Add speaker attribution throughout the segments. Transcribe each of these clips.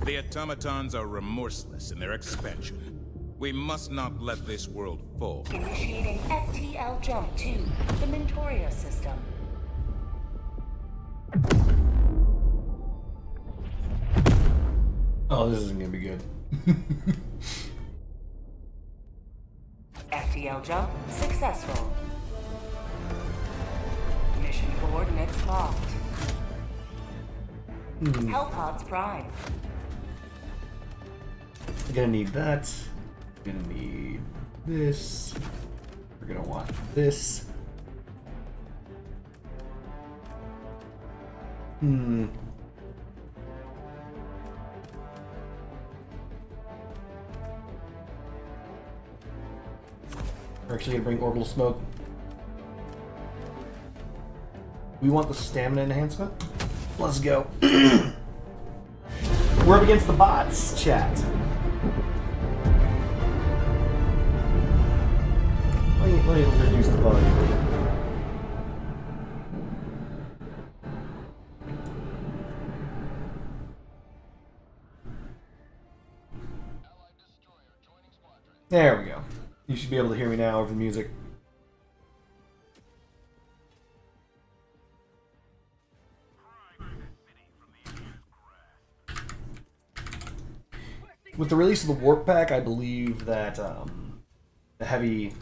Speaker 1: The automatons are remorseless in their expansion. We must not let this world fall.
Speaker 2: Initiating FTL jump to the Mentoria system.
Speaker 3: Oh, this isn't gonna be good.
Speaker 2: FTL jump successful. Mission coordinates locked. Hellpods prime.
Speaker 3: We're gonna need that. We're gonna need this. We're gonna want this. We're actually gonna bring orbital smoke. We want the stamina enhancement. Let's go. We're up against the bots, chat. Let me reduce the volume. There we go. You should be able to hear me now over the music. With the release of the Warp Pack, I believe that the heavy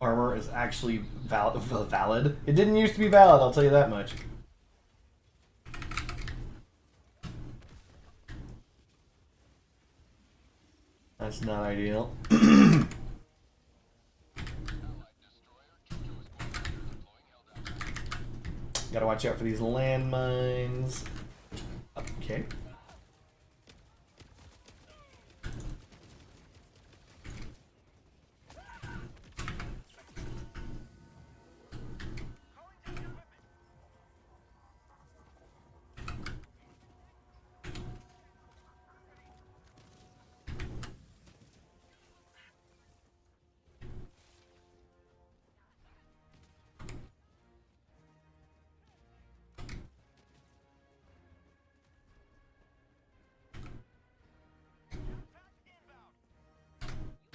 Speaker 3: armor is actually valid. It didn't used to be valid, I'll tell you that much. That's not ideal. Gotta watch out for these landmines. Okay.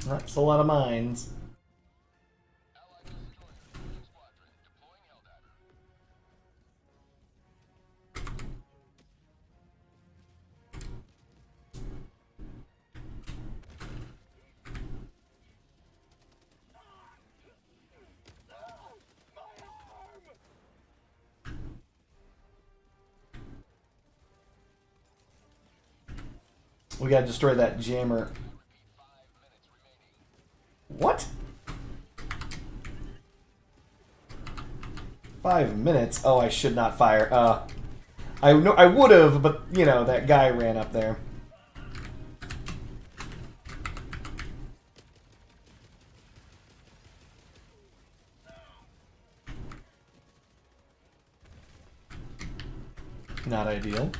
Speaker 3: That's a lot of mines. We gotta destroy that jammer. What? 5 minutes? Oh, I should not fire. I would have, but you know that guy ran up there. Not ideal.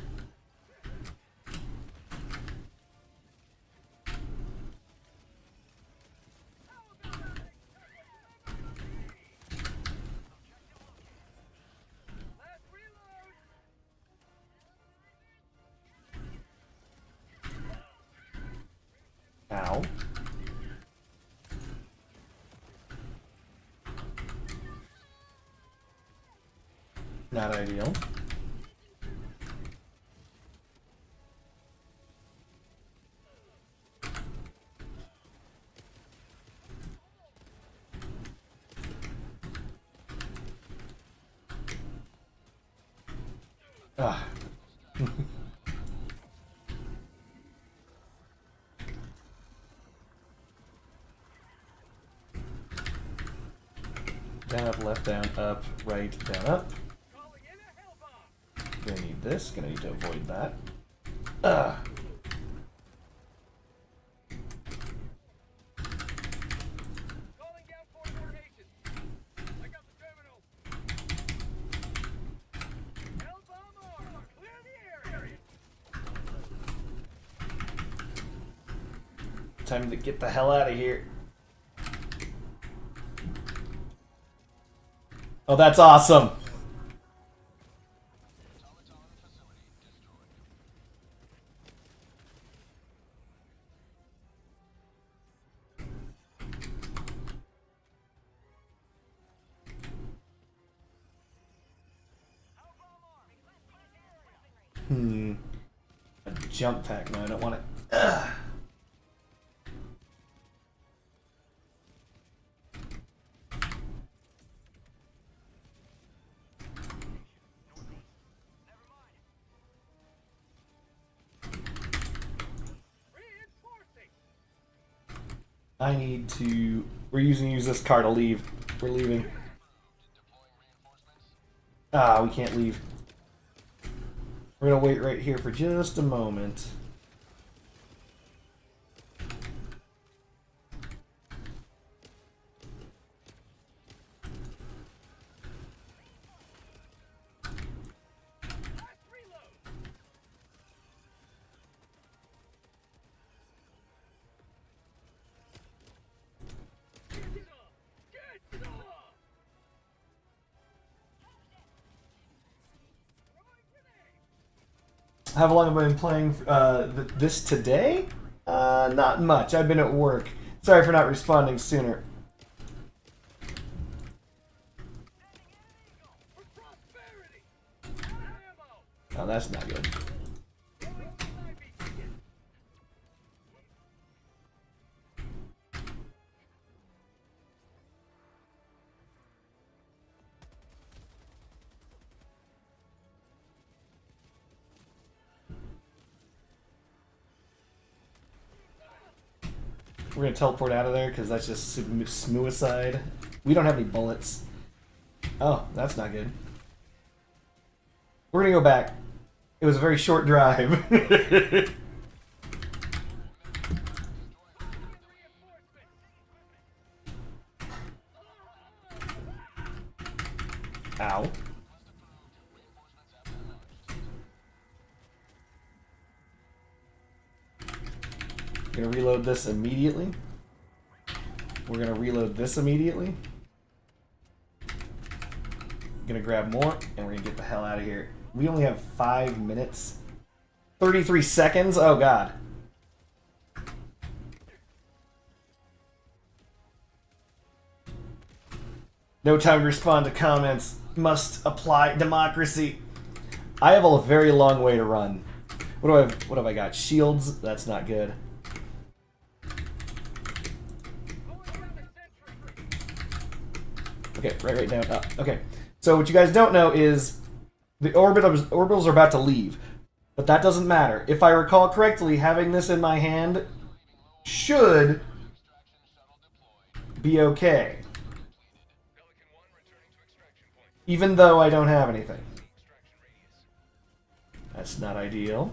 Speaker 3: Ow. Not ideal. Ah. Down, up, left, down, up, right, down, up. Gonna need this. Gonna need to avoid that. Ugh. Time to get the hell out of here. Oh, that's awesome. A jump pack. No, I don't want it. Ugh. I need to... We're use this car to leave. We're leaving. Ah, we can't leave. We're gonna wait right here for just a moment. How long have I been playing this today? Not much. I've been at work. Sorry for not responding sooner. Oh, that's not good. We're gonna teleport out of there because that's just suicide. We don't have any bullets. Oh, that's not good. We're gonna go back. It was a very short drive. Ow. We're gonna reload this immediately. We're gonna reload this immediately. Gonna grab more, and we're gonna get the hell out of here. We only have 5 minutes. 33 seconds? Oh god. No time to respond to comments. Must apply democracy. I have a very long way to run. What do I have? What have I got? Shields? That's not good. Okay, right down. Okay, so what you guys don't know is the orbitals are about to leave, but that doesn't matter. If I recall correctly, having this in my hand should be okay, even though I don't have anything. That's not ideal.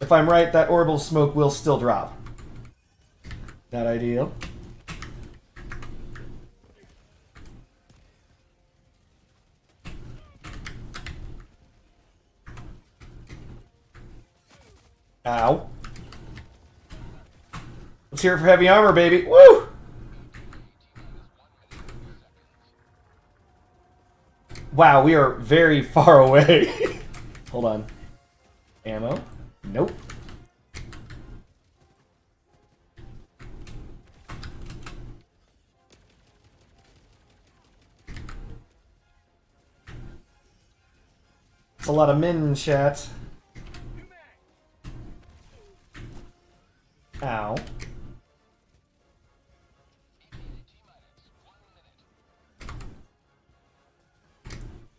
Speaker 3: If I'm right, that orbital smoke will still drop. Not ideal. Ow. Let's hear it for heavy armor, baby. Woo! Wow, we are very far away. Hold on. Ammo? Nope. It's a lot of min chat. Ow.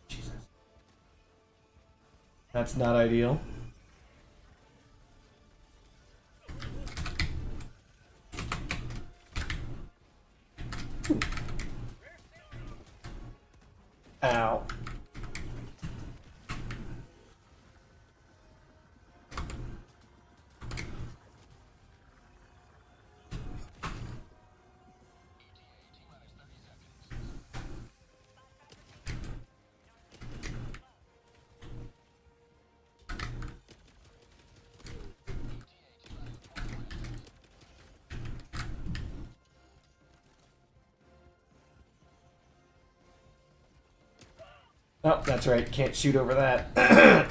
Speaker 3: Jesus. That's not ideal. Ow. Oh, that's right. Can't shoot over that.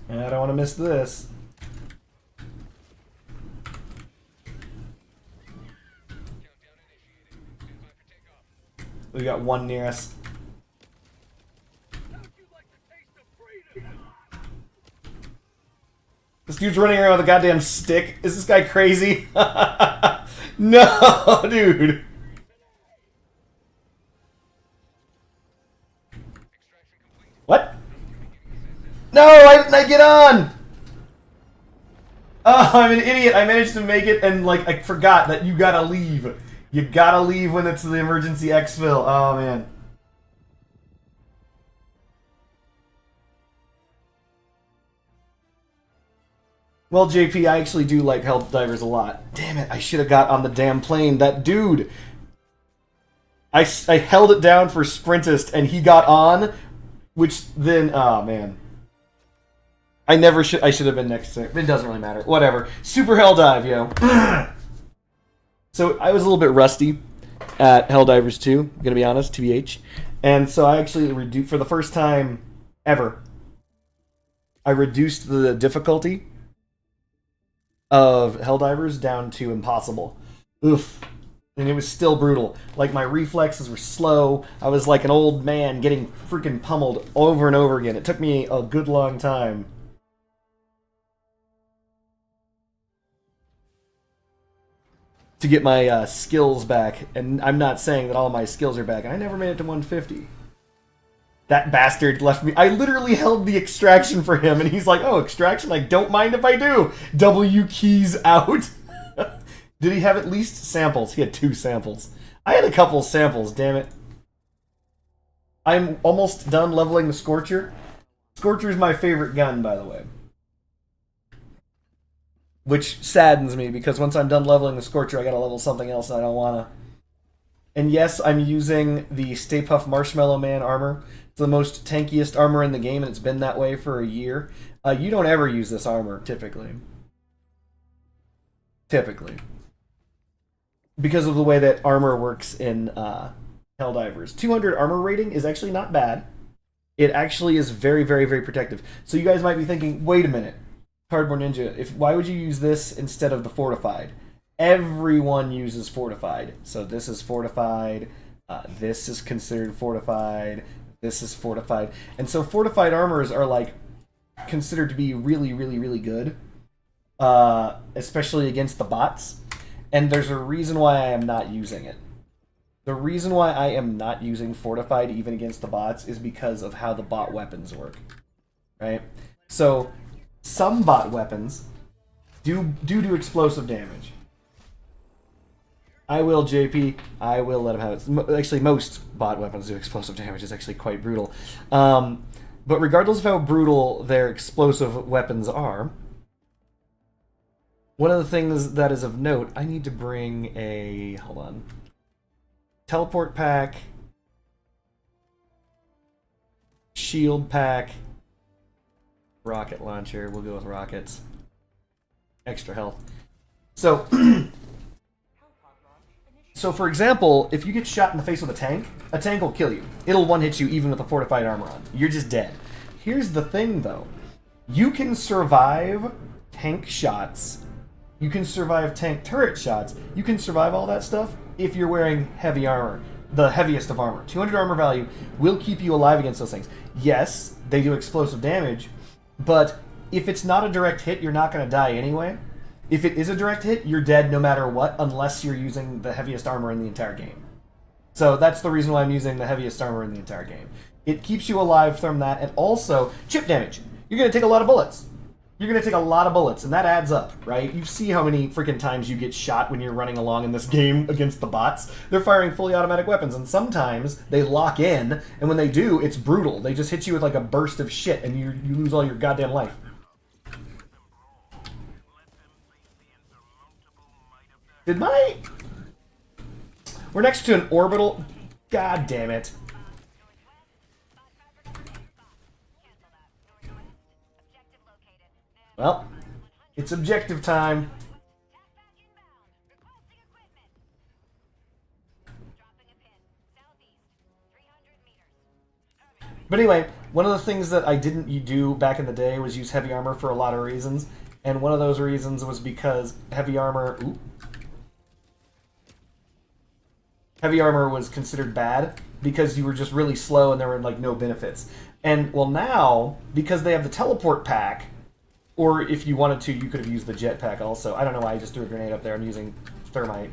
Speaker 3: I don't want to miss this. We got one near us. This dude's running around with a goddamn stick. Is this guy crazy? No, dude. What? No, why didn't I get on? Oh, I'm an idiot. I managed to make it and, like, I forgot that you gotta leave. You gotta leave when it's the emergency exfil. Oh, man. Well, JP, I actually do like Helldivers a lot. Damn it, I should have got on the damn plane. That dude. I held it down for Sprintist and he got on, which then, oh man. I should have been next to him. It doesn't really matter. Whatever. Super Helldive, yo. So I was a little bit rusty at Helldivers 2, I'm gonna be honest, TBH. And so I actually reduced, for the first time ever, I reduced the difficulty of Helldivers down to impossible. Oof. And it was still brutal. Like, my reflexes were slow. I was like an old man getting freaking pummeled over and over again. It took me a good long time. To get my skills back. And I'm not saying that all my skills are back. I never made it to 150. That bastard left me. I literally held the extraction for him, and he's like, oh, extraction? I don't mind if I do. W keys out. Did he have at least samples? He had 2 samples. I had a couple samples, damn it. I'm almost done leveling the Scorcher. Scorcher is my favorite gun, by the way. Which saddens me, because once I'm done leveling the Scorcher, I gotta level something else, and I don't wanna. And yes, I'm using the Stay Puft Marshmallow Man armor. It's the most tankiest armor in the game, and it's been that way for a year. You don't ever use this armor, typically. Typically. Because of the way that armor works in Helldivers. 200 armor rating is actually not bad. It actually is very, very, very protective. So you guys might be thinking, wait a minute, Cardboard Ninja, why would you use this instead of the Fortified? Everyone uses Fortified. So this is Fortified, this is considered Fortified, this is Fortified. And so Fortified armors are like considered to be really, really, really good. Especially against the bots. And there's a reason why I am not using it. The reason why I am not using Fortified even against the bots is because of how the bot weapons work. Right? So, some bot weapons do explosive damage. I will, JP. I will let him have it. Actually, most bot weapons do explosive damage. It's actually quite brutal. But regardless of how brutal their explosive weapons are, one of the things that is of note, I need to bring a... Hold on. Teleport pack. Shield pack. Rocket launcher. We'll go with rockets. Extra health. So... So, for example, if you get shot in the face with a tank will kill you. It'll one-hit you even with a fortified armor on. You're just dead. Here's the thing, though. You can survive tank shots. You can survive tank turret shots. You can survive all that stuff if you're wearing heavy armor. The heaviest of armor. 200 armor value will keep you alive against those things. Yes, they do explosive damage, but if it's not a direct hit, you're not going to die anyway. If it is a direct hit, you're dead no matter what, unless you're using the heaviest armor in the entire game. So that's the reason why I'm using the heaviest armor in the entire game. It keeps you alive from that, and also, chip damage. You're going to take a lot of bullets. You're going to take a lot of bullets, and that adds up, right? You see how many freaking times you get shot when you're running along in this game against the bots. They're firing fully automatic weapons, and sometimes they lock in, and when they do, it's brutal. They just hit you with like a burst of shit, and you lose all your goddamn life. Did my... We're next to an orbital... God damn it. Well, it's objective time. But anyway, one of the things that I didn't do back in the day was use heavy armor for a lot of reasons. And one of those reasons was because heavy armor... Ooh, heavy armor was considered bad because you were just really slow and there were like no benefits. And well now, because they have the teleport pack, or if you wanted to, you could have used the jetpack also. I don't know why I just threw a grenade up there. I'm using thermite.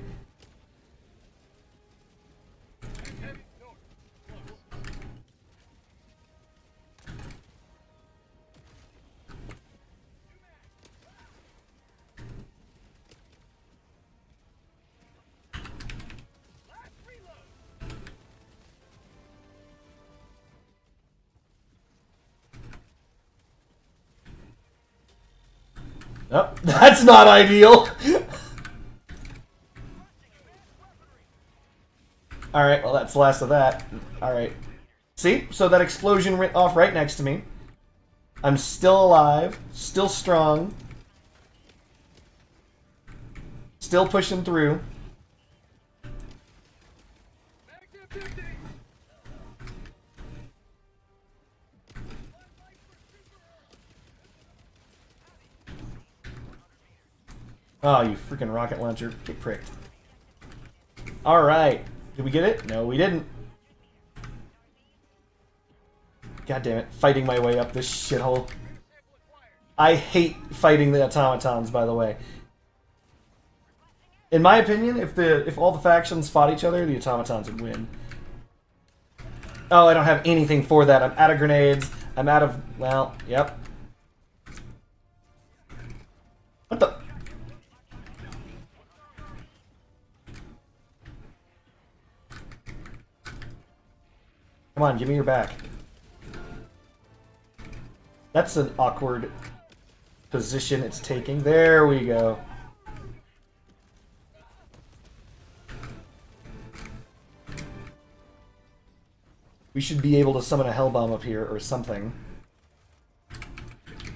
Speaker 3: Oh, that's not ideal. Alright, well that's the last of that. Alright. See? So that explosion went off right next to me. I'm still alive. Still strong. Still pushing through. Oh, you freaking rocket launcher. Get pricked. Alright. Did we get it? No, we didn't. God damn it. Fighting my way up this shithole. I hate fighting the automatons, by the way. In my opinion, if all the factions fought each other, the automatons would win. Oh, I don't have anything for that. I'm out of grenades. I'm out of... Well, yep. What the... Come on, give me your back. That's an awkward position it's taking. There we go. We should be able to summon a hell bomb up here or something.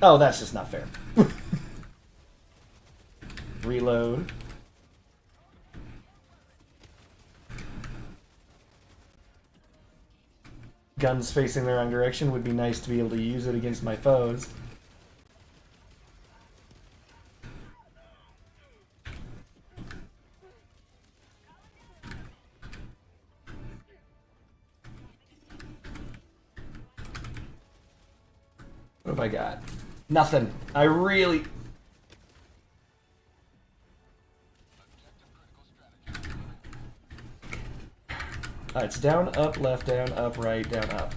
Speaker 3: Oh, that's just not fair. Reload. Guns facing the wrong direction would be nice to be able to use it against my foes. What have I got? Nothing. I really... It's down, up, left, down, up, right, down, up.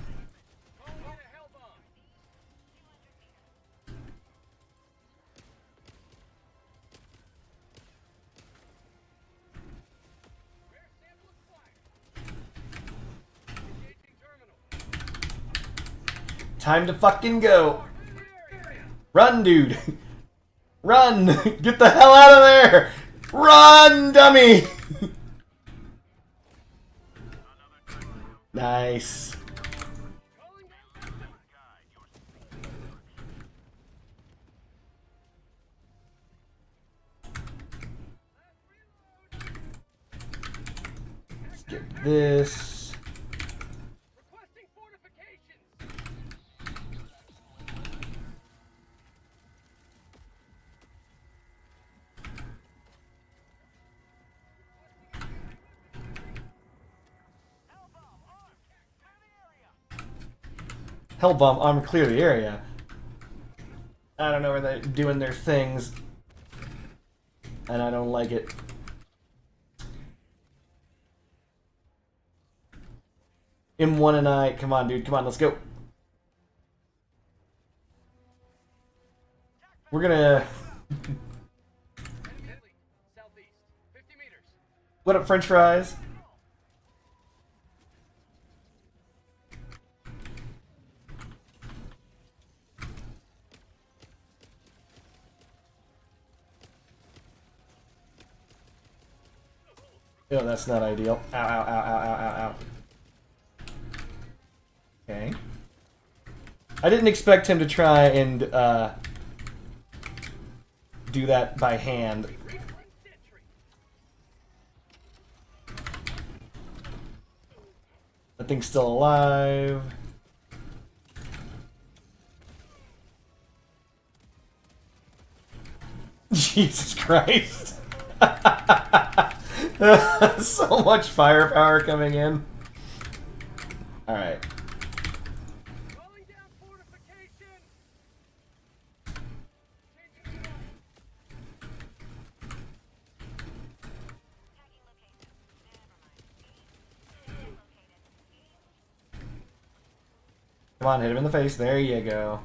Speaker 3: Time to fucking go. Run, dude. Run! Get the hell out of there! Run, dummy! Nice. Let's get this. Hellbomb armor clear the area. I don't know where they're doing their things. And I don't like it. M1 and I, come on dude, come on, let's go. We're gonna... What up, French fries? Oh, that's not ideal. Ow, ow, ow, ow, ow, ow, ow. Okay. I didn't expect him to try and, do that by hand. That thing's still alive. Jesus Christ. So much firepower coming in. Alright.
Speaker 4: Calling down fortification.
Speaker 3: Come on, hit him in the face. There you go.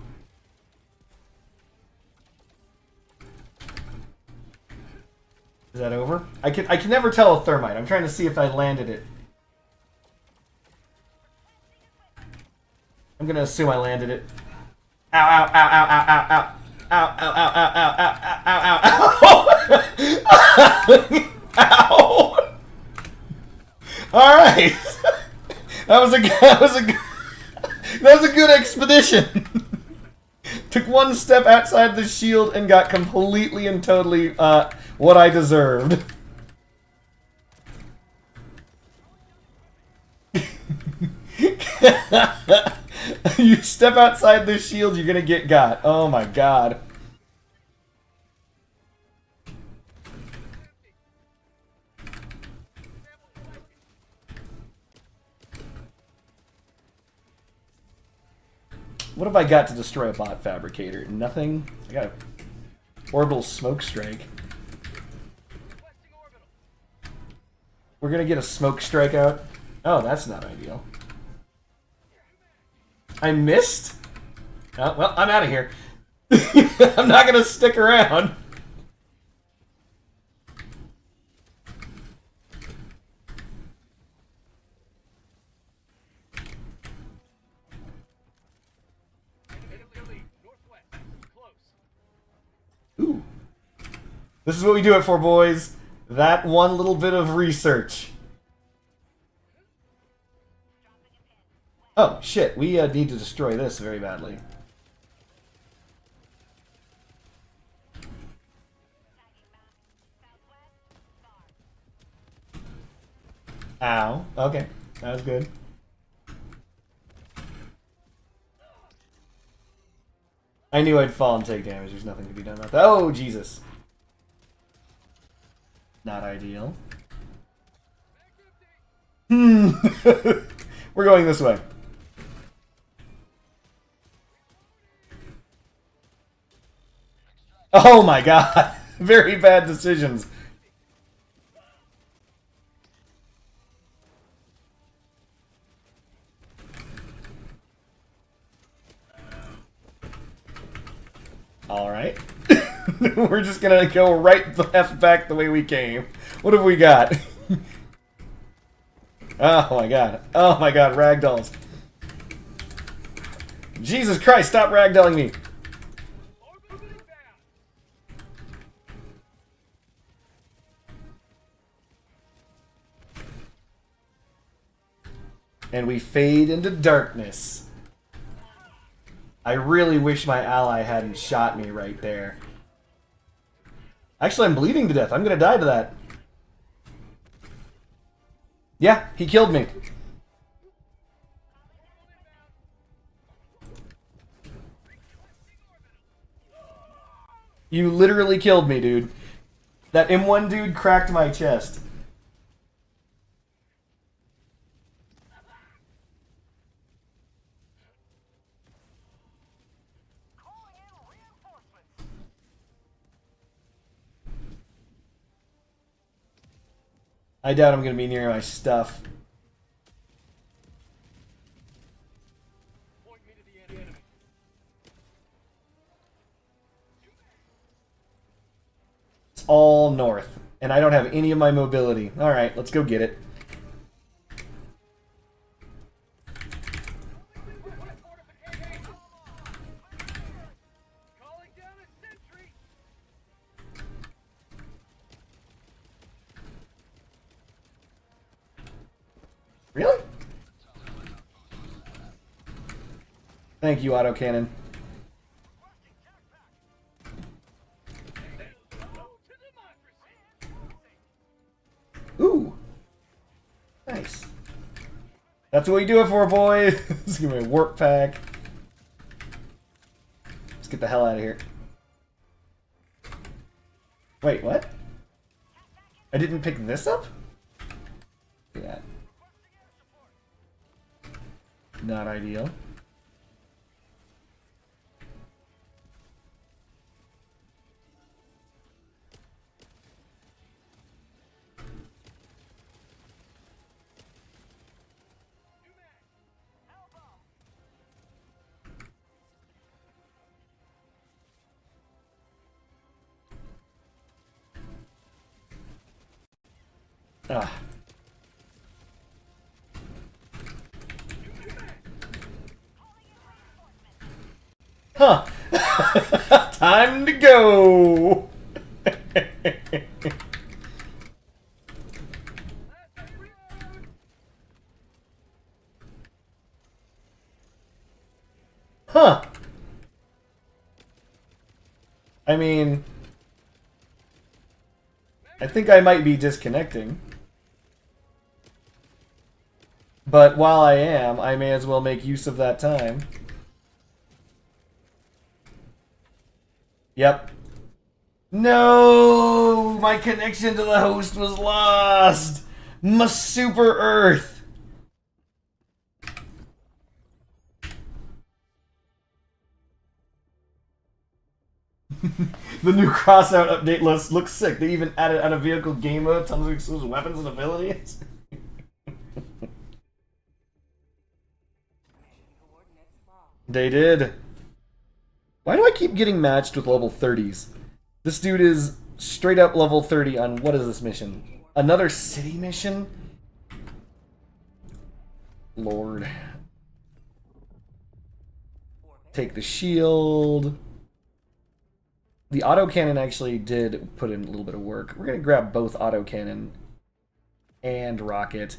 Speaker 3: Is that over? I can never tell a thermite. I'm trying to see if I landed it. I'm gonna assume I landed it. Ow, ow, ow, ow, ow, ow, ow. Ow, ow, ow, ow, ow, ow, ow, ow, ow. Ow. Alright. That was a good expedition. Took one step outside the shield and got completely and totally what I deserved. You step outside the shield, you're gonna get got. Oh my god. What have I got to destroy a bot fabricator? Nothing? I got a orbital smoke strike. We're gonna get a smoke strike out. Oh, that's not ideal. I missed? Oh, well, I'm out of here. I'm not gonna stick around. Ooh. This is what we do it for, boys. That one little bit of research. Oh, shit. We need to destroy this very badly. Ow. Okay. That was good. I knew I'd fall and take damage. There's nothing to be done about that. Oh, Jesus. Not ideal. We're going this way. Oh my god. Very bad decisions. Alright. We're just gonna go right the F back the way we came. What have we got? Oh my god. Oh my god, ragdolls. Jesus Christ, stop ragdolling me. And we fade into darkness. I really wish my ally hadn't shot me right there. Actually, I'm bleeding to death. I'm gonna die to that. Yeah, he killed me. You literally killed me, dude. That M1 dude cracked my chest. I doubt I'm going to be near my stuff. It's all north, and I don't have any of my mobility. Alright, let's go get it. Really? Thank you, autocannon. Ooh. Nice. That's what we do it for, boys. Let's give me a warp pack. Let's get the hell out of here. Wait, what? I didn't pick this up? Look at that. Not ideal. Ah. Huh. Time to go. Huh. I mean, I think I might be disconnecting. But while I am, I may as well make use of that time. Yep. No! My connection to the host was lost! My super Earth! The new crossout update looks sick. They even added out of vehicle game mode, tons of exclusive weapons and abilities. They did. Why do I keep getting matched with level 30s? This dude is straight up level 30 on what is this mission? Another city mission? Lord. Take the shield. The autocannon actually did put in a little bit of work. We're going to grab both autocannon and rocket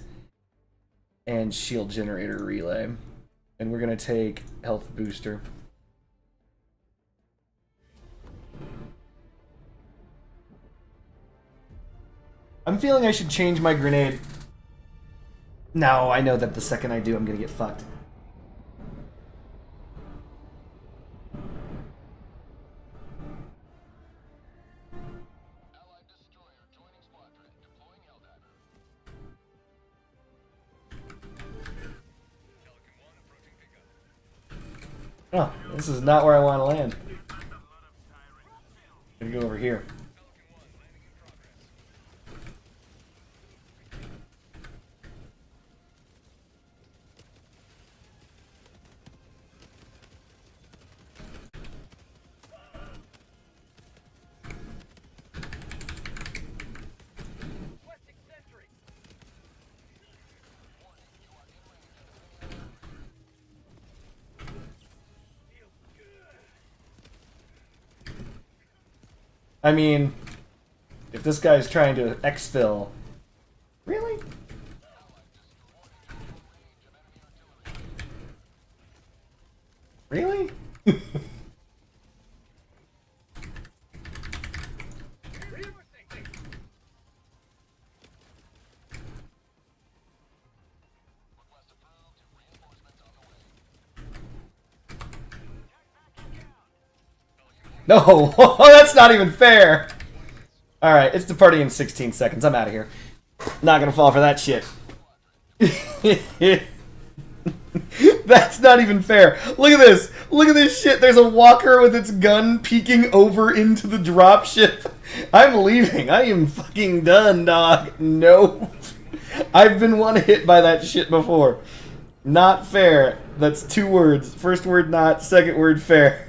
Speaker 3: and shield generator relay. And we're going to take health booster. I'm feeling I should change my grenade. No, I know that the second I do, I'm going to get fucked. Oh, this is not where I want to land. I'm gonna go over here. I mean, if this guy's trying to exfil... Really? Really? No, that's not even fair. All right, it's departing in 16 seconds. I'm out of here. Not gonna fall for that shit. That's not even fair. Look at this. Look at this shit. There's a walker with its gun peeking over into the dropship. I'm leaving. I am fucking done, dog. No. I've been one hit by that shit before. Not fair. That's 2 words. First word not, second word fair.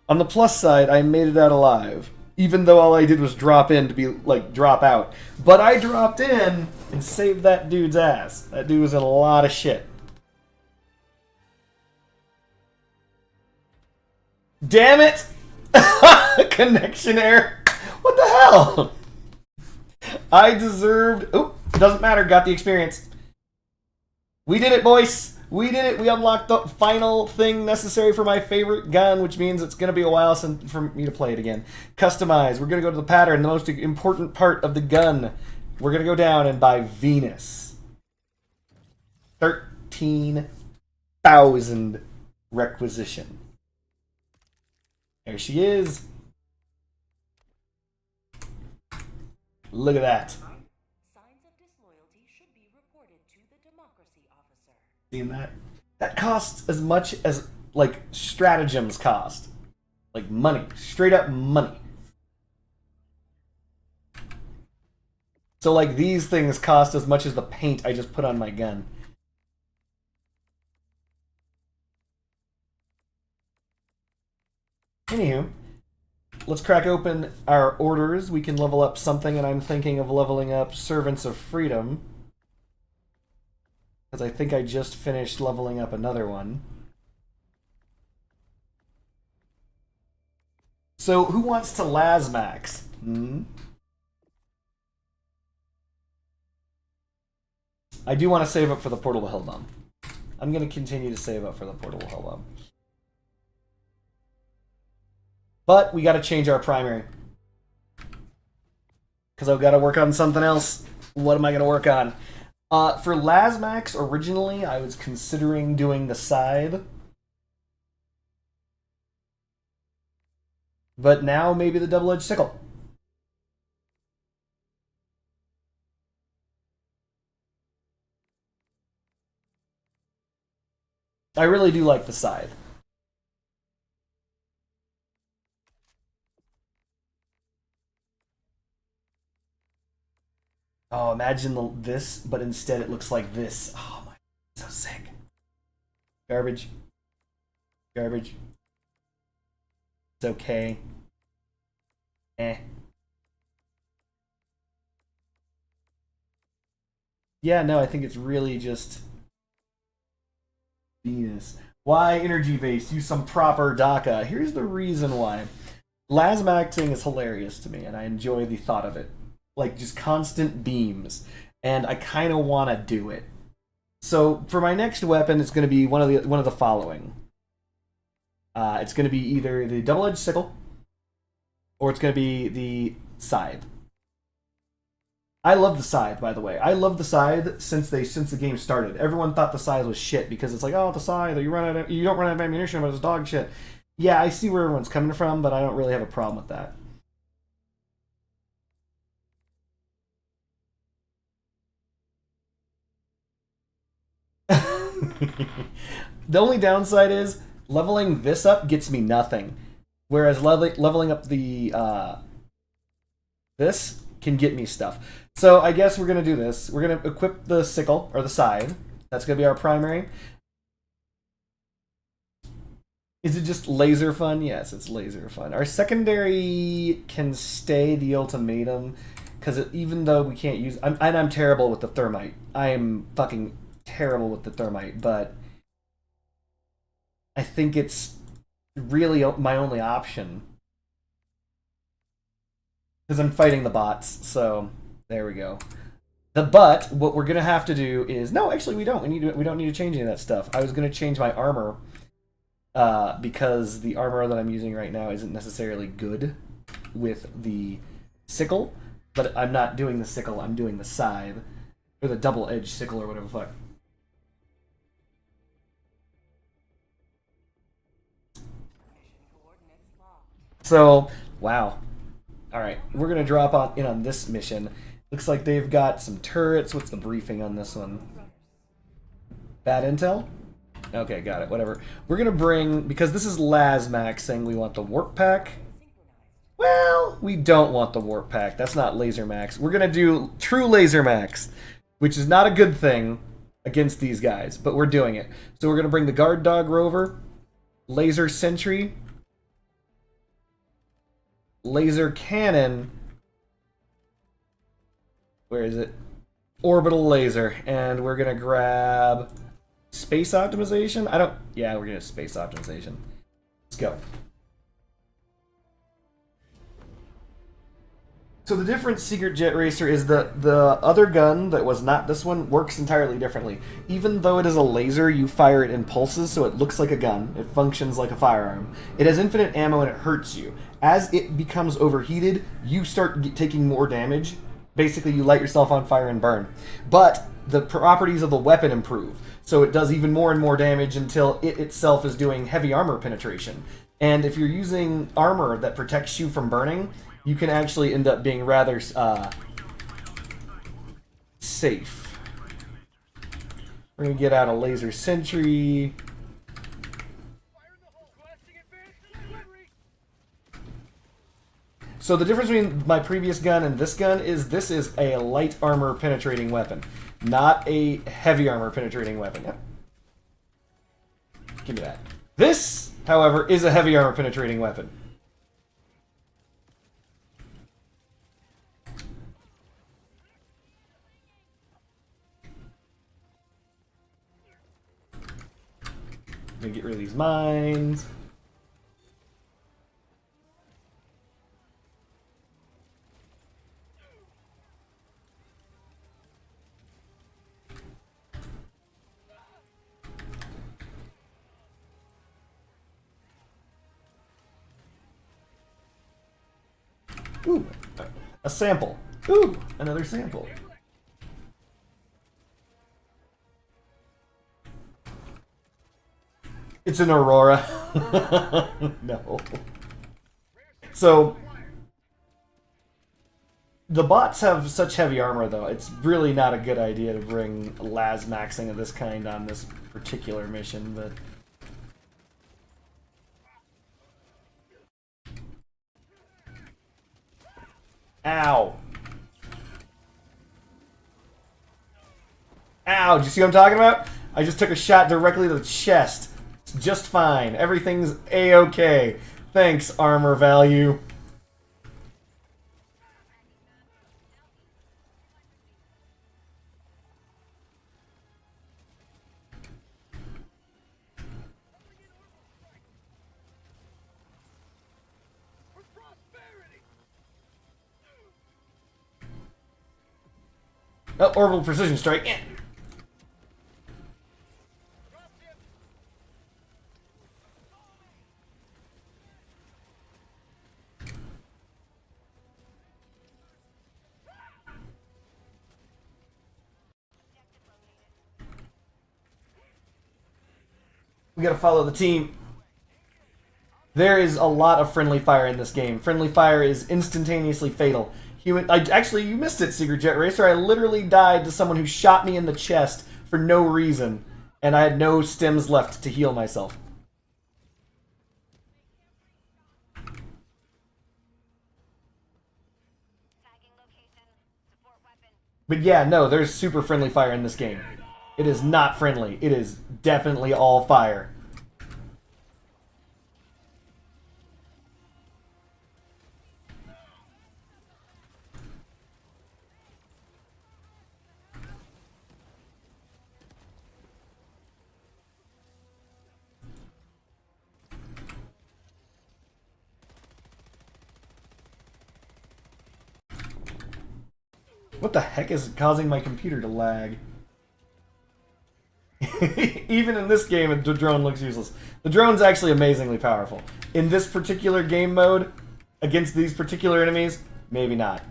Speaker 3: On the plus side, I made it out alive. Even though all I did was drop in to be, like, drop out. But I dropped in and saved that dude's ass. That dude was in a lot of shit. Damn it! Connection error. What the hell? I deserved... Oop, doesn't matter. Got the experience. We did it, boys. We did it. We unlocked the final thing necessary for my favorite gun, which means it's going to be a while for me to play it again. Customize. We're going to go to the pattern, the most important part of the gun. We're going to go down and buy Venus. 13 1,000 requisition. There she is. Look at that.
Speaker 2: Signs of disloyalty should be reported to the democracy officer.
Speaker 3: Seeing that? That costs as much as, like, stratagems cost. Like, money. Straight up money. So, like, these things cost as much as the paint I just put on my gun. Anywho, let's crack open our orders. We can level up something, and I'm thinking of leveling up Servants of Freedom. Because I think I just finished leveling up another one. So, who wants to Lasmax? I do want to save up for the Portable Hellbomb. I'm going to continue to save up for the Portable Hellbomb. But we got to change our primary. Because I've got to work on something else. What am I going to work on? For Lasmax, originally, I was considering doing the Scythe. But now, maybe the Double-Edged Sickle. I really do like the Scythe. Oh, imagine this, but instead it looks like this. Oh my, so sick. Garbage. Garbage. It's okay. Yeah, no, I think it's really just Venus. Why energy based? Use some proper DACA. Here's the reason why. Lasmaxing is hilarious to me, and I enjoy the thought of it. Like, just constant beams. And I kind of want to do it. So, for my next weapon, it's going to be one of the following. It's going to be either the Double-Edged Sickle, or it's going to be the Scythe. I love the Scythe, by the way. I love the Scythe since the game started. Everyone thought the Scythe was shit because it's like, oh, the Scythe, you don't run out of ammunition, but it's dog shit. Yeah, I see where everyone's coming from, but I don't really have a problem with that. The only downside is leveling this up gets me nothing, whereas leveling up the this can get me stuff. So I guess we're gonna do this. We're gonna equip the sickle or the scythe. That's gonna be our primary. Is it just laser fun? Yes, it's laser fun. Our secondary can stay the ultimatum because even though we can't use, I'm terrible with the thermite. I am fucking terrible with the thermite, but I think it's really my only option because I'm fighting the bots. So there we go. But what we're gonna have to do is actually we don't need to change any of that stuff. I was gonna change my armor because the armor that I'm using right now isn't necessarily good with the sickle. But I'm not doing the sickle. I'm doing the scythe or the double-edged sickle or whatever the fuck. So, wow. Alright, we're going to drop in on this mission. Looks like they've got some turrets. What's the briefing on this one? Bad intel? Okay, got it. Whatever. We're going to bring, because this is Lasmax saying we want the warp pack. Well, we don't want the warp pack. That's not Laser Max. We're going to do true Laser Max, which is not a good thing against these guys, but we're doing it. So we're going to bring the Guard Dog Rover, Laser Sentry, Laser Cannon, where is it? Orbital Laser, and we're gonna grab Space Optimization? we're gonna Space Optimization. Let's go. So the difference, Secret Jet Racer, is that the other gun that was not this one works entirely differently. Even though it is a laser, you fire it in pulses, so it looks like a gun. It functions like a firearm. It has infinite ammo and it hurts you. As it becomes overheated, you start taking more damage Basically, you light yourself on fire and burn. But the properties of the weapon improve. So it does even more and more damage until it itself is doing heavy armor penetration. And if you're using armor that protects you from burning, you can actually end up being rather safe. We're going to get out a laser sentry. So the difference between my previous gun and this gun is this is a light armor penetrating weapon, not a heavy armor penetrating weapon. Yep. Give me that. This, however, is a heavy armor penetrating weapon. Gonna get rid of these mines. Ooh, a sample. Ooh, another sample. It's an Aurora. No. So, the bots have such heavy armor, though. It's really not a good idea to bring las maxing of this kind on this particular mission, but... Ow. Ow, did you see what I'm talking about? I just took a shot directly to the chest. It's just fine. Everything's a-okay. Thanks, armor value. Oh, orbital precision strike. Yeah. We gotta follow the team. There is a lot of friendly fire in this game. Friendly fire is instantaneously fatal. Actually, you missed it, Secret Jet Racer. I literally died to someone who shot me in the chest for no reason, and I had no stims left to heal myself. But yeah, no, there's super friendly fire in this game. It is not friendly. It is definitely all fire. What the heck is causing my computer to lag? Even in this game, the drone looks useless. The drone's actually amazingly powerful. In this particular game mode, against these particular enemies, maybe not.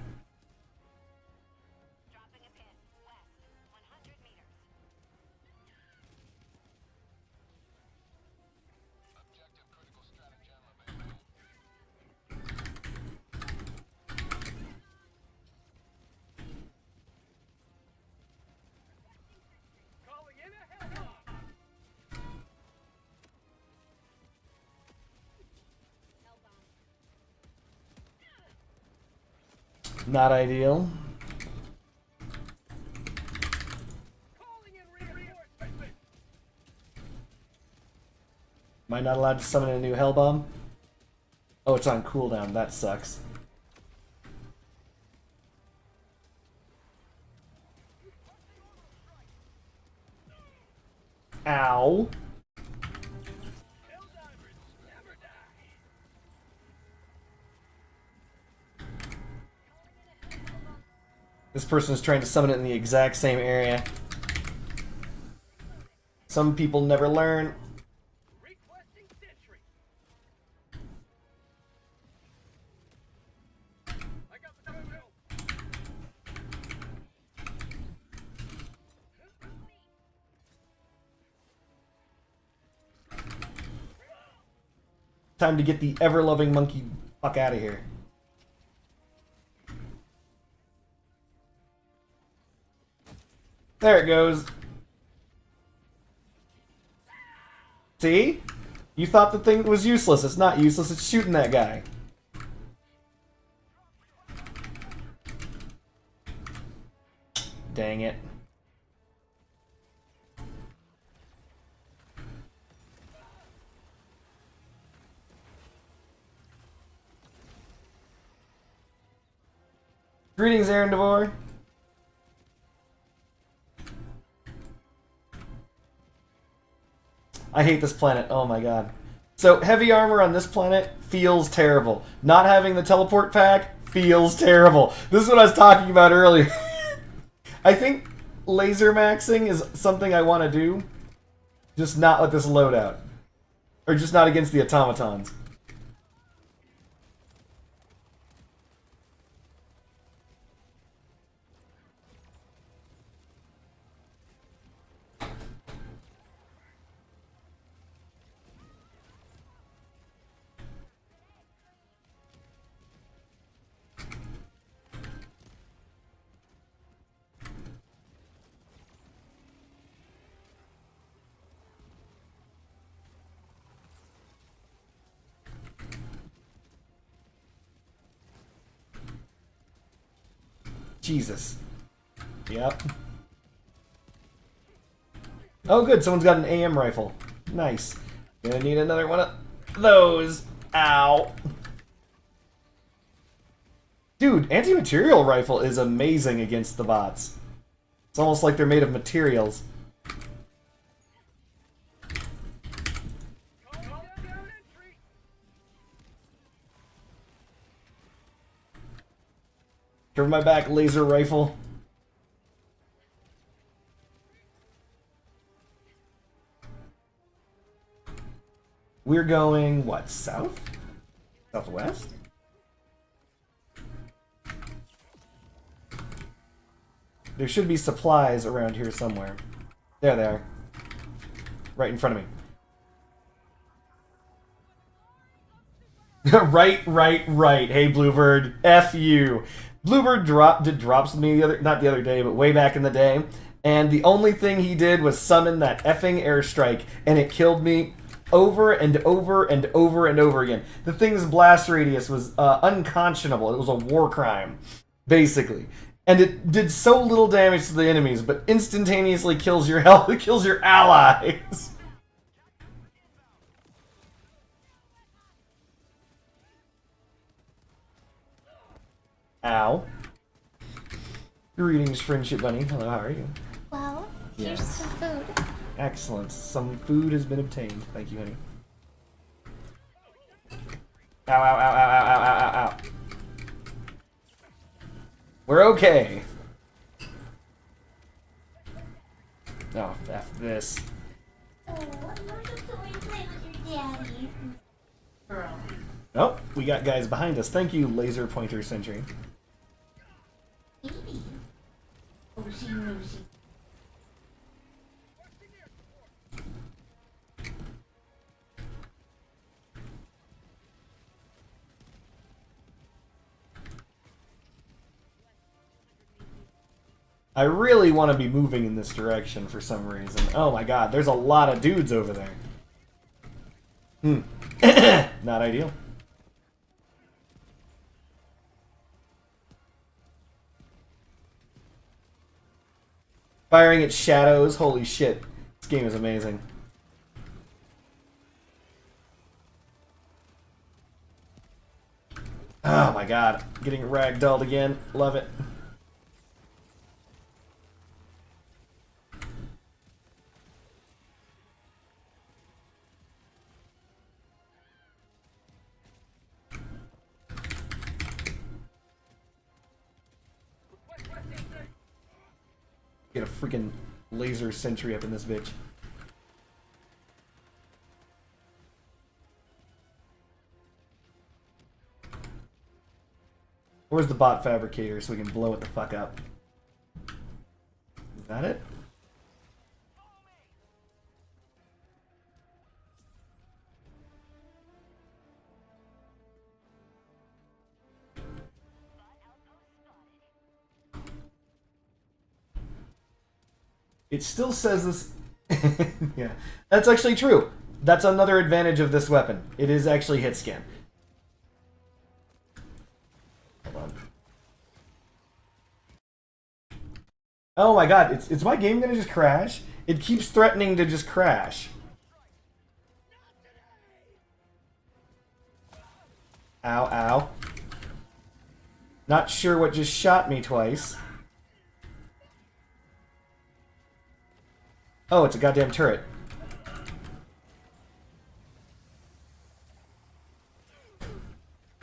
Speaker 3: Not ideal. Am I not allowed to summon a new Hellbomb? Oh, it's on cooldown. That sucks. Ow. This person is trying to summon it in the exact same area. Some people never learn. Time to get the ever-loving monkey fuck out of here. There it goes. See? You thought the thing was useless. It's not useless. It's shooting that guy. Dang it. Greetings, Erendivore. I hate this planet. Oh my god. So, heavy armor on this planet feels terrible. Not having the teleport pack feels terrible. This is what I was talking about earlier. I think laser maxing is something I want to do. Just not with this loadout. Or just not against the automatons. Jesus. Yep. Oh good, someone's got an AM rifle. Nice. Gonna need another one of those. Ow. Dude, anti-material rifle is amazing against the bots. It's almost like they're made of materials. Cover my back, laser rifle. We're going, what, south? Southwest? There should be supplies around here somewhere. There they are. Right in front of me. Right. Hey, Bluebird. F you. Bluebird did drops with me not the other day, but way back in the day. And the only thing he did was summon that effing airstrike, and it killed me over and over and over and over again. The thing's blast radius was unconscionable. It was a war crime, basically. And it did so little damage to the enemies, but instantaneously kills your health. It kills your allies. Ow. Greetings, Friendship Bunny. Hello, how are you?
Speaker 5: Well, here's
Speaker 3: Yes.
Speaker 5: some food.
Speaker 3: Excellent. Some food has been obtained. Thank you, honey. Ow, ow, ow, ow, ow, ow, ow, ow, ow. We're okay. Oh, F this.
Speaker 5: Oh, you're just going to play with your daddy. Girl.
Speaker 3: Oh, we got guys behind us. Thank you, Laser Pointer Sentry.
Speaker 5: Baby. Ooshy mooshy.
Speaker 3: I really want to be moving in this direction for some reason. Oh my god, there's a lot of dudes over there. Not ideal. Firing at shadows, holy shit. This game is amazing. Oh my god, getting ragdolled again. Love it. Get a freaking laser sentry up in this bitch. Where's the bot fabricator so we can blow it the fuck up? Is that it? It still says this. Yeah, that's actually true. That's another advantage of this weapon. It is actually hit scan. Hold on. Oh my god, is my game gonna just crash? It keeps threatening to just crash. Ow, ow. Not sure what just shot me twice. Oh, it's a goddamn turret.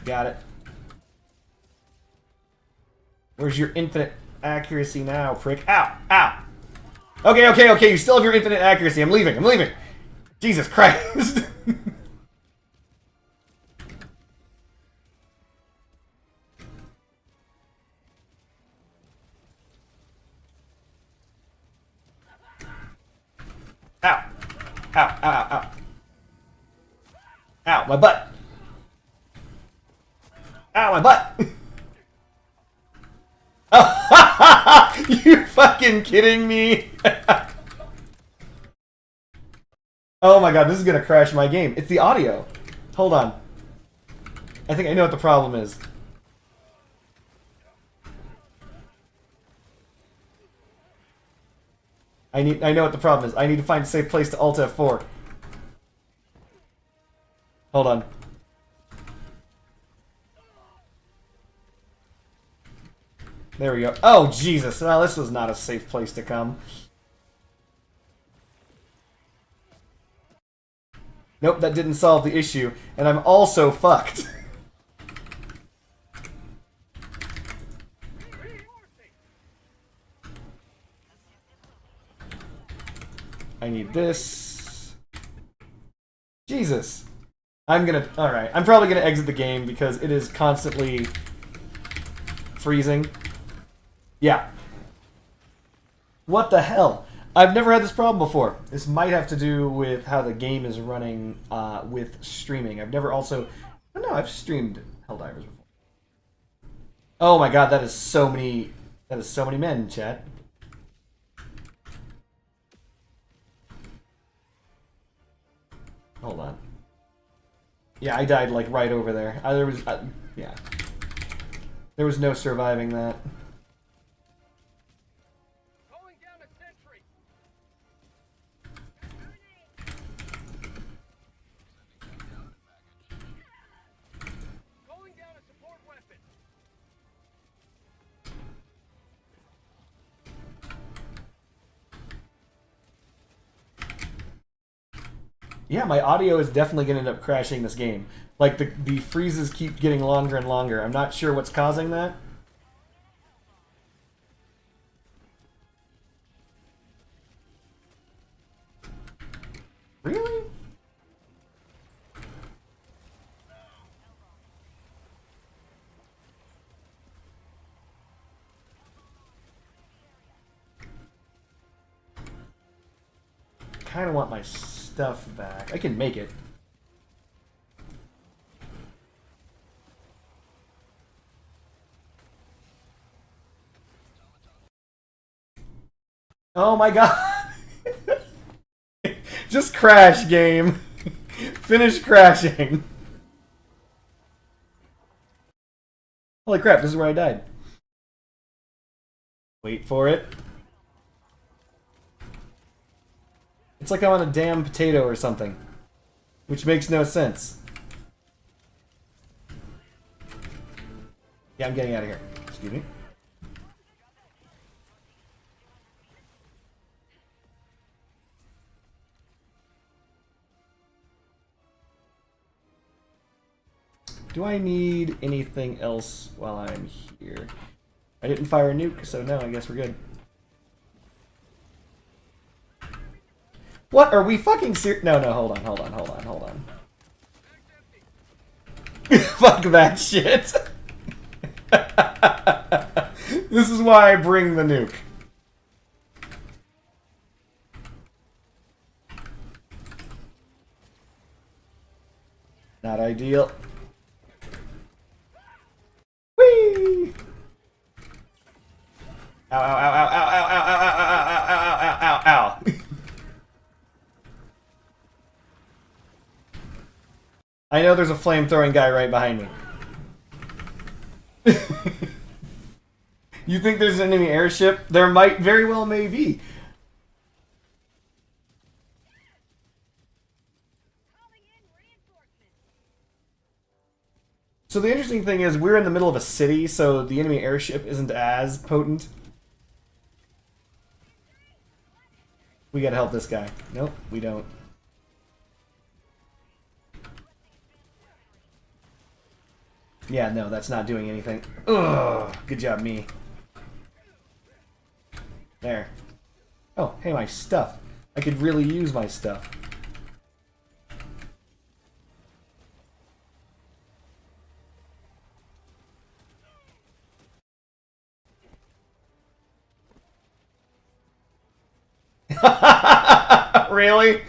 Speaker 3: Got it. Where's your infinite accuracy now, prick? Ow! Ow! Okay, okay, okay, you still have your infinite accuracy. I'm leaving, I'm leaving! Jesus Christ! Ow! Ow, ow, ow, ow. Ow, my butt! Ow, my butt! Oh, you fucking kidding me? Oh my god, this is gonna crash my game. It's the audio. Hold on. I think I know what the problem is. I know what the problem is. I need to find a safe place to Alt F4. Hold on. There we go. Oh, Jesus. Well, this was not a safe place to come. Nope, that didn't solve the issue. And I'm also fucked. I need this. Jesus. Alright. I'm probably gonna exit the game because it is constantly freezing. Yeah. What the hell? I've never had this problem before. This might have to do with how the game is running with streaming. I've never also... Oh no, I've streamed Helldivers before. Oh my god, that is so many... That is so many men, chat. Hold on. Yeah, I died like right over there. Yeah. There was no surviving that.
Speaker 4: Calling down a sentry. Calling down a support weapon.
Speaker 3: Yeah, my audio is definitely going to end up crashing this game. Like, the freezes keep getting longer and longer. I'm not sure what's causing that. Really? Kind of want my stuff back. I can make it. Oh my god! Just crash, game. Finish crashing. Holy crap, this is where I died. Wait for it. It's like I'm on a damn potato or something. Which makes no sense. Yeah, I'm getting out of here. Excuse me. Do I need anything else while I'm here? I didn't fire a nuke, so no, I guess we're good. What? Are we fucking serious? No, hold on. Fuck that shit. This is why I bring the nuke. Not ideal. Whee! Ow, ow, ow, ow, ow, ow, ow, ow, ow, ow, ow, ow, ow, I know there's a flame-throwing guy right behind me. You think there's an enemy airship? There might very well may be. So the interesting thing is we're in the middle of a city, so the enemy airship isn't as potent. We gotta help this guy. Nope, we don't. Yeah, no, that's not doing anything. Ugh, good job, me. There. Oh, hey, my stuff. I could really use my stuff. Really?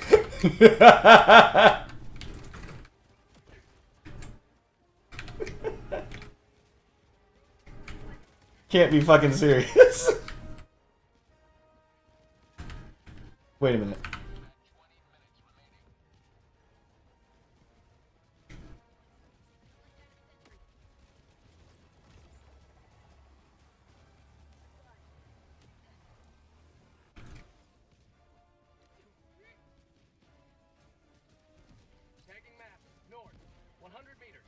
Speaker 3: Can't be fucking serious. Wait a minute.
Speaker 4: Tagging map. North. 100 meters.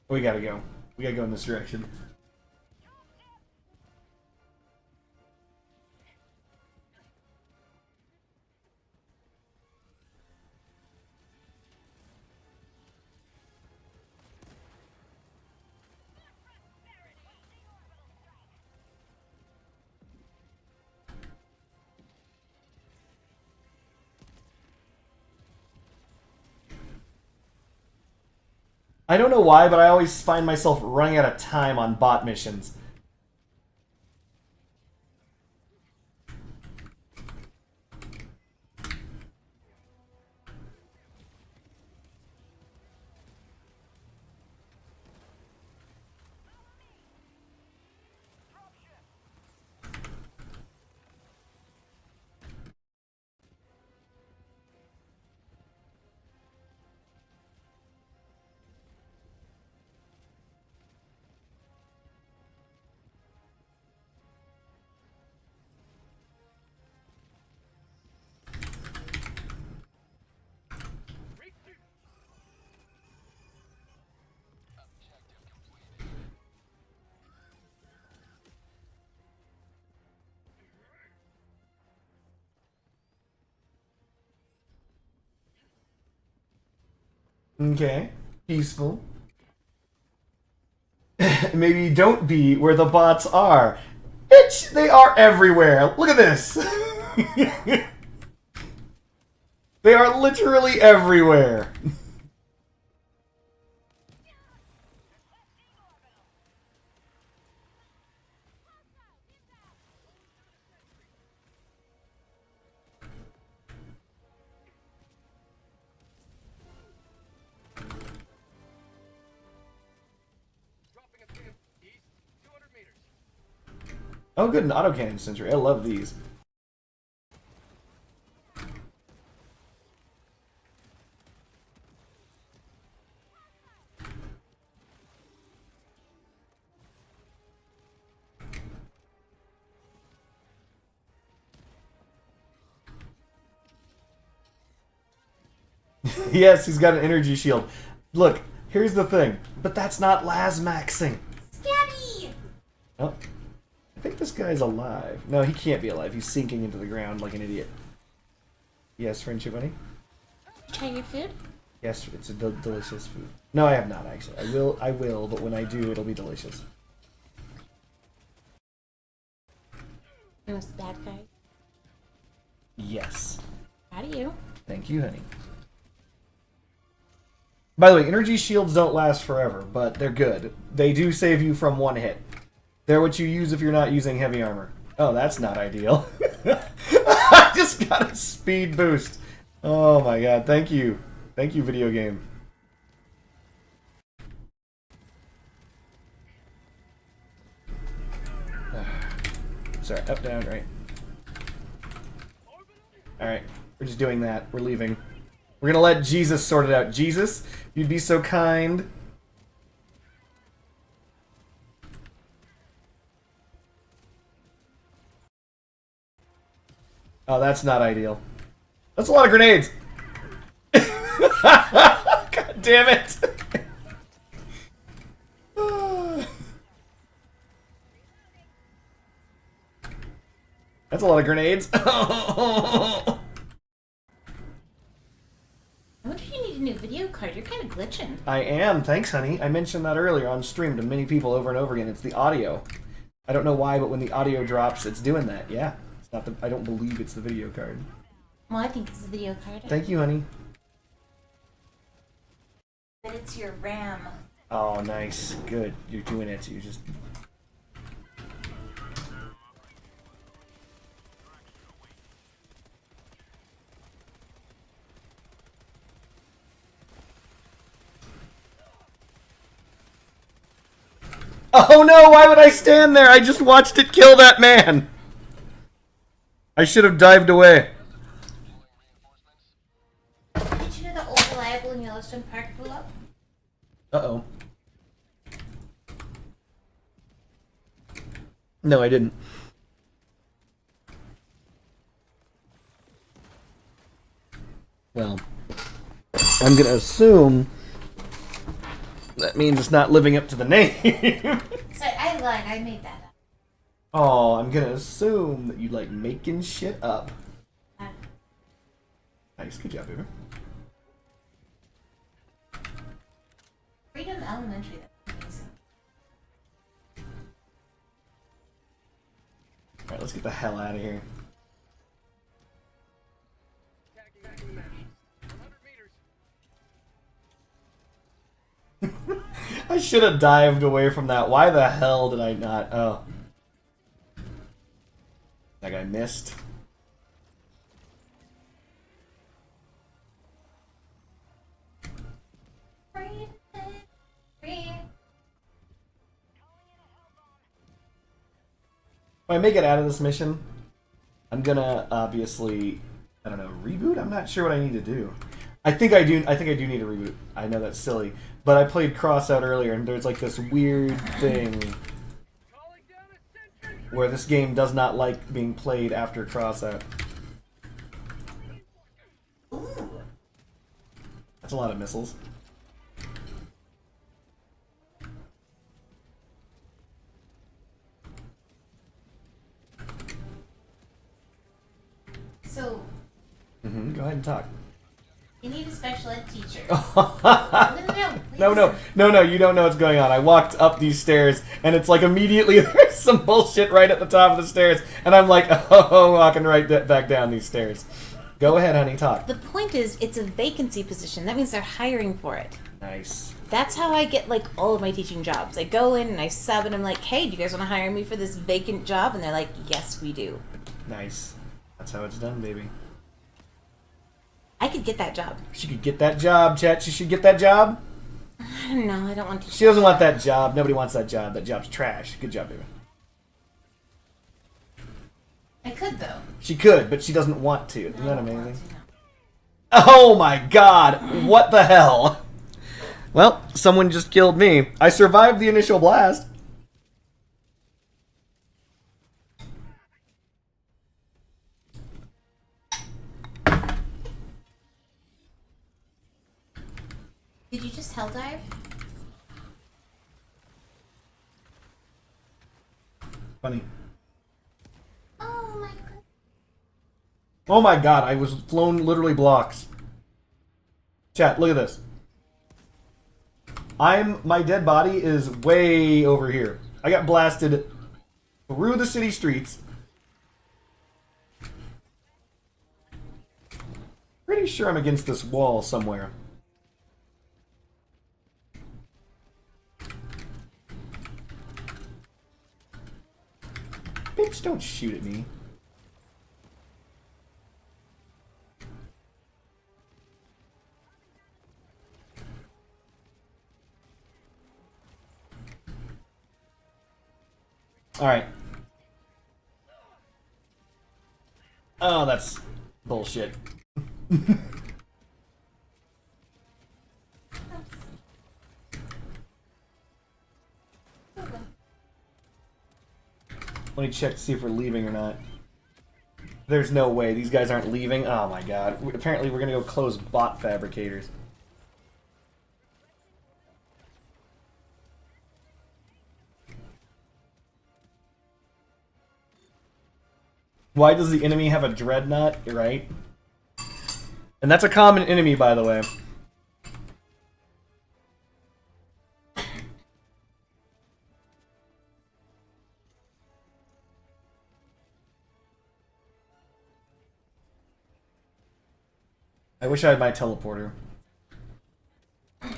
Speaker 3: We gotta go. We gotta go in this direction. I don't know why, but I always find myself running out of time on bot missions. Okay. Peaceful. Maybe don't be where the bots are. Bitch, they are everywhere. Look at this. They are literally everywhere.
Speaker 4: Dropping a pin. East. 200 meters.
Speaker 3: Oh, good, an autocannon sentry. I love these. Yes, he's got an energy shield. Look, here's the thing. But that's not Lasmaxing.
Speaker 5: Stabby!
Speaker 3: Oh. I think this guy's alive. No, he can't be alive. He's sinking into the ground like an idiot. Yes, friendship buddy?
Speaker 5: Trying your food?
Speaker 3: Yes, it's a delicious food. No, I have not, actually. I will, but when I do, it'll be delicious.
Speaker 5: No, it's the bad guy.
Speaker 3: Yes.
Speaker 5: How do you?
Speaker 3: Thank you, honey. By the way, energy shields don't last forever, but they're good. They do save you from one hit. They're what you use if you're not using heavy armor. Oh, that's not ideal. I just got a speed boost. Oh my god, thank you. Thank you, video game. Sorry, up, down, right. Alright, we're just doing that. We're leaving. We're gonna let Jesus sort it out. Jesus, you'd be so kind. Oh, that's not ideal. That's a lot of grenades. God damn it. That's a lot of grenades.
Speaker 6: I wonder if you need a new video card. You're kind of glitching.
Speaker 3: I am. Thanks, honey. I mentioned that earlier on stream to many people over and over again. It's the audio. I don't know why, but when the audio drops, it's doing that. Yeah. It's not the, I don't believe it's the video card.
Speaker 6: Well, I think it's a video card.
Speaker 3: Thank you, honey.
Speaker 6: But it's your RAM.
Speaker 3: Oh, nice. Good. You're doing it. You just... Oh no, why would I stand there? I just watched it kill that man. I should have dived away.
Speaker 6: Did you know the old reliable in Yellowstone Park blew up?
Speaker 3: Uh-oh. No, I didn't. Well, I'm gonna assume that means it's not living up to the name.
Speaker 6: Sorry, I lied. I made that up.
Speaker 3: Oh, I'm gonna assume that you like making shit up. Nice, good job, baby.
Speaker 6: Freedom Elementary. That's amazing.
Speaker 3: Alright, let's get the hell out of here.
Speaker 4: Attacking the map. 100 meters.
Speaker 3: I should have dived away from that. Why the hell did I not? Oh. That guy missed. If I make it out of this mission, I'm gonna obviously, I don't know, reboot? I'm not sure what I need to do. I think I do need a reboot. I know that's silly. But I played Crossout earlier and there's like this weird thing
Speaker 4: Calling down a sentry.
Speaker 3: where this game does not like being played after Crossout. That's a lot of missiles.
Speaker 6: So,
Speaker 3: Go ahead and talk.
Speaker 6: you need a special ed teacher.
Speaker 3: No, you don't know what's going on. I walked up these stairs, and it's like immediately there's some bullshit right at the top of the stairs, and I'm like, oh, walking right back down these stairs. Go ahead, honey, talk.
Speaker 6: The point is, it's a vacancy position. That means they're hiring for it.
Speaker 3: Nice.
Speaker 6: That's how I get, like, all of my teaching jobs. I go in and I sub, and I'm like, hey, do you guys want to hire me for this vacant job? And they're like, yes, we do.
Speaker 3: Nice. That's how it's done, baby.
Speaker 6: I could get that job.
Speaker 3: She could get that job, chat. She should get that job.
Speaker 6: I don't know. I don't want to.
Speaker 3: She doesn't want that job. Nobody wants that job. That job's trash. Good job, baby.
Speaker 6: I could, though.
Speaker 3: She could, but she doesn't want to. Isn't that
Speaker 6: I don't want
Speaker 3: amazing?
Speaker 6: to, no.
Speaker 3: Oh my god! What the hell? Well, someone just killed me. I survived the initial blast.
Speaker 6: Did you just hell dive?
Speaker 3: Funny.
Speaker 6: Oh my god.
Speaker 3: Oh my god, I was flown literally blocks. Chat, look at this. My dead body is way over here. I got blasted through the city streets. Pretty sure I'm against this wall somewhere. Bitch, don't shoot at me. Alright. Oh, that's bullshit. Let me check to see if we're leaving or not. There's no way. These guys aren't leaving. Oh my god. Apparently we're gonna go close bot fabricators. Why does the enemy have a dreadnought? Right? And that's a common enemy, by the way. I wish I had my teleporter.
Speaker 5: Are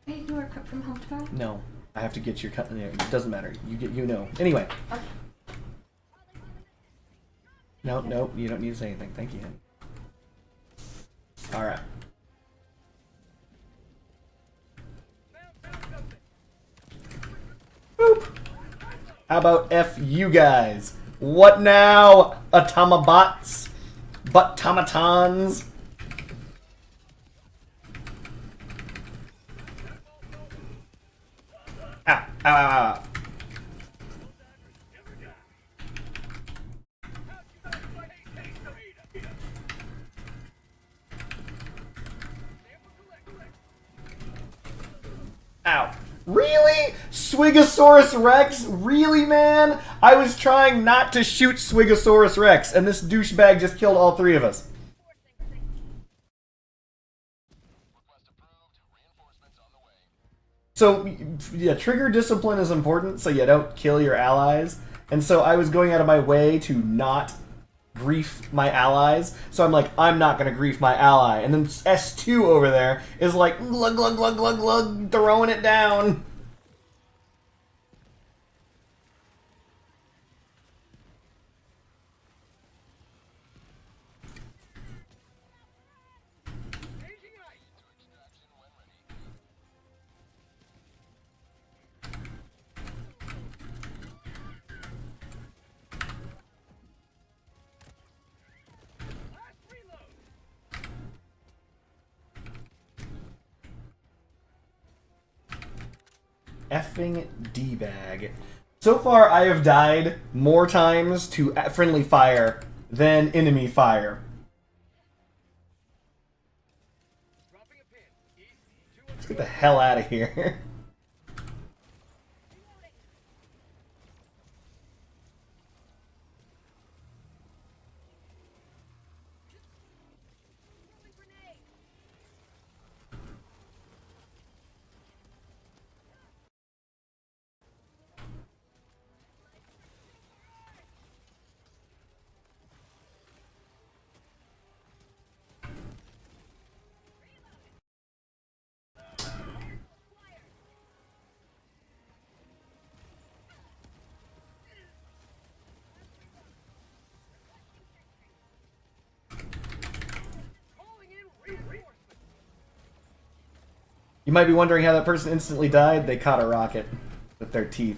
Speaker 5: you gonna work from home tomorrow?
Speaker 3: No, I have to get your cut. It doesn't matter. You know. Anyway.
Speaker 5: Okay.
Speaker 3: No, no, you don't need to say anything. Thank you. All right. Boop. How about F you guys? What now, Automabots? Butt-tomatons? Ow, ow, ow, ow. Ow. Really? Swigosaurus Rex? Really, man? I was trying not to shoot Swigosaurus Rex, and this douchebag just killed all three of us. So, yeah, trigger discipline is important so you don't kill your allies. And so I was going out of my way to not grief my allies. So I'm like, I'm not going to grief my ally. And then S2 over there is like, glug, glug, glug, glug, glug, throwing it down. Effing D-bag. So far, I have died more times to friendly fire than enemy fire. Let's get the hell out of here. You might be wondering how that person instantly died. They caught a rocket with their teeth.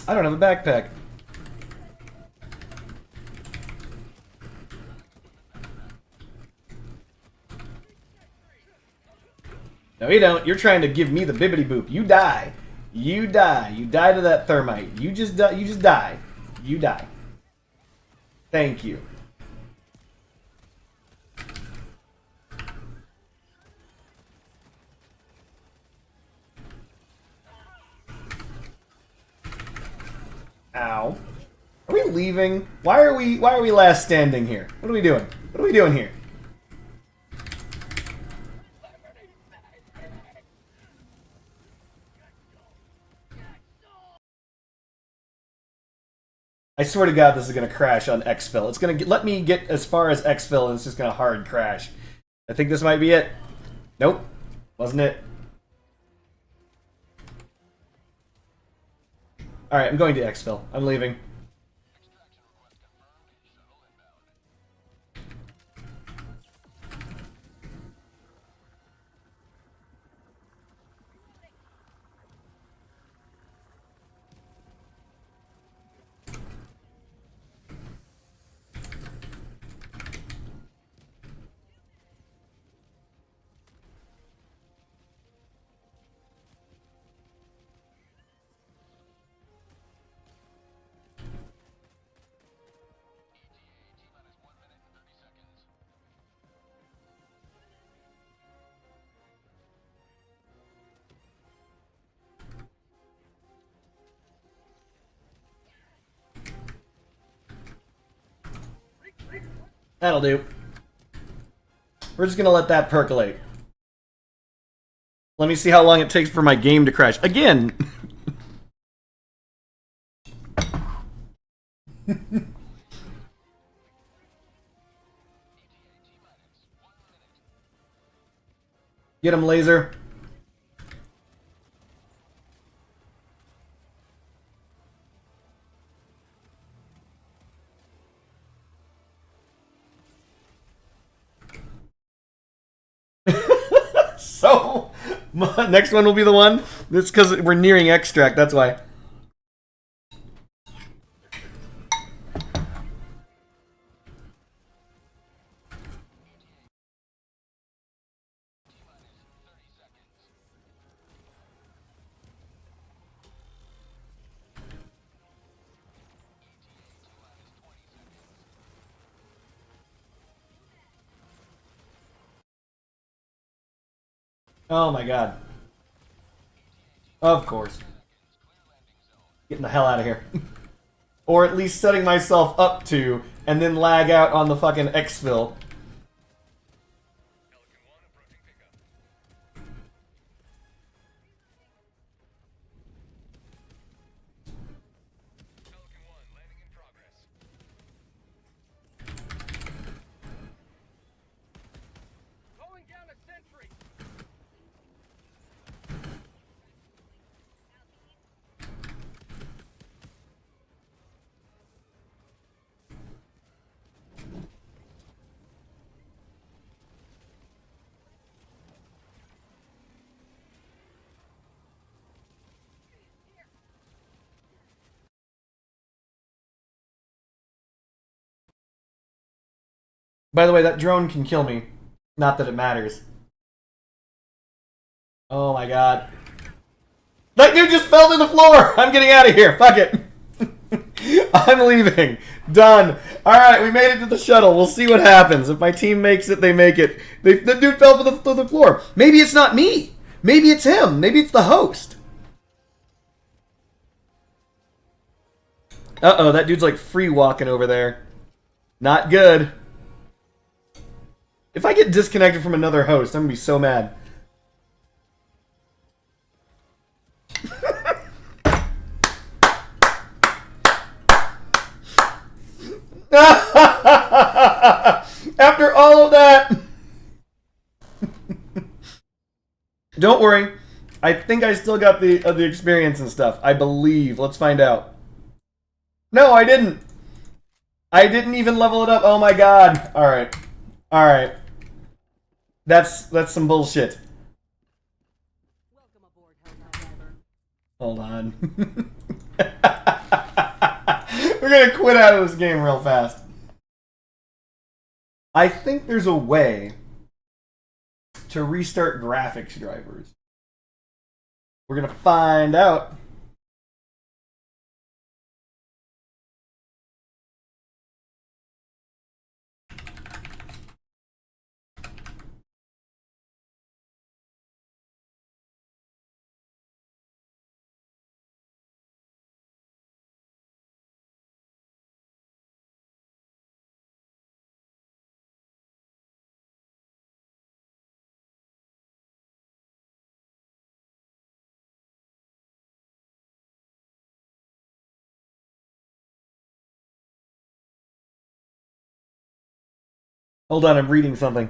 Speaker 3: I don't have a backpack. No, you don't. You're trying to give me the bibbity boop. You die. You die. You die to that thermite. You just die. You just die. You die. Thank you. Ow. Are we leaving? Why are we last standing here? What are we doing? What are we doing here? I swear to God, this is gonna crash on exfil. It's gonna let me get as far as exfil, and it's just gonna hard crash. I think this might be it. Nope, wasn't it? All right, I'm going to exfil. I'm leaving. That'll do. We're just gonna let that percolate. Let me see how long it takes for my game to crash. Again! Get him, laser. So, next one will be the one. That's because we're nearing extract, that's why. Oh my god. Of course. Getting the hell out of here. Or at least setting myself up to, and then lag out on the fucking exfil.
Speaker 4: Calling down a sentry.
Speaker 3: By the way, that drone can kill me. Not that it matters. Oh my god. That dude just fell to the floor! I'm getting out of here. Fuck it. I'm leaving. Done. Alright, we made it to the shuttle. We'll see what happens. If my team makes it, they make it. The dude fell to the floor. Maybe it's not me. Maybe it's him. Maybe it's the host. Uh-oh, that dude's like free walking over there. Not good. If I get disconnected from another host, I'm gonna be so mad. After all of that. Don't worry. I think I still got the experience and stuff. I believe. Let's find out. No, I didn't. I didn't even level it up. Oh my god. Alright. Alright. That's some bullshit.
Speaker 2: Welcome aboard, Helldiver.
Speaker 3: Hold on. We're gonna quit out of this game real fast. I think there's a way to restart graphics drivers. We're gonna find out. Hold on, I'm reading something.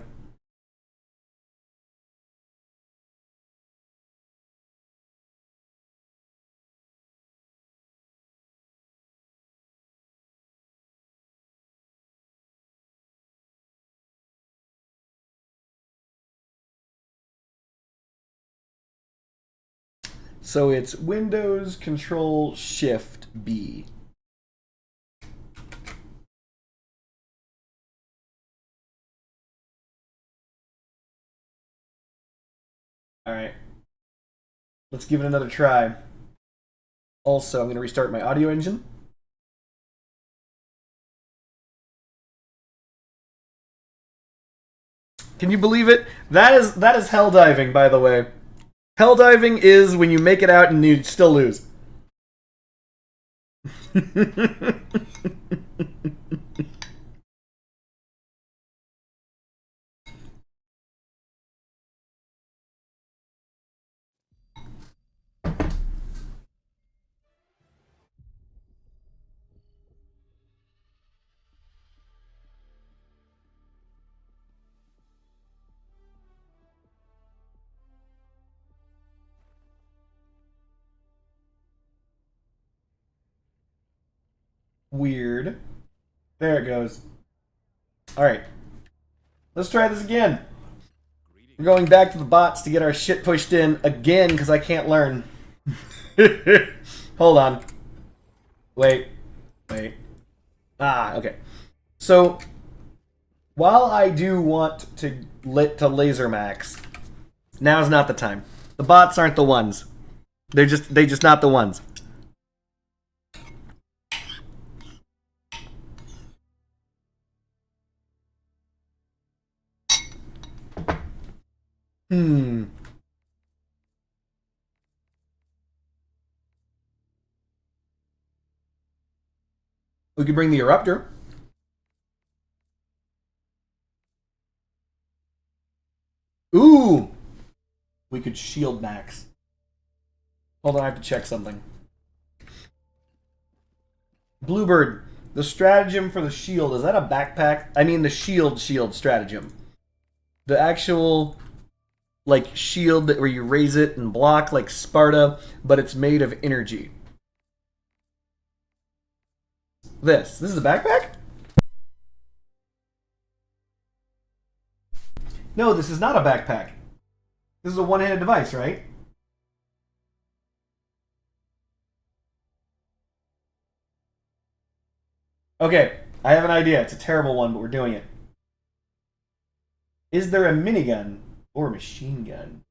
Speaker 3: So it's Windows Control Shift B. Alright. Let's give it another try. Also, I'm going to restart my audio engine. Can you believe it? That is hell diving, by the way. Hell diving is when you make it out and you still lose. Weird. There it goes. Alright. Let's try this again. We're going back to the bots to get our shit pushed in again because I can't learn. Hold on. Wait. Ah, okay. So, while I do want to laser max, now's not the time. The bots aren't the ones. They're just not the ones. We could bring the Eruptor. Ooh! We could shield max. Hold on, I have to check something. Bluebird, the stratagem for the shield, is that a backpack? I mean the shield stratagem. The actual, like, shield where you raise it and block like Sparta, but it's made of energy. This is a backpack? No, this is not a backpack. This is a one-handed device, right? Okay, I have an idea. It's a terrible one, but we're doing it. Is there a minigun or a machine gun?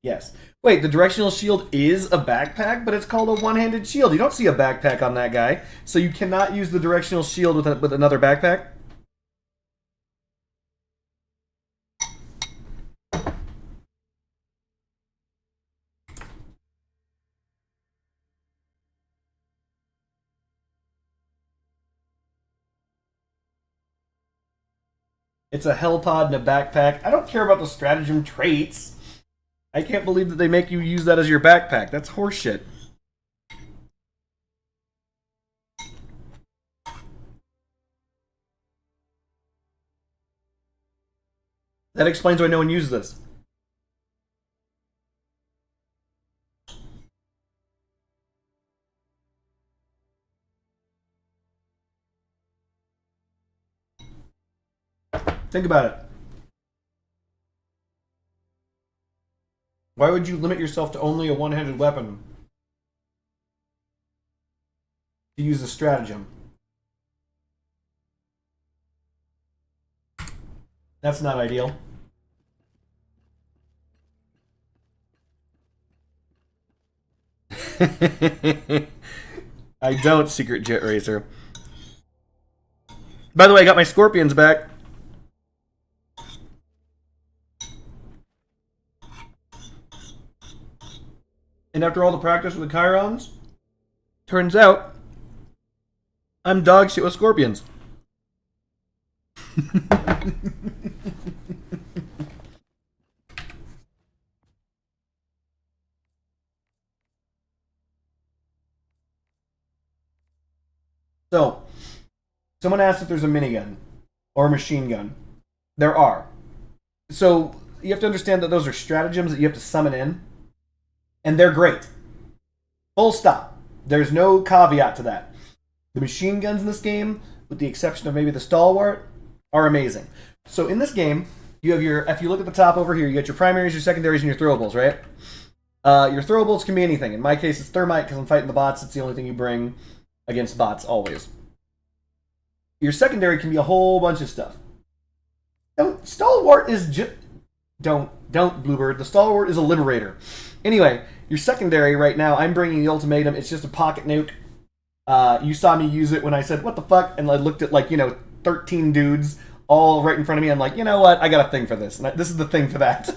Speaker 3: Yes. Wait, the directional shield is a backpack, but it's called a one-handed shield. You don't see a backpack on that guy, so you cannot use the directional shield with another backpack? It's a hell pod and a backpack. I don't care about the stratagem traits. I can't believe that they make you use that as your backpack. That's horseshit. That explains why no one uses this. Think about it. Why would you limit yourself to only a one-handed weapon? To use a stratagem. That's not ideal. I don't, Secret Jet Racer. By the way, I got my scorpions back. And after all the practice with the Chirons, turns out I'm dog shit with scorpions. So, someone asked if there's a minigun or a machine gun. There are. So, you have to understand that those are stratagems that you have to summon in. And they're great. Full stop. There's no caveat to that. The machine guns in this game, with the exception of maybe the Stalwart, are amazing. So in this game, you have your, if you look at the top over here, you got your primaries, your secondaries, and your throwables, right? Your throwables can be anything. In my case, it's Thermite, because I'm fighting the bots. It's the only thing you bring against bots, always. Your secondary can be a whole bunch of stuff. Stalwart is just... Don't, Bluebird. The Stalwart is a liberator. Anyway, your secondary right now, I'm bringing the ultimatum. It's just a pocket nuke. You saw me use it when I said, what the fuck? And I looked at, 13 dudes all right in front of me. I'm like, you know what? I got a thing for this. And this is the thing for that.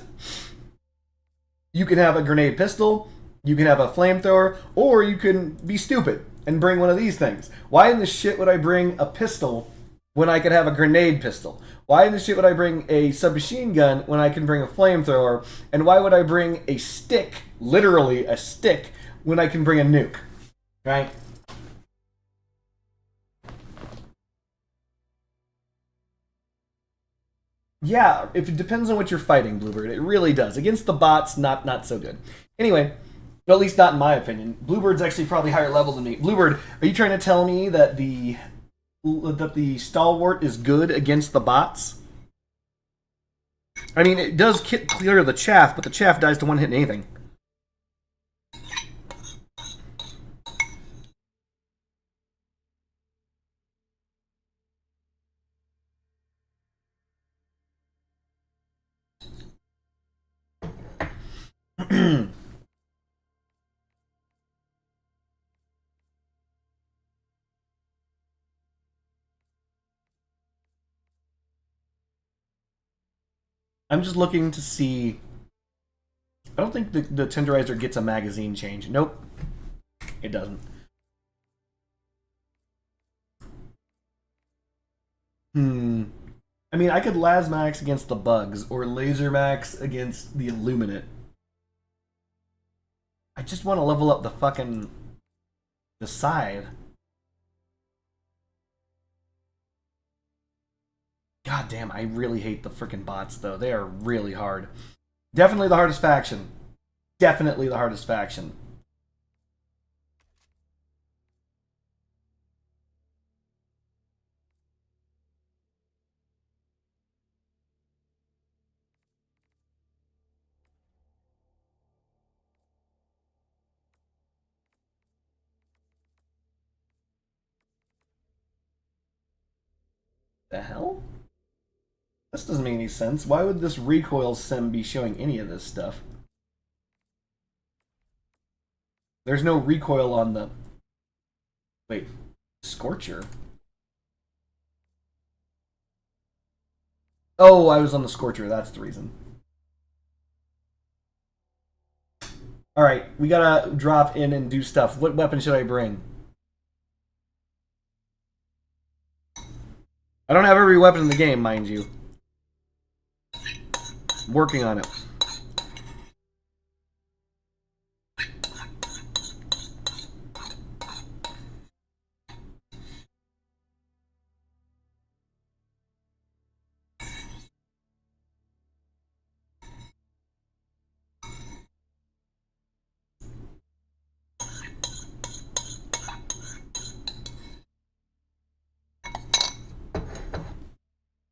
Speaker 3: You can have a grenade pistol. You can have a flamethrower. Or you can be stupid and bring one of these things. Why in the shit would I bring a pistol when I could have a grenade pistol? Why in the shit would I bring a submachine gun when I can bring a flamethrower? And why would I bring a stick, literally a stick, when I can bring a nuke? Right? Yeah, if it depends on what you're fighting, Bluebird. It really does. Against the bots, not so good. Anyway, Well, at least not in my opinion. Bluebird's actually probably higher level than me. Bluebird, are you trying to tell me that the Stalwart is good against the bots? I mean, it does clear the chaff, but the chaff dies to one hit and anything. I'm just looking to see. I don't think the Tenderizer gets a magazine change. Nope. It doesn't. I mean, I could Lasmax against the Bugs, or Laser Max against the Illuminate. I just want to level up the side. God damn, I really hate the freaking bots, though. They are really hard. Definitely the hardest faction. Definitely the hardest faction. The hell? This doesn't make any sense. Why would this recoil sim be showing any of this stuff? There's no recoil on the... Wait, Scorcher? Oh, I was on the Scorcher, that's the reason. Alright, we gotta drop in and do stuff. What weapon should I bring? I don't have every weapon in the game, mind you. I'm working on it.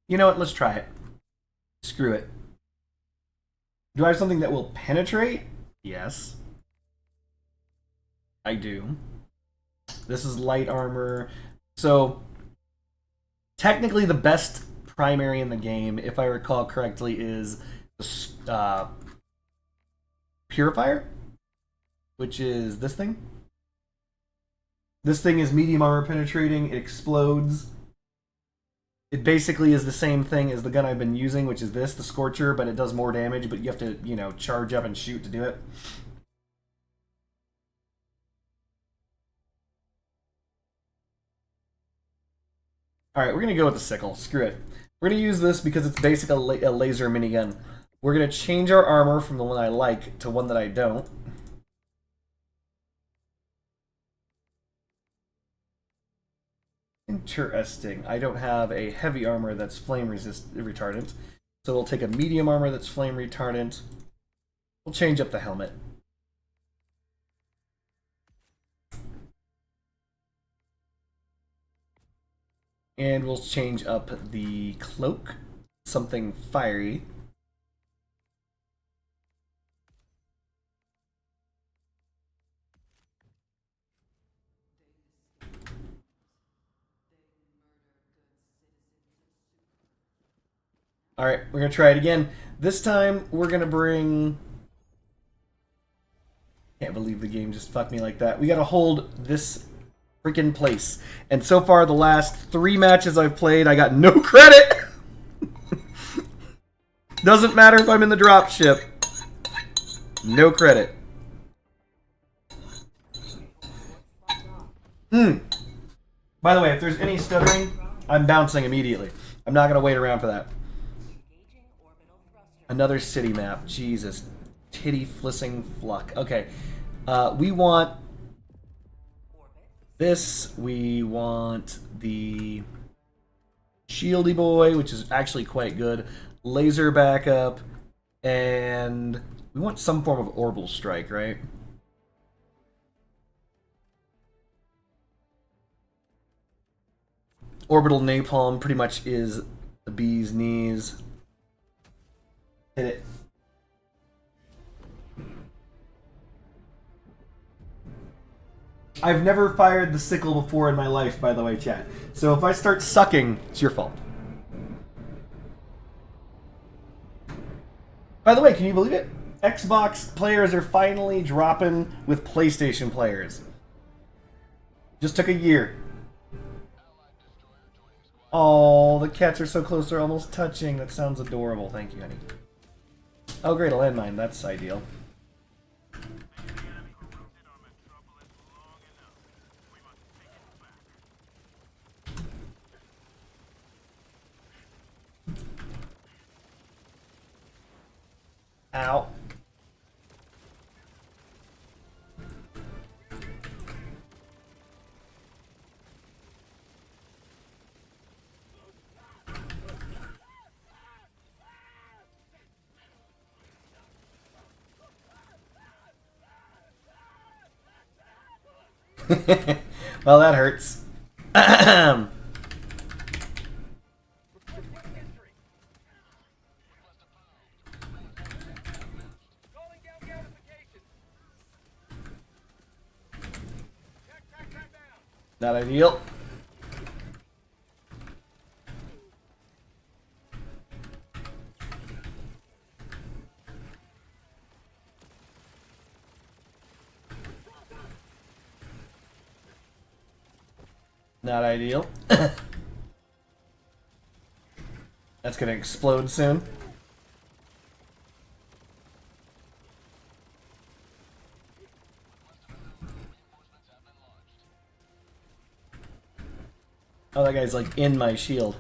Speaker 3: You know what? Let's try it. Screw it. Do I have something that will penetrate? Yes. I do. This is light armor. So, technically the best primary in the game, if I recall correctly, is Purifier, which is this thing. This thing is medium armor penetrating. It explodes. It basically is the same thing as the gun I've been using, which is this, the Scorcher, but it does more damage, but you have to, you know, charge up and shoot to do it. Alright, we're going to go with the Sickle. Screw it. We're going to use this because it's basically a laser minigun. We're going to change our armor from the one I like to one that I don't. Interesting. I don't have a heavy armor that's flame retardant. So we'll take a medium armor that's flame retardant. We'll change up the helmet. And we'll change up the cloak. Something fiery. Alright, we're going to try it again. This time, we're going to bring... Can't believe the game just fucked me like that. We got to hold this freaking place. And so far, the last 3 matches I've played, I got no credit! Doesn't matter if I'm in the dropship. No credit. By the way, if there's any stuttering, I'm bouncing immediately. I'm not going to wait around for that. Another city map. Jesus. Titty flissing fluck. Okay. We want this. We want the Shieldy Boy, which is actually quite good. Laser backup. And we want some form of orbital strike, right? Orbital napalm pretty much is the bee's knees. Hit it. I've never fired the sickle before in my life, by the way, chat. So if I start sucking, it's your fault. By the way, can you believe it? Xbox players are finally dropping with PlayStation players. Just took a year. Oh, the cats are so close, they're almost touching. That sounds adorable. Thank you, honey. Oh, great, a landmine. That's ideal. Ow. Well, that hurts.
Speaker 4: Calling down fortifications. Tac down.
Speaker 3: Not ideal. Not ideal. That's gonna explode soon. Oh, that guy's like in my shield.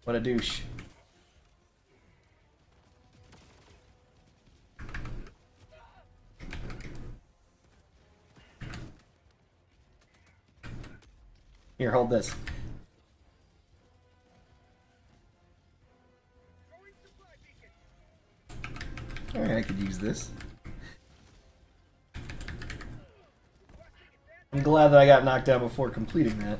Speaker 3: What a douche. Here, hold this. Alright, I could use this. I'm glad that I got knocked down before completing that.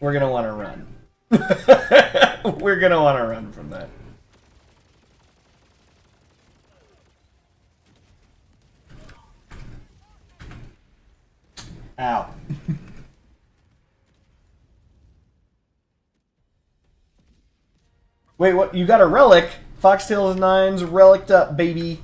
Speaker 3: We're gonna want to run. We're gonna want to run from that. Ow. Wait, what? You got a relic? Foxtails 9's relicked up, baby.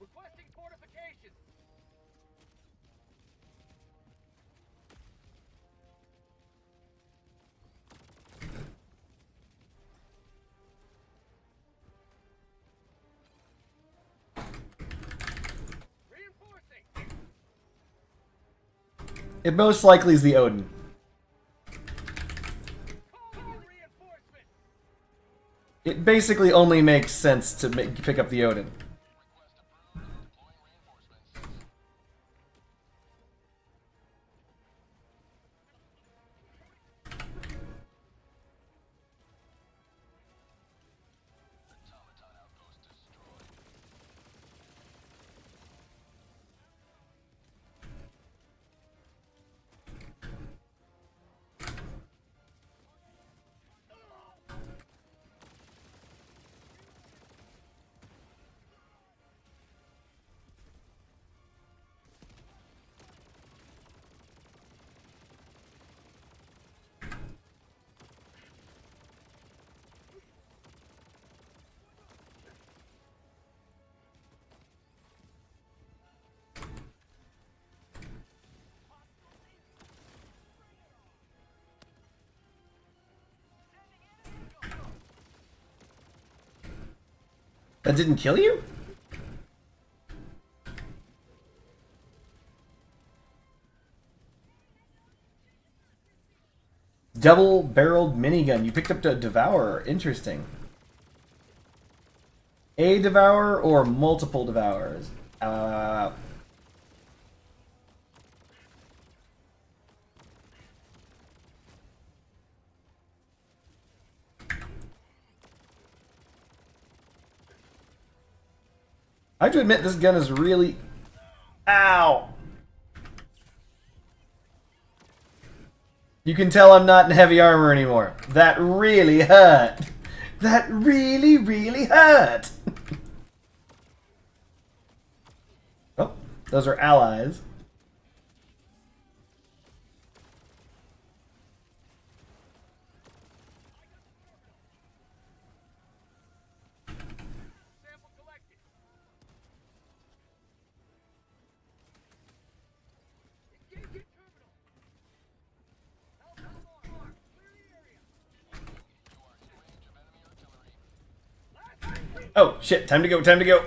Speaker 4: Requesting fortifications. Reinforcing.
Speaker 3: It most likely is the Odin.
Speaker 4: Calling in reinforcements.
Speaker 3: It basically only makes sense to pick up the Odin. That didn't kill you? Double-barreled minigun. You picked up a Devourer. Interesting. A Devourer or multiple Devourers? I have to admit, this gun is really... Ow! You can tell I'm not in heavy armor anymore. That really hurt. That really, really hurt. Oh, those are allies.
Speaker 4: Sample collected. Engaging terminal. Help on. Clear the area.
Speaker 3: Oh, shit. Time to go, time to go.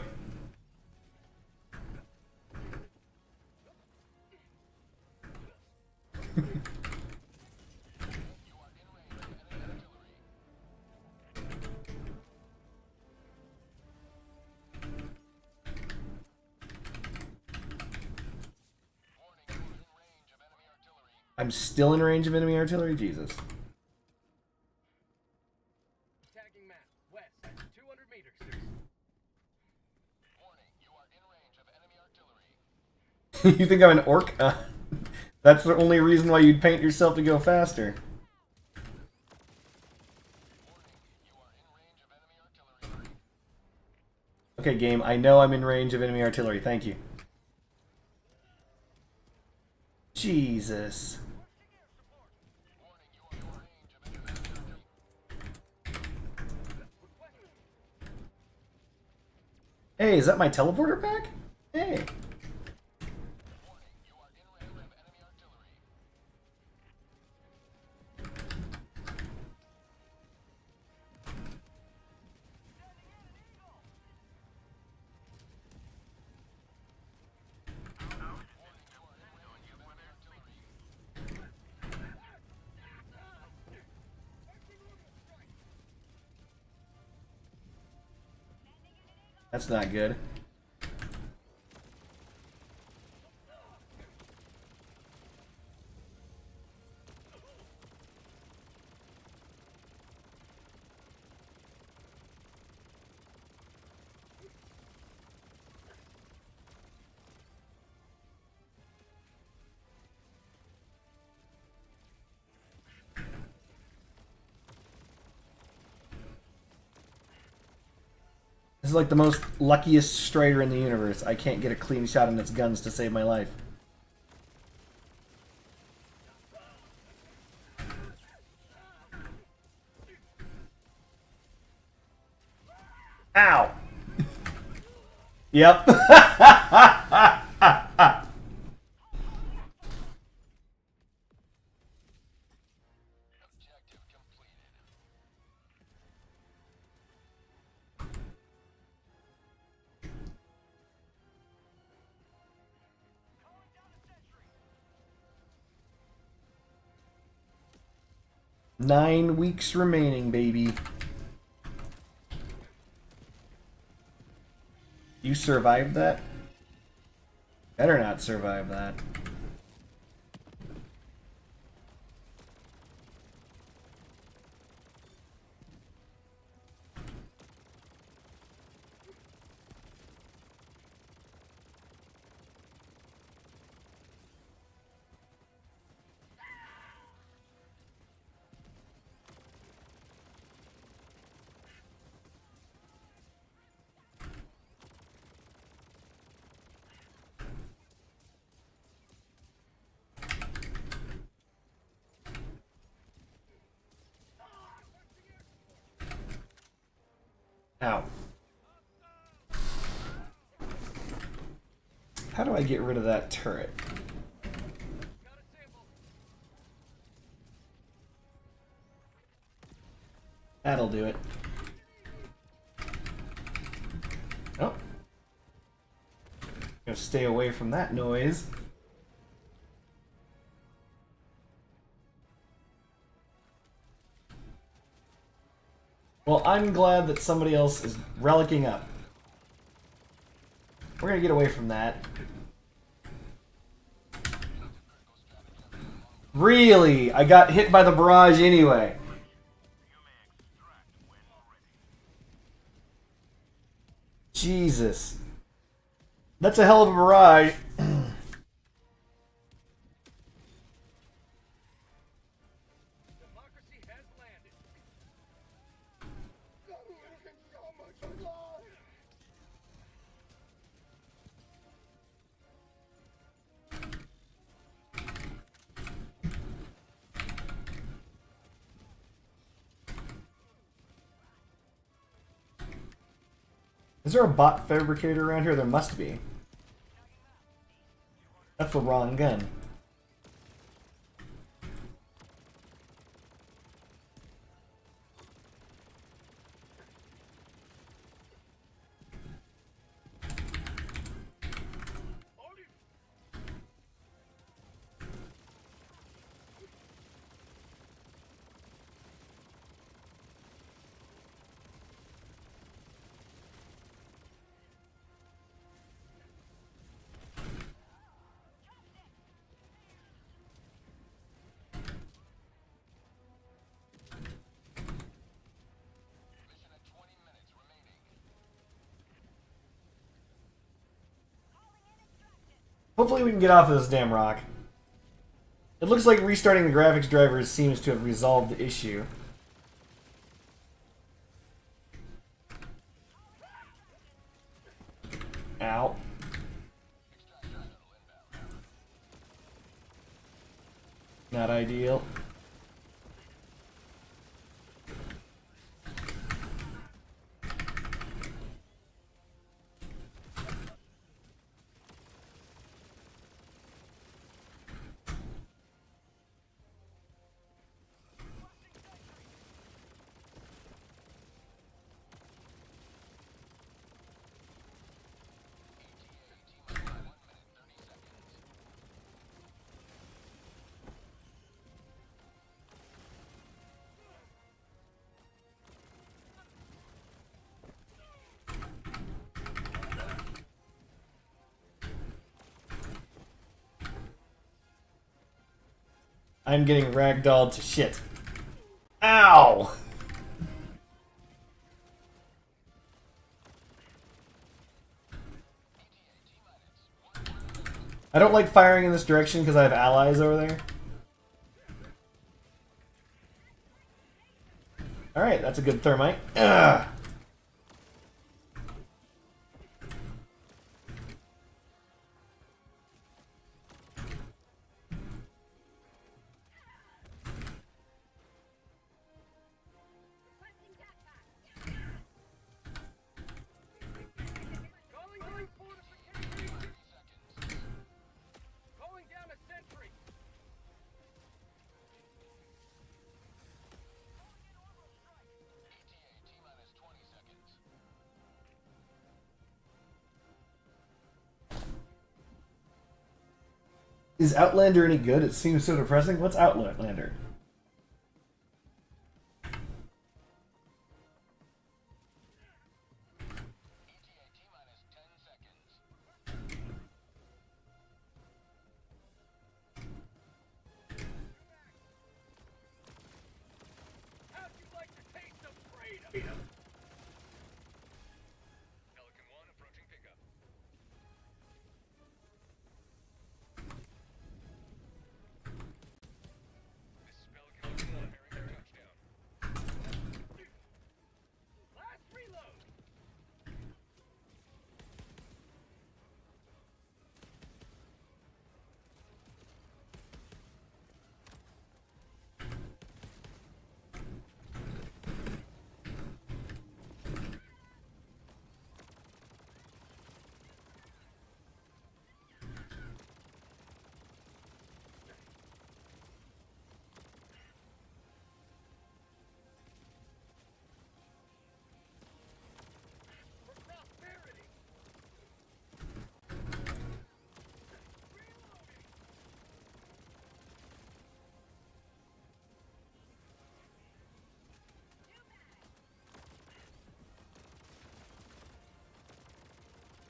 Speaker 3: I'm still in range of enemy artillery? Jesus.
Speaker 4: Tagging map. West. 200 meters.
Speaker 3: You think I'm an orc? That's the only reason why you'd paint yourself to go faster. Okay, game, I know I'm in range of enemy artillery. Thank you. Jesus. Hey, is that my teleporter pack? Hey. That's not good. This is like the most luckiest Strider in the universe. I can't get a clean shot on its guns to save my life. Ow! Yep. Nine weeks remaining, baby. You survived that? Better not survive that. Ow. How do I get rid of that turret? That'll do it. Oh. Gonna stay away from that noise. Well, I'm glad that somebody else is relicking up. We're gonna get away from that. Really? I got hit by the barrage anyway. Jesus. That's a hell of a barrage.
Speaker 4: Democracy has landed.
Speaker 3: Is there a bot fabricator around here? There must be. That's the wrong gun. Hopefully we can get off of this damn rock. It looks like restarting the graphics drivers seems to have resolved the issue. Ow. Not ideal. I'm getting ragdolled to shit. Ow! I don't like firing in this direction because I have allies over there. Alright, that's a good thermite. Ugh.
Speaker 4: Calling fortifications. Calling down a sentry.
Speaker 3: Is Outlander any good? It seems so depressing. What's Outlander?
Speaker 4: How'd you like to taste of freedom? Pelican 1 approaching pickup.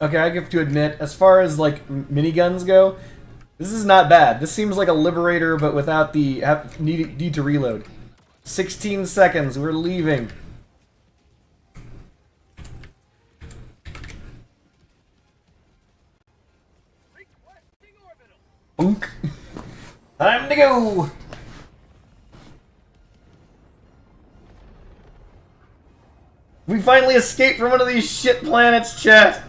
Speaker 3: Okay, I have to admit, as far as like miniguns go, this is not bad. This seems like a Liberator, but without the need to reload. 16 seconds. We're leaving.
Speaker 4: Requesting orbital.
Speaker 3: Boonk. Time to go. We finally escaped from one of these shit planets, chat.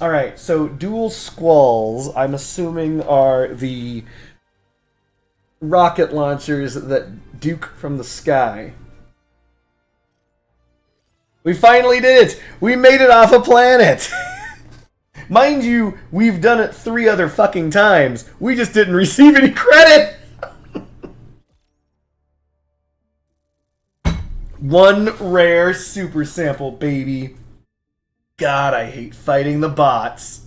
Speaker 3: Alright, so dual squalls, I'm assuming, are the rocket launchers that duke from the sky. We finally did it! We made it off a planet! Mind you, we've done it 3 other fucking times. We just didn't receive any credit! One rare super sample, baby. God, I hate fighting the bots.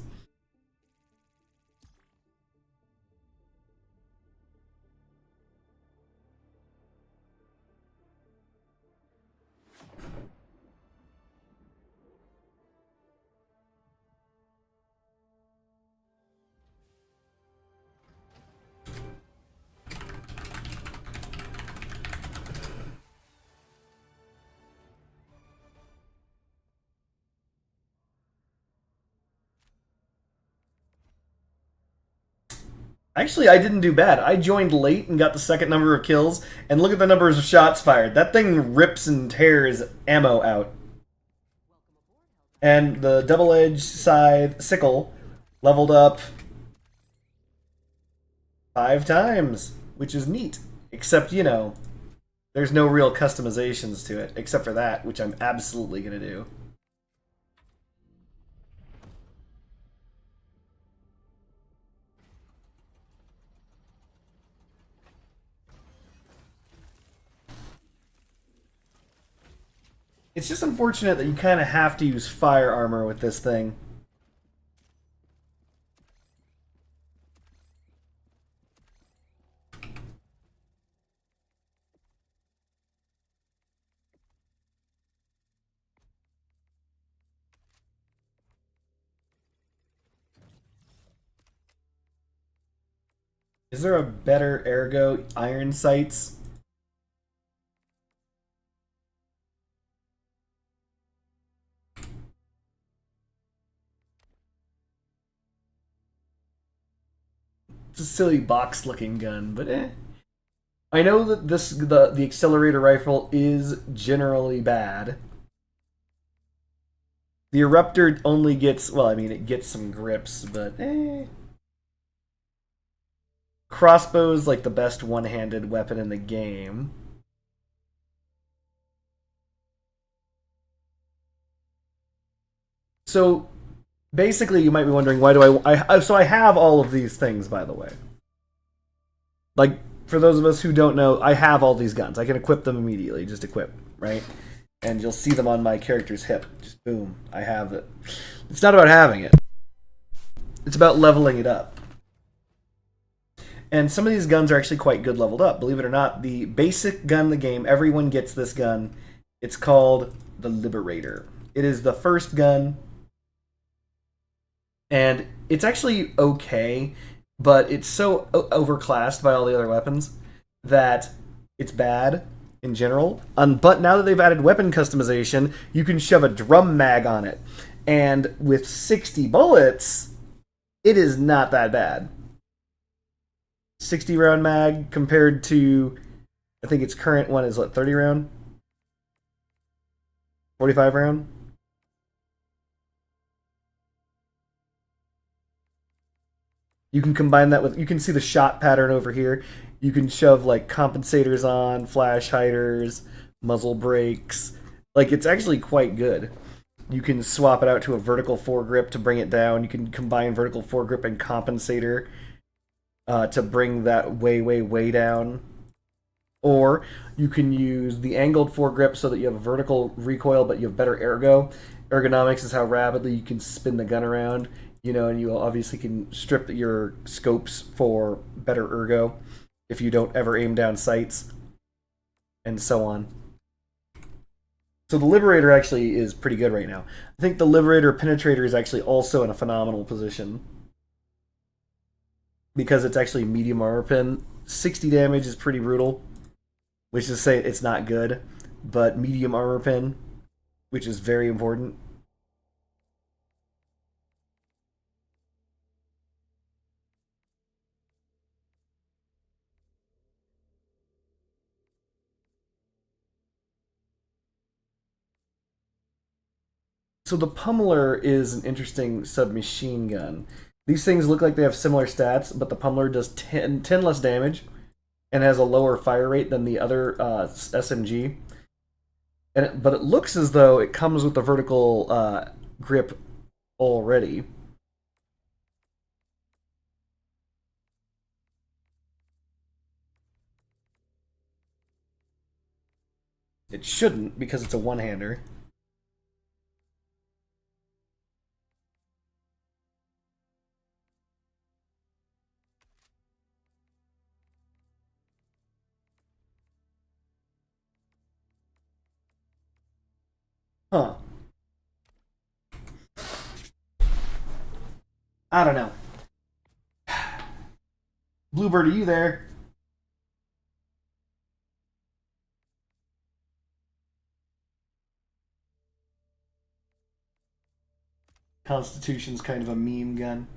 Speaker 3: Actually, I didn't do bad. I joined late and got the second number of kills, and look at the numbers of shots fired. That thing rips and tears ammo out. And the double-edged scythe sickle leveled up 5 times, which is neat. Except, you know, there's no real customizations to it, except for that, which I'm absolutely going to do. It's just unfortunate that you kind of have to use fire armor with this thing. Is there a better Ergo iron sights? It's a silly box-looking gun, but eh. I know that the accelerator rifle is generally bad. The Eruptor only gets, well, I mean, it gets some grips, but eh. Crossbow's like the best one-handed weapon in the game. So basically, you might be wondering, why do so I have all of these things, by the way. Like, for those of us who don't know, I have all these guns. I can equip them immediately, just equip, right? And you'll see them on my character's hip. Just boom, I have it. It's not about having it. It's about leveling it up. And some of these guns are actually quite good leveled up. Believe it or not, the basic gun in the game, everyone gets this gun. It's called the Liberator. It is the first gun. And it's actually okay, but it's so overclassed by all the other weapons that it's bad in general. But now that they've added weapon customization, you can shove a drum mag on it. And with 60 bullets, it is not that bad. 60 round mag compared to, I think its current one is what, 30 round? 45 round? You can combine that with, you can see the shot pattern over here. You can shove like compensators on, flash hiders, muzzle brakes. Like, it's actually quite good. You can swap it out to a vertical foregrip to bring it down. You can combine vertical foregrip and compensator to bring that way down. Or you can use the angled foregrip so that you have a vertical recoil, but you have better ergonomics is how rapidly you can spin the gun around. You know, and you obviously can strip your scopes for better ergo if you don't ever aim down sights, and so on. So the Liberator actually is pretty good right now. I think the Liberator Penetrator is actually also in a phenomenal position because it's actually medium armor pen. 60 damage is pretty brutal, which is to say it's not good, but medium armor pen, which is very important. So the Pummeler is an interesting submachine gun. These things look like they have similar stats, but the Pummeler does 10 less damage and has a lower fire rate than the other SMG. But it looks as though it comes with the vertical grip already. It shouldn't because it's a one-hander. Huh. I don't know. Bluebird, are you there? Constitution's kind of a meme gun.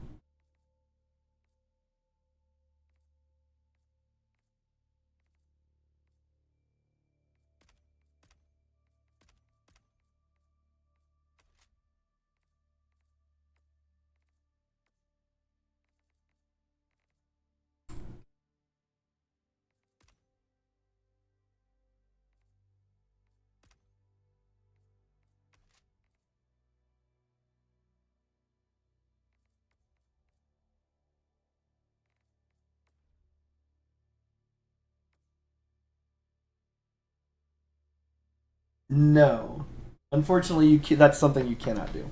Speaker 3: No. Unfortunately, that's something you cannot do.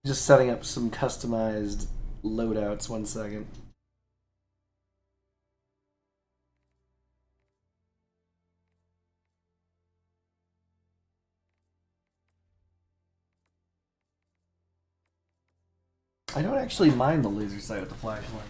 Speaker 3: Just setting up some customized loadouts. 1 second. I don't actually mind the laser sight with the flashlight.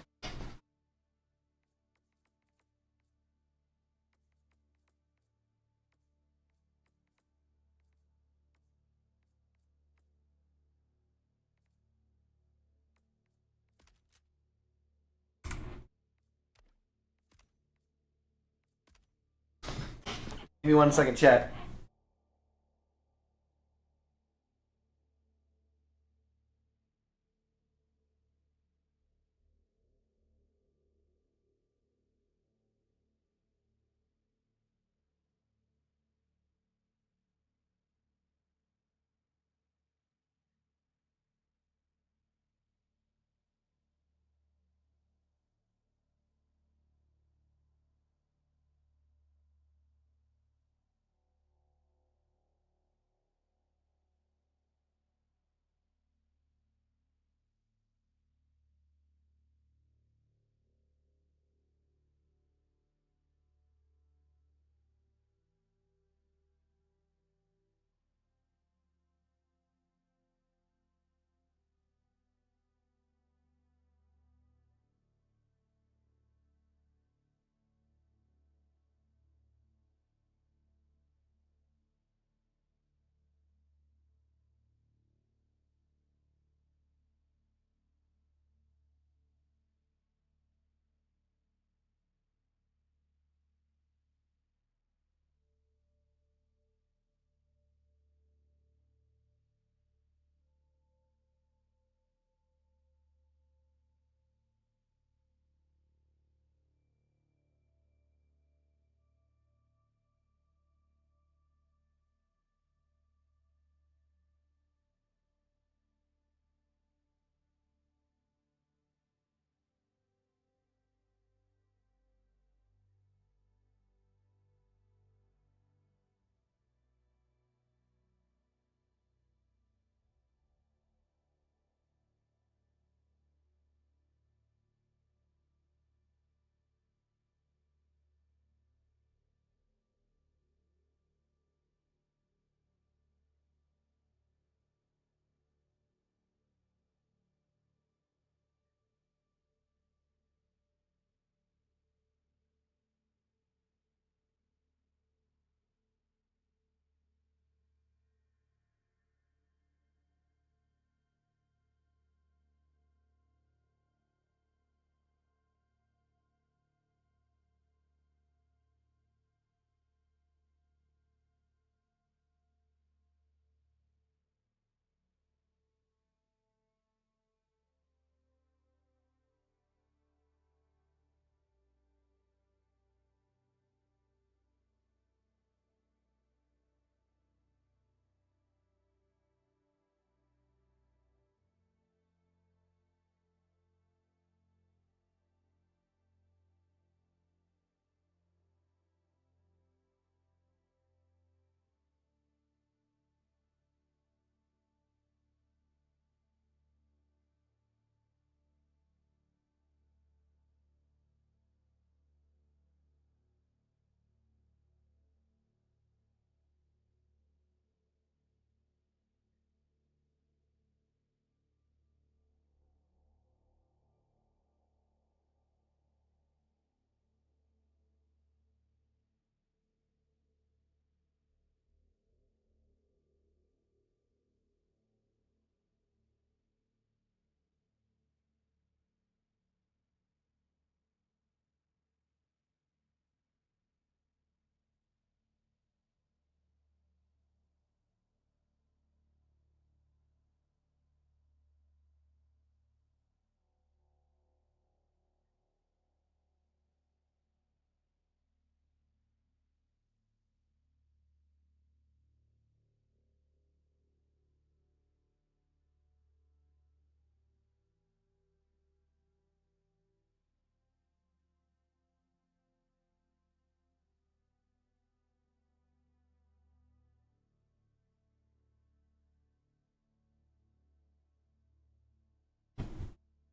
Speaker 3: Give me 1 second, chat.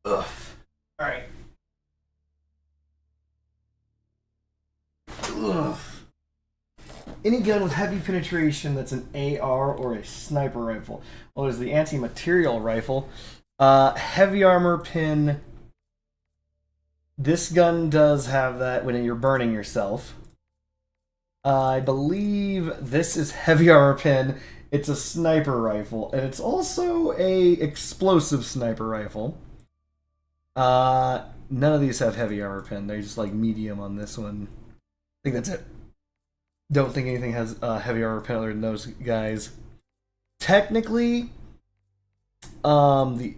Speaker 3: Ugh. All right. Ugh. Any gun with heavy penetration that's an AR or a sniper rifle. Well, there's the anti-material rifle. Heavy armor pin. This gun does have that when you're burning yourself. I believe this is heavy armor pin. It's a sniper rifle, and it's also a explosive sniper rifle. None of these have heavy armor pin. They're just like medium on this one. I think that's it. Don't think anything has heavy armor pin other than those guys. Technically, the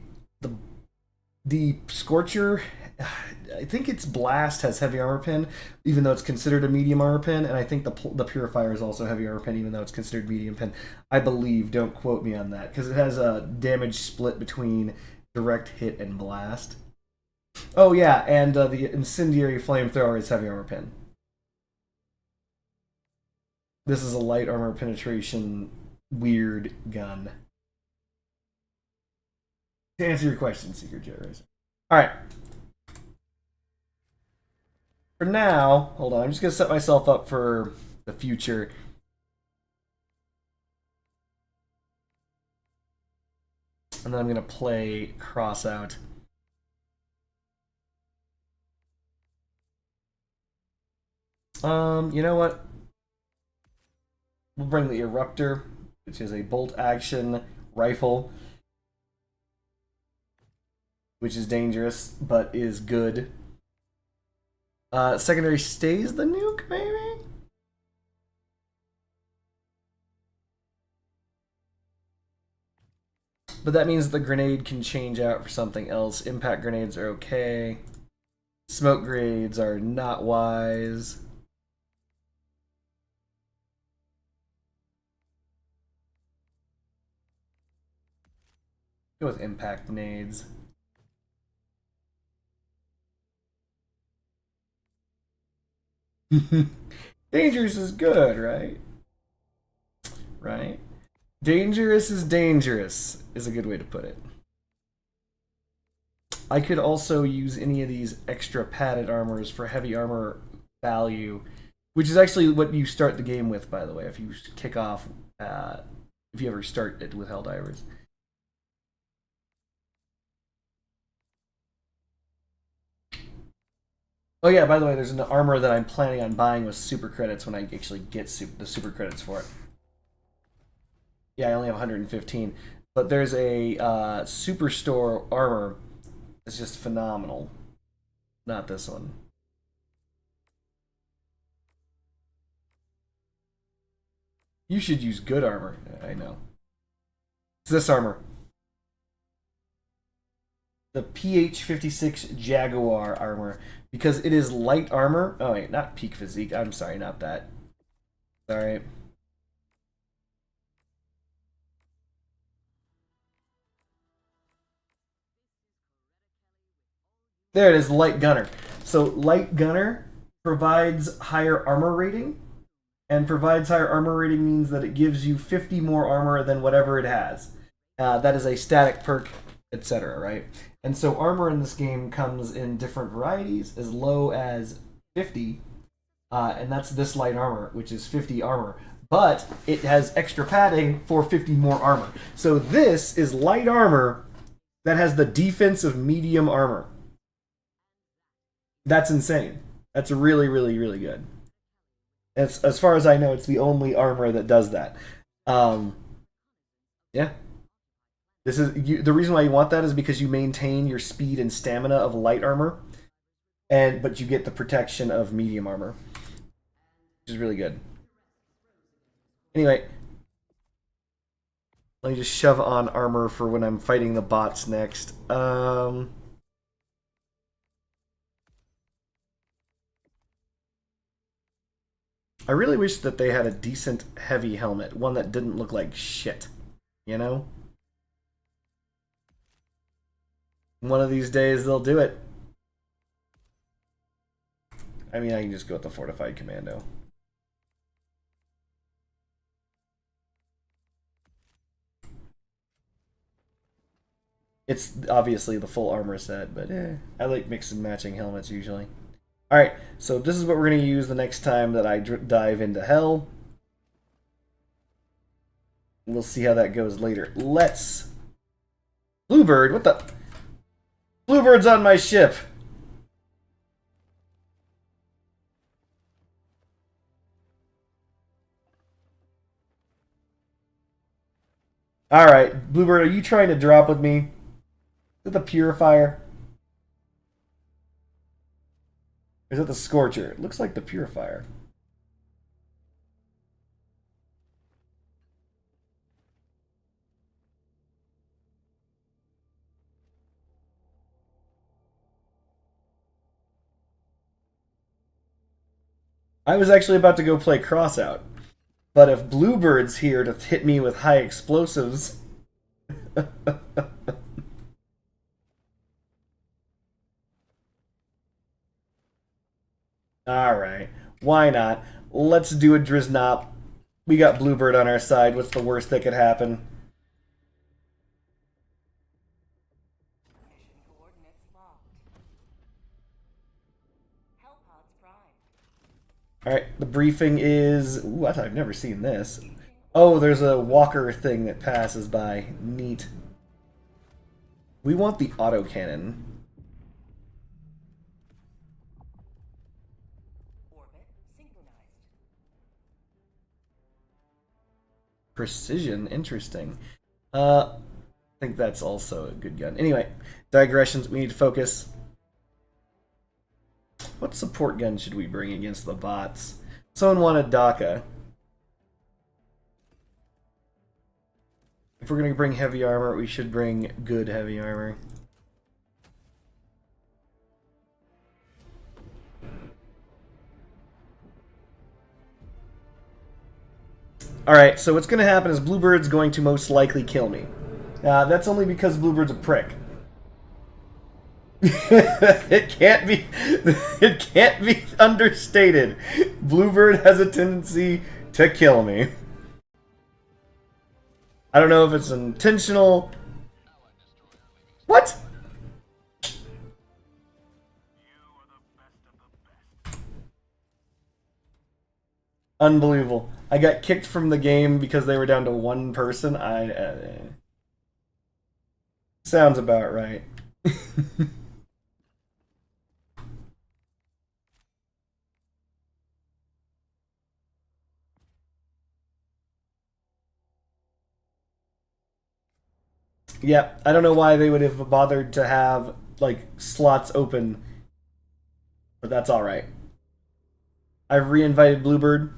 Speaker 3: Scorcher, I think its Blast has heavy armor pin, even though it's considered a medium armor pin, and I think the Purifier is also heavy armor pin, even though it's considered medium pin. I believe. Don't quote me on that, because it has a damage split between direct hit and blast. Oh yeah, and the Incendiary Flamethrower is heavy armor pin. This is a light armor penetration weird gun. To answer your question, Secret Jet Racer. Alright. For now, hold on, I'm just going to set myself up for the future. And then I'm going to play Crossout. You know what? We'll bring the Eruptor, which is a bolt action rifle, which is dangerous, but is good. Secondary stays the nuke, maybe? But that means the grenade can change out for something else. Impact grenades are okay. Smoke grenades are not wise. Go with impact grenades. Dangerous is good, right? Right? Dangerous is a good way to put it. I could also use any of these extra padded armors for heavy armor value, which is actually what you start the game with, by the way, if you kick off, if you ever start it with Helldivers. Oh yeah, by the way, there's an armor that I'm planning on buying with super credits when I actually get the super credits for it. Yeah, I only have 115. But there's a Superstore armor that's just phenomenal. Not this one. You should use good armor. I know. It's this armor. The PH-56 Jaguar armor. Because it is light armor. Oh wait, not peak physique. I'm sorry, not that. Sorry. There it is, light gunner. So light gunner provides higher armor rating. And provides higher armor rating means that it gives you 50 more armor than whatever it has. That is a static perk, etc., right? And so armor in this game comes in different varieties, as low as 50, and that's this light armor, which is 50 armor. But it has extra padding for 50 more armor. So this is light armor that has the defense of medium armor. That's insane. That's really, really, really good. As far as I know, it's the only armor that does that. Yeah. This is the reason why you want that is because you maintain your speed and stamina of light armor, but you get the protection of medium armor, which is really good. Anyway, let me just shove on armor for when I'm fighting the bots next. I really wish that they had a decent heavy helmet, one that didn't look like shit, you know? One of these days they'll do it. I mean, I can just go with the Fortified Commando. It's obviously the full armor set, but I like mix and matching helmets usually. Alright, so this is what we're going to use the next time that I dive into hell. We'll see how that goes later. Let's... Bluebird, what the... Bluebird's on my ship! Alright, Bluebird, are you trying to drop with me? Is it the Purifier? Or is it the Scorcher? It looks like the Purifier. I was actually about to go play Crossout. But if Bluebird's here to hit me with high explosives... Alright, why not? Let's do a Driznop. We got Bluebird on our side. What's the worst that could happen?
Speaker 2: Mission coordinates locked. Hellpods prime.
Speaker 3: Alright, the briefing is... Ooh, I've never seen this. Oh, there's a walker thing that passes by. Neat. We want the autocannon.
Speaker 2: Orbit synchronized.
Speaker 3: Precision, interesting. I think that's also a good gun. Anyway, digressions, we need to focus. What support gun should we bring against the bots? Someone wanted DACA. If we're going to bring heavy armor, we should bring good heavy armor. Alright, so what's going to happen is Bluebird's going to most likely kill me. That's only because Bluebird's a prick. It can't be understated. Bluebird has a tendency to kill me. I don't know if it's intentional. What? Unbelievable. I got kicked from the game because they were down to one person. Sounds about right. Yeah, I don't know why they would have bothered to have, like, slots open. But that's alright. I've re-invited Bluebird.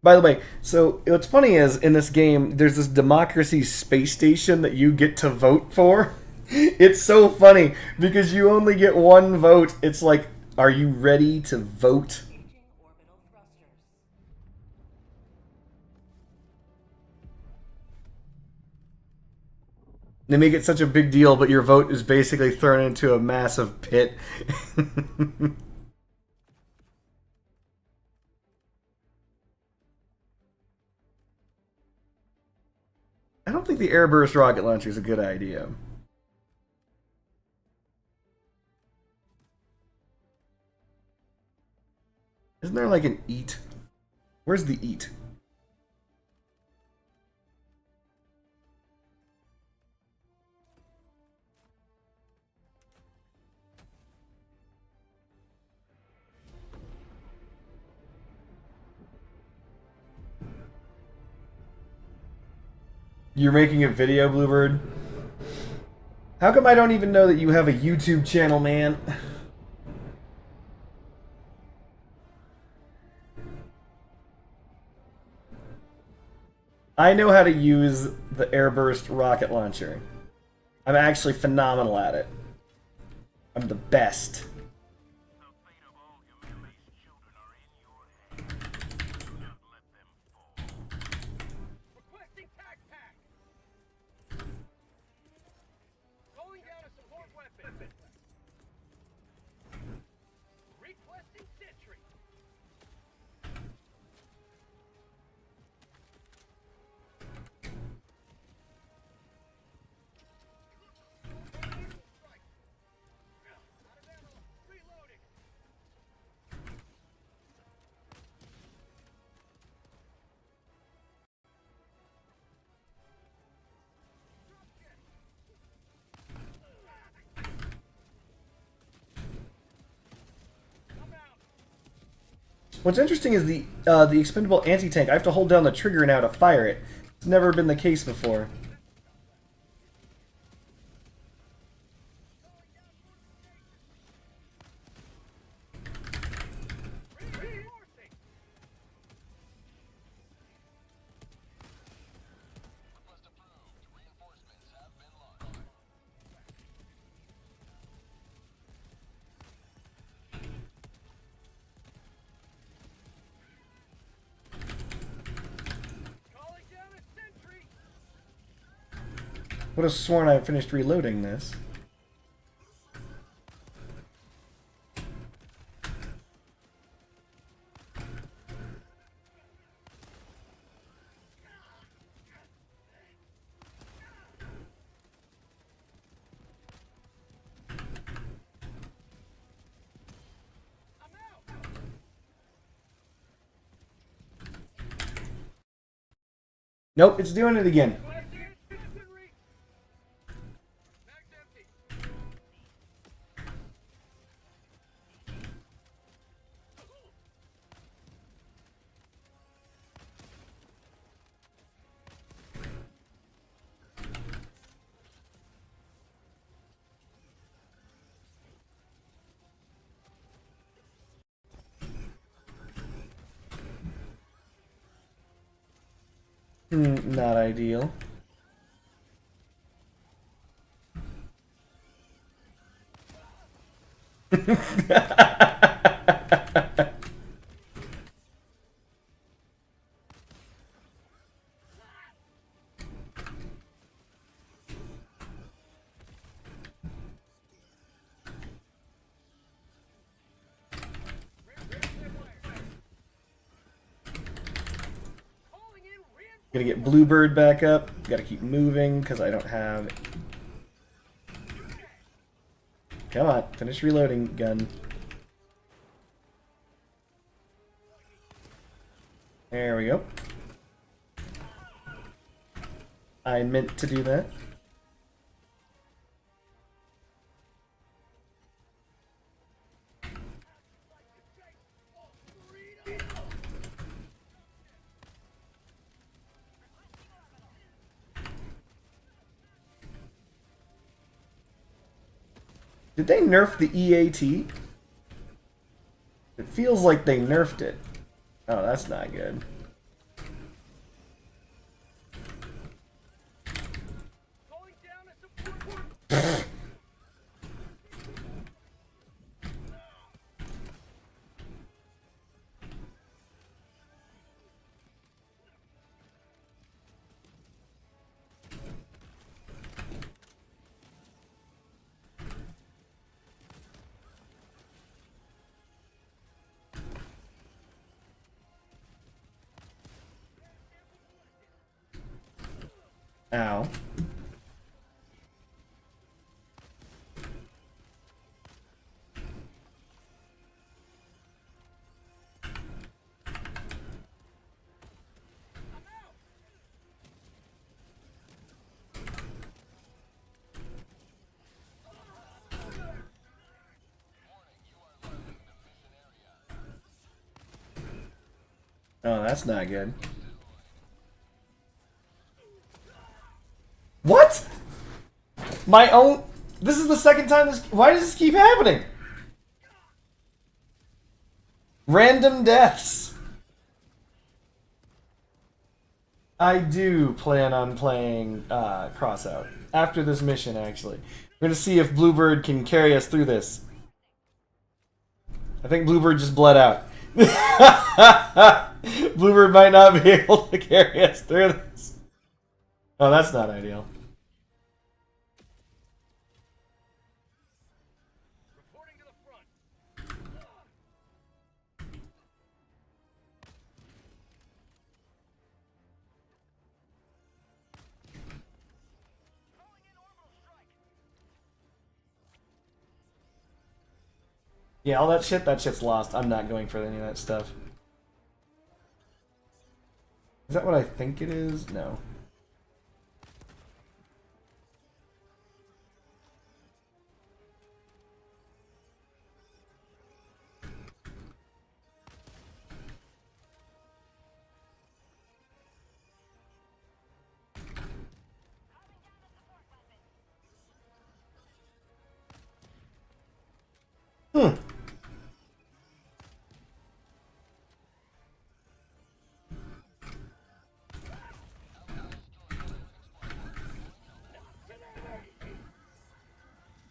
Speaker 3: By the way, so what's funny is in this game, there's this democracy space station that you get to vote for. It's so funny because you only get one vote. It's like, are you ready to vote?
Speaker 2: Engaging orbital thrusters.
Speaker 3: They make it such a big deal, but your vote is basically thrown into a massive pit. I don't think the airburst rocket launcher is a good idea. Isn't there like an eat? Where's the eat? You're making a video, Bluebird? How come I don't even know that you have a YouTube channel, man? I know how to use the airburst rocket launcher. I'm actually phenomenal at it. I'm the best. What's interesting is the expendable anti-tank. I have to hold down the trigger now to fire it. It's never been the case before.
Speaker 4: Calling down a sentry.
Speaker 3: Would have sworn I finished reloading this. Nope, it's doing it again.
Speaker 4: Mag's empty.
Speaker 3: Not ideal.
Speaker 4: Calling in reinforcements.
Speaker 3: Gotta get Bluebird back up. Gotta keep moving because I don't have. Come on, finish reloading, gun. There we go. I meant to do that. Did they nerf the EAT? It feels like they nerfed it. Oh, that's not good.
Speaker 4: Calling down a support force.
Speaker 3: Ow. Oh, that's not good. What? My own... This is the second time this... Why does this keep happening? Random deaths. I do plan on playing Crossout. After this mission, actually. We're going to see if Bluebird can carry us through this. I think Bluebird just bled out. Bluebird might not be able to carry us through this. Oh, that's not ideal.
Speaker 4: Reporting to the front. Calling in orbital strike.
Speaker 3: Yeah, all that shit's lost. I'm not going for any of that stuff. Is that what I think it is? No.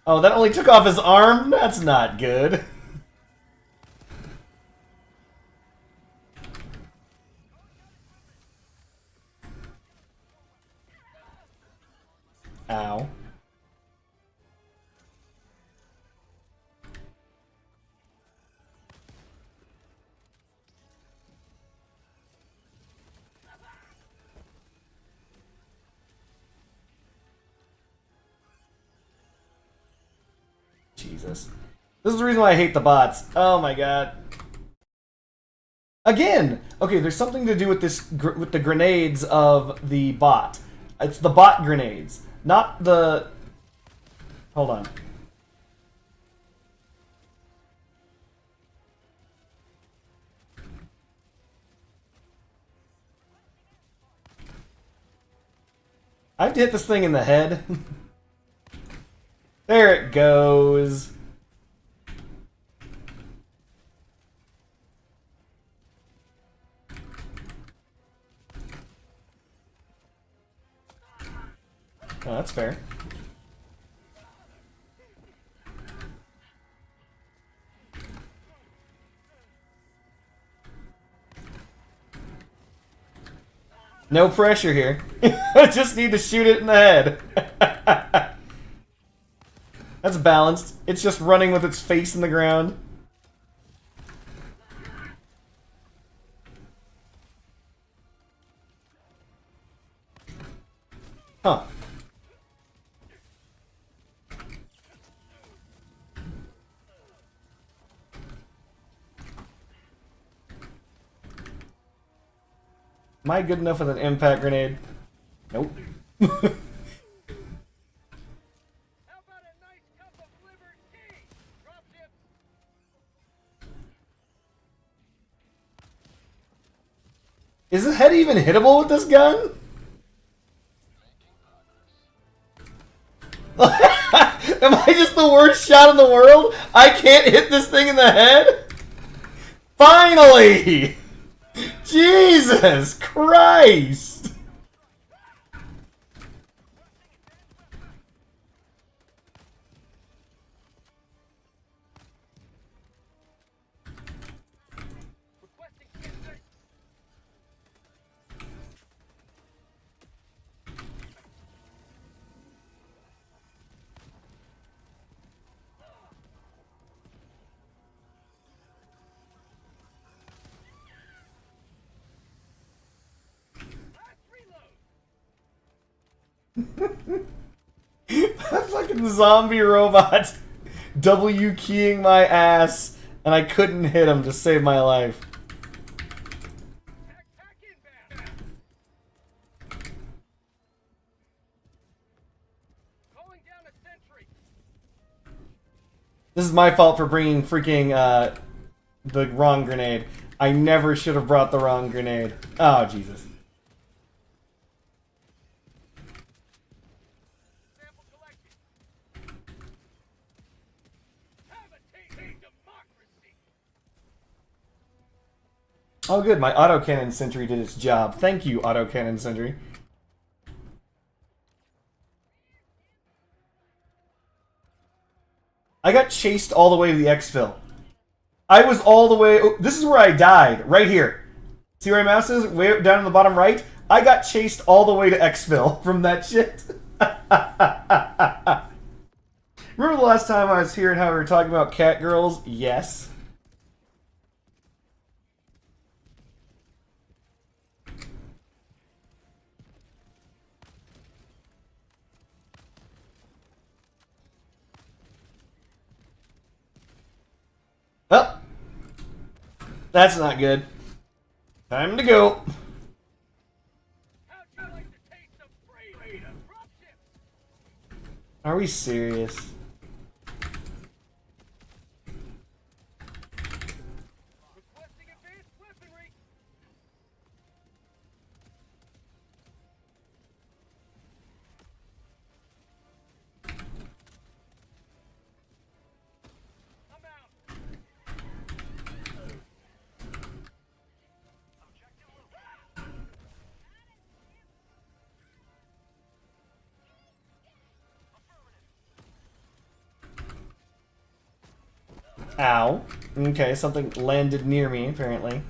Speaker 3: Oh, that only took off his arm? That's not good. Ow. Jesus. This is the reason why I hate the bots. Oh my god. Again! Okay, there's something to do with this with the grenades of the bot. It's the bot grenades, not the... Hold on. I have to hit this thing in the head. There it goes. Oh, that's fair. No pressure here. I just need to shoot it in the head. That's balanced. It's just running with its face in the ground. Huh. Am I good enough with an impact grenade? Nope.
Speaker 4: How about a nice cup of liver tea? Dropship.
Speaker 3: Is his head even hittable with this gun? Am I just the worst shot in the world? I can't hit this thing in the head? Finally! Jesus Christ!
Speaker 4: Requesting insert. Last reload.
Speaker 3: That fucking zombie robot W keying my ass, and I couldn't hit him to save my life.
Speaker 4: Tac inbound. Calling down a sentry.
Speaker 3: This is my fault for bringing freaking the wrong grenade. I never should have brought the wrong grenade. Oh, Jesus.
Speaker 4: Sample collected. Have a taste of democracy.
Speaker 3: Oh, good. My autocannon sentry did its job. Thank you, autocannon sentry. I got chased all the way to the exfil. I was all the way... Oh, this is where I died. Right here. See where my mouse is? Way up down in the bottom right? I got chased all the way to exfil from that shit. Remember the last time I was here and how we were talking about cat girls? Yes. Oh, that's not good. Time to go.
Speaker 4: How'd you like the taste of freedom? Dropship.
Speaker 3: Are we serious?
Speaker 4: Requesting advanced weaponry. I'm out.
Speaker 3: Ow. Okay, something landed near me, apparently.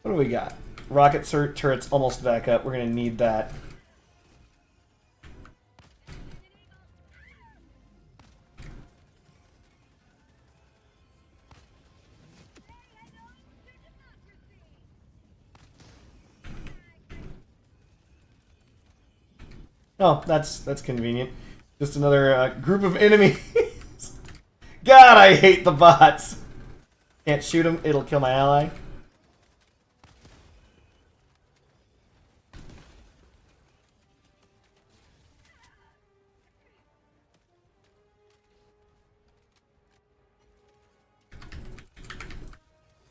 Speaker 3: What do we got? Rocket turret's almost back up. We're gonna need that. Oh, that's convenient. Just another group of enemies. God, I hate the bots. Can't shoot him. It'll kill my ally.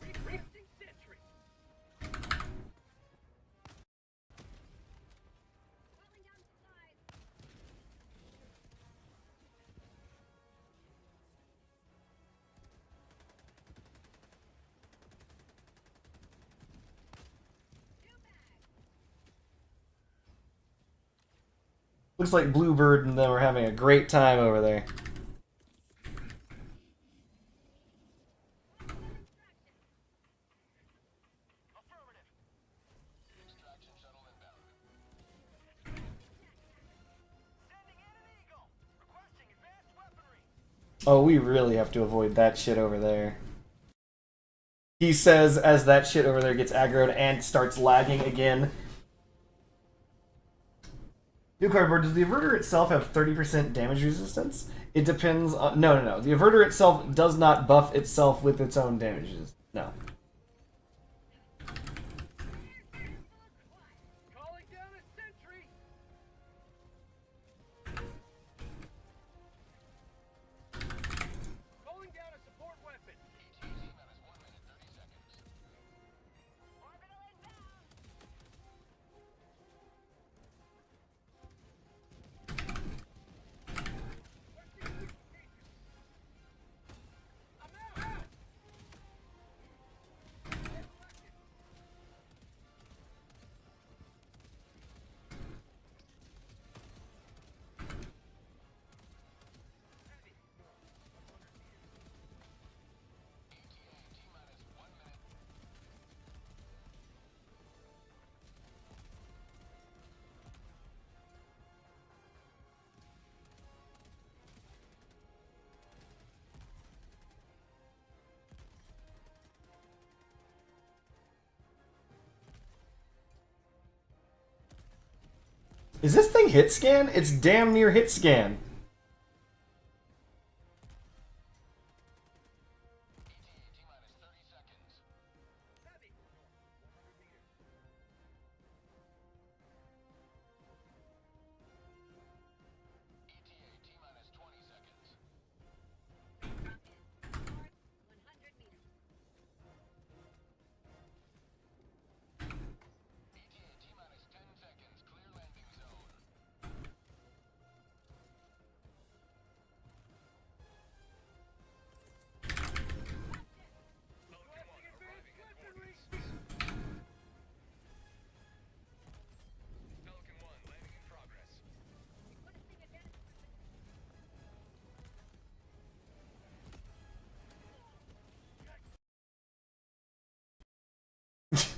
Speaker 4: Requesting sentry.
Speaker 3: Looks like Bluebird and them are having a great time over there. Oh, we really have to avoid that shit over there. He says as that shit over there gets aggroed and starts lagging again. New cardboard, does the averter itself have 30% damage resistance? It depends on... No. The averter itself does not buff itself with its own damages. No.
Speaker 4: Calling down a sentry. Calling down a support weapon.
Speaker 3: Is this thing hit scan? It's damn near hit scan.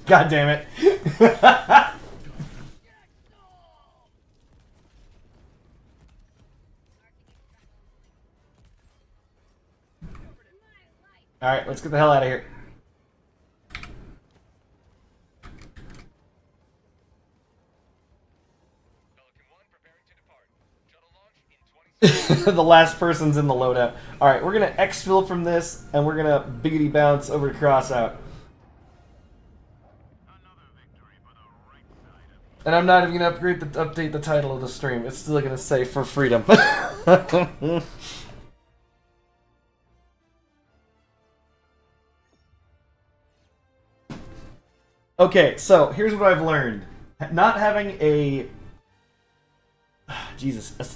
Speaker 3: God damn it. Alright, let's get the hell out of here. The last person's in the loadout. Alright, we're gonna exfil from this, and we're gonna biggity bounce over to Crossout. And I'm not even gonna update the title of the stream. It's still gonna say "For Freedom." Okay, so here's what I've learned. Not having a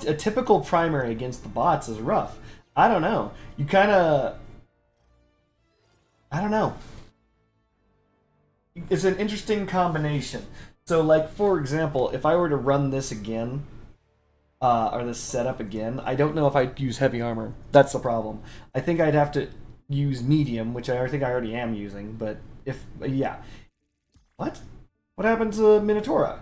Speaker 3: a typical primary against the bots is rough. I don't know. You kind of... I don't know. it's an interesting combination. So, like, for example, if I were to run this again, or this setup again, I don't know if I'd use heavy armor. That's the problem. I think I'd have to use medium, which I think I already am using, but yeah. What? What happened to Minotaura?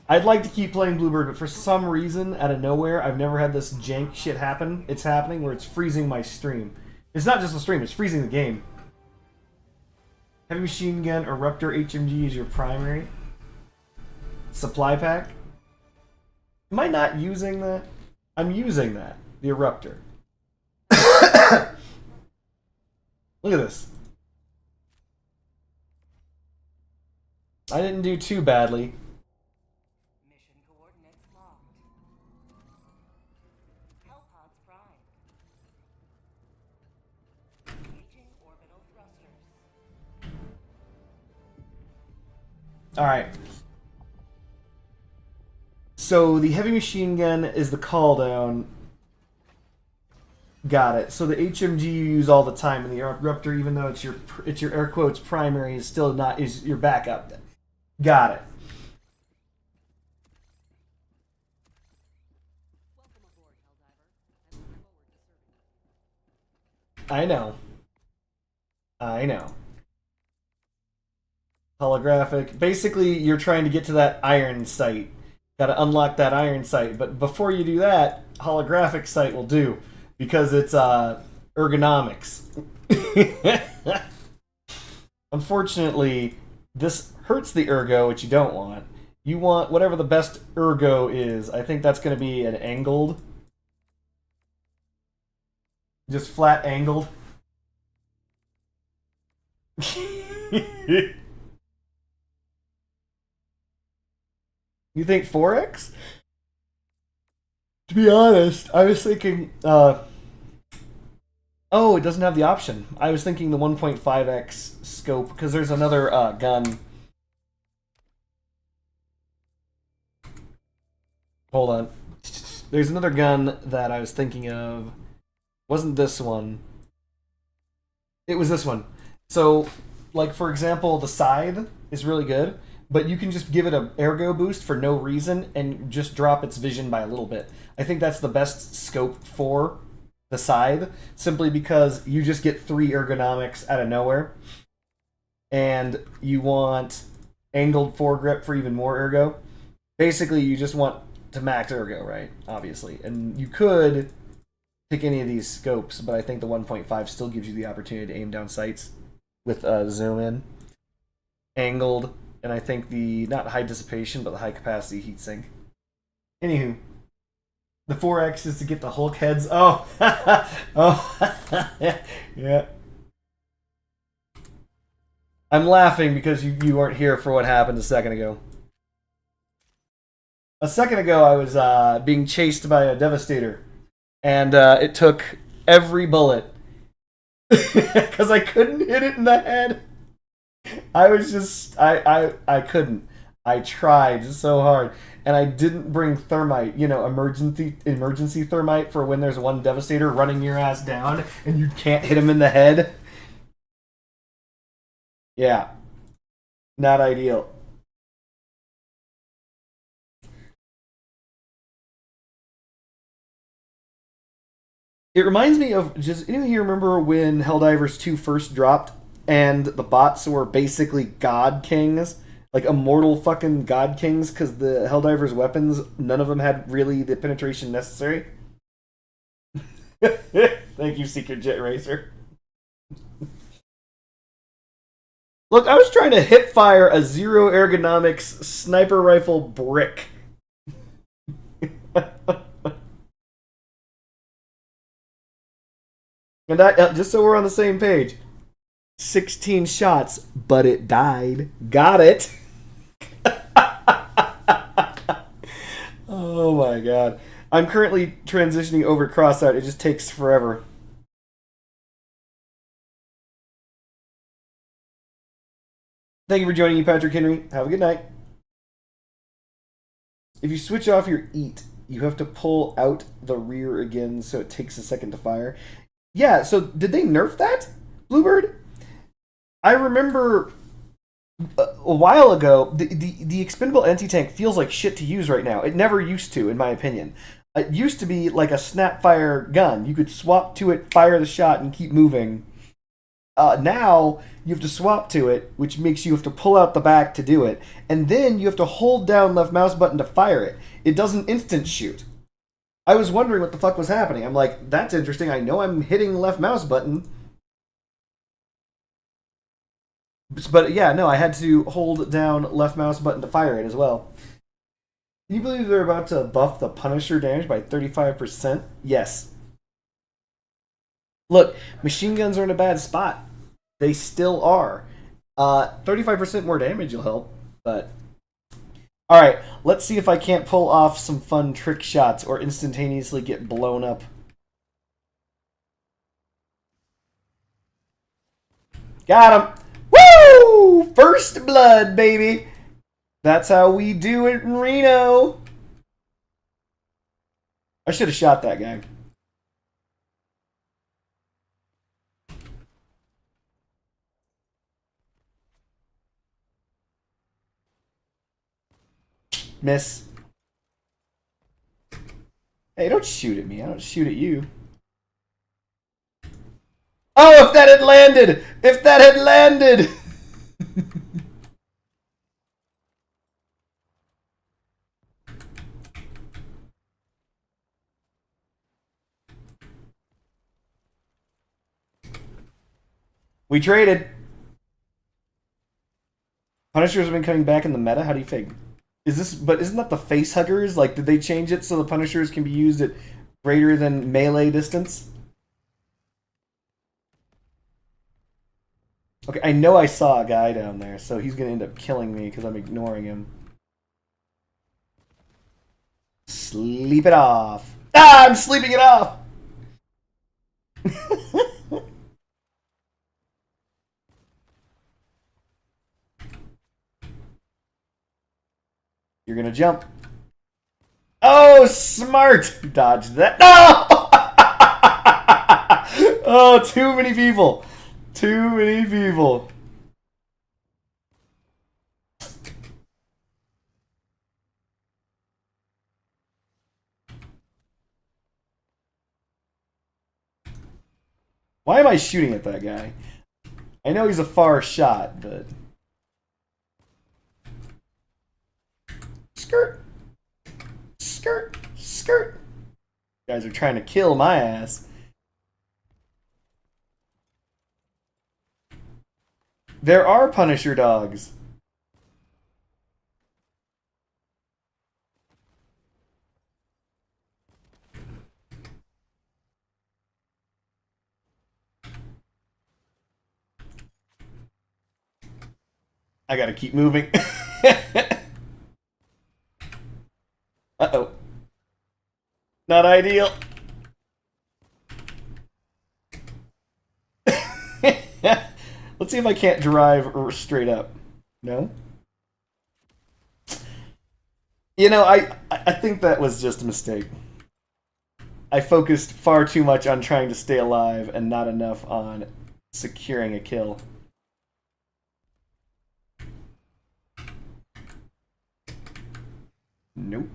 Speaker 3: I'd like to keep playing Bluebird, but for some reason, out of nowhere, I've never had this jank shit happen. It's happening where it's freezing my stream. It's not just the stream, it's freezing the game. Heavy machine gun or Ruptor HMG is your primary. Supply pack? Am I not using that? I'm using that. The Eruptor. Look at this. I didn't do too badly.
Speaker 2: Mission coordinates locked. Hellpods prime. Engaging orbital thrusters.
Speaker 3: Alright. So the heavy machine gun is the call down. Got it. So the HMG you use all the time, and the Eruptor, even though it's your air quotes primary, is still not is your backup. Got it. I know. I know. Holographic. Basically, you're trying to get to that iron sight. Got to unlock that iron sight, but before you do that, holographic sight will do because it's ergonomics. Unfortunately, this hurts the ergo, which you don't want. You want whatever the best ergo is. I think that's going to be an angled. Just flat angled. You think 4x? To be honest, I was thinking, oh, it doesn't have the option. I was thinking the 1.5x scope, because there's another gun. Hold on. There's another gun that I was thinking of. Wasn't this one. It was this one. So, like, for example, the Scythe is really good. But you can just give it an ergo boost for no reason and just drop its vision by a little bit. I think that's the best scope for the Scythe, simply because you just get 3 ergonomics out of nowhere. And you want angled foregrip for even more ergo. Basically, you just want to max ergo, right? Obviously. And you could pick any of these scopes, but I think the 1.5 still gives you the opportunity to aim down sights with zoom in. Angled. And I think the, not high dissipation, but the high capacity heatsink. Anywho, the 4X is to get the Hulk heads. Oh, oh, yeah. I'm laughing because you weren't here for what happened a second ago. A second ago, I was being chased by a Devastator, and it took every bullet because I couldn't hit it in the head. I was just, I couldn't. I tried so hard, and I didn't bring thermite, you know, emergency thermite for when there's one Devastator running your ass down and you can't hit him in the head. Yeah, not ideal. It reminds me of, just anyone here remember when Helldivers 2 first dropped? And the bots were basically God Kings, like immortal fucking God Kings, because the Helldivers' weapons, none of them had really the penetration necessary. Thank you, Secret Jet Racer. Look, I was trying to hip fire a 0 ergonomics sniper rifle brick. And that, just so we're on the same page. 16 shots, but it died. Got it. Oh my god. I'm currently transitioning over Crossout. It just takes forever. Thank you for joining me, Patrick Henry. Have a good night. If you switch off your eat, you have to pull out the rear again, so it takes a second to fire. Yeah, so did they nerf that? Bluebird? I remember a while ago, the expendable anti-tank feels like shit to use right now. It never used to, in my opinion. It used to be like a snapfire gun. You could swap to it, fire the shot, and keep moving. Now you have to swap to it, which makes you have to pull out the back to do it, and then you have to hold down left mouse button to fire it. It doesn't instant shoot. I was wondering what the fuck was happening. I'm like, that's interesting. I know I'm hitting left mouse button. But yeah, no, I had to hold down left mouse button to fire it as well. Can you believe they're about to buff the Punisher damage by 35%? Yes. Look, machine guns are in a bad spot. They still are. 35% more damage will help, but... Alright, let's see if I can't pull off some fun trick shots or instantaneously get blown up. Got him! Woo! First blood, baby! That's how we do it in Reno! I should have shot that guy. Miss. Hey, don't shoot at me. I don't shoot at you. Oh, if that had landed! If that had landed! We traded. Punishers have been coming back in the meta. How do you think? But isn't that the face huggers? Like, did they change it so the Punishers can be used at greater than melee distance? Okay, I know I saw a guy down there, so he's gonna end up killing me because I'm ignoring him. Sleep it off. Ah, I'm sleeping it off! You're gonna jump. Oh, smart! Dodge that. No! Oh, too many people. Too many people. Why am I shooting at that guy? I know he's a far shot, but... Skirt! Skirt! Skirt! You guys are trying to kill my ass. There are Punisher dogs. I gotta keep moving. Uh-oh. Not ideal. Let's see if I can't drive straight up. No? You know, I think that was just a mistake. I focused far too much on trying to stay alive and not enough on securing a kill. Nope.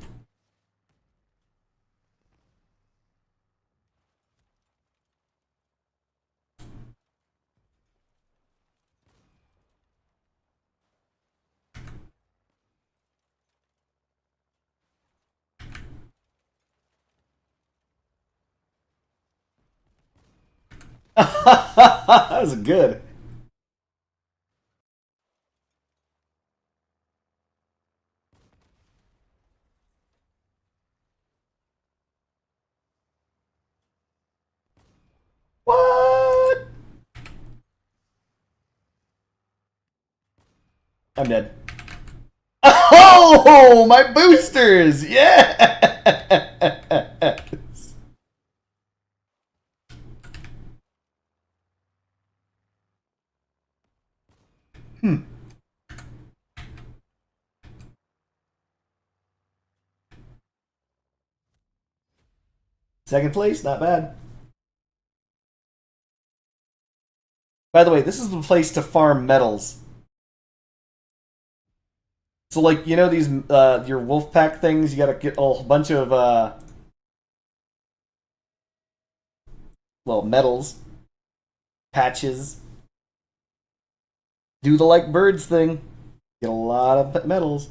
Speaker 3: That was good. What? I'm dead. Oh, my boosters! Yes! Hmm. Second place, not bad. By the way, this is the place to farm metals. So, like, you know these, your wolf pack things? You gotta get a bunch of, well, metals. Patches. Do the like birds thing. Get a lot of metals.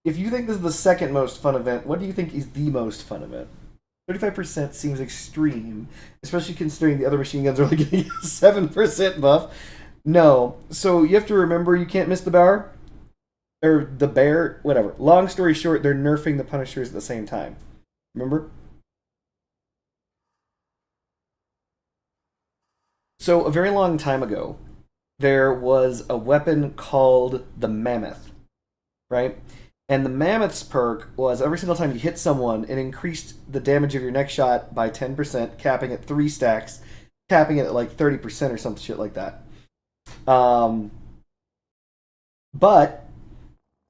Speaker 3: If you think this is the second most fun event, what do you think is the most fun event? 35% seems extreme, especially considering the other machine guns are only getting a 7% buff. No. So you have to remember you can't miss the bar. Or the bear, whatever. Long story short, they're nerfing the Punishers at the same time. Remember? So a very long time ago, there was a weapon called the Mammoth, right? And the Mammoth's perk was every single time you hit someone, it increased the damage of your next shot by 10%, capping at 3 stacks, capping it at like 30% or some shit like that. But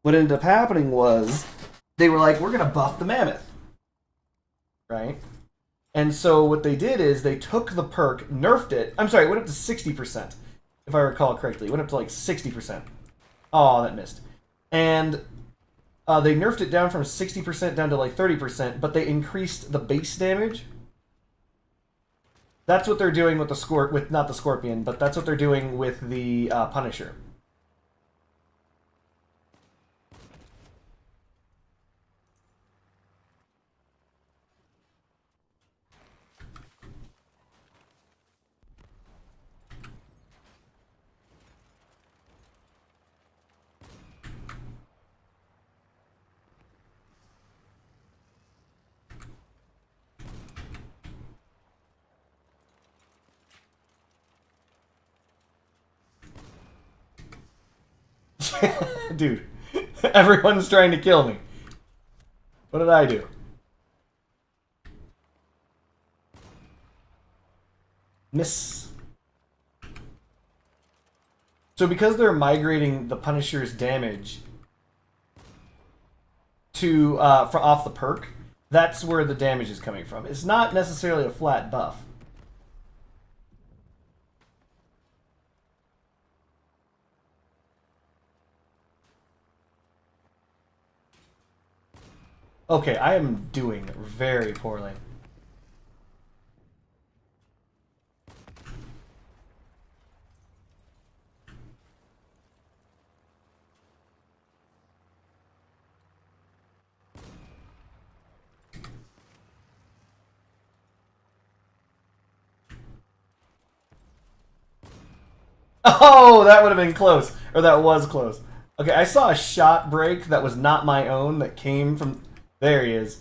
Speaker 3: what ended up happening was they were like, we're going to buff the Mammoth, right? And so what they did is they took the perk, nerfed it. I'm sorry, it went up to 60%, if I recall correctly. It went up to like 60%. Oh, that missed. And they nerfed it down from 60% down to like 30%, but they increased the base damage. That's what they're doing with the not the Scorpion, but that's what they're doing with the Punisher. Dude, everyone's trying to kill me. What did I do? Miss. So because they're migrating the Punisher's damage to off the perk, that's where the damage is coming from. It's not necessarily a flat buff. Okay, I am doing very poorly. Oh, that would have been close. Or that was close. Okay, I saw a shot break that was not my own that came from... There he is.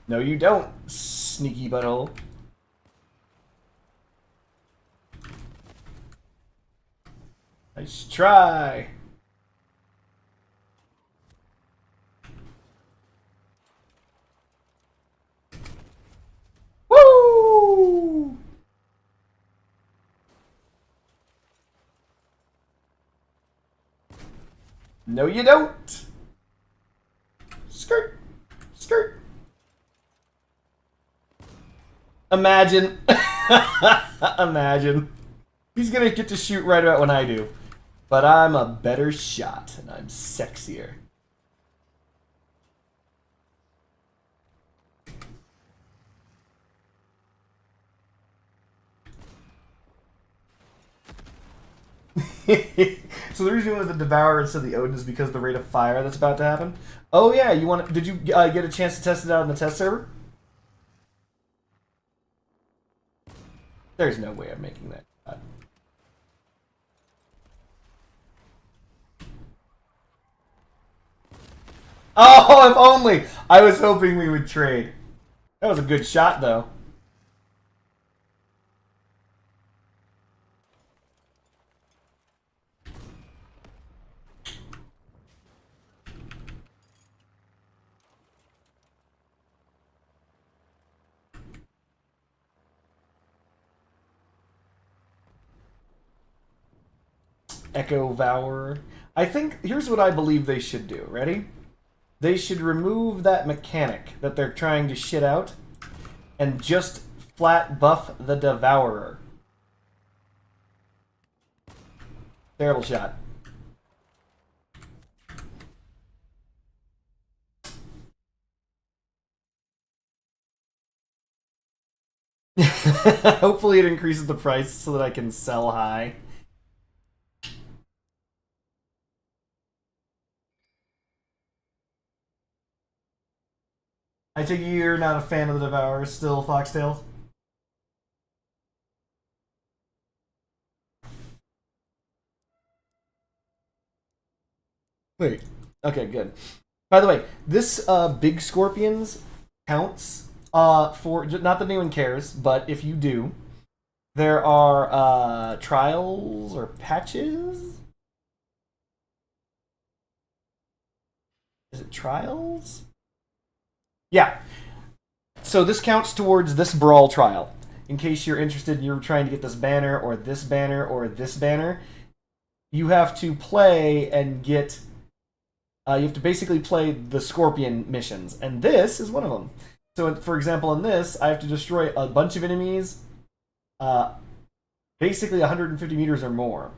Speaker 3: No, you don't, sneaky butthole. Nice try. Woo! No, you don't. Skirt. Skirt. Imagine. Imagine. He's gonna get to shoot right about when I do. But I'm a better shot, and I'm sexier. So the reason we went with the Devourer instead of the Odin is because of the rate of fire that's about to happen. Oh yeah, you want? Did you get a chance to test it out on the test server? There's no way I'm making that shot. Oh, if only! I was hoping we would trade. That was a good shot, though. Echo Vourer. I think here's what I believe they should do. Ready? They should remove that mechanic that they're trying to shit out and just flat buff the Devourer. Terrible shot. Hopefully it increases the price so that I can sell high. I take it you're not a fan of the Devourer still, Foxtail? Wait. Okay, good. By the way, this big scorpions counts for not that anyone cares, but if you do, there are trials or patches. Is it trials? Yeah. So this counts towards this brawl trial. In case you're interested and you're trying to get this banner or this banner or this banner, you have to play and get. You have to basically play the Scorpion missions, and this is one of them. So, for example, in this, I have to destroy a bunch of enemies, basically 150 meters or more.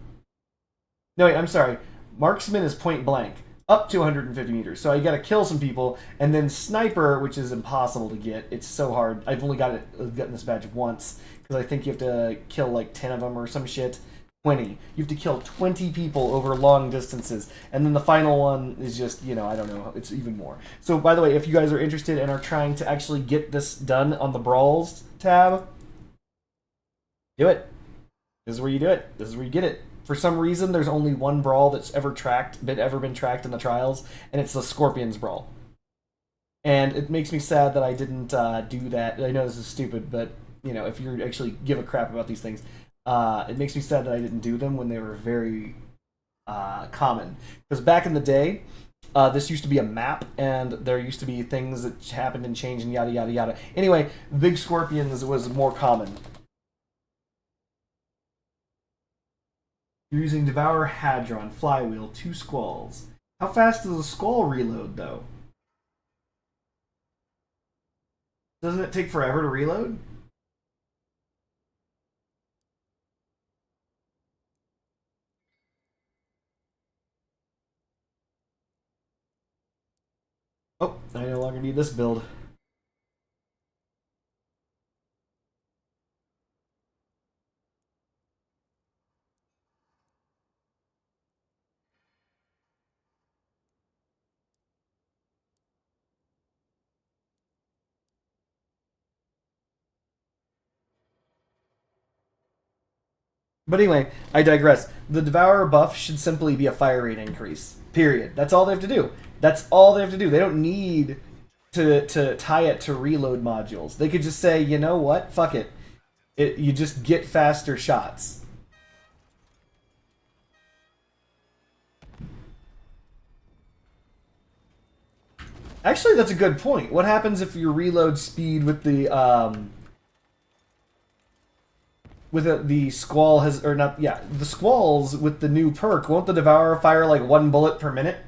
Speaker 3: No, wait, I'm sorry. Marksman is point blank, up to 150 meters. So I got to kill some people, and then Sniper, which is impossible to get. It's so hard. I've only gotten this badge once because I think you have to kill like 10 of them or some shit. 20. You have to kill 20 people over long distances. And then the final one is just, I don't know, it's even more. So, by the way, if you guys are interested and are trying to actually get this done on the Brawls tab, do it. This is where you do it. This is where you get it. For some reason, there's only one Brawl that's ever been tracked in the trials, and it's the Scorpions Brawl. And it makes me sad that I didn't do that. I know this is stupid, but, if you actually give a crap about these things, it makes me sad that I didn't do them when they were very common. Because back in the day, this used to be a map, and there used to be things that happened and changed and yada yada yada. Anyway, Big Scorpions was more common. You're using Devour Hadron, Flywheel, 2 Squalls. How fast does a Squall reload, though? Doesn't it take forever to reload? Oh, I no longer need this build. But anyway, I digress. The Devourer buff should simply be a fire rate increase. Period. That's all they have to do. That's all they have to do. They don't need to tie it to reload modules. They could just say, you know what? Fuck it. You just get faster shots. Actually, that's a good point. What happens if your reload speed with the the Squall has, or not, yeah, the Squalls with the new perk, won't the Devourer fire like 1 bullet per minute?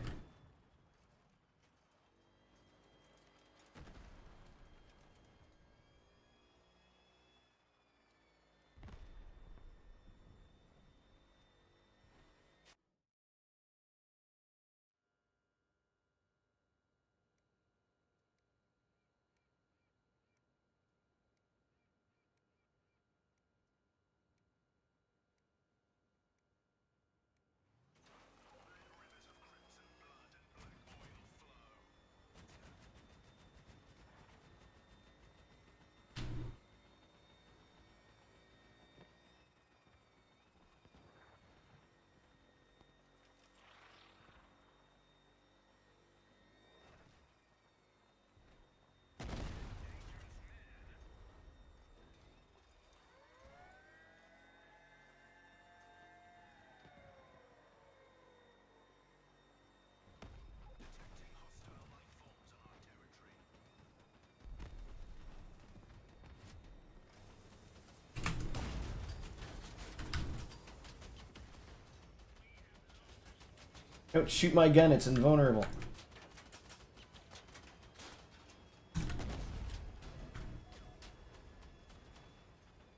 Speaker 3: Don't shoot my gun, it's invulnerable.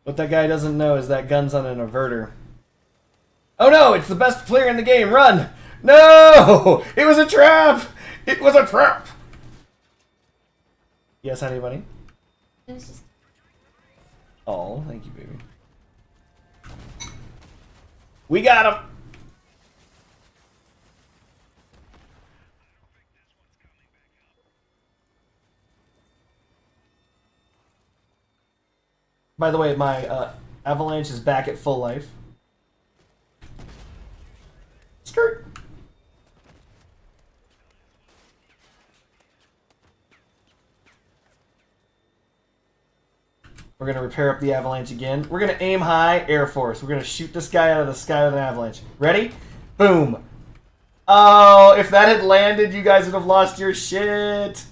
Speaker 3: What that guy doesn't know is that gun's on an averter. Oh no, it's the best player in the game, run! No! It was a trap! It was a trap! Yes, honey bunny?
Speaker 5: It was just
Speaker 3: Oh, thank you, baby. We got him! By the way, my avalanche is back at full life. Skirt! We're gonna repair up the avalanche again. We're gonna aim high, Air Force. We're gonna shoot this guy out of the sky with an avalanche. Ready? Boom! Oh, if that had landed, you guys would have lost your shit!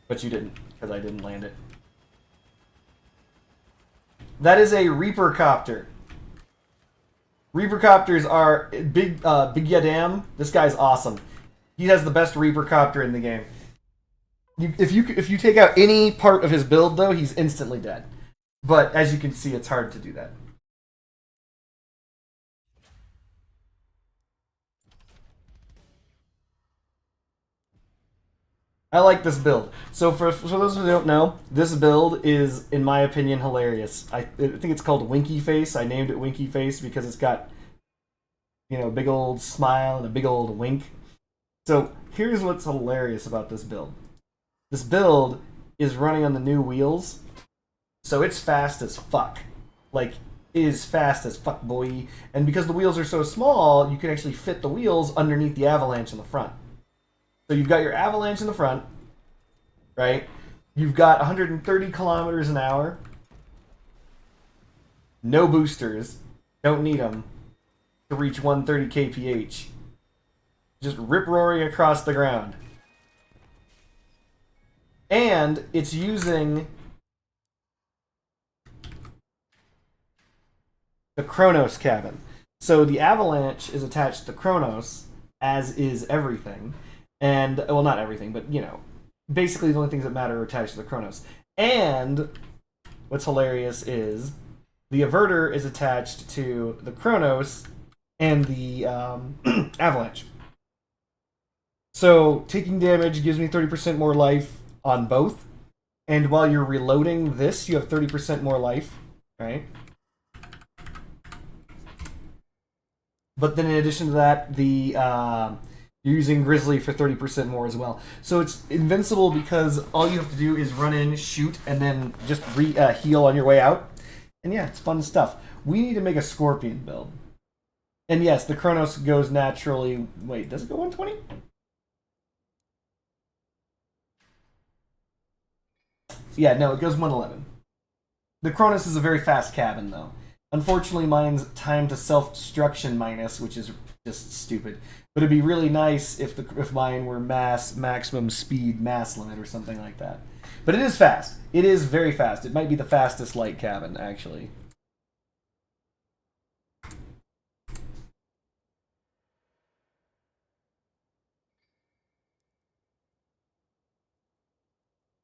Speaker 3: But you didn't, because I didn't land it. That is a Reaper Copter. Reaper Copters are big Yadam. This guy's awesome. He has the best Reaper Copter in the game. If you take out any part of his build, though, he's instantly dead. But as you can see, it's hard to do that. I like this build. So for those who don't know, this build is, in my opinion, hilarious. I think it's called Winky Face. I named it Winky Face because it's got, you know, a big old smile and a big old wink. So here's what's hilarious about this build. This build is running on the new wheels, so it's fast as fuck. Like, it is fast as fuck, boy. And because the wheels are so small, you can actually fit the wheels underneath the avalanche in the front. So you've got your avalanche in the front, right? You've got 130 kilometers an hour. No boosters. Don't need them to reach 130 kph. Just rip-roaring across the ground. And it's using the Kronos cabin. So the avalanche is attached to Kronos, as is everything. And, well, not everything, but, you know, basically the only things that matter are attached to the Kronos. And what's hilarious is the Averter is attached to the Kronos and the Avalanche. So taking damage gives me 30% more life on both. And while you're reloading this, you have 30% more life, right? But then in addition to that, the you're using Grizzly for 30% more as well. So it's invincible because all you have to do is run in, shoot, and then just heal on your way out. And yeah, it's fun stuff. We need to make a Scorpion build. And yes, the Kronos goes naturally... Wait, does it go 120? Yeah, no, it goes 111. The Kronos is a very fast cabin, though. Unfortunately, mine's time to self-destruction minus, which is just stupid. But it'd be really nice if mine were maximum speed mass limit or something like that. But it is fast. It is very fast. It might be the fastest light cabin, actually.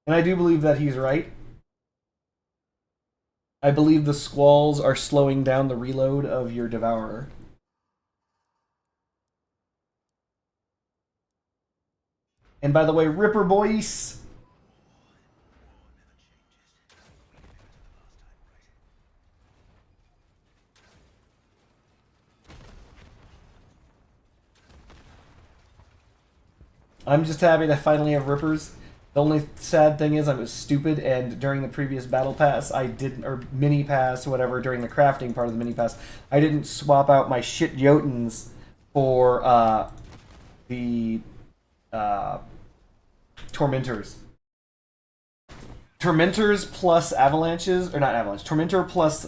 Speaker 3: And I do believe that he's right. I believe the squalls are slowing down the reload of your Devourer. And by the way, Ripper boys! I'm just happy to finally have Rippers. The only sad thing is I was stupid, and during the previous battle pass, I didn't, or mini pass, whatever, during the crafting part of the mini pass, I didn't swap out my shit Jotuns for the Tormentors. Tormentors plus Avalanches, or not Avalanche, Tormentor plus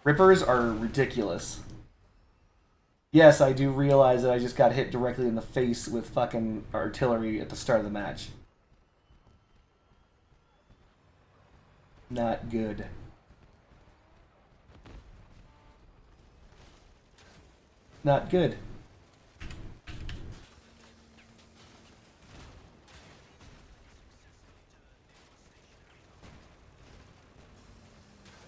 Speaker 3: Rippers are ridiculous. Yes, I do realize that I just got hit directly in the face with fucking artillery at the start of the match. Not good. Not good.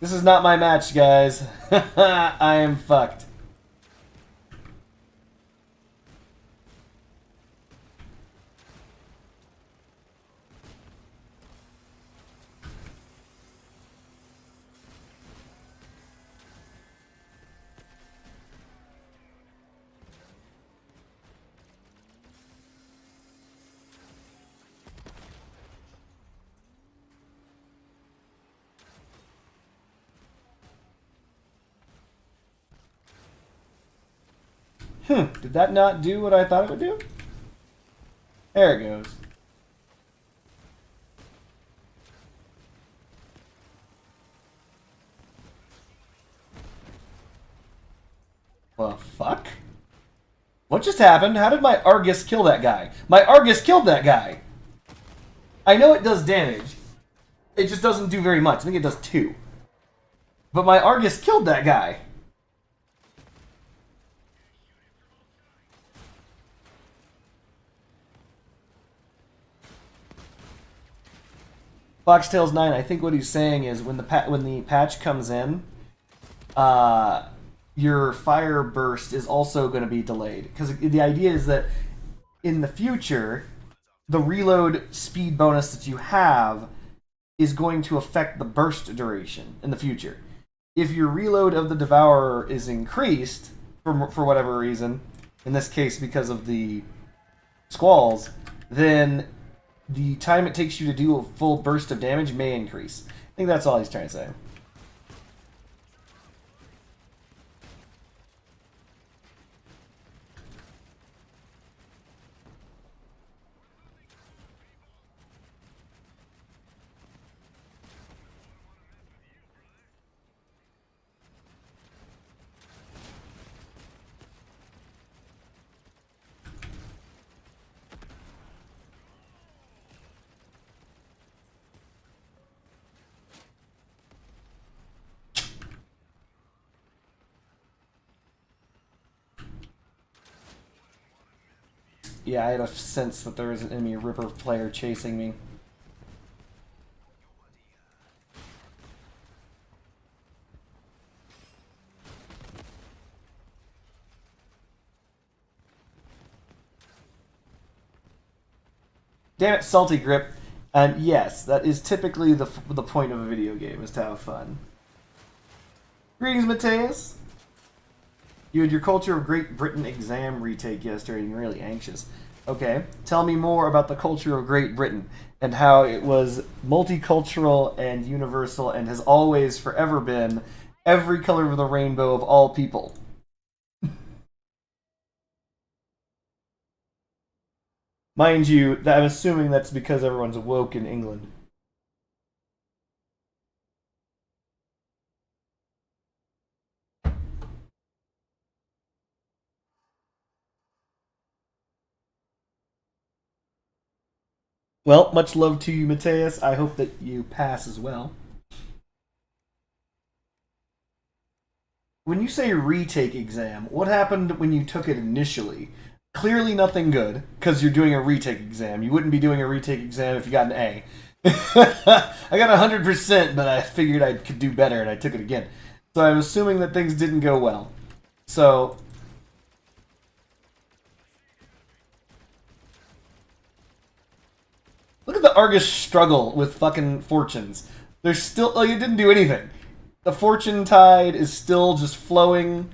Speaker 3: This is not my match, guys. I am fucked. Did that not do what I thought it would do? There it goes. Well, fuck? What just happened? How did my Argus kill that guy? My Argus killed that guy! I know it does damage. It just doesn't do very much. I think it does 2. But my Argus killed that guy. Foxtails 9, I think what he's saying is when the patch comes in, your fire burst is also going to be delayed. Because the idea is that in the future, the reload speed bonus that you have is going to affect the burst duration in the future. If your reload of the Devourer is increased, for whatever reason, in this case because of the squalls, then the time it takes you to do a full burst of damage may increase. I think that's all he's trying to say. Yeah, I had a sense that there was an enemy Ripper player chasing me. Damn it, Salty Grip. And yes, that is typically the point of a video game, is to have fun. Greetings, Mateus. You had your Culture of Great Britain exam retake yesterday and you're really anxious. Okay, tell me more about the culture of Great Britain and how it was multicultural and universal and has always, forever been every color of the rainbow of all people. Mind you, I'm assuming that's because everyone's woke in England. Well, much love to you, Mateus. I hope that you pass as well. When you say retake exam, what happened when you took it initially? Clearly nothing good, because you're doing a retake exam. You wouldn't be doing a retake exam if you got an A. I got 100%, but I figured I could do better, and I took it again. So I'm assuming that things didn't go well. So look at the Argus struggle with fucking fortunes. There's still, like, it didn't do anything. The fortune tide is still just flowing.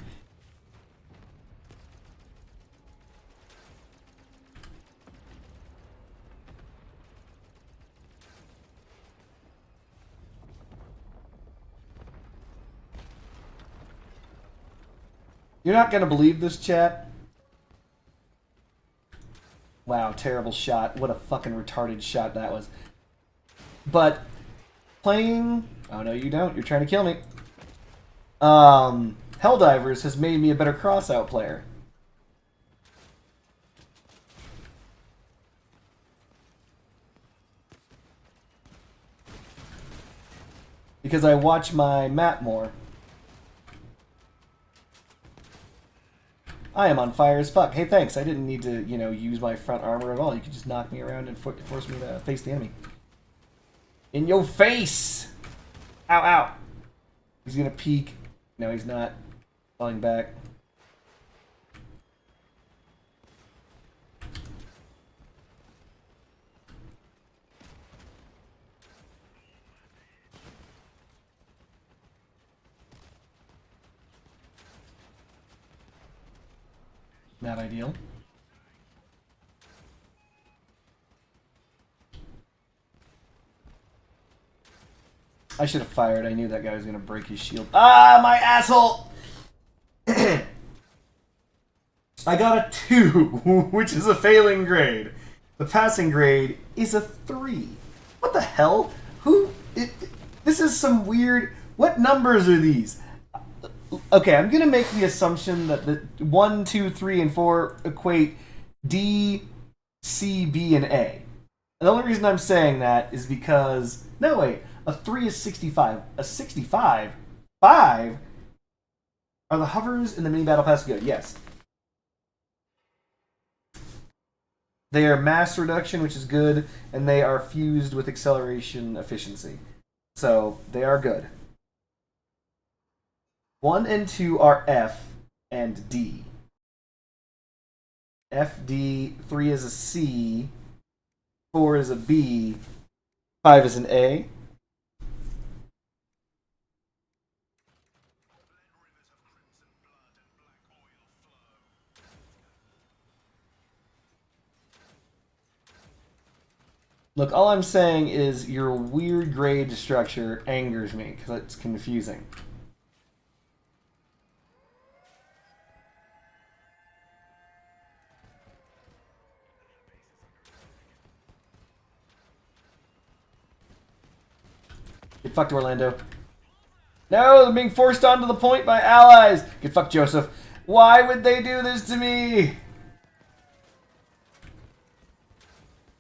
Speaker 3: You're not gonna believe this, chat. Wow, terrible shot. What a fucking retarded shot that was. But playing... Oh, no, you don't. You're trying to kill me. Helldivers has made me a better crossout player. Because I watch my map more. I am on fire as fuck. Hey, thanks. I didn't need to, use my front armor at all. You could just knock me around and force me to face the enemy. In your face! Ow, ow. He's gonna peek. No, he's not. Falling back. Not ideal. I should have fired. I knew that guy was going to break his shield. Ah, my asshole! I got a 2, which is a failing grade. The passing grade is a 3. What the hell? This is some weird... What numbers are these? Okay, I'm going to make the assumption that the 1, 2, 3, and 4 equate D, C, B, and A. And the only reason I'm saying that is because... No, wait. A 3 is 65. A 65? 5? Are the hovers in the mini battle pass good? Yes. They are mass reduction, which is good, and they are fused with acceleration efficiency. So, they are good. 1 and 2 are F and D. F, D, 3 is a C, 4 is a B, 5 is an A. Look, all I'm saying is your weird grade structure angers me because it's confusing. Get fucked, Orlando. No, they're being forced onto the point by allies. Get fucked, Joseph. Why would they do this to me?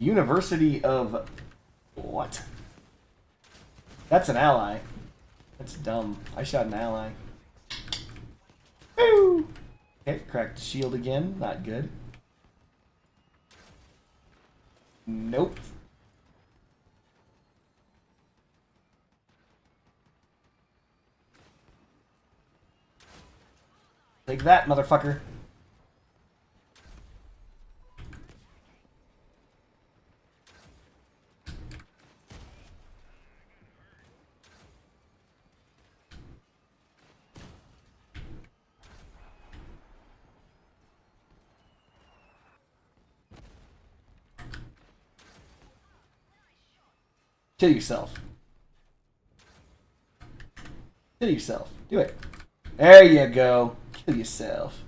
Speaker 3: University of... What? That's an ally. That's dumb. I shot an ally. Woo! Okay, cracked shield again. Not good. Nope. Take that, motherfucker. Kill yourself. Kill yourself. Do it. There you go. Kill yourself.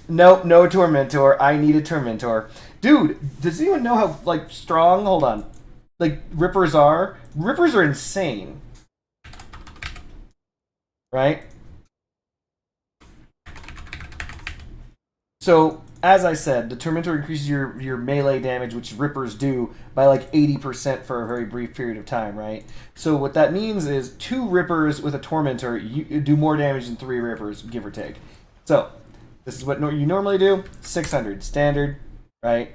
Speaker 3: Nope, no Tormentor. I need a Tormentor. Dude, does anyone know how, like, strong? Hold on. Like, Rippers are? Rippers are insane. Right? So, as I said, the Tormentor increases your melee damage, which Rippers do, by like 80% for a very brief period of time, right? So what that means is 2 Rippers with a Tormentor you do more damage than 3 Rippers, give or take. So, this is what you normally do. 600, standard, right?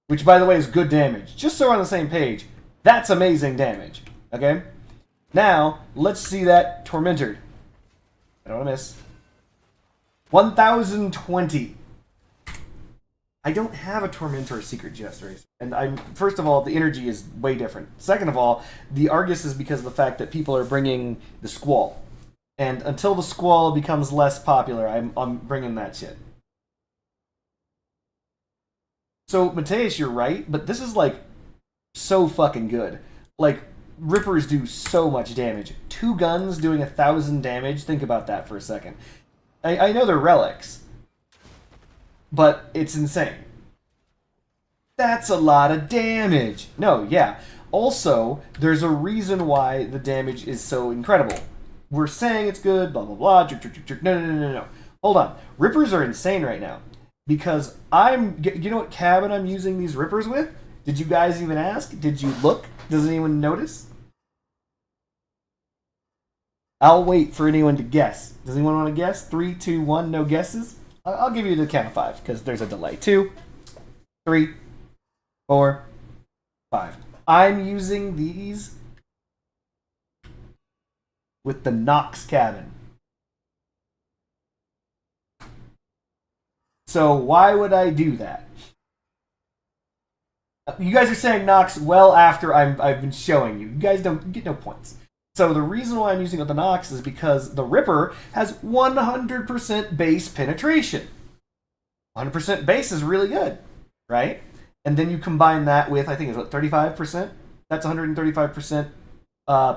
Speaker 3: Which, by the way, is good damage. Just so we're on the same page, that's amazing damage, okay? Now, let's see that Tormentor. I don't want to miss. 1020. I don't have a Tormentor Secret Jester Racer. And first of all, the energy is way different. Second of all, the Argus is because of the fact that people are bringing the Squall. And until the Squall becomes less popular, I'm bringing that shit. So, Mateus, you're right, but this is, like, so fucking good. Like, Rippers do so much damage. 2 guns doing 1,000 damage. Think about that for a second. I know they're relics, but it's insane. That's a lot of damage. No, yeah. Also, there's a reason why the damage is so incredible. We're saying it's good, blah, blah, blah. No. Hold on. Rippers are insane right now. Because you know what cabin I'm using these Rippers with? Did you guys even ask? Did you look? Does anyone notice? I'll wait for anyone to guess. Does anyone want to guess? 3, 2, 1, no guesses? I'll give you the count of 5, because there's a delay. 2, 3, 4, 5. I'm using these with the Nox cabin. So why would I do that? You guys are saying Nox well after I've been showing you. You guys don't get no points. So the reason why I'm using the Nox is because the Ripper has 100% base penetration. 100% base is really good, right? And then you combine that with, I think it's what, 35%? That's 135%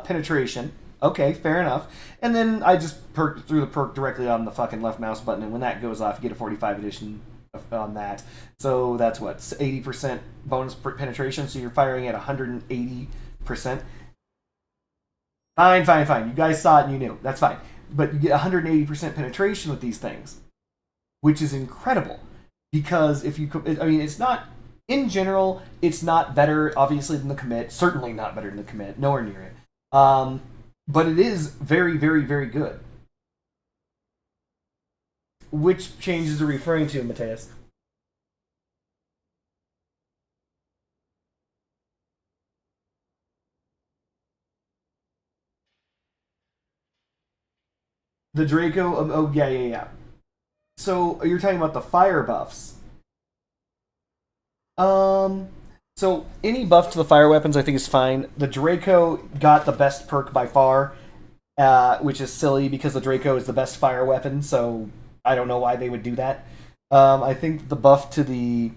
Speaker 3: penetration. Okay, fair enough. And then I just threw the perk directly on the fucking left mouse button, and when that goes off, you get a 45 edition on that. So that's what, 80% bonus penetration, so you're firing at 180%. Fine. You guys saw it and you knew. That's fine. But you get 180% penetration with these things, which is incredible. Because if you, I mean, it's not, in general, it's not better, obviously, than the commit. Certainly not better than the commit. Nowhere near it. But it is very, very, very good. Which changes are you referring to, Mateus? The Draco, oh yeah. So you're talking about the fire buffs. So any buff to the fire weapons I think is fine. The Draco got the best perk by far, which is silly because the Draco is the best fire weapon, so I don't know why they would do that. I think the buff to the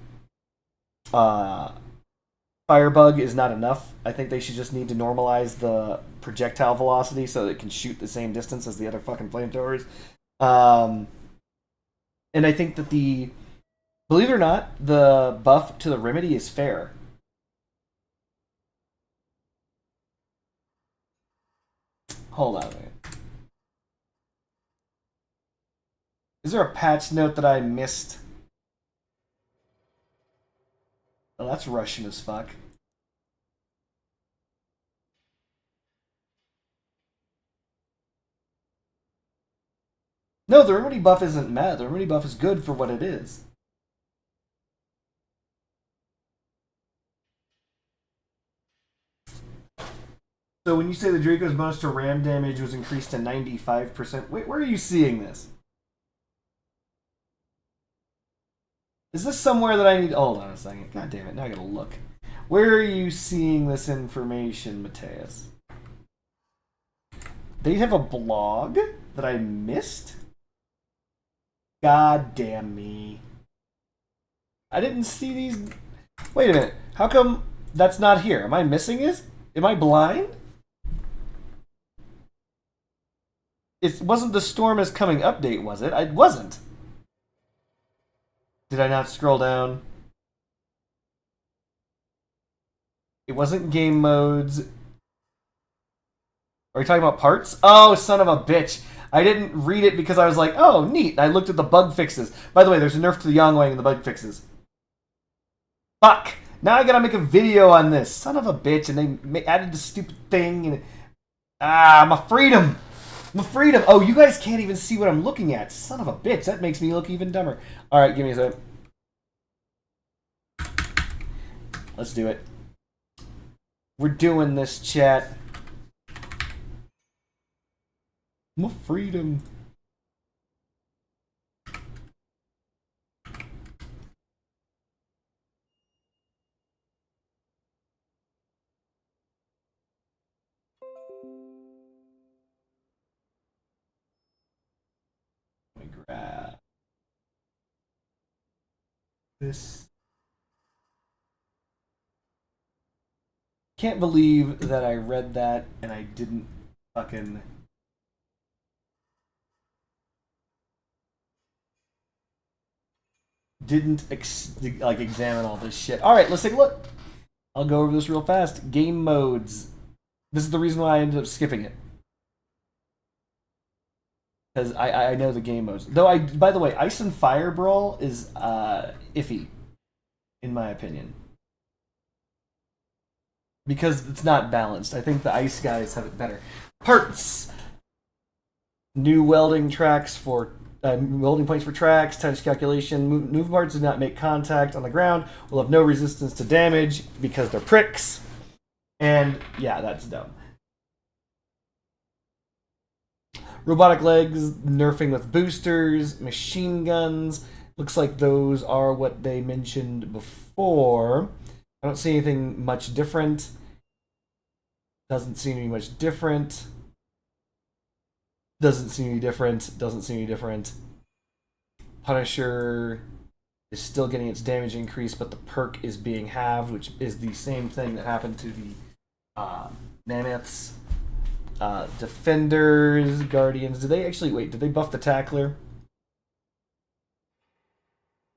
Speaker 3: Firebug is not enough. I think they should just need to normalize the projectile velocity so it can shoot the same distance as the other fucking flamethrowers. And I think that believe it or not, the buff to the Remedy is fair. Hold on a minute. Is there a patch note that I missed? Oh, that's Russian as fuck. No, the Remedy buff isn't mad. The Remedy buff is good for what it is. So when you say the Draco's bonus to ram damage was increased to 95%, wait, where are you seeing this? Is this somewhere that I need... Hold on a second. God damn it, now I gotta look. Where are you seeing this information, Mateus? They have a blog that I missed? God damn me. I didn't see these... Wait a minute. How come that's not here? Am I missing it? Am I blind? It wasn't the Storm is Coming update, was it? I wasn't. Did I not scroll down? It wasn't game modes. Are we talking about parts? Oh, son of a bitch. I didn't read it because I was like, oh, neat. I looked at the bug fixes. By the way, there's a nerf to the Yangwang in the bug fixes. Fuck. Now I gotta make a video on this. Son of a bitch. And they added the stupid thing. And my freedom. My freedom. Oh, you guys can't even see what I'm looking at. Son of a bitch. That makes me look even dumber. Alright, give me a sec. Let's do it. We're doing this, chat. My freedom. Let me grab this. Can't believe that I read that and I didn't fucking... Didn't examine all this shit. Alright, let's take a look. I'll go over this real fast. Game modes. This is the reason why I ended up skipping it. Because I know the game modes. Though, by the way, Ice and Fire Brawl is iffy, in my opinion. Because it's not balanced. I think the Ice guys have it better. Parts! New welding tracks for... welding points for tracks, touch calculation. Move parts do not make contact on the ground. Will have no resistance to damage because they're pricks. And, yeah, that's dumb. Robotic legs, nerfing with boosters, machine guns. Looks like those are what they mentioned before. I don't see anything much different. Doesn't seem to be much different. Doesn't seem to be different. Doesn't seem to be different. Punisher is still getting its damage increase, but the perk is being halved, which is the same thing that happened to the Mammoths. Defenders, Guardians. Did they actually wait? Did they buff the Tackler?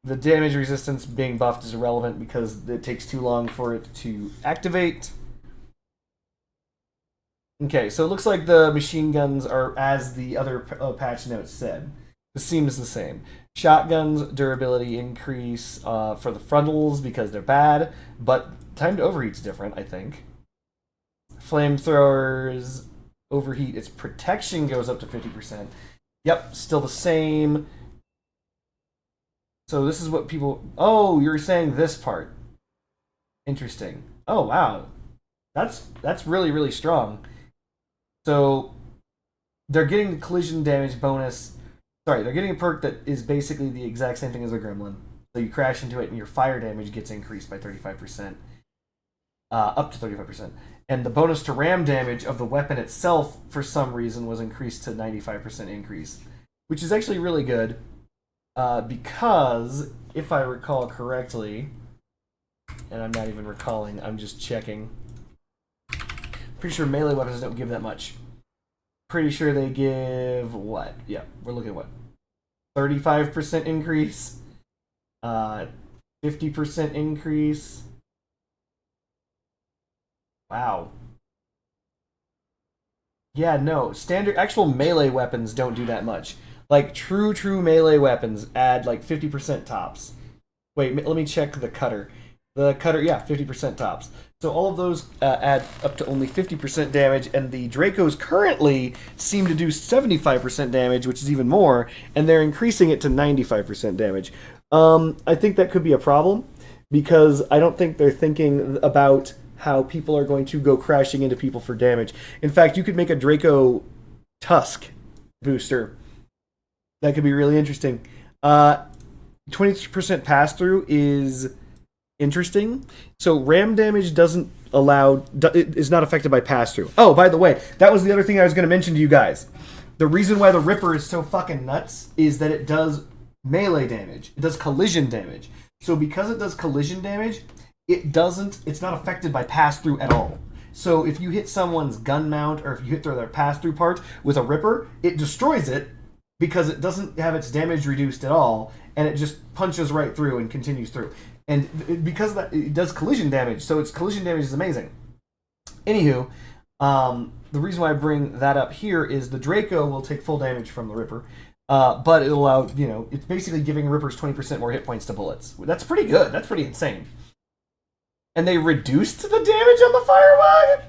Speaker 3: The damage resistance being buffed is irrelevant because it takes too long for it to activate. Okay, so it looks like the machine guns are as the other patch notes said. The seems the same. Shotguns, durability increase for the frontals because they're bad, but time to overheat's different, I think. Flamethrowers, overheat, its protection goes up to 50%. Yep, still the same. So this is what people... Oh, you're saying this part. Interesting. Oh, wow. That's really, really strong. So they're getting the collision damage bonus. Sorry, they're getting a perk that is basically the exact same thing as a gremlin. So you crash into it and your fire damage gets increased by 35%. Up to 35%. And the bonus to ram damage of the weapon itself, for some reason, was increased to 95% increase. Which is actually really good. Because, if I recall correctly, and I'm not even recalling, I'm just checking. Pretty sure melee weapons don't give that much. Pretty sure they give what? Yeah, we're looking at what? 35% increase? 50% increase? Wow. Yeah, no. Standard, actual melee weapons don't do that much. Like, true melee weapons add like 50% tops. Wait, let me check the cutter. The cutter, yeah, 50% tops. So all of those add up to only 50% damage, and the Dracos currently seem to do 75% damage, which is even more, and they're increasing it to 95% damage. I think that could be a problem, because I don't think they're thinking about how people are going to go crashing into people for damage. In fact, you could make a Draco Tusk booster. That could be really interesting. 20% pass-through is interesting. So ram damage doesn't allow, is not affected by pass-through. Oh, by the way, that was the other thing I was going to mention to you guys. The reason why the Ripper is so fucking nuts is that it does melee damage. It does collision damage. So because it does collision damage, it's not affected by pass-through at all. So if you hit someone's gun mount or if you hit their pass-through part with a Ripper, it destroys it because it doesn't have its damage reduced at all, and it just punches right through and continues through. And because of that, it does collision damage, so its collision damage is amazing. Anywho, the reason why I bring that up here is the Draco will take full damage from the Ripper, but it'll allow, it's basically giving Rippers 20% more hit points to bullets. That's pretty good. That's pretty insane. And they reduced the damage on the Firebug?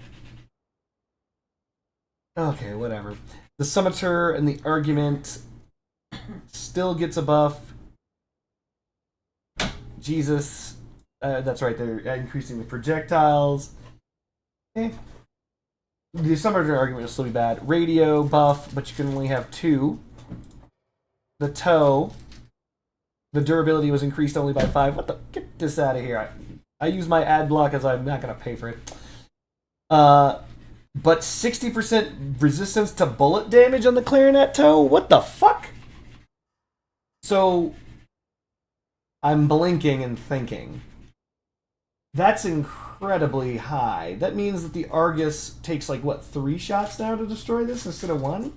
Speaker 3: Okay, whatever. The Scimitar and the Argument still gets a buff. Jesus. That's right, they're increasing the projectiles. The Scimitar Argument will still be bad. Radio buff, but you can only have 2. The Toe. The durability was increased only by 5. What the? Get this out of here. I use my ad block as I'm not going to pay for it. But 60% resistance to bullet damage on the Clarinet Toe? What the fuck? So, I'm blinking and thinking. That's incredibly high. That means that the Argus takes, 3 shots now to destroy this instead of 1?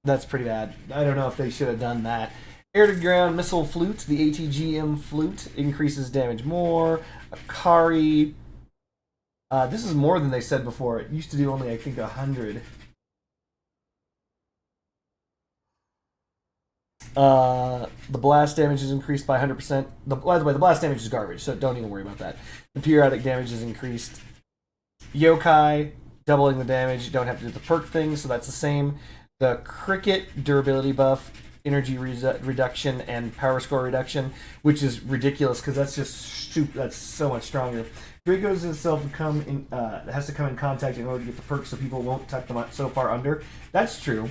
Speaker 3: That's pretty bad. I don't know if they should have done that. Air-to-ground missile flute. The ATGM flute increases damage more. Akari. This is more than they said before. It used to do only, I think, 100. The blast damage is increased by 100%. By the way, the blast damage is garbage, so don't even worry about that. The periodic damage is increased. Yokai, doubling the damage. You don't have to do the perk thing, so that's the same. The Cricket durability buff, energy reduction, and power score reduction, which is ridiculous because that's just that's so much stronger. Dracos itself has to come in contact in order to get the perk, so people won't tuck them so far under. That's true.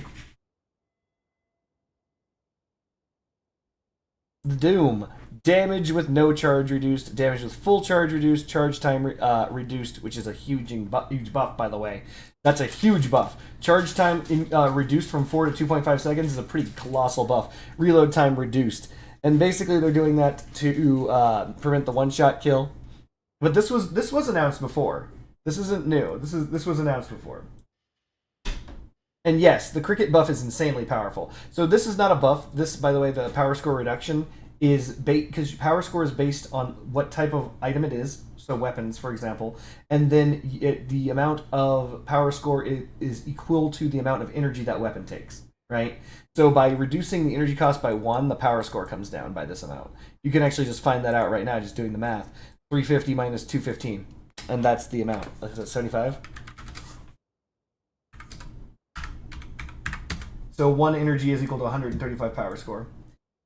Speaker 3: Doom. Damage with no charge reduced. Damage with full charge reduced. Charge time reduced, which is a huge buff, by the way. That's a huge buff. Charge time reduced from 4 to 2.5 seconds is a pretty colossal buff. Reload time reduced. And basically they're doing that to prevent the one-shot kill. But this was announced before. This isn't new. This was announced before. And yes, the cricket buff is insanely powerful. So this is not a buff. This, by the way, the power score reduction is because power score is based on what type of item it is. So weapons, for example, and then the amount of power score is equal to the amount of energy that weapon takes. Right. So by reducing the energy cost by 1, the power score comes down by this amount. You can actually just find that out right now, just doing the math. 350 minus 215, and that's the amount. Is that 75? So 1 energy is equal to 135 power score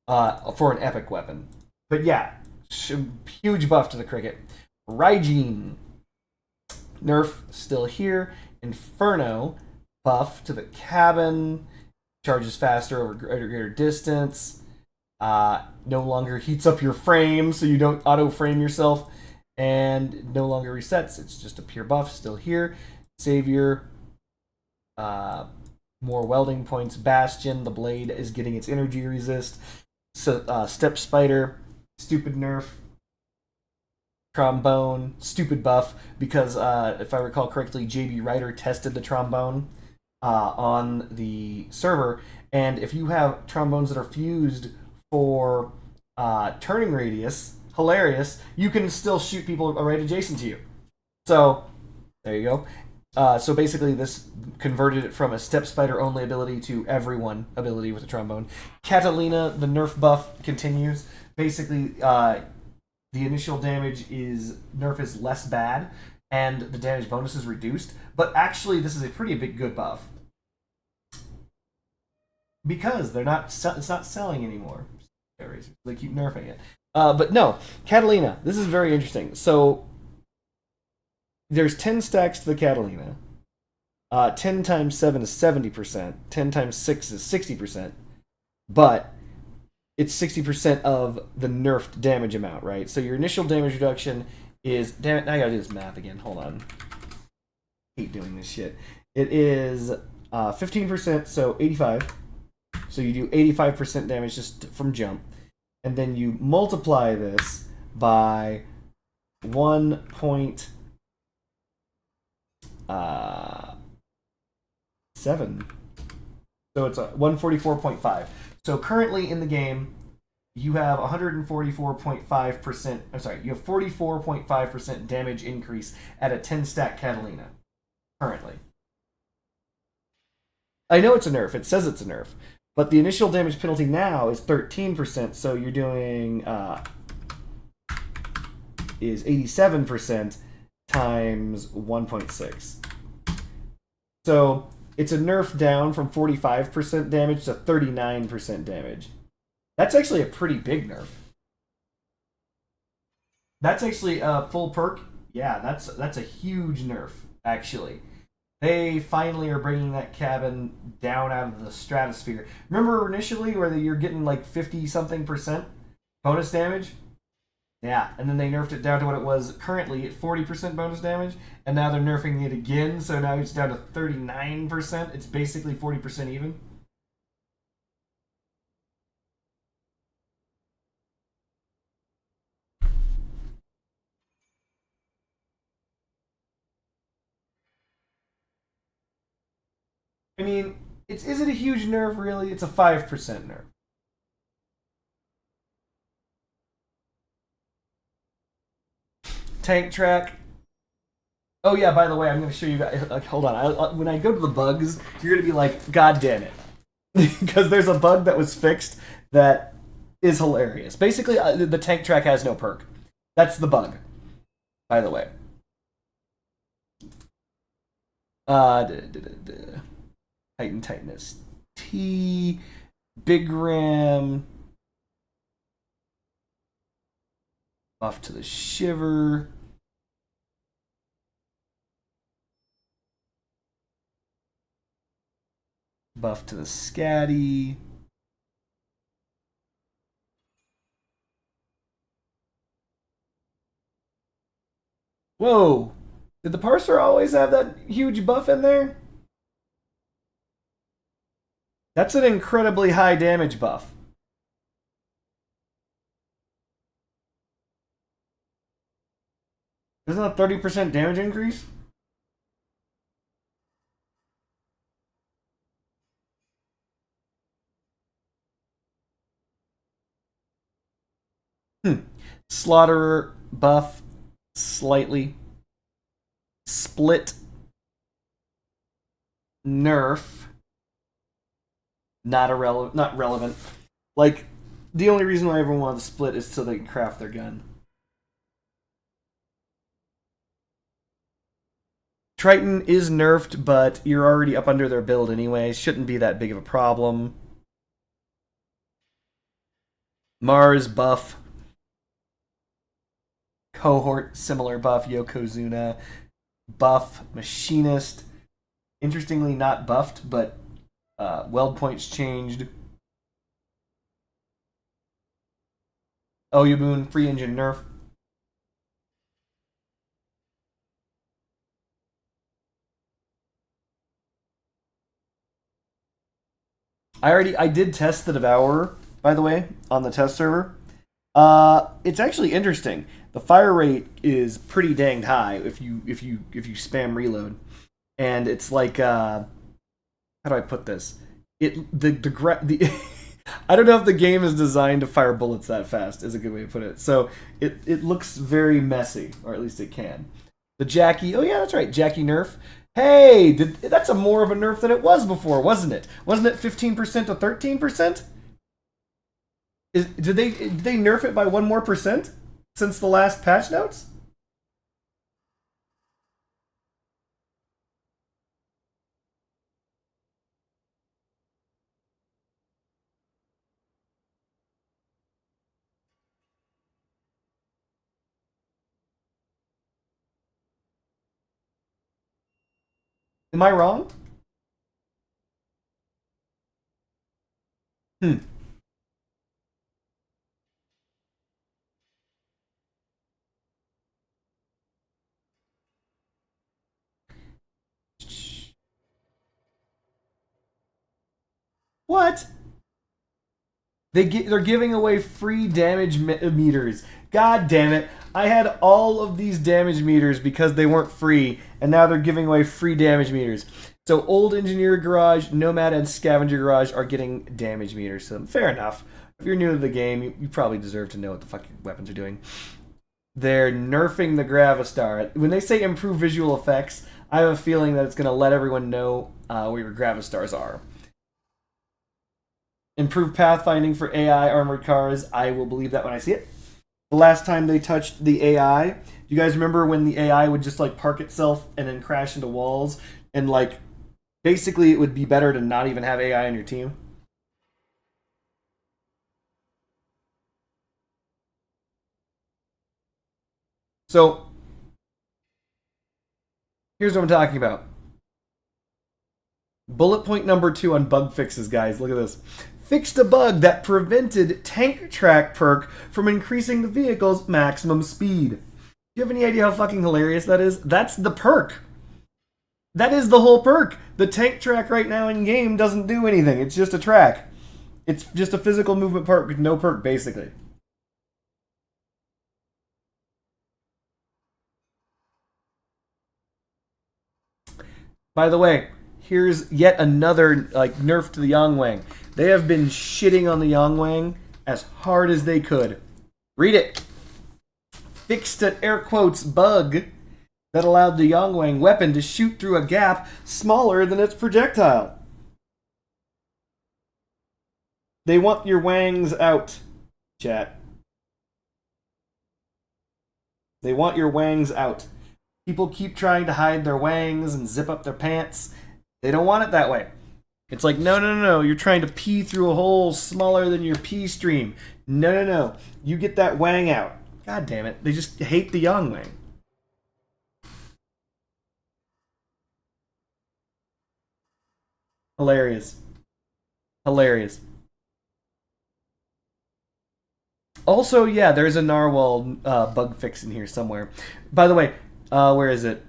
Speaker 3: for an epic weapon. But yeah, huge buff to the cricket. Raijin. Nerf still here. Inferno. Buff to the cabin. Charges faster over greater distance. No longer heats up your frame, so you don't auto-frame yourself. And no longer resets. It's just a pure buff. Still here. Savior. More welding points. Bastion. The blade is getting its energy resist. So, Step Spider. Stupid nerf. Trombone. Stupid buff. Because, if I recall correctly, JB Ryder tested the trombone on the server. And if you have trombones that are fused for turning radius, hilarious, you can still shoot people right adjacent to you. So, there you go. So basically this converted it from a Step Spider only ability to everyone ability with a trombone. Catalina, the nerf buff continues. Basically, the initial damage nerf is less bad, and the damage bonus is reduced. But actually, this is a pretty big good buff. Because it's not selling anymore. They keep nerfing it. But no, Catalina, this is very interesting. So, there's 10 stacks to the Catalina. 10 times 7 is 70%. 10 times 6 is 60%. But it's 60% of the nerfed damage amount, right? So your initial damage reduction is... Damn it, now I gotta do this math again. Hold on. I hate doing this shit. It is 15%, so 85. So you do 85% damage just from jump. And then you multiply this by 1.7. So it's a 144.5. So currently in the game, you have 144.5%. I'm sorry, you have 44.5% damage increase at a 10 stack Catalina. Currently. I know it's a nerf. It says it's a nerf. But the initial damage penalty now is 13%, so you're doing is 87% times 1.6. So it's a nerf down from 45% damage to 39% damage. That's actually a pretty big nerf. That's actually a full perk. Yeah, that's a huge nerf, actually. They finally are bringing that cabin down out of the stratosphere. Remember initially where you're getting like 50-something% bonus damage? Yeah, and then they nerfed it down to what it was currently at 40% bonus damage, and now they're nerfing it again, so now it's down to 39%. It's basically 40% even. I mean, is it a huge nerf, really? It's a 5% nerf. Tank track. Oh yeah, by the way, I'm going to show you guys. Like, hold on. When I go to the bugs, you're going to be like, God damn it. Because there's a bug that was fixed that is hilarious. Basically, the tank track has no perk. That's the bug, by the way. Titan Tightness T, Big Ram, buff to the Shiver, Buff to the Scatty. Whoa! Did the parser always have that huge buff in there? That's an incredibly high damage buff. Isn't that a 30% damage increase? Slaughterer buff slightly. Split nerf. Not relevant. Like, the only reason why everyone wanted to split is so they can craft their gun. Triton is nerfed, but you're already up under their build anyway. Shouldn't be that big of a problem. Mars buff. Cohort, similar buff. Yokozuna. Buff. Machinist. Interestingly, not buffed, but weld points changed. Oyabun, free engine nerf. I did test the Devourer, by the way, on the test server. It's actually interesting. The fire rate is pretty danged high if you spam reload, and it's like how do I put this? I don't know if the game is designed to fire bullets that fast. Is a good way to put it. So it looks very messy, or at least it can. The Jackie, oh yeah, that's right, Jackie nerf. Hey, that's more of a nerf than it was before, wasn't it? Wasn't it 15% to 13%? Did they nerf it by 1 more percent since the last patch notes? Am I wrong? What? They're giving away free damage meters. God damn it. I had all of these damage meters because they weren't free, and now they're giving away free damage meters. So Old Engineer Garage, Nomad, and Scavenger Garage are getting damage meters to them. Fair enough. If you're new to the game, you probably deserve to know what the fuck your weapons are doing. They're nerfing the Gravistar. When they say improve visual effects, I have a feeling that it's going to let everyone know where your Gravistars are. Improved pathfinding for AI armored cars. I will believe that when I see it. The last time they touched the AI, do you guys remember when the AI would just like park itself and then crash into walls? And like, basically it would be better to not even have AI on your team? So, here's what I'm talking about. Bullet point number 2 on bug fixes, guys. Look at this. Fixed a bug that prevented tank track perk from increasing the vehicle's maximum speed. Do you have any idea how fucking hilarious that is? That's the perk. That is the whole perk. The tank track right now in game doesn't do anything. It's just a track. It's just a physical movement perk with no perk, basically. By the way, here's yet another like nerf to the Yongwang. They have been shitting on the Yongwang as hard as they could. Read it. Fixed an air quotes bug that allowed the Yongwang weapon to shoot through a gap smaller than its projectile. They want your wangs out, chat. They want your wangs out. People keep trying to hide their wangs and zip up their pants. They don't want it that way. It's like, no. You're trying to pee through a hole smaller than your pee stream. No. You get that wang out. God damn it. They just hate the Yongwang. Hilarious. Hilarious. Also, yeah, there's a narwhal bug fix in here somewhere. By the way, where is it?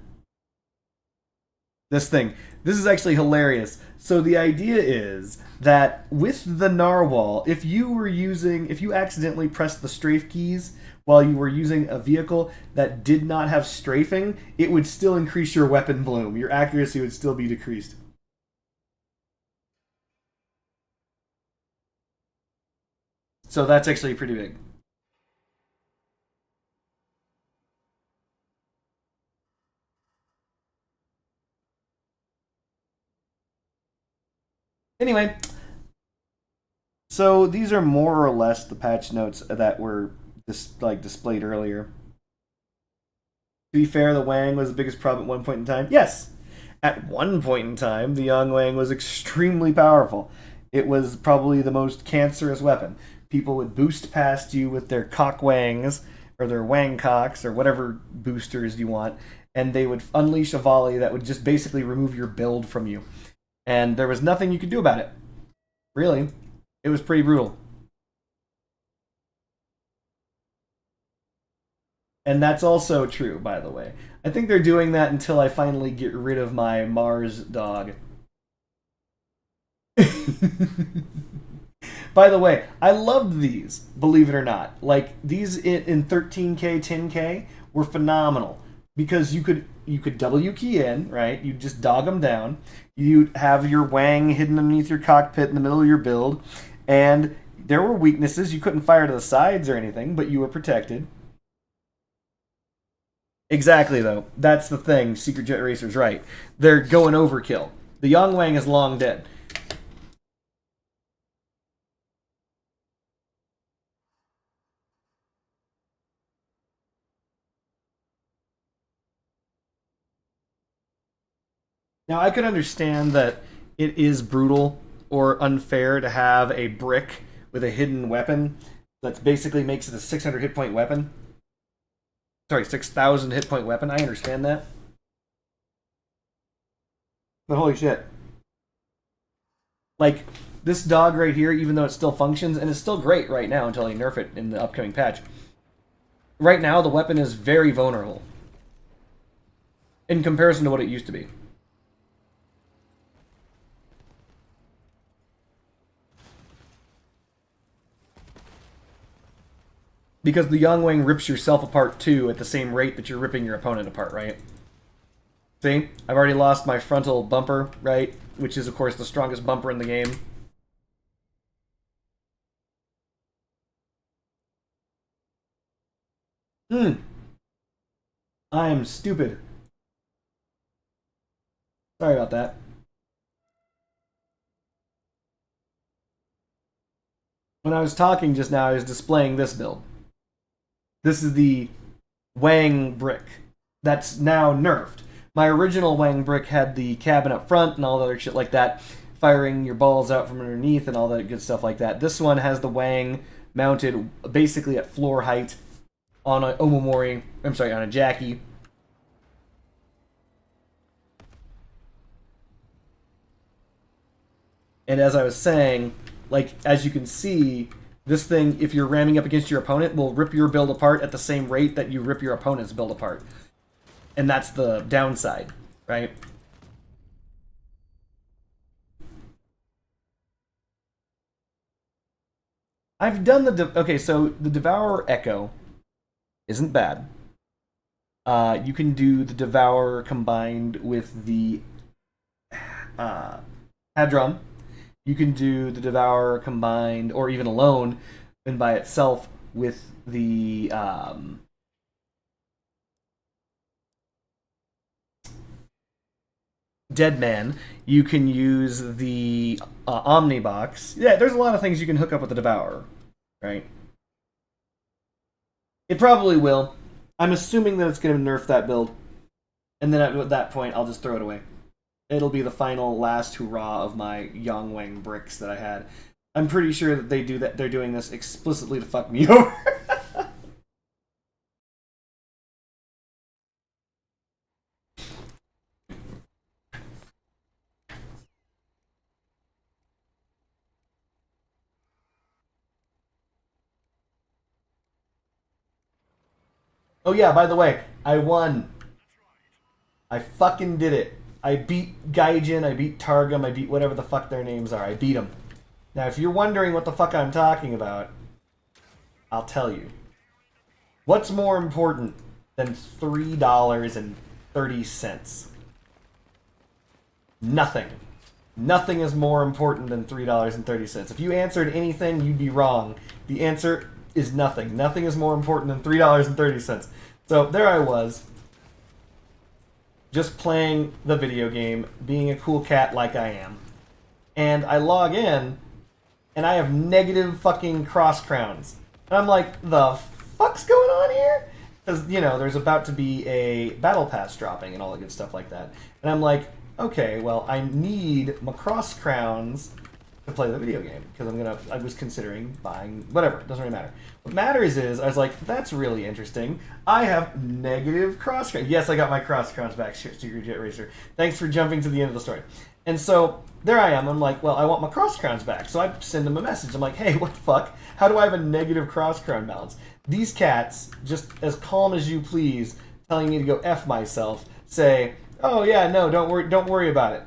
Speaker 3: This thing. This is actually hilarious. So the idea is that with the narwhal, if you accidentally pressed the strafe keys while you were using a vehicle that did not have strafing, it would still increase your weapon bloom. Your accuracy would still be decreased. So that's actually pretty big. Anyway, so these are more or less the patch notes that were displayed earlier. To be fair, the Wang was the biggest problem at one point in time. Yes, at one point in time, the Young Wang was extremely powerful. It was probably the most cancerous weapon. People would boost past you with their cock wangs or their wang cocks or whatever boosters you want, and they would unleash a volley that would just basically remove your build from you. And there was nothing you could do about it. Really. It was pretty brutal. And that's also true, by the way. I think they're doing that until I finally get rid of my Mars dog. By the way, I loved these, believe it or not. Like, these in 13K, 10K were phenomenal. Because you could W key in, right? You'd just dog them down. You'd have your Wang hidden underneath your cockpit in the middle of your build. And there were weaknesses. You couldn't fire to the sides or anything, but you were protected. Exactly, though. That's the thing. Secret Jet Racer's right. They're going overkill. The Yang Wang is long dead. Now, I could understand that it is brutal or unfair to have a brick with a hidden weapon that basically makes it a 600 hit point weapon. Sorry, 6,000 hit point weapon. I understand that. But holy shit. Like, this dog right here, even though it still functions, and it's still great right now until they nerf it in the upcoming patch. Right now, the weapon is very vulnerable in comparison to what it used to be. Because the Yang Wang rips yourself apart too at the same rate that you're ripping your opponent apart, right? See? I've already lost my frontal bumper, right? Which is, of course, the strongest bumper in the game. I am stupid. Sorry about that. When I was talking just now, I was displaying this build. This is the Wang brick that's now nerfed. My original Wang brick had the cabin up front and all the other shit like that, firing your balls out from underneath and all that good stuff like that. This one has the Wang mounted basically at floor height on a Omamori, on a Jackie. And as I was saying, like, as you can see, this thing, if you're ramming up against your opponent, will rip your build apart at the same rate that you rip your opponent's build apart. And that's the downside, right? I've done the... Okay, so the Devourer Echo isn't bad. You can do the Devourer combined with the Hadron. You can do the Devourer combined, or even alone, and by itself, with the Deadman. You can use the Omnibox. Yeah, there's a lot of things you can hook up with the Devourer, right? It probably will. I'm assuming that it's going to nerf that build. And then at that point, I'll just throw it away. It'll be the final last hurrah of my Yang Wang bricks that I had. I'm pretty sure that they're doing this explicitly to fuck me over. Oh yeah, by the way, I won. I fucking did it. I beat Gaijin, I beat Targum, I beat whatever the fuck their names are. I beat them. Now, if you're wondering what the fuck I'm talking about, I'll tell you. What's more important than $3.30? Nothing. Nothing is more important than $3.30. If you answered anything, you'd be wrong. The answer is nothing. Nothing is more important than $3.30. So there I was, just playing the video game, being a cool cat like I am. And I log in, and I have negative fucking cross crowns. And I'm like, the fuck's going on here? Because, you know, there's about to be a battle pass dropping and all that good stuff like that. And I'm like, okay, well, I need my cross crowns to play the video game. Because I was considering buying, whatever, it doesn't really matter. What matters is, I was like, that's really interesting. I have negative cross crowns. Yes, I got my cross crowns back, Secret Jet Racer. Thanks for jumping to the end of the story. And so, there I am. I'm like, well, I want my cross crowns back. So I send them a message. I'm like, hey, what the fuck? How do I have a negative cross crown balance? These cats, just as calm as you please, telling me to go F myself, say, oh yeah, no, don't worry about it.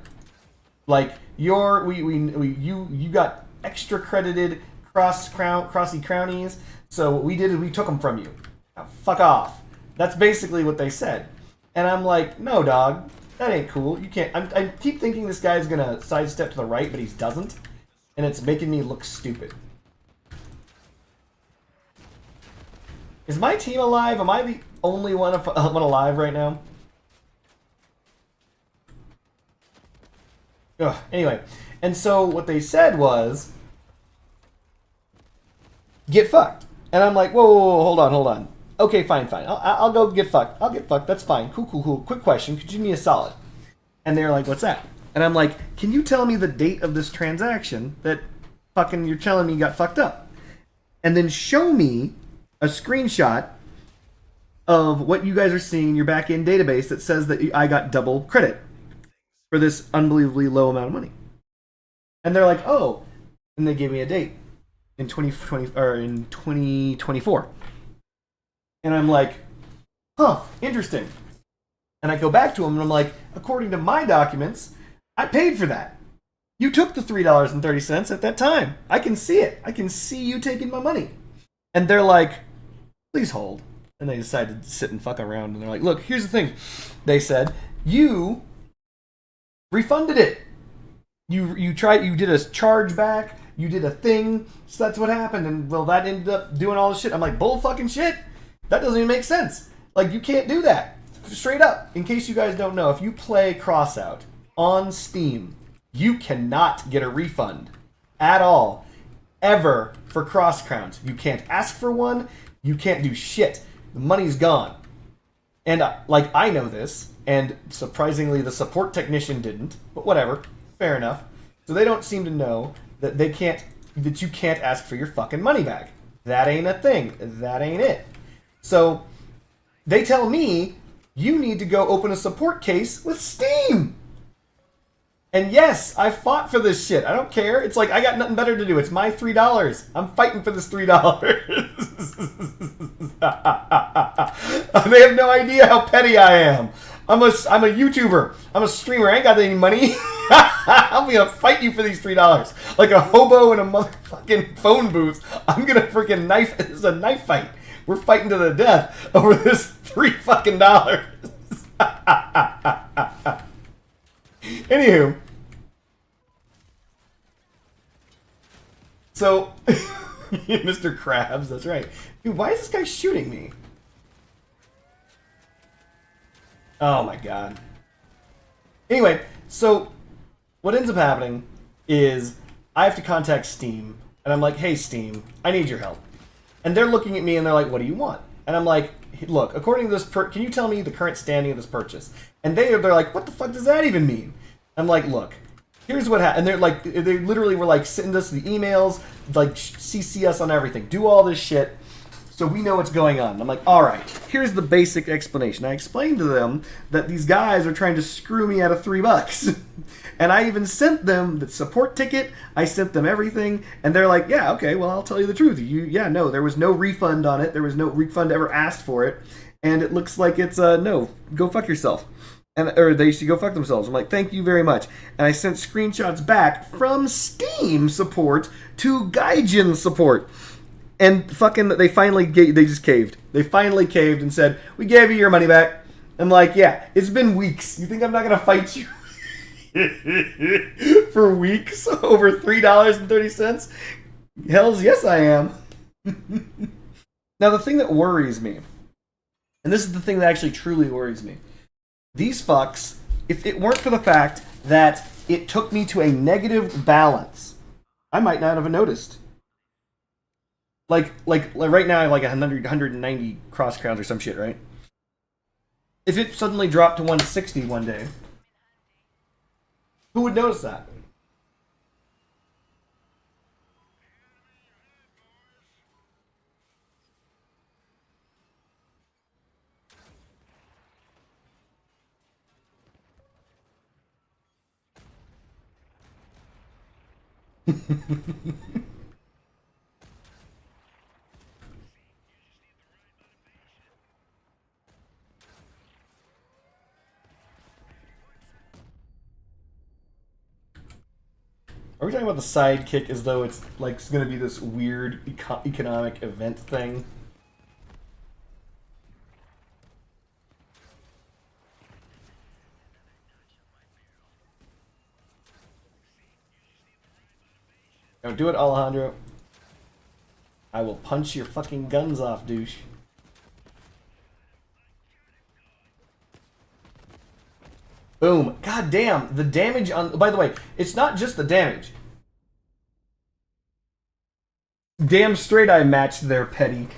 Speaker 3: Like, you got extra credited crossy crownies, so what we did is we took them from you. Now, fuck off. That's basically what they said. And I'm like, no, dog, that ain't cool. You can't. I keep thinking this guy's gonna sidestep to the right, but he doesn't, and it's making me look stupid. Is my team alive? Am I the only one alive right now? Ugh, anyway, and so what they said was, get fucked. And I'm like, whoa, hold on. Okay, fine. I'll go get fucked. I'll get fucked. That's fine. Cool. Quick question. Could you do me a solid? And they're like, what's that? And I'm like, can you tell me the date of this transaction that fucking you're telling me got fucked up? And then show me a screenshot of what you guys are seeing in your back-end database that says that I got double credit for this unbelievably low amount of money. And they're like, oh, and they gave me a date in 2024. And I'm like, huh, interesting. And I go back to them and I'm like, according to my documents, I paid for that. You took the $3.30 at that time. I can see it. I can see you taking my money. And they're like, please hold. And they decided to sit and fuck around. And they're like, look, here's the thing. They said, you refunded it. You did a charge back. You did a thing. So that's what happened. And well, that ended up doing all the shit. I'm like, bull fucking shit. That doesn't even make sense. Like, you can't do that. Straight up. In case you guys don't know, if you play Crossout on Steam, you cannot get a refund at all, ever, for cross crowns. You can't ask for one. You can't do shit. The money's gone. And, like, I know this, and surprisingly the support technician didn't, but whatever. Fair enough. So they don't seem to know that you can't ask for your fucking money back. That ain't a thing. That ain't it. So they tell me, you need to go open a support case with Steam. And yes, I fought for this shit. I don't care. It's like, I got nothing better to do. It's my $3. I'm fighting for this $3. They have no idea how petty I am. I'm a YouTuber. I'm a streamer. I ain't got any money. I'm gonna fight you for these $3. Like a hobo in a motherfucking phone booth. I'm gonna freaking knife. This is a knife fight. We're fighting to the death over this $3 fucking. Anywho. So, Mr. Krabs, that's right. Dude, why is this guy shooting me? Oh my god. Anyway, so what ends up happening is I have to contact Steam, and I'm like, hey Steam, I need your help. And they're looking at me and they're like, what do you want? And I'm like, look, according to this, can you tell me the current standing of this purchase? And they're like, what the fuck does that even mean? I'm like, look, here's what happened. And they literally were like, send us the emails, like CC us on everything, do all this shit, so we know what's going on. And I'm like, all right, here's the basic explanation. I explained to them that these guys are trying to screw me out of $3. And I even sent them the support ticket. I sent them everything. And they're like, yeah, okay, well, I'll tell you the truth. No, there was no refund on it. There was no refund ever asked for it. and it looks like it's no, go fuck yourself. And or they should go fuck themselves. I'm like, thank you very much. And I sent screenshots back from Steam support to Gaijin support. And fucking they just caved. They finally caved and said, we gave you your money back. I'm like, yeah, it's been weeks. You think I'm not gonna fight you for weeks over $3.30? Hells yes I am. Now the thing that worries me, and this is the thing that actually truly worries me, these fucks, if it weren't for the fact that it took me to a negative balance, I might not have noticed. Like right now I have like 190 cross crowns or some shit, right? If it suddenly dropped to 160 one day, who would notice that? Are we talking about the sidekick as though it's like it's going to be this weird economic event thing? Don't do it, Alejandro. I will punch your fucking guns off, douche. Boom. God damn, the damage on... By the way, it's not just the damage. Damn straight I matched there, Petty.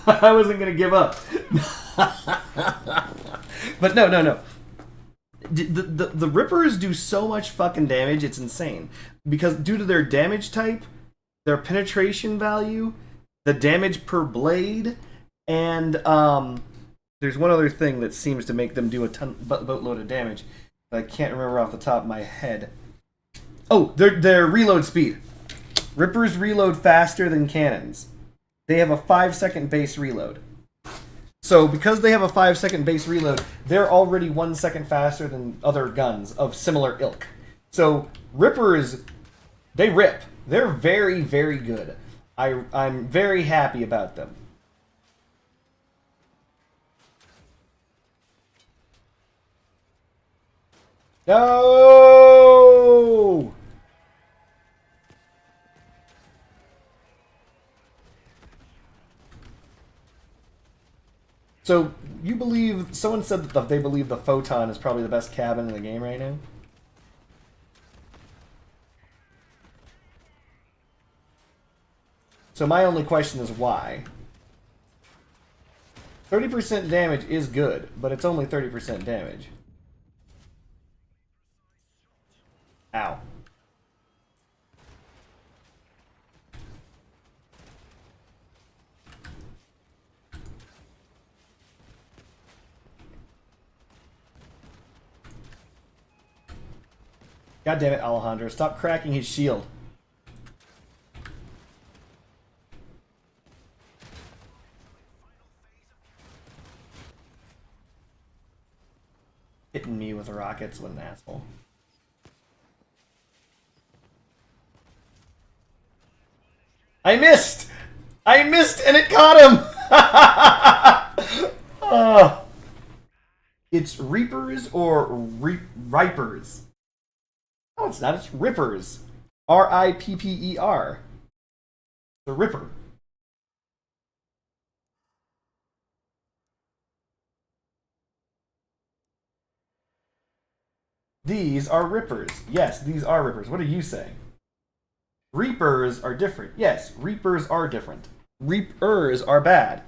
Speaker 3: I wasn't going to give up. But no. The Rippers do so much fucking damage, it's insane. Because due to their damage type, their penetration value, the damage per blade, and there's one other thing that seems to make them do a boatload of damage that I can't remember off the top of my head. Oh, their reload speed. Rippers reload faster than cannons. They have a 5-second base reload. So because they have a 5-second base reload, they're already 1 second faster than other guns of similar ilk. So Rippers, they rip. They're very, very good. I'm very happy about them. No! So, you believe... Someone said that they believe the Photon is probably the best cabin in the game right now? So my only question is why? 30% damage is good, but it's only 30% damage. Ow. God damn it, Alejandro. Stop cracking his shield. Hitting me with rockets, what an asshole. I missed! I missed and it caught him! It's Reapers or Ripers? No, it's not. It's Rippers. R-I-P-P-E-R. The Ripper. These are Rippers. Yes, these are Rippers. What are you saying? Reapers are different. Yes, Reapers are different. Reapers are bad.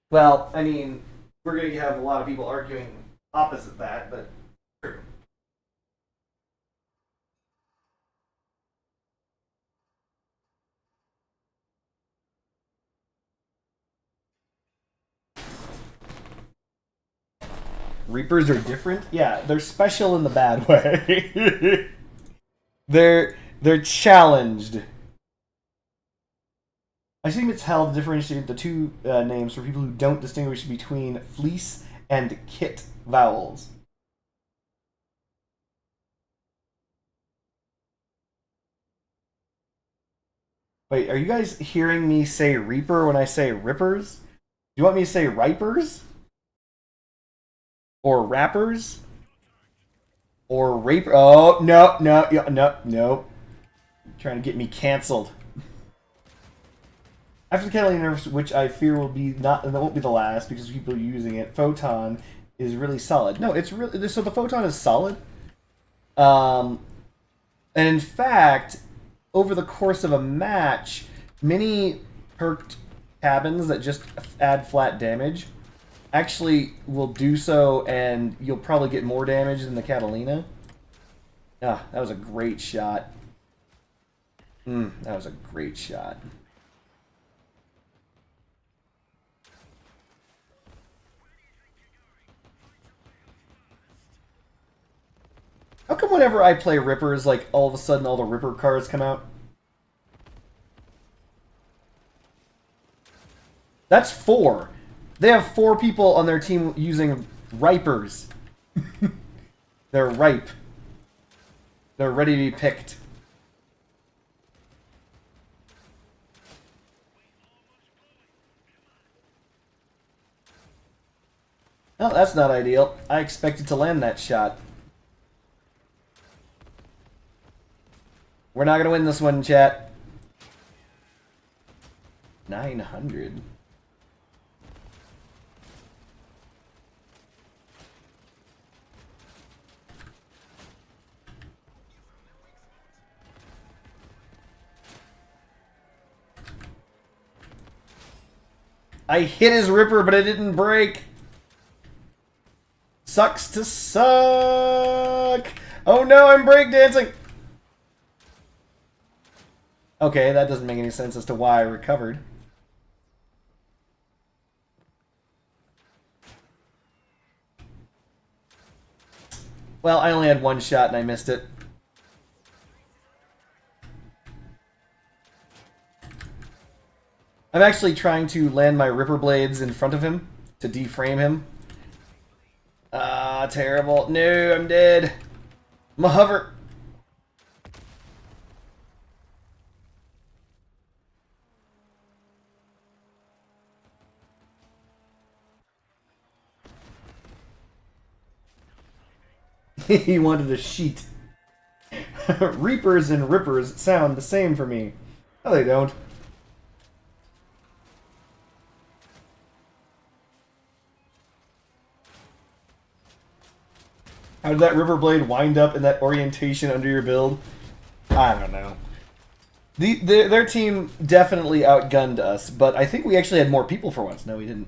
Speaker 3: Well, I mean, we're going to have a lot of people arguing opposite that, but true. Reapers are different? Yeah, they're special in the bad way. They're challenged. I assume it's held to differentiate the two names for people who don't distinguish between fleece and kit vowels. Wait, are you guys hearing me say Reaper when I say Rippers? Do you want me to say Ripers? Or Rappers? Or Raper? Oh, no, no, no, no. Trying to get me canceled. After the Catalina nerfs, which I fear will be not, that won't be the last because people are using it. Photon is really solid. No, it's really so the Photon is solid. And in fact, over the course of a match, many perked cabins that just add flat damage actually will do so, and you'll probably get more damage than the Catalina. Ah, that was a great shot. That was a great shot. How come whenever I play Rippers, like, all of a sudden all the Ripper cards come out? That's 4. They have 4 people on their team using Ripers. They're ripe. They're ready to be picked. Well, that's not ideal. I expected to land that shot. We're not going to win this one, chat. 900. I hit his Ripper, but it didn't break. Sucks to suck. Oh no, I'm breakdancing. Okay, that doesn't make any sense as to why I recovered. Well, I only had one shot and I missed it. I'm actually trying to land my Ripper Blades in front of him to deframe him. Ah, terrible. No, I'm dead. I'm a hover. He wanted a sheet. Reapers and Rippers sound the same for me. No, they don't. How did that Ripper Blade wind up in that orientation under your build? I don't know. Their team definitely outgunned us, but I think we actually had more people for once. No, we didn't.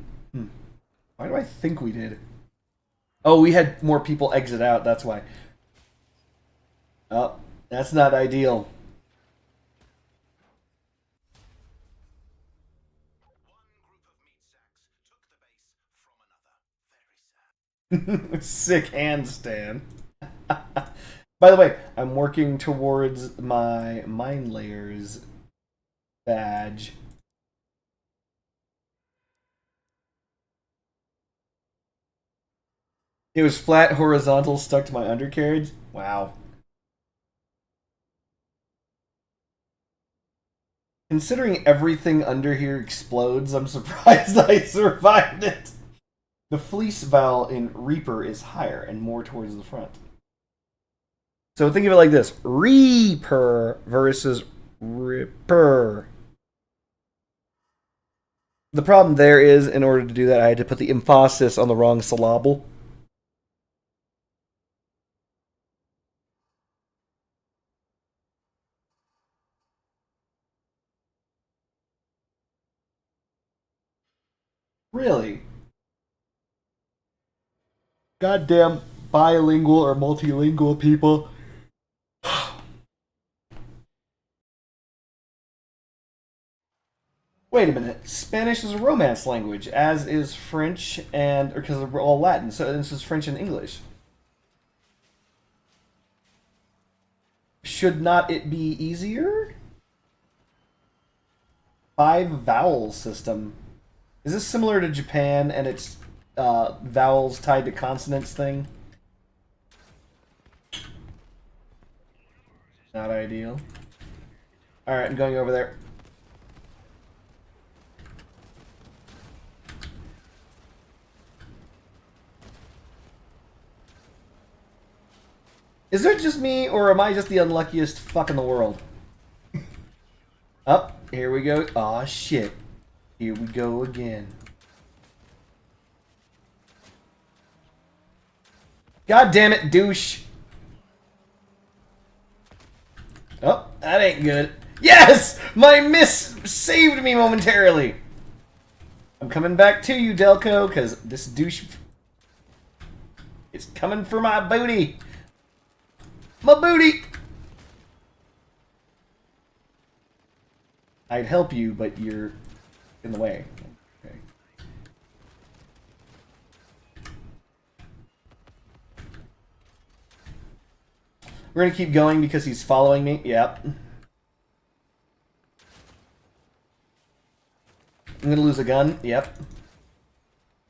Speaker 3: Why do I think we did? Oh, we had more people exit out, that's why. Oh, that's not ideal. Sick handstand. By the way, I'm working towards my Mind Layers badge. It was flat horizontal stuck to my undercarriage. Wow. Considering everything under here explodes, I'm surprised I survived it. The fleece vowel in Reaper is higher and more towards the front. So think of it like this. Reaper versus Ripper. The problem there is, in order to do that, I had to put the emphasis on the wrong syllable. Really? Goddamn bilingual or multilingual people. Wait a minute. Spanish is a Romance language, as is French, and because we're all Latin, so this is French and English. Should not it be easier? 5 vowel system. Is this similar to Japan and its vowels tied to consonants thing? Not ideal. Alright, I'm going over there. Is it just me, or am I just the unluckiest fuck in the world? Up, here we go. Aw, shit. Here we go again. God damn it, douche. Oh, that ain't good. Yes! My miss saved me momentarily. I'm coming back to you, Delco, because this douche is coming for my booty. My booty! I'd help you, but you're in the way. Okay. We're gonna keep going because he's following me. Yep. I'm gonna lose a gun. Yep.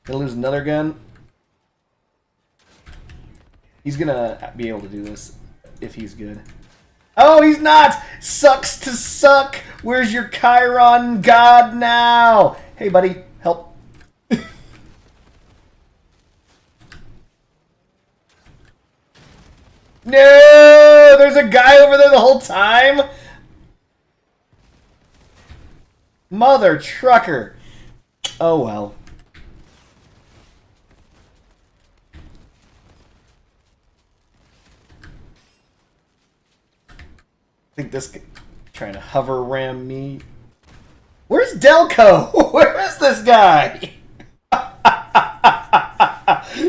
Speaker 3: Gonna lose another gun. He's gonna be able to do this if he's good. Oh, he's not! Sucks to suck! Where's your Chiron god now? Hey, buddy, help. No! There's a guy over there the whole time? Mother trucker. Oh, well. I think this guy trying to hover ram me. Where's Delco? Where is this guy?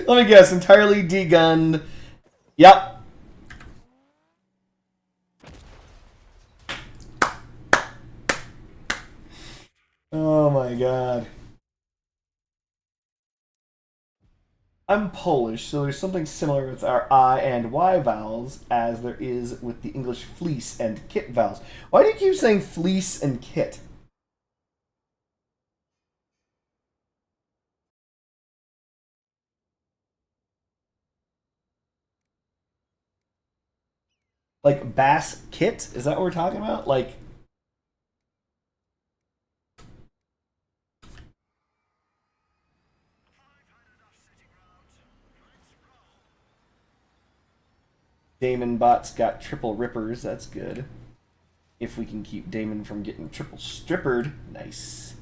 Speaker 3: Let me guess. Entirely de-gunned. Yep. Oh my god. I'm Polish, so there's something similar with our I and Y vowels as there is with the English fleece and kit vowels. Why do you keep saying fleece and kit? Like bass kit? Is that what we're talking about? Like... Damon Bot's got triple rippers. That's good. If we can keep Damon from getting triple strippered. Nice.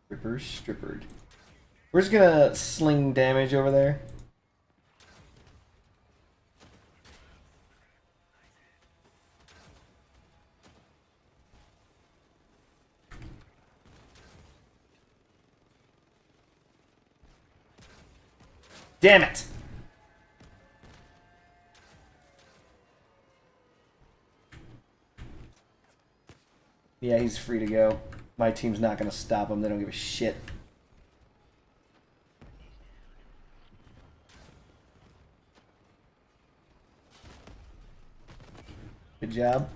Speaker 3: Ripper strippered. We're just gonna sling damage over there. Damn it! Yeah, he's free to go. My team's not going to stop him. They don't give a shit. Good job.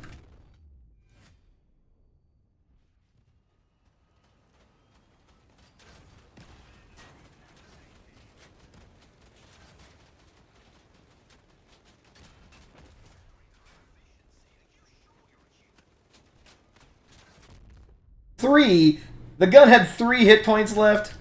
Speaker 3: Three? The gun had 3 hit points left?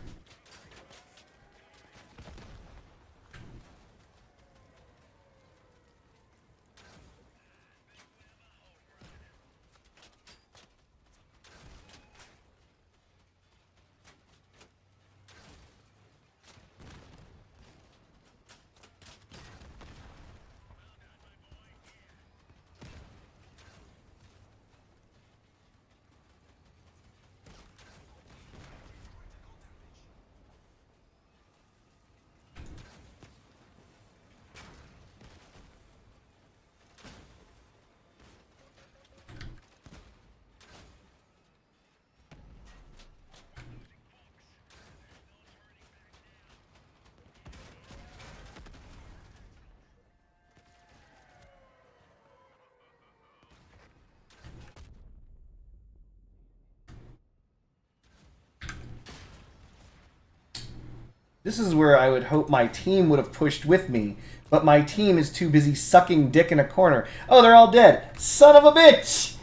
Speaker 3: This is where I would hope my team would have pushed with me, but my team is too busy sucking dick in a corner. Oh, they're all dead. Son of a bitch!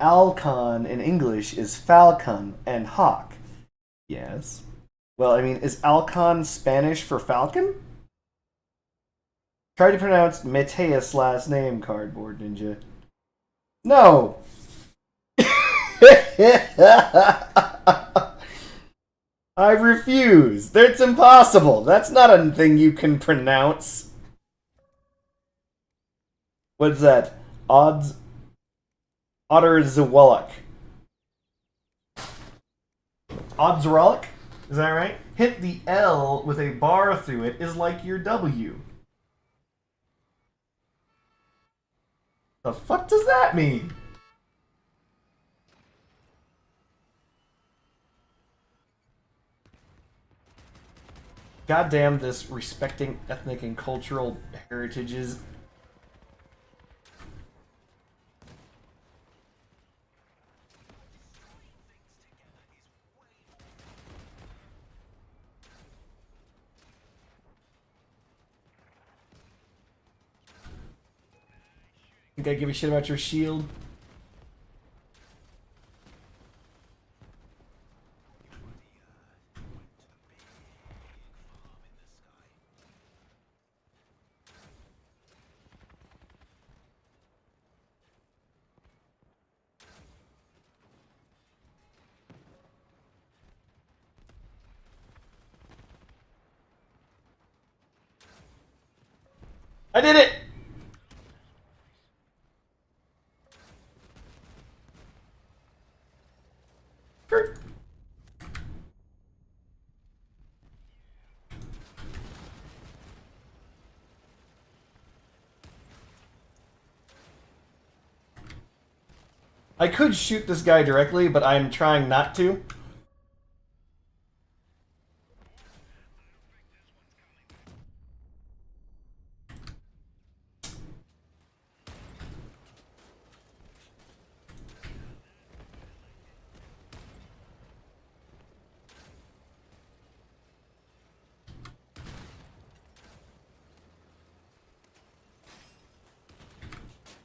Speaker 3: Alcon in English is falcon and hawk. Yes. Well, I mean, is Alcon Spanish for falcon? Try to pronounce Mateus' last name, Cardboard Ninja. No! I refuse. That's impossible. That's not a thing you can pronounce. What's that? Otterzewellick. Oddsrelic? Is that right? Hit the L with a bar through it is like your W. The fuck does that mean? Goddamn this respecting ethnic and cultural heritages. Think I give a shit about your shield? I did it! Sure. I could shoot this guy directly, but I'm trying not to.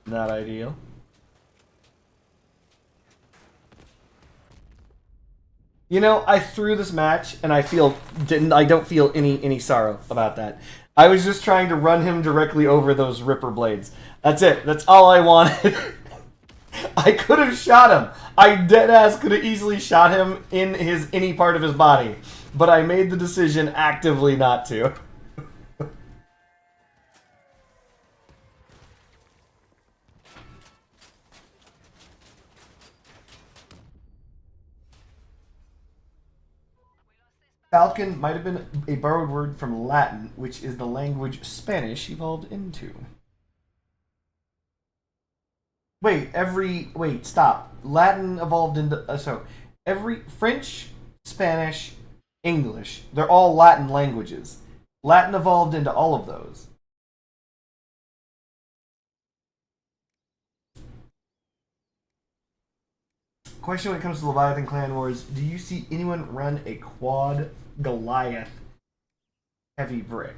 Speaker 3: Not ideal. You know, I threw this match, and I don't feel any sorrow about that. I was just trying to run him directly over those Ripper blades. That's it. That's all I wanted. I could have shot him. I deadass could have easily shot him in any part of his body, but I made the decision actively not to. Falcon might have been a borrowed word from Latin, which is the language Spanish evolved into. Wait, stop. Latin evolved into, every French, Spanish, English, they're all Latin languages. Latin evolved into all of those. Question when it comes to Leviathan Clan Wars, do you see anyone run a quad Goliath heavy brick?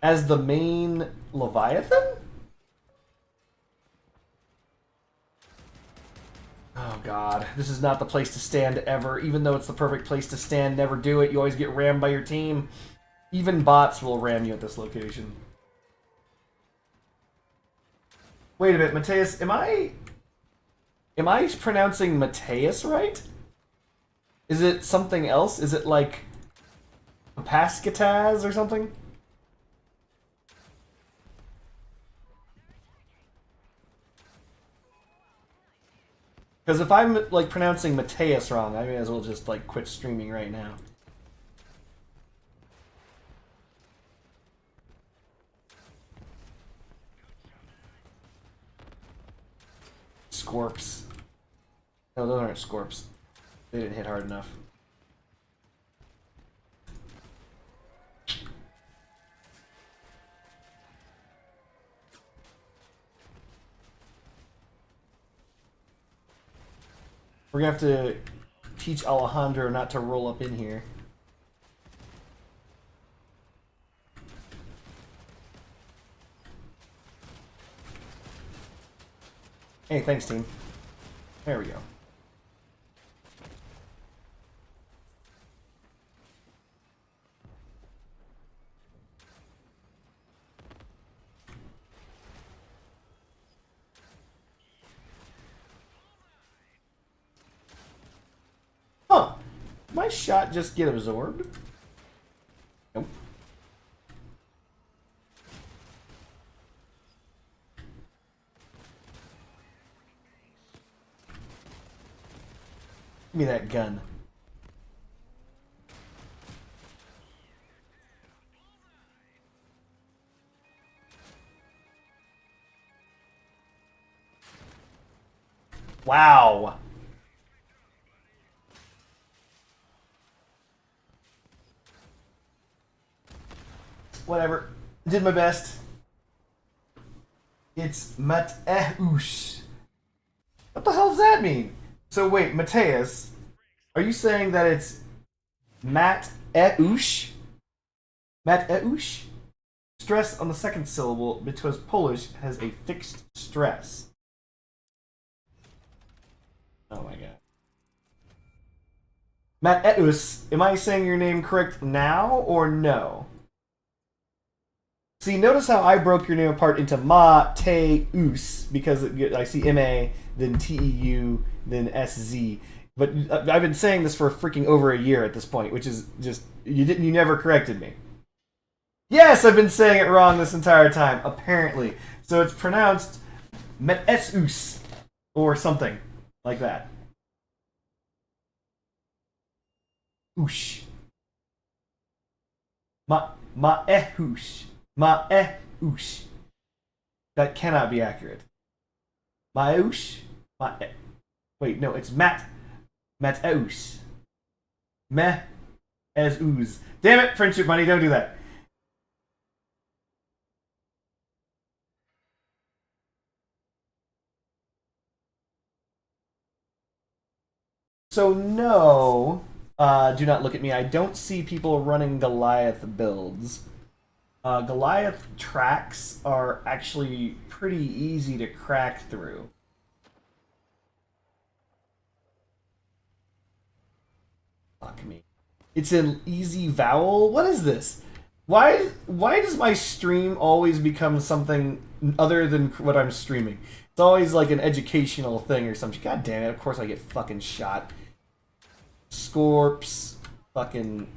Speaker 3: As the main Leviathan? Oh god, this is not the place to stand ever. Even though it's the perfect place to stand, never do it. You always get rammed by your team. Even bots will ram you at this location. Wait a minute, Mateus, am I pronouncing Mateus right? Is it something else? Is it like Paskataz or something? Because if I'm like pronouncing Mateus wrong, I may as well just like quit streaming right now. Scorps. No, those aren't Scorps. They didn't hit hard enough. We're gonna have to teach Alejandro not to roll up in here. Hey, thanks, team. There we go. Huh. Did my shot just get absorbed? Nope. Give me that gun. Wow. Whatever. Did my best. It's Mateus. What the hell does that mean? So wait, Mateus, are you saying that it's Mateus? Mateus? Stress on the second syllable because Polish has a fixed stress. Oh my god. Mateus, am I saying your name correct now or no? See, notice how I broke your name apart into Mateus because I see M-A, then T-E-U, then S-Z. But I've been saying this for freaking over a year at this point, which is just, you never corrected me. Yes, I've been saying it wrong this entire time, apparently. So it's pronounced Mateus, or something like that. Oosh. Maeus. Maeus. That cannot be accurate. Maeus? Wait, no, it's Mateus. Meh as ooze. Damn it, friendship money, don't do that. So no, do not look at me. I don't see people running Goliath builds. Goliath tracks are actually pretty easy to crack through. Fuck me. It's an easy vowel? What is this? Why does my stream always become something other than what I'm streaming? It's always like an educational thing or something. God damn it, of course I get fucking shot. Scorps. Fucking...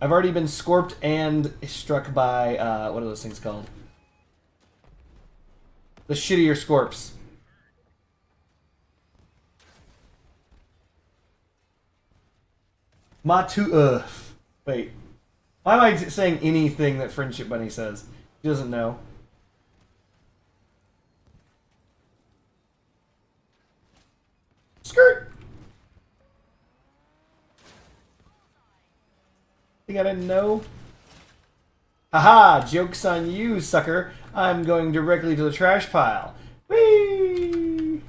Speaker 3: I've already been scorped and struck by, what are those things called? The shittier scorps. Wait. Why am I saying anything that Friendship Bunny says? He doesn't know. Skirt! Think I didn't know? Haha! Joke's on you, sucker! I'm going directly to the trash pile. Whee!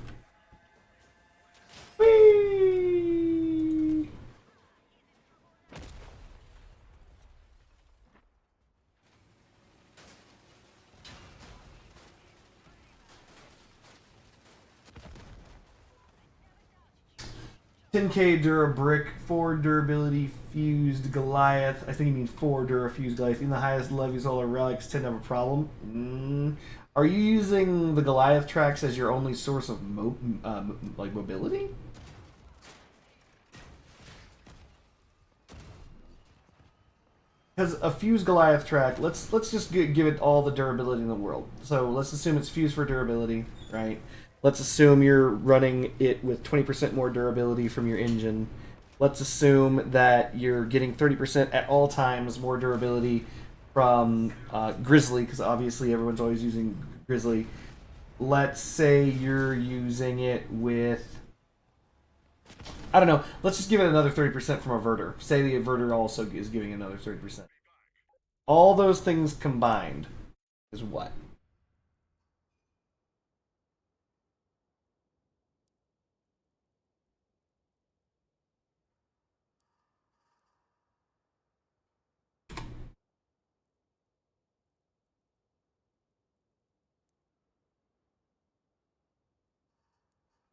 Speaker 3: Whee! $10K Dura Brick, 4 Durability Fused Goliath. I think you mean 4 Dura Fused Goliath. Even the highest levies, all our relics tend to have a problem. Are you using the Goliath tracks as your only source of mobility? Because a fused Goliath track, let's just give it all the durability in the world. So let's assume it's fused for durability, right? Let's assume you're running it with 20% more durability from your engine. Let's assume that you're getting 30% at all times more durability from Grizzly, because obviously everyone's always using Grizzly. Let's say you're using it with... I don't know. Let's just give it another 30% from Averter. Say the Averter also is giving another 30%. All those things combined is what?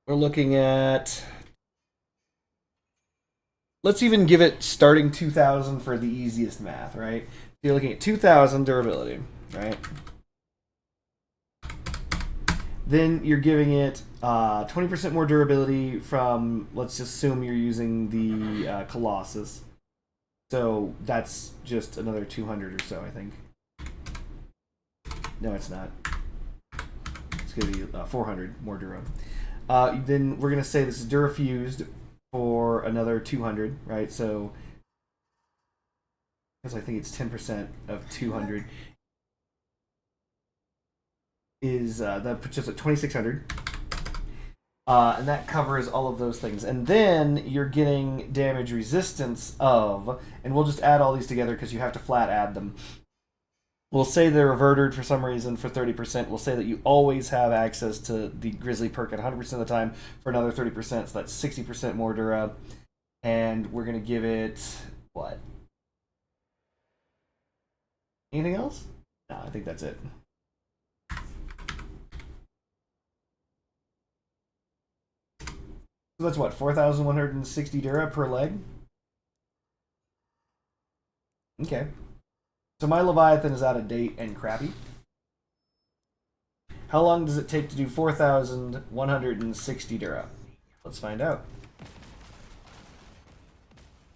Speaker 3: we're looking at. Let's even give it starting 2,000 for the easiest math, right? You're looking at 2,000 durability, right? Then you're giving it 20% more durability from, let's just assume you're using the Colossus. So that's just another 200 or so, I think. No, it's not. It's going to be 400 more Dura. Then we're going to say this is Durafused for another 200, right? So, because I think it's 10% of 200 is that puts us at 2,600, and that covers all of those things. And then you're getting damage resistance of, and we'll just add all these together because you have to flat add them. We'll say they're reverted for some reason for 30%. We'll say that you always have access to the Grizzly perk at 100% of the time for another 30%, so that's 60% more Dura. And we're going to give it, what? Anything else? No, I think that's it. So that's what, 4,160 Dura per leg? Okay. So my Leviathan is out of date and crappy. How long does it take to do 4,160 Dura? Let's find out.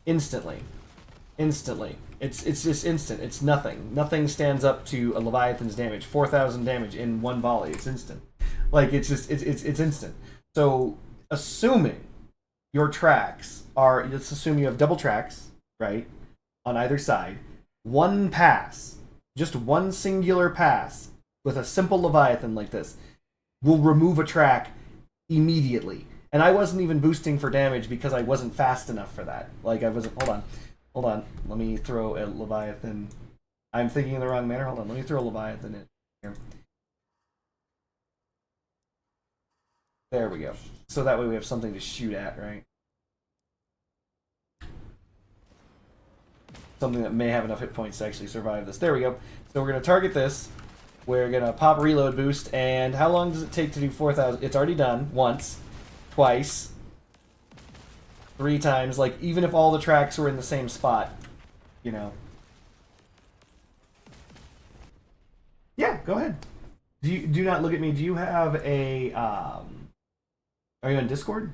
Speaker 3: Instantly. Instantly. It's just instant. It's nothing. Nothing stands up to a Leviathan's damage. 4,000 damage in one volley. It's instant. Like, it's just, it's instant. So, assuming your tracks are, let's assume you have double tracks, right, on either side. One pass, just one singular pass, with a simple Leviathan like this, will remove a track immediately. And I wasn't even boosting for damage because I wasn't fast enough for that. Like, I wasn't... Hold on. Let me throw a Leviathan. I'm thinking in the wrong manner. Hold on. Let me throw a Leviathan in here. There we go. So that way we have something to shoot at, right? Something that may have enough hit points to actually survive this. There we go. So we're going to target this. We're going to pop reload boost. And how long does it take to do 4,000? It's already done. Once. Twice. 3 times. Like, even if all the tracks were in the same spot. You know. Yeah, go ahead. Do not look at me. Do you have a... Are you on Discord?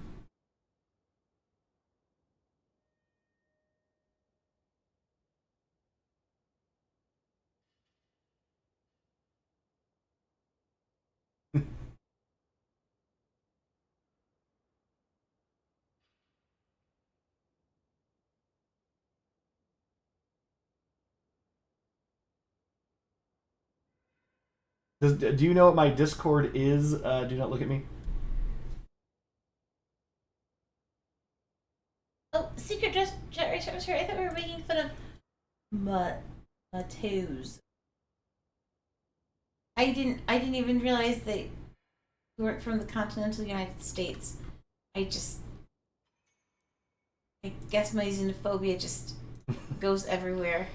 Speaker 3: Do you know what my Discord is? Do not look at me.
Speaker 6: Oh, secret dress. I'm sorry. I thought we were making fun of Mateus. I didn't even realize that you weren't from the continental United States. I guess my xenophobia just goes everywhere.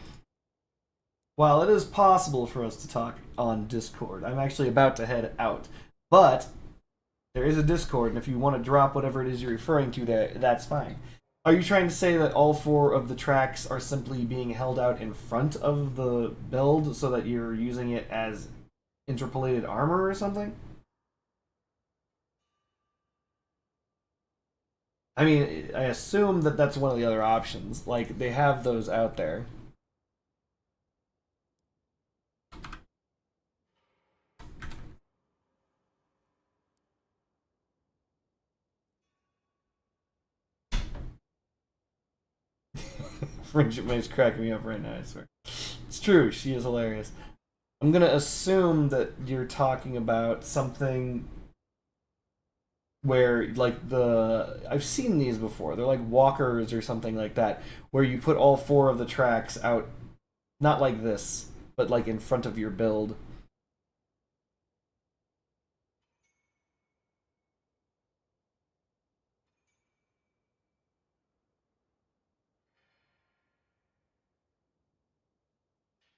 Speaker 3: While it is possible for us to talk on Discord, I'm actually about to head out. But there is a Discord, and if you want to drop whatever it is you're referring to there, that's fine. Are you trying to say that all 4 of the tracks are simply being held out in front of the build so that you're using it as interpolated armor or something? I mean, I assume that that's one of the other options. Like, they have those out there. Friendship Mate's cracking me up right now, I swear. It's true, she is hilarious. I'm gonna assume that you're talking about something where, like, I've seen these before. They're like walkers or something like that, where you put all 4 of the tracks out, not like this, but like in front of your build.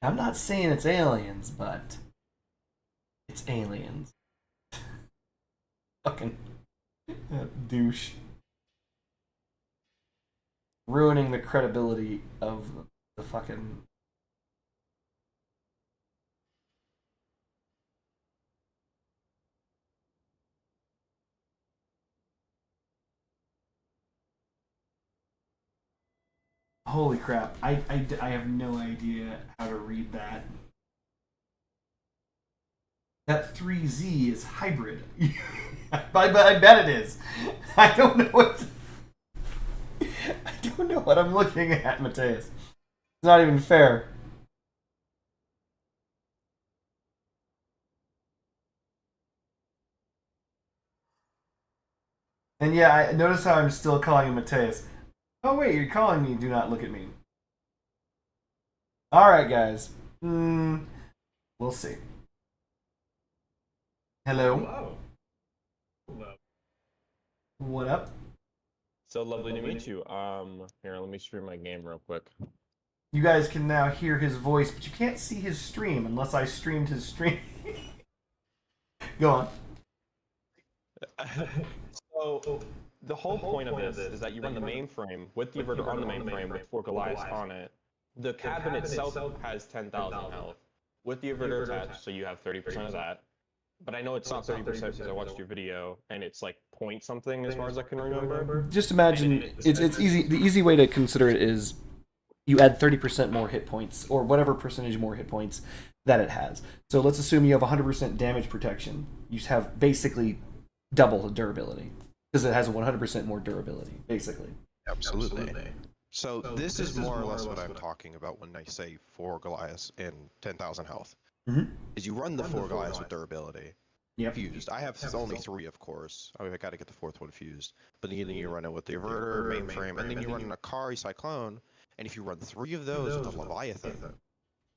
Speaker 3: I'm not saying it's aliens, but it's aliens. Fucking Douche. Ruining the credibility of the fucking. Holy crap. I have no idea how to read that. That 3Z is hybrid. I bet it is. I don't know what. I don't know what I'm looking at, Mateus. It's not even fair. And yeah, I notice how I'm still calling him Mateus. Oh wait, you're calling me do not look at me. Alright guys. We'll see. Hello.
Speaker 7: Hello. Hello.
Speaker 3: What up?
Speaker 7: So lovely to meet you. Here, let me stream my game real quick.
Speaker 3: You guys can now hear his voice, but you can't see his stream unless I streamed his stream. Go on.
Speaker 7: So the whole point of this is that you run the mainframe with the inverter on the mainframe with 4 Goliaths on it. The cabin itself has 10,000 health with the inverter attached, so you have 30% of that. But I know it's not 30% because I watched your video, and it's like point something as far as I can remember.
Speaker 3: Just imagine, it's easy. The easy way to consider it is you add 30% more hit points, or whatever percentage more hit points that it has. So let's assume you have 100% damage protection. You have basically double the durability, because it has 100% more durability, basically.
Speaker 8: Absolutely. So this is more or less what I'm talking about when I say 4 Goliaths and 10,000 health. Is you run the 4 Goliaths with durability.
Speaker 3: Yep.
Speaker 8: Fused. I have only 3, of course. I got to get the 4th one fused. But then you run it with the inverter, mainframe, and then you run an Akari Cyclone. And if you run 3 of those with a Leviathan,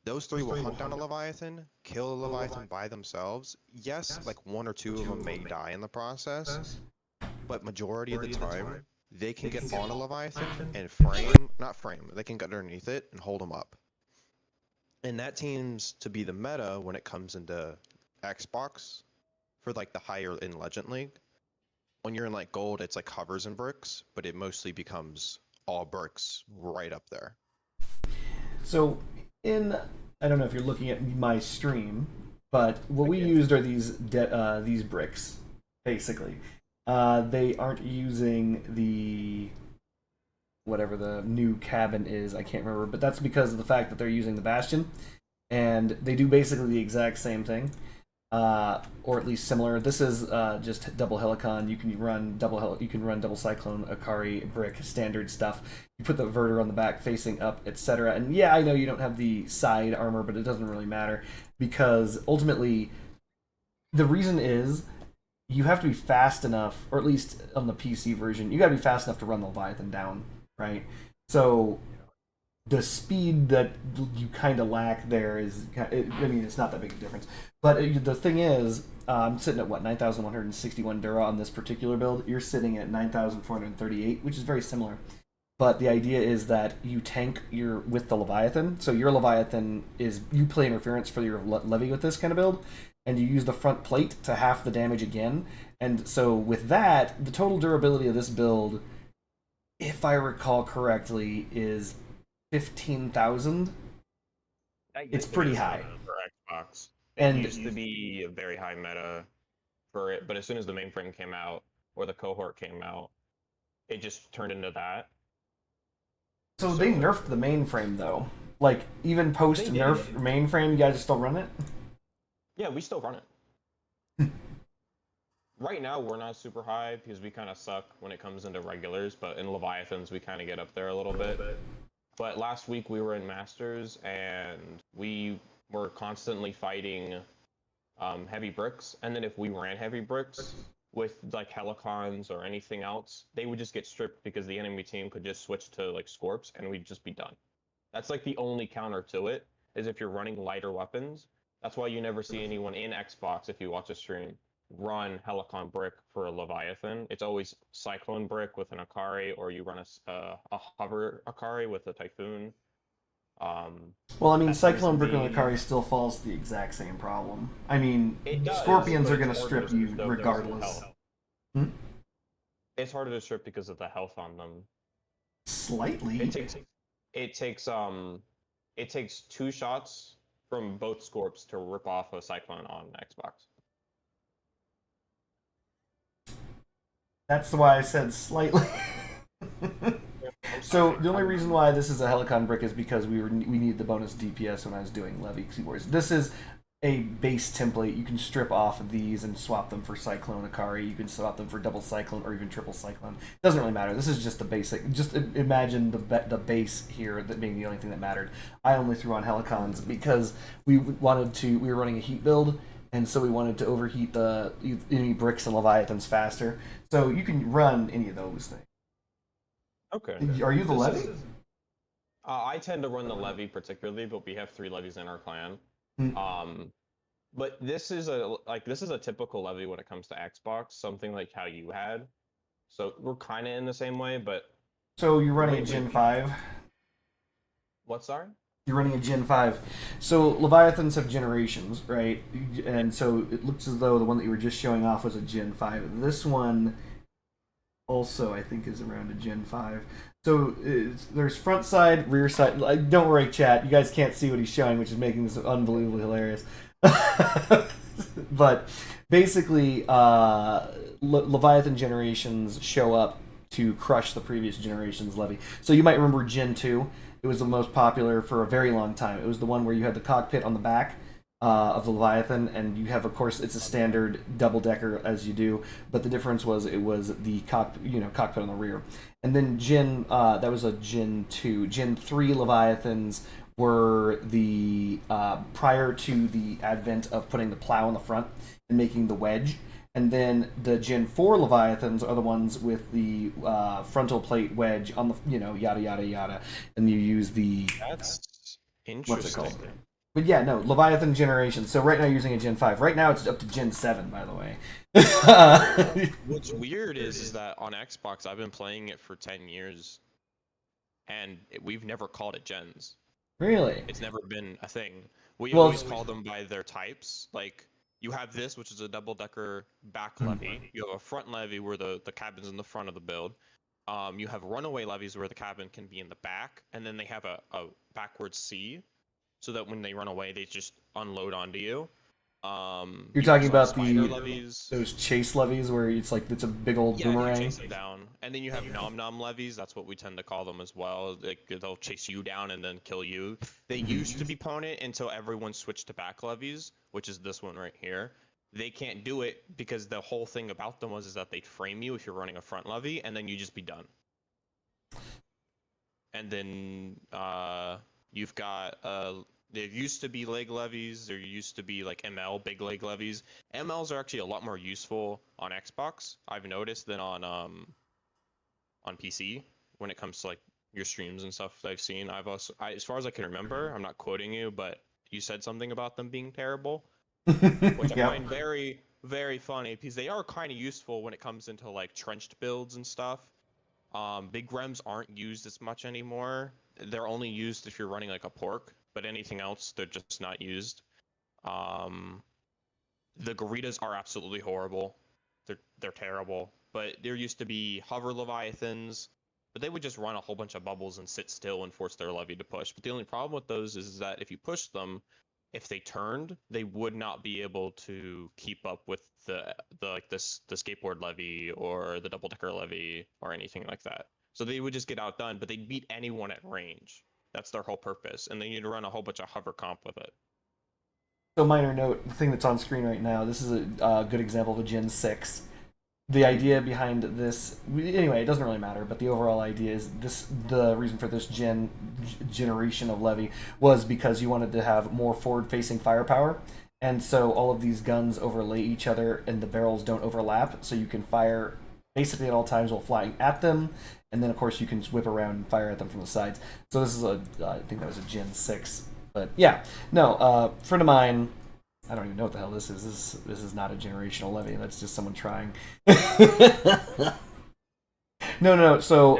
Speaker 8: those 3 will hunt down a Leviathan, kill a Leviathan by themselves. Yes, like 1 or 2 of them may die in the process, but majority of the time, they can get on a Leviathan and they can get underneath it and hold them up. And that seems to be the meta when it comes into Xbox for like the higher in Legend League. When you're in like gold, it's like hovers and bricks, but it mostly becomes all bricks right up there.
Speaker 3: So I don't know if you're looking at my stream, but what we used are these bricks, basically. They aren't using the whatever the new cabin is, I can't remember, but that's because of the fact that they're using the Bastion, and they do basically the exact same thing, or at least similar. This is just double Helicon. You can run double Cyclone, Akari, brick, standard stuff. You put the inverter on the back facing up, etc. And yeah, I know you don't have the side armor, but it doesn't really matter, because ultimately the reason is you have to be fast enough, or at least on the PC version, you gotta be fast enough to run the Leviathan down, right? So the speed that you kind of lack there is, I mean, it's not that big a difference. But the thing is, I'm sitting at, what, 9,161 Dura on this particular build. You're sitting at 9,438, which is very similar. But the idea is that you tank with the Leviathan. So your Leviathan is, you play interference for your Levy with this kind of build, and you use the front plate to half the damage again. And so with that, the total durability of this build, if I recall correctly, is 15,000. It's pretty high
Speaker 7: For Xbox.
Speaker 3: And
Speaker 7: It used to be a very high meta for it, but as soon as the mainframe came out, or the cohort came out, it just turned into that.
Speaker 3: So they nerfed the mainframe, though. Like, even post-nerf mainframe, you guys still run it?
Speaker 7: Yeah, we still run it. Right now, we're not super high because we kind of suck when it comes into regulars, but in Leviathans, we kind of get up there a little bit. But last week, we were in Masters, and we were constantly fighting heavy bricks. And then if we ran heavy bricks with, like, Helicons or anything else, they would just get stripped because the enemy team could just switch to, like, Scorps, and we'd just be done. That's, like, the only counter to it, is if you're running lighter weapons. That's why you never see anyone in Xbox, if you watch a stream, run Helicon brick for a Leviathan. It's always Cyclone brick with an Akari, or you run a hover Akari with a Typhoon.
Speaker 3: Well, I mean, Cyclone brick and Akari still falls the exact same problem. I mean,
Speaker 7: It does,
Speaker 3: Scorpions
Speaker 7: but
Speaker 3: are going to
Speaker 7: it's
Speaker 3: strip
Speaker 7: more
Speaker 3: you
Speaker 7: there's no
Speaker 3: regardless.
Speaker 7: health. It's harder to strip because of the health on them.
Speaker 3: Slightly.
Speaker 7: It takes 2 shots from both Scorps to rip off a Cyclone on Xbox.
Speaker 3: That's why I said slightly. So the only reason why this is a Helicon brick is because we needed the bonus DPS when I was doing Levy Keyboards. This is a base template. You can strip off of these and swap them for Cyclone Akari. You can swap them for double Cyclone or even triple Cyclone. Doesn't really matter. This is just the basic. Just imagine the base here that being the only thing that mattered. I only threw on Helicons because we were running a heat build, and so we wanted to overheat any bricks and Leviathans faster. So you can run any of those things.
Speaker 7: Okay.
Speaker 3: Are you the Levy?
Speaker 7: I tend to run the Levy particularly, but we have 3 levies in our clan. But this is a typical Levy when it comes to Xbox, something like how you had. So we're kind of in the same way, but.
Speaker 3: So you're running a Gen 5.
Speaker 7: What, sorry?
Speaker 3: You're running a Gen 5. So Leviathans have generations, right? And so it looks as though the one that you were just showing off was a Gen 5. This one also, I think, is around a Gen 5. So there's front side, rear side. Don't worry, chat. You guys can't see what he's showing, which is making this unbelievably hilarious. But basically, Leviathan generations show up to crush the previous generation's Levy. So you might remember Gen 2. It was the most popular for a very long time. It was the one where you had the cockpit on the back of the Leviathan, and you have, of course, it's a standard double-decker as you do, but the difference was it was the cockpit on the rear. And then that was a Gen 2. Gen 3 Leviathans were the prior to the advent of putting the plow in the front and making the wedge. And then the Gen 4 Leviathans are the ones with the frontal plate wedge on the, yada, yada, yada. And you use the...
Speaker 7: That's interesting.
Speaker 3: What's it called? But yeah, no, Leviathan generation. So right now you're using a Gen 5. Right now it's up to Gen 7, by the way.
Speaker 8: What's weird is that on Xbox, I've been playing it for 10 years, and we've never called it gens.
Speaker 3: Really?
Speaker 8: It's never been a thing. We always call them by their types. Like, you have this, which is a double-decker back levy. You have a front levy where the cabin's in the front of the build. You have runaway levies where the cabin can be in the back, and then they have a backwards C, so that when they run away, they just unload onto you.
Speaker 3: You're talking about
Speaker 8: those
Speaker 3: chase levies where it's like it's a big old boomerang.
Speaker 8: You chase them down, and then you have nom levies. That's what we tend to call them as well. They'll chase you down and then kill you. They used to be Ponent until everyone switched to back levies, which is this one right here. They can't do it because the whole thing about them is that they'd frame you if you're running a front levy, and then you just be done. And then you've got there used to be leg levies. There used to be like ML big leg levies. MLs are actually a lot more useful on Xbox, I've noticed, than on PC when it comes to like your streams and stuff that I've seen. As far as I can remember, I'm not quoting you, but you said something about them being terrible, which I find very, very funny because they are kind of useful when it comes into like trenched builds and stuff. Big Rems aren't used as much anymore. They're only used if you're running like a pork, but anything else, they're just not used. The Garitas are absolutely horrible. They're terrible. But there used to be hover Leviathans, but they would just run a whole bunch of bubbles and sit still and force their levy to push. But the only problem with those is that if you push them, if they turned, they would not be able to keep up with the skateboard levy or the double-decker levy or anything like that. So they would just get outdone, but they'd beat anyone at range. That's their whole purpose, and they need to run a whole bunch of hover comp with it.
Speaker 3: So minor note, the thing that's on screen right now, this is a good example of a Gen 6. The idea behind this, anyway, it doesn't really matter, but the overall idea is the reason for this generation of levy was because you wanted to have more forward-facing firepower, and so all of these guns overlay each other and the barrels don't overlap, so you can fire basically at all times while flying at them, and then of course you can whip around and fire at them from the sides. So this is I think that was a Gen 6. But yeah, no, friend of mine, I don't even know what the hell this is. This is not a generational levy. That's just someone trying. No. So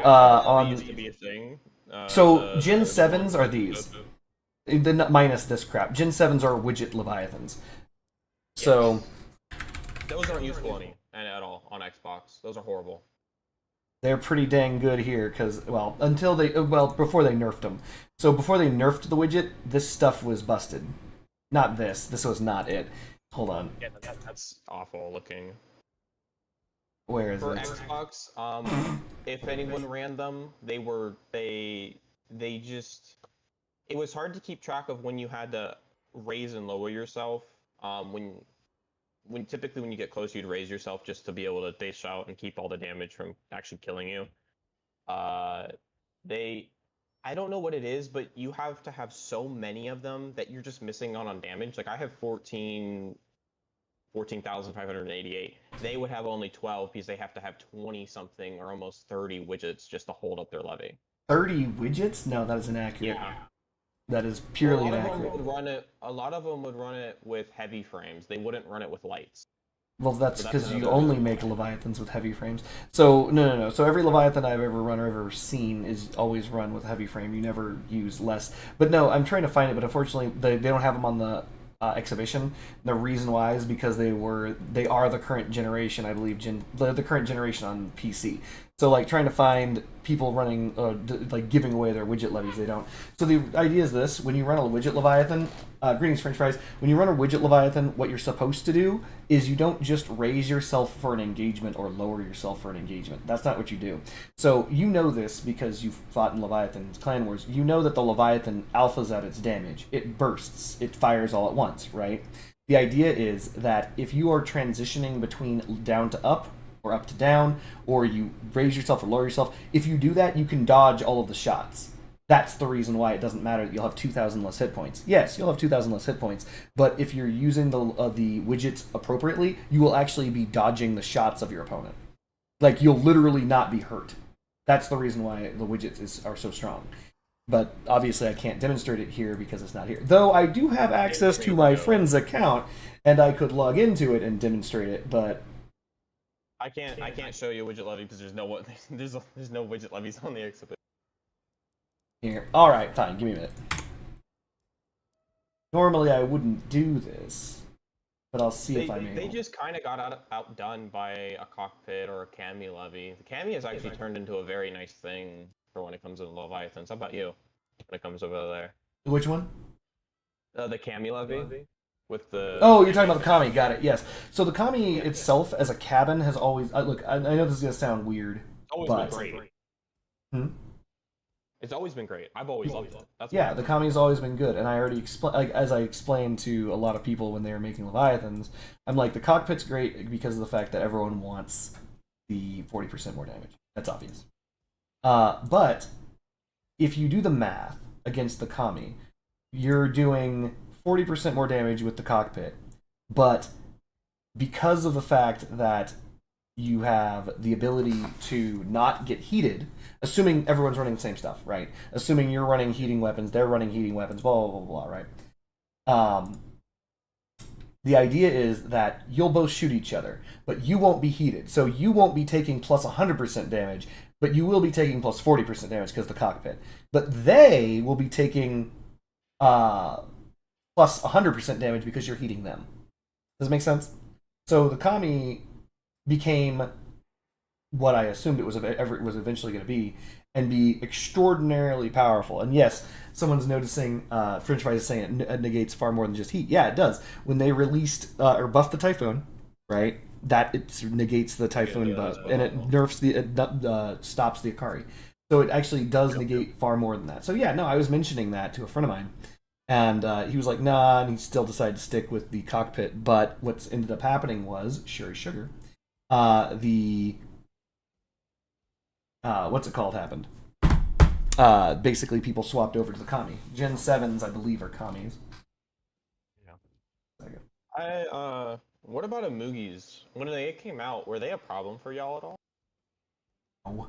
Speaker 7: used to be a thing.
Speaker 3: Gen 7s are these. Minus this crap. Gen 7s are widget Leviathans. So
Speaker 7: those aren't useful at all on Xbox. Those are horrible.
Speaker 3: They're pretty dang good here because, well, before they nerfed them. So before they nerfed the widget, this stuff was busted. Not this. This was not it. Hold on.
Speaker 7: Yeah, that's awful looking.
Speaker 3: Where is
Speaker 7: For
Speaker 3: it?
Speaker 7: Xbox, if anyone ran them, they just, it was hard to keep track of when you had to raise and lower yourself. When typically when you get close, you'd raise yourself just to be able to dish out and keep all the damage from actually killing you. I don't know what it is, but you have to have so many of them that you're just missing out on damage. Like I have 14,588. They would have only 12 because they have to have 20 something or almost 30 widgets just to hold up their levy.
Speaker 3: 30 widgets? No, that is inaccurate.
Speaker 7: Yeah.
Speaker 3: That is purely inaccurate.
Speaker 7: A lot of them would run it with heavy frames. They wouldn't run it with lights.
Speaker 3: Well, that's
Speaker 7: So that's
Speaker 3: because you
Speaker 7: another
Speaker 3: only
Speaker 7: reason.
Speaker 3: make Leviathans with heavy frames. So, no. So every Leviathan I've ever run or ever seen is always run with heavy frame. You never use less. But no, I'm trying to find it, but unfortunately they don't have them on the exhibition. The reason why is because they are the current generation, I believe, the current generation on PC. So like trying to find people running, like giving away their widget levies, they don't. So the idea is this: when you run a widget Leviathan, greetings French fries. When you run a widget Leviathan, what you're supposed to do is you don't just raise yourself for an engagement or lower yourself for an engagement. That's not what you do. So you know this because you've fought in Leviathan's Clan Wars. You know that the Leviathan alphas out its damage. It bursts. It fires all at once, right? The idea is that if you are transitioning between down to up, or up to down, or you raise yourself or lower yourself, if you do that, you can dodge all of the shots. That's the reason why it doesn't matter that you'll have 2,000 less hit points. Yes, you'll have 2,000 less hit points, but if you're using the widgets appropriately, you will actually be dodging the shots of your opponent. Like, you'll literally not be hurt. That's the reason why the widgets are so strong. But obviously I can't demonstrate it here because it's not here. Though I do have access to my friend's account, and I could log into it and demonstrate it, but
Speaker 7: I can't show you a widget levy because there's no widget levies on the exhibit.
Speaker 3: here. Alright, fine, give me a minute. Normally I wouldn't do this, but I'll see if I'm able.
Speaker 7: They just kind of got outdone by a cockpit or a cami levy. The cami has actually turned into a very nice thing for when it comes to the Leviathans. How about you? When it comes over there,
Speaker 3: Which one?
Speaker 7: the cami levy with the.
Speaker 3: Oh, you're talking about the Kami, got it, yes. So the Kami itself as a cabin has always... look, I know this is going to sound weird,
Speaker 7: Always
Speaker 3: but...
Speaker 7: been great.
Speaker 3: Hmm?
Speaker 7: It's always been great. I've always loved it. That's
Speaker 3: Yeah,
Speaker 7: why.
Speaker 3: the Kami's always been good, and I already explained, as I explained to a lot of people when they were making Leviathans, I'm like, the cockpit's great because of the fact that everyone wants the 40% more damage. That's obvious. But if you do the math against the Kami, you're doing 40% more damage with the cockpit, but because of the fact that you have the ability to not get heated, assuming everyone's running the same stuff, right? Assuming you're running heating weapons, they're running heating weapons, blah, blah, blah, blah, right? The idea is that you'll both shoot each other, but you won't be heated. So you won't be taking plus 100% damage, but you will be taking plus 40% damage because of the cockpit. But they will be taking plus 100% damage because you're heating them. Does it make sense? So the Kami became what I assumed it was eventually going to be, and be extraordinarily powerful. And yes, someone's noticing, French Fries is saying it negates far more than just heat. Yeah, it does. When they released or buffed the Typhoon, right, that it negates the Typhoon buff, and it nerfs stops the Akari. So it actually does negate far more than that. So yeah, no, I was mentioning that to a friend of mine, and he was like, nah, and he still decided to stick with the cockpit. But what's ended up happening was, Sherry Sugar, what's it called happened. Basically, people swapped over to the Kami. Gen 7s, I believe, are Kamis.
Speaker 7: Yeah. What about Amugis? When they came out, were they a problem for y'all at all?
Speaker 3: No.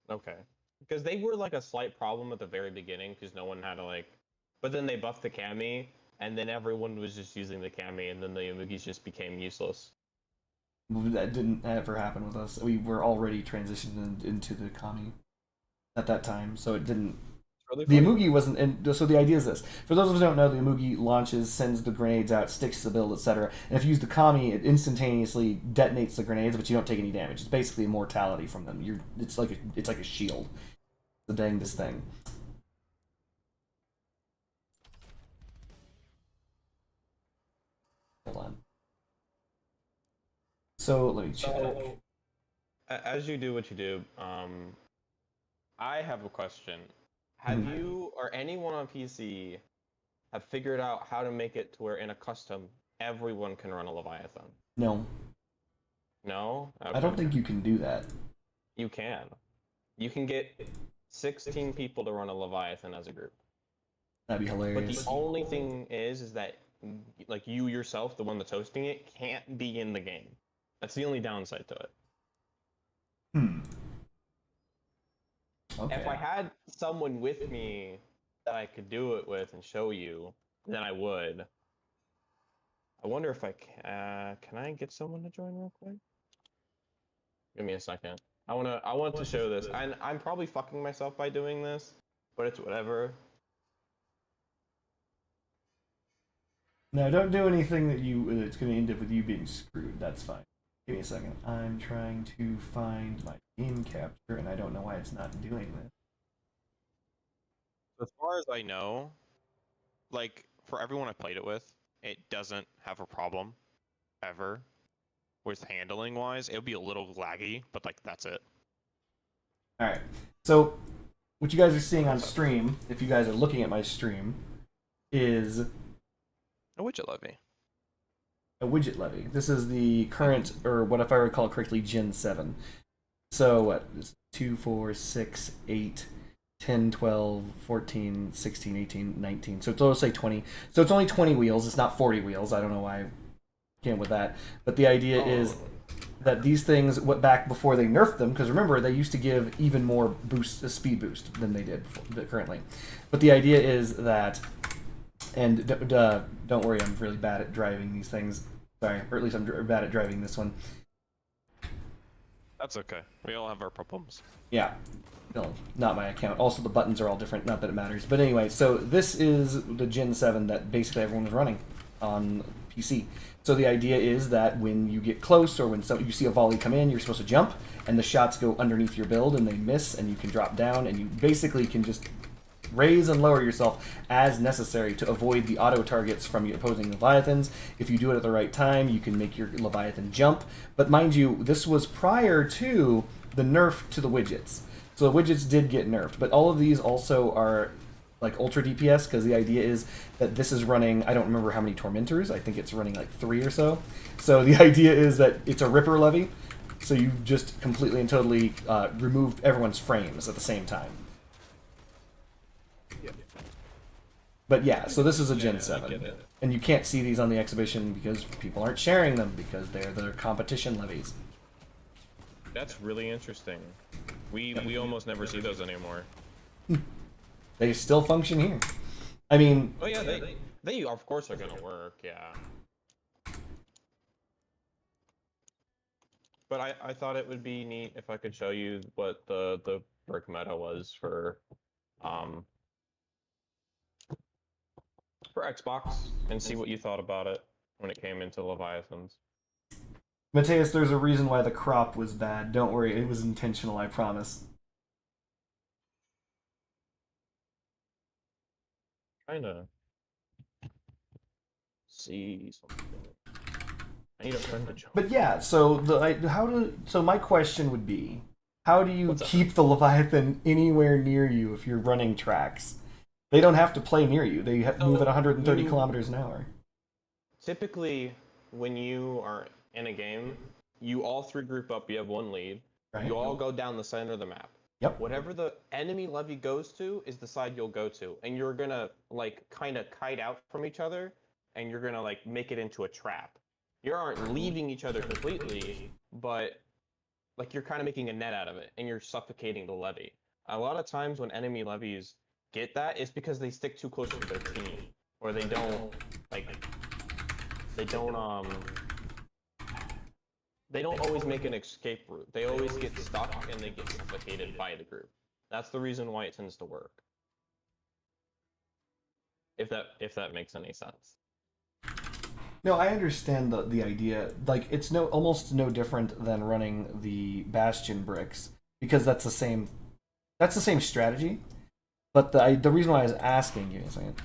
Speaker 7: Okay. Because they were like a slight problem at the very beginning, because no one had to like... But then they buffed the Kami, and then everyone was just using the Kami, and then the Amugis just became useless.
Speaker 3: That didn't ever happen with us. We were already transitioned into the Kami at that time, so it didn't...
Speaker 7: really
Speaker 3: The
Speaker 7: funny.
Speaker 3: Amugi wasn't, and so the idea is this. For those of us who don't know, the Amugi launches, sends the grenades out, sticks to the build, etc. And if you use the Kami, it instantaneously detonates the grenades, but you don't take any damage. It's basically immortality from them. It's like a shield. The dangest thing. Hold on. So let me check.
Speaker 7: So, as you do what you do, I have a question. Have you or anyone on PC have figured out how to make it to where in a custom everyone can run a Leviathan?
Speaker 3: No,
Speaker 7: No?
Speaker 3: I don't think you can do that.
Speaker 7: You can. You can get 16 people to run a Leviathan as a group.
Speaker 3: That'd be
Speaker 7: But
Speaker 3: hilarious.
Speaker 7: the only thing is that like you yourself, the one that's hosting it, can't be in the game. That's the only downside to it.
Speaker 3: Okay.
Speaker 7: If I had someone with me that I could do it with and show you, then I would. I wonder if I can I get someone to join real quick? Give me a second. I want to show this. I'm probably fucking myself by doing this, but it's whatever.
Speaker 3: No, don't do anything that's going to end up with you being screwed. That's fine. Give me a second. I'm trying to find my game capture, and I don't know why it's not doing this.
Speaker 8: As far as I know, like for everyone I played it with, it doesn't have a problem ever with handling wise. It'll be a little laggy, but like that's it.
Speaker 3: All right. So, what you guys are seeing on stream, if you guys are looking at my stream, is
Speaker 8: A widget levy.
Speaker 3: a widget levy. This is the current, or what if I recall correctly, Gen 7. So what? 2, 4, 6, 8, 10, 12, 14, 16, 18, 19. So let's say 20. So it's only 20 wheels. It's not 40 wheels. I don't know why I came with that. But the idea is that these things went back before they nerfed them, because remember, they used to give even more boost, a speed boost than they did currently. But the idea is that, and don't worry, I'm really bad at driving these things. Sorry, or at least I'm bad at driving this one.
Speaker 8: That's okay. We all have our problems.
Speaker 3: Yeah. No, not my account. Also, the buttons are all different. Not that it matters. But anyway, so this is the Gen 7 that basically everyone was running on PC. So the idea is that when you get close, or when you see a volley come in, you're supposed to jump, and the shots go underneath your build, and they miss, and you can drop down, and you basically can just raise and lower yourself as necessary to avoid the auto targets from your opposing Leviathans. If you do it at the right time, you can make your Leviathan jump. But mind you, this was prior to the nerf to the widgets. So the widgets did get nerfed, but all of these also are like ultra DPS, because the idea is that this is running, I don't remember how many Tormentors, I think it's running like 3 or so. So the idea is that it's a Ripper levy, so you just completely and totally remove everyone's frames at the same time. But yeah, so this is a Gen 7. And you can't see these on the exhibition because people aren't sharing them, because they're their competition levies.
Speaker 7: That's really interesting. We almost never see those anymore.
Speaker 3: They still function here. I mean,
Speaker 7: Oh yeah, they of course are gonna work, yeah. But I thought it would be neat if I could show you what the brick meta was for Xbox, and see what you thought about it when it came into Leviathans.
Speaker 3: Mateus, there's a reason why the crop was bad. Don't worry, it was intentional, I promise.
Speaker 7: Trying to see something. I need a friend to jump.
Speaker 3: But yeah, so so my question would be, how do you
Speaker 7: What's up?
Speaker 3: keep the Leviathan anywhere near you if you're running tracks? They don't have to play near you. They have to move at 130 kilometers an hour.
Speaker 7: Typically, when you are in a game, you all three group up. You have one lead.
Speaker 3: Right?
Speaker 7: You all go down the center of the map.
Speaker 3: Yep.
Speaker 7: Whatever the enemy levy goes to is the side you'll go to, and you're gonna like kind of kite out from each other, and you're gonna like make it into a trap. You aren't leaving each other completely, but like you're kind of making a net out of it, and you're suffocating the levy. A lot of times when enemy levies get that, it's because they stick too close to their team, or they don't always make an escape route. They always get stuck and they get suffocated by the group. That's the reason why it tends to work. If that makes any sense.
Speaker 3: No, I understand the idea. Like, it's almost no different than running the Bastion bricks, because that's the same strategy. But the reason why I was asking, give me a second.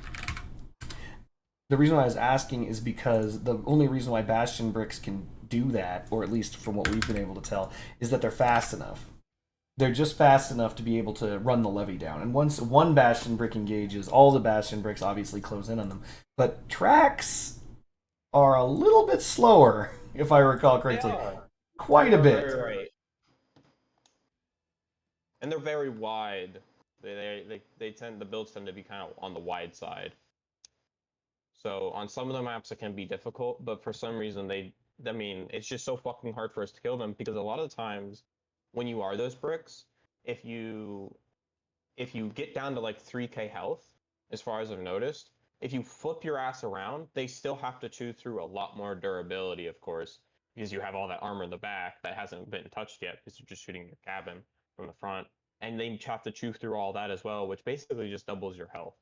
Speaker 3: The reason why I was asking is because the only reason why Bastion bricks can do that, or at least from what we've been able to tell, is that they're fast enough. They're just fast enough to be able to run the levy down. And once one Bastion brick engages, all the Bastion bricks obviously close in on them. But tracks are a little bit slower, if I recall correctly. Quite a bit.
Speaker 7: Right. And they're very wide. The builds tend to be kind of on the wide side. So on some of the maps it can be difficult, but for some reason it's just so fucking hard for us to kill them, because a lot of the times when you are those bricks, if you get down to like 3k health, as far as I've noticed, if you flip your ass around, they still have to chew through a lot more durability, of course, because you have all that armor in the back that hasn't been touched yet, because you're just shooting your cabin from the front, and they have to chew through all that as well, which basically just doubles your health.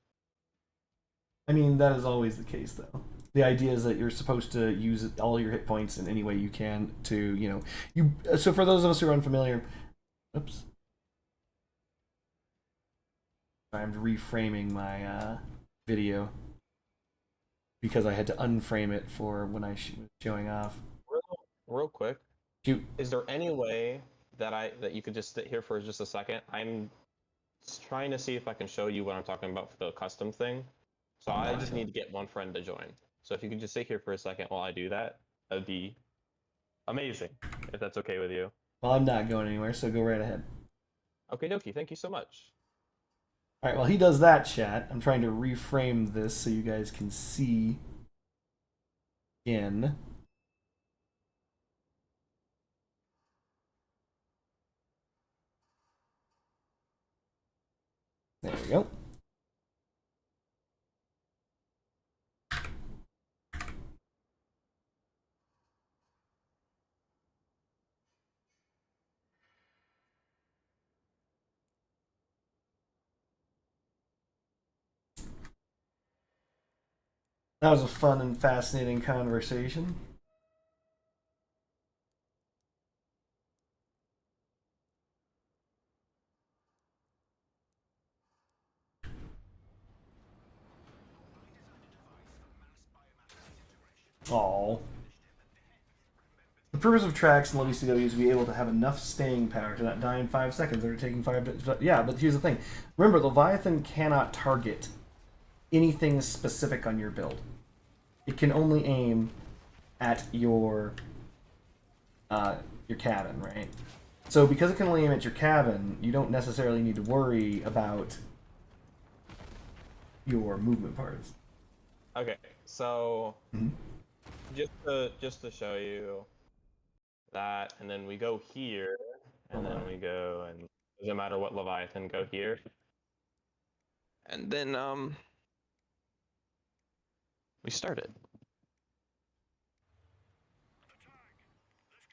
Speaker 3: I mean, that is always the case, though. The idea is that you're supposed to use all your hit points in any way you can to, So for those of us who are unfamiliar, oops, I'm reframing my video because I had to unframe it for when I was showing off.
Speaker 7: Real quick,
Speaker 3: Shoot.
Speaker 7: Is there any way that you could just sit here for just a second? I'm trying to see if I can show you what I'm talking about for the custom thing. So I just need to get one friend to join. So if you could just sit here for a second while I do that, that'd be amazing, if that's okay with you.
Speaker 3: Well, I'm not going anywhere, so go right ahead.
Speaker 7: Okay, dokie, thank you so much.
Speaker 3: Alright, while he does that, chat, I'm trying to reframe this so you guys can see in. There we go. That was a fun and fascinating conversation. Oh. The purpose of tracks and levy CW is to be able to have enough staying power to not die in 5 seconds that are taking 5 yeah, but here's the thing. Remember, Leviathan cannot target anything specific on your build. It can only aim at your cabin, right? So because it can only aim at your cabin, you don't necessarily need to worry about your movement parts.
Speaker 7: Okay, so just to show you that, and then we go here, and then we go, and it doesn't matter what Leviathan, go here, and then we started.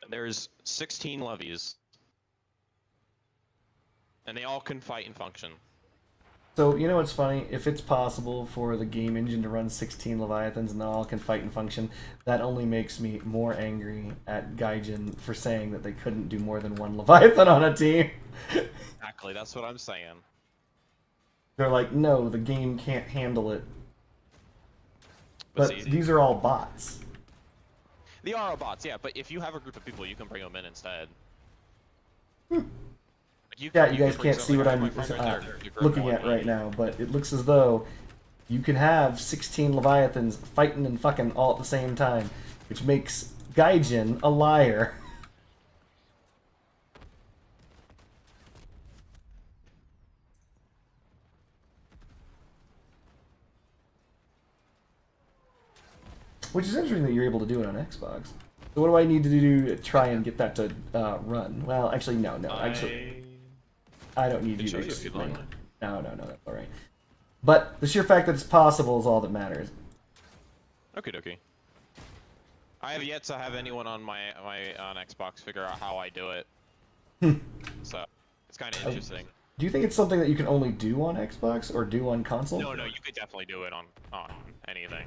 Speaker 7: There's 16 levies, and they all can fight and function.
Speaker 3: So, you know what's funny? If it's possible for the game engine to run 16 Leviathans and they all can fight and function, that only makes me more angry at Gaijin for saying that they couldn't do more than one Leviathan on a team.
Speaker 7: Exactly, that's what I'm saying.
Speaker 3: They're like, no, the game can't handle it. But these are all bots.
Speaker 7: They are all bots, yeah, but if you have a group of people, you can bring them in instead.
Speaker 3: You guys can't see what I'm looking at right now, but it looks as though you can have 16 Leviathans fighting and fucking all at the same time, which makes Gaijin a liar. Which is interesting that you're able to do it on Xbox. So what do I need to do to try and get that to run? Well, actually, no. Actually, I don't need you to explain. No, that's alright. But the sheer fact that it's possible is all that matters.
Speaker 7: Okie dokie. I have yet to have anyone on on Xbox figure out how I do it. So it's kind of interesting.
Speaker 3: Do you think it's something that you can only do on Xbox or do on console?
Speaker 7: No, you could definitely do it on anything.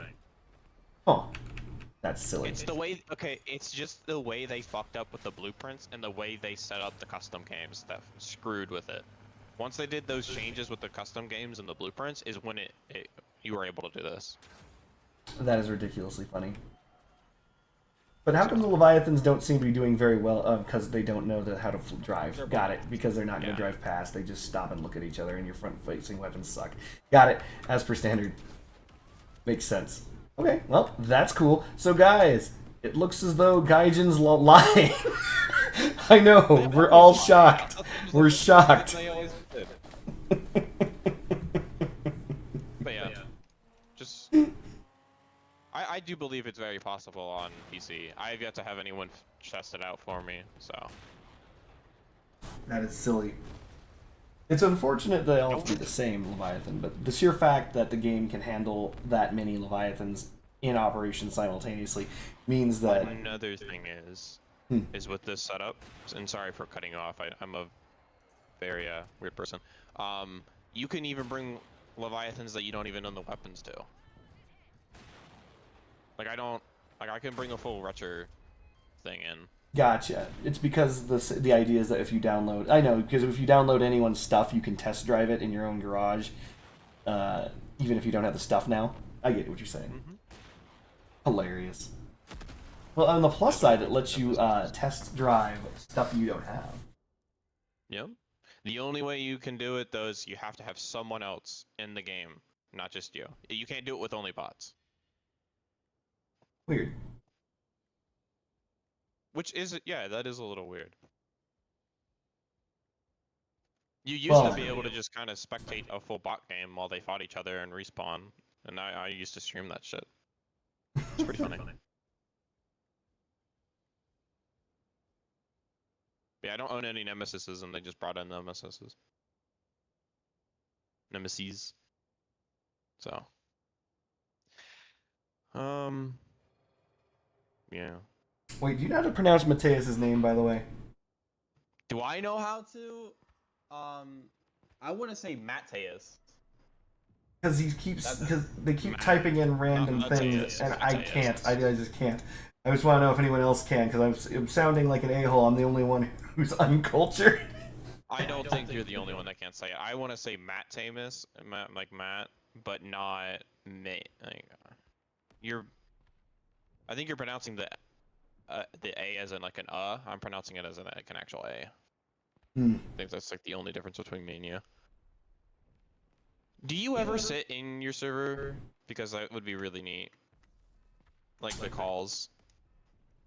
Speaker 3: Oh, that's silly.
Speaker 7: It's the way. Okay, it's just the way they fucked up with the blueprints and the way they set up the custom games that screwed with it. Once they did those changes with the custom games and the blueprints, is when you were able to do this.
Speaker 3: That is ridiculously funny. But how come the Leviathans don't seem to be doing very well? Because they don't know how to drive. Got it. Because they're not going to drive past. They just stop and look at each other, and your front-facing weapons suck. Got it. As per standard. Makes sense. Okay, well, that's cool. So, guys, it looks as though Gaijin's lying. I know. We're all shocked. We're shocked.
Speaker 7: They always did. But yeah, just... I do believe it's very possible on PC. I have yet to have anyone test it out for me, so...
Speaker 3: That is silly. It's unfortunate they all have to be the same Leviathan, but the sheer fact that the game can handle that many Leviathans in operation simultaneously means that...
Speaker 7: Another thing is with this setup, and sorry for cutting you off, I'm a very weird person. You can even bring Leviathans that you don't even own the weapons to. Like I can bring a full retro thing in.
Speaker 3: Gotcha. It's because the idea is that if you download... I know, because if you download anyone's stuff, you can test drive it in your own garage, even if you don't have the stuff now. I get what you're saying.
Speaker 7: Mm-hmm.
Speaker 3: Hilarious. Well, on the plus side, it lets you test drive stuff you don't have.
Speaker 7: Yep. The only way you can do it, though, is you have to have someone else in the game, not just you. You can't do it with only bots.
Speaker 3: Weird.
Speaker 7: Which is, yeah, that is a little weird. You used to be able to just kind of spectate a full bot game while they fought each other and respawn, and I used to stream that shit. It's pretty funny. Yeah, I don't own any Nemesises, and they just brought in Nemesises. Nemesis. So. Yeah.
Speaker 3: Wait, do you know how to pronounce Mateus's name, by the way?
Speaker 7: Do I know how to? I want to say Mateus.
Speaker 3: Because they keep typing in random things,
Speaker 7: Mateus,
Speaker 3: and I
Speaker 7: Mateus.
Speaker 3: can't. I just can't. I just want to know if anyone else can, because I'm sounding like an a-hole. I'm the only one who's uncultured.
Speaker 7: I don't think you're the only one that can't say it. I want to say Mateus, like Matt, but not Mate. I think you're pronouncing the A as in like an I'm pronouncing it as in like an actual A. I think that's like the only difference between me and you. Do you ever sit in your server? Because that would be really neat. Like the calls.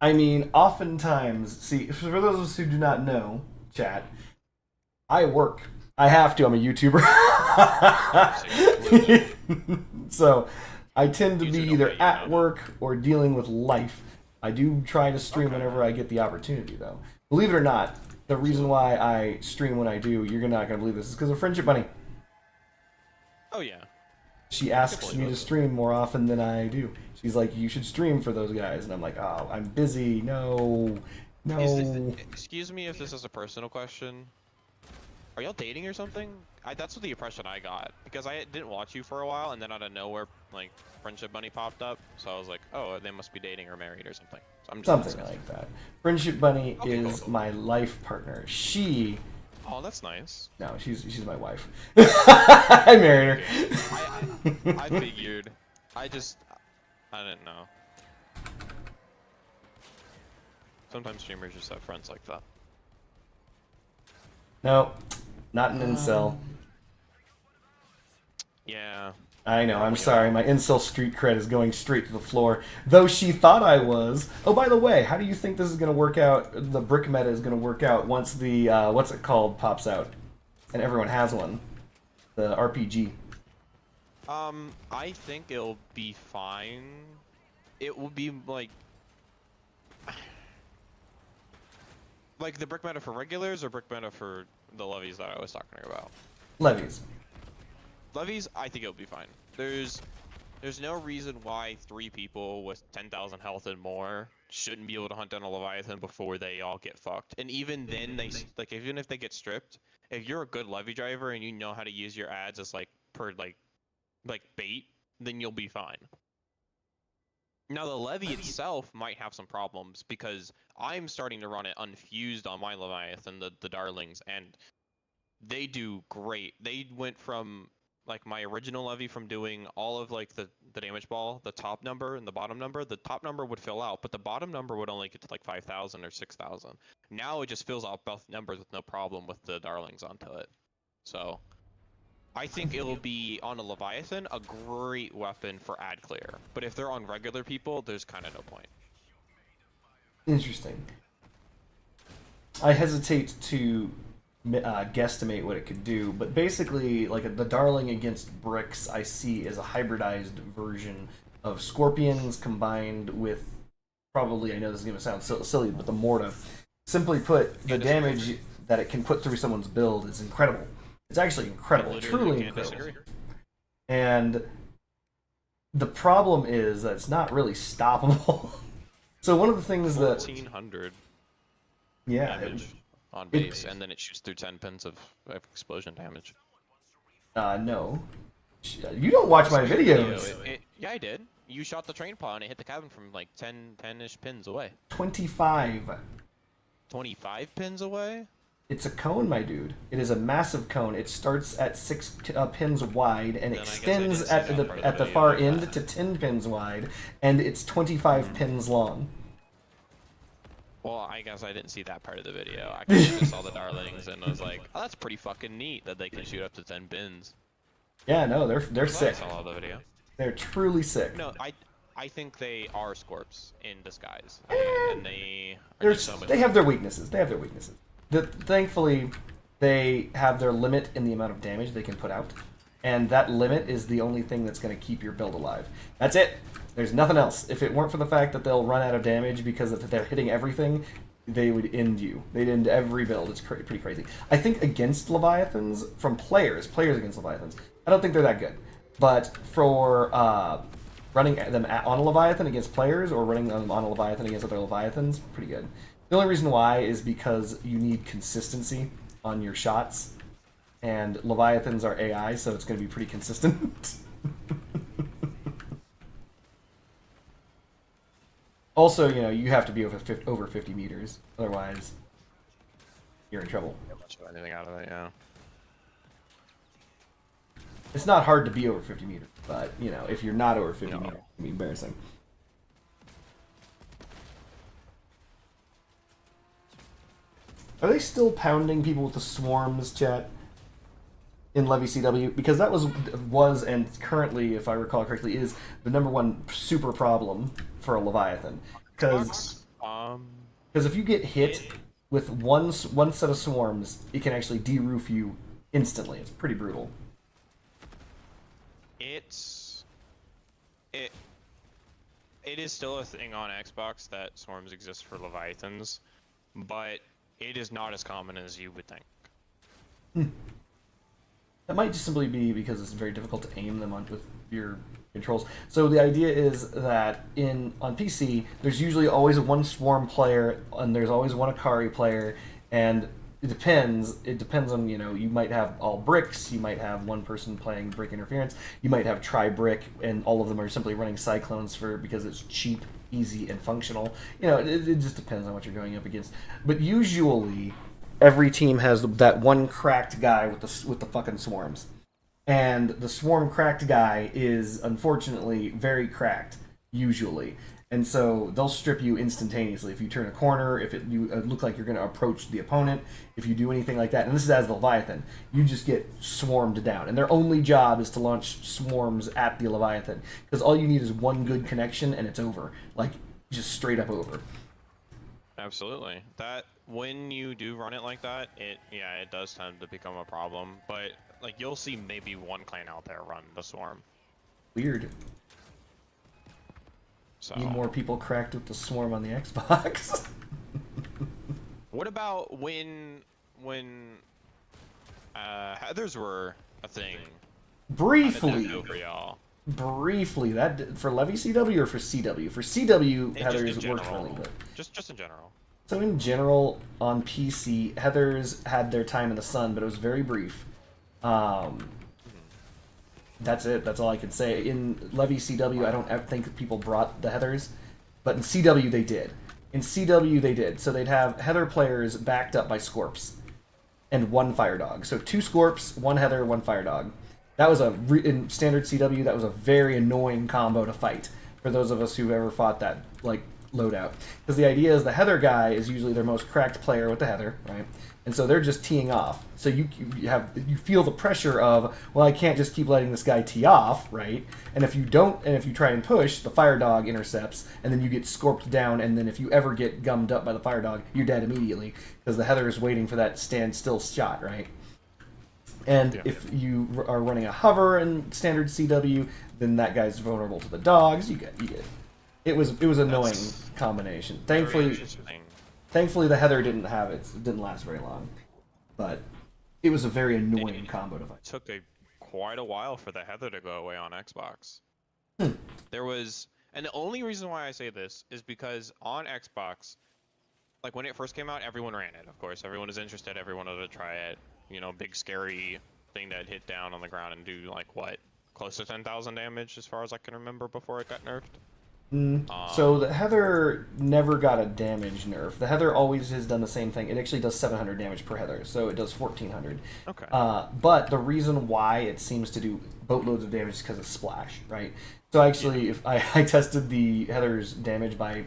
Speaker 3: I mean, oftentimes, see, for those of us who do not know, chat, I work. I have to. I'm a YouTuber. So, I tend to be either at work or dealing with life. I do try to stream whenever I get the opportunity, though. Believe it or not, the reason why I stream when I do, you're not going to believe this, is because of Friendship Bunny.
Speaker 7: Oh, yeah.
Speaker 3: She asks me to stream more often than I do. She's like, you should stream for those guys. And I'm like, oh, I'm busy. No.
Speaker 7: Excuse me if this is a personal question. Are y'all dating or something? That's what the impression I got. Because I didn't watch you for a while, and then out of nowhere, like, Friendship Bunny popped up. So I was like, oh, they must be dating or married or something. So I'm just
Speaker 3: Something like that. Friendship Bunny is my life partner. She...
Speaker 7: Oh, that's nice.
Speaker 3: No, she's my wife. I married her.
Speaker 7: I figured. I didn't know. Sometimes streamers just have friends like that.
Speaker 3: No, not an incel.
Speaker 7: Yeah.
Speaker 3: I know, I'm sorry. My incel street cred is going straight to the floor. Though she thought I was. Oh, by the way, how do you think this is going to work out? The brick meta is going to work out once the, what's it called, pops out. And everyone has one. The RPG.
Speaker 7: I think it'll be fine. It will be like the brick meta for regulars or brick meta for the levies that I was talking about?
Speaker 3: Levies.
Speaker 7: Levies, I think it'll be fine. There's no reason why 3 people with 10,000 health and more shouldn't be able to hunt down a Leviathan before they all get fucked. And even then, even if they get stripped if you're a good levy driver and you know how to use your ads as like bait, then you'll be fine. Now the levy itself might have some problems because I'm starting to run it unfused on my Leviathan, the Darlings, and they do great. They went from like my original levy from doing all of like the damage ball, the top number and the bottom number. The top number would fill out, but the bottom number would only get to like 5,000 or 6,000. Now it just fills out both numbers with no problem with the Darlings onto it. So I think it'll be on a Leviathan a great weapon for ad clear, but if they're on regular people, there's kind of no point.
Speaker 3: Interesting. I hesitate to guesstimate what it could do, but basically, like the Darling against bricks, I see as a hybridized version of Scorpions combined with probably, I know this is going to sound silly, but the Morta. Simply put, the damage that it can put through someone's build is incredible. It's actually incredible, truly incredible. And the problem is that it's not really stoppable. So one of the things that
Speaker 7: 1,400
Speaker 3: damage
Speaker 7: on base, and then it shoots through 10 pins of explosion damage.
Speaker 3: No. You don't watch my videos.
Speaker 7: Yeah, I did. You shot the train pod and it hit the cabin from like 10-ish pins away.
Speaker 3: 25.
Speaker 7: 25 pins away?
Speaker 3: It's a cone, my dude. It is a massive cone. It starts at 6 pins wide and
Speaker 7: Then
Speaker 3: extends at the far end to 10 pins wide, and it's 25 pins long.
Speaker 7: Well, I guess I didn't see that part of the video. I just saw the Darlings and I was like, oh, that's pretty fucking neat that they can shoot up to 10 pins.
Speaker 3: Yeah, no, they're sick.
Speaker 7: I saw the video.
Speaker 3: They're truly sick.
Speaker 7: No, I think they are Scorps in disguise. And they are just so much
Speaker 3: they have their weaknesses. They have their weaknesses. Thankfully, they have their limit in the amount of damage they can put out, and that limit is the only thing that's going to keep your build alive. That's it. There's nothing else. If it weren't for the fact that they'll run out of damage because if they're hitting everything, they would end you. They'd end every build. It's pretty crazy. I think against Leviathans, from players against Leviathans, I don't think they're that good. But for running them on a Leviathan against players or running them on a Leviathan against other Leviathans, pretty good. The only reason why is because you need consistency on your shots, and Leviathans are AI, so it's going to be pretty consistent. Also, you know, you have to be over 50 meters, otherwise you're in trouble.
Speaker 7: Not much of anything out of it, yeah.
Speaker 3: It's not hard to be over 50 meters, but, you know, if you're not over 50 meters, it can be embarrassing. Are they still pounding people with the swarms, chat, in Levy CW? Because that was and currently, if I recall correctly, is the #1 super problem for a Leviathan. Because if you get hit with one set of swarms, it can actually de-roof you instantly. It's pretty brutal.
Speaker 7: It is still a thing on Xbox that swarms exist for Leviathans, but it is not as common as you would think.
Speaker 3: That might just simply be because it's very difficult to aim them on with your controls. So the idea is that on PC, there's usually always one swarm player and there's always one Akari player, and it depends. It depends on, you know, you might have all bricks, you might have one person playing brick interference, you might have tri-brick, and all of them are simply running cyclones because it's cheap, easy, and functional. You know, it just depends on what you're going up against. But usually, every team has that one cracked guy with the fucking swarms. And the swarm cracked guy is, unfortunately, very cracked, usually. And so they'll strip you instantaneously if you turn a corner, if you look like you're going to approach the opponent, if you do anything like that. And this is as the Leviathan. You just get swarmed down. And their only job is to launch swarms at the Leviathan. Because all you need is one good connection and it's over. Like, just straight up over.
Speaker 7: Absolutely. That when you do run it like that, it does tend to become a problem. But like you'll see maybe one clan out there run the swarm.
Speaker 3: Weird.
Speaker 7: So
Speaker 3: Need more people cracked with the swarm on the Xbox.
Speaker 7: what about when Heathers were a thing?
Speaker 3: Briefly.
Speaker 7: For y'all.
Speaker 3: Briefly, that for Levy CW or for CW? For CW,
Speaker 7: Just in
Speaker 3: Heathers worked
Speaker 7: general.
Speaker 3: really good.
Speaker 7: Just in general.
Speaker 3: So in general, on PC, Heathers had their time in the sun, but it was very brief. That's it. That's all I can say. In Levy CW, I don't think people brought the Heathers, but in CW they did. In CW they did. So they'd have Heather players backed up by Scorps and one Fire Dog. So 2 Scorps, 1 Heather, 1 Fire Dog. That was in standard CW. That was a very annoying combo to fight for those of us who've ever fought that like loadout. Because the idea is the Heather guy is usually their most cracked player with the Heather, right? And so they're just teeing off. So you feel the pressure of, well, I can't just keep letting this guy tee off, right? And if you try and push, the Fire Dog intercepts, and then you get scorped down, and then if you ever get gummed up by the Fire Dog, you're dead immediately, because the Heather is waiting for that standstill shot, right? And if you are running a hover in standard CW, then that guy's vulnerable to the dogs. You get it. It was annoying combination. Thankfully, the Heather didn't have it. It didn't last very long, but it was a very annoying combo to fight.
Speaker 7: It took quite a while for the Heather to go away on Xbox. There was, and the only reason why I say this is because on Xbox, like when it first came out, everyone ran it. Of course, everyone was interested. Everyone wanted to try it. You know, big scary thing that hit down on the ground and do like what, close to 10,000 damage as far as I can remember before it got nerfed.
Speaker 3: So the Heather never got a damage nerf. The Heather always has done the same thing. It actually does 700 damage per Heather, so it does 1,400.
Speaker 7: Okay.
Speaker 3: But the reason why it seems to do boatloads of damage is because of Splash, right? So actually, if I tested the Heather's damage by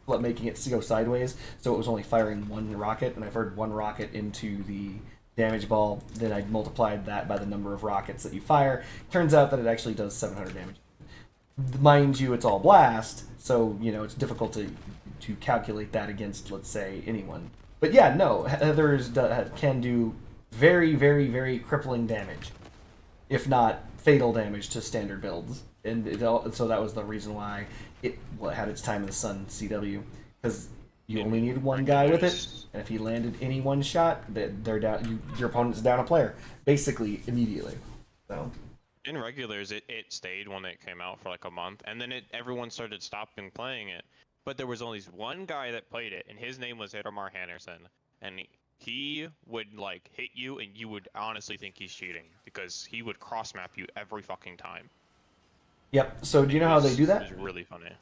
Speaker 3: making it go sideways, so it was only firing 1 rocket, and I fired 1 rocket into the damage ball. Then I multiplied that by the number of rockets that you fire. Turns out that it actually does 700 damage. Mind you, it's all blast, so you know it's difficult to calculate that against, let's say, anyone. But yeah, no, Heathers can do very, very, very crippling damage, if not fatal damage to standard builds, and so that was the reason why it had its time in the sun CW, because you only needed 1 guy with it, and if he landed any 1 shot, they're down. Your opponent's down a player basically immediately. So.
Speaker 7: In regulars, it stayed when it came out for like a month, and then everyone started stopping playing it. But there was only 1 guy that played it, and his name was Itamar Henderson, and he would like hit you, and you would honestly think he's cheating because he would cross map you every fucking time.
Speaker 3: Yep. So do you know how they do that?
Speaker 7: It was really funny.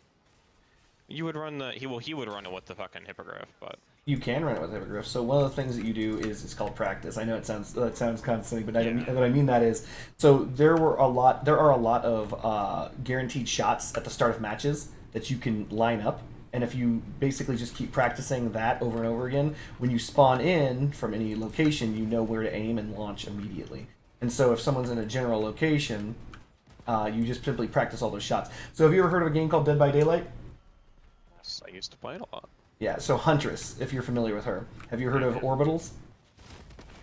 Speaker 7: You would run he would run it with the fucking hippogriff, but
Speaker 3: you can run it with hippogriff. So one of the things that you do is it's called practice. I know it sounds kind of silly, but what I mean that is, so there are a lot of guaranteed shots at the start of matches that you can line up, and if you basically just keep practicing that over and over again, when you spawn in from any location, you know where to aim and launch immediately. And so if someone's in a general location, you just simply practice all those shots. So have you ever heard of a game called Dead by Daylight?
Speaker 7: yes, I used to play it a lot.
Speaker 3: Yeah, so Huntress, if you're familiar with her. Have you heard of Orbitals?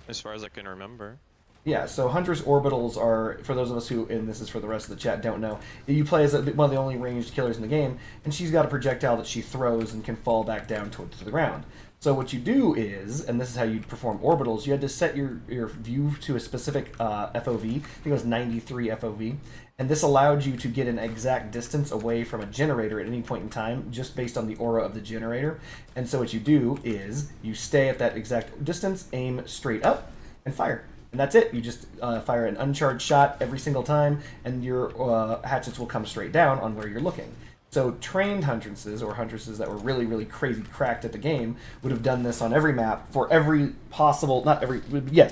Speaker 7: As far as I can remember.
Speaker 3: Yeah, so Huntress Orbitals are, for those of us who, and this is for the rest of the chat, don't know, you play as one of the only ranged killers in the game, and she's got a projectile that she throws and can fall back down to the ground. So what you do is, and this is how you perform orbitals, you had to set your view to a specific FOV, I think it was 93 FOV, and this allowed you to get an exact distance away from a generator at any point in time, just based on the aura of the generator. And so what you do is, you stay at that exact distance, aim straight up, and fire. And that's it. You just fire an uncharged shot every single time, and your hatchets will come straight down on where you're looking. So trained huntresses, or huntresses that were really, really crazy cracked at the game, would have done this on every map for every possible,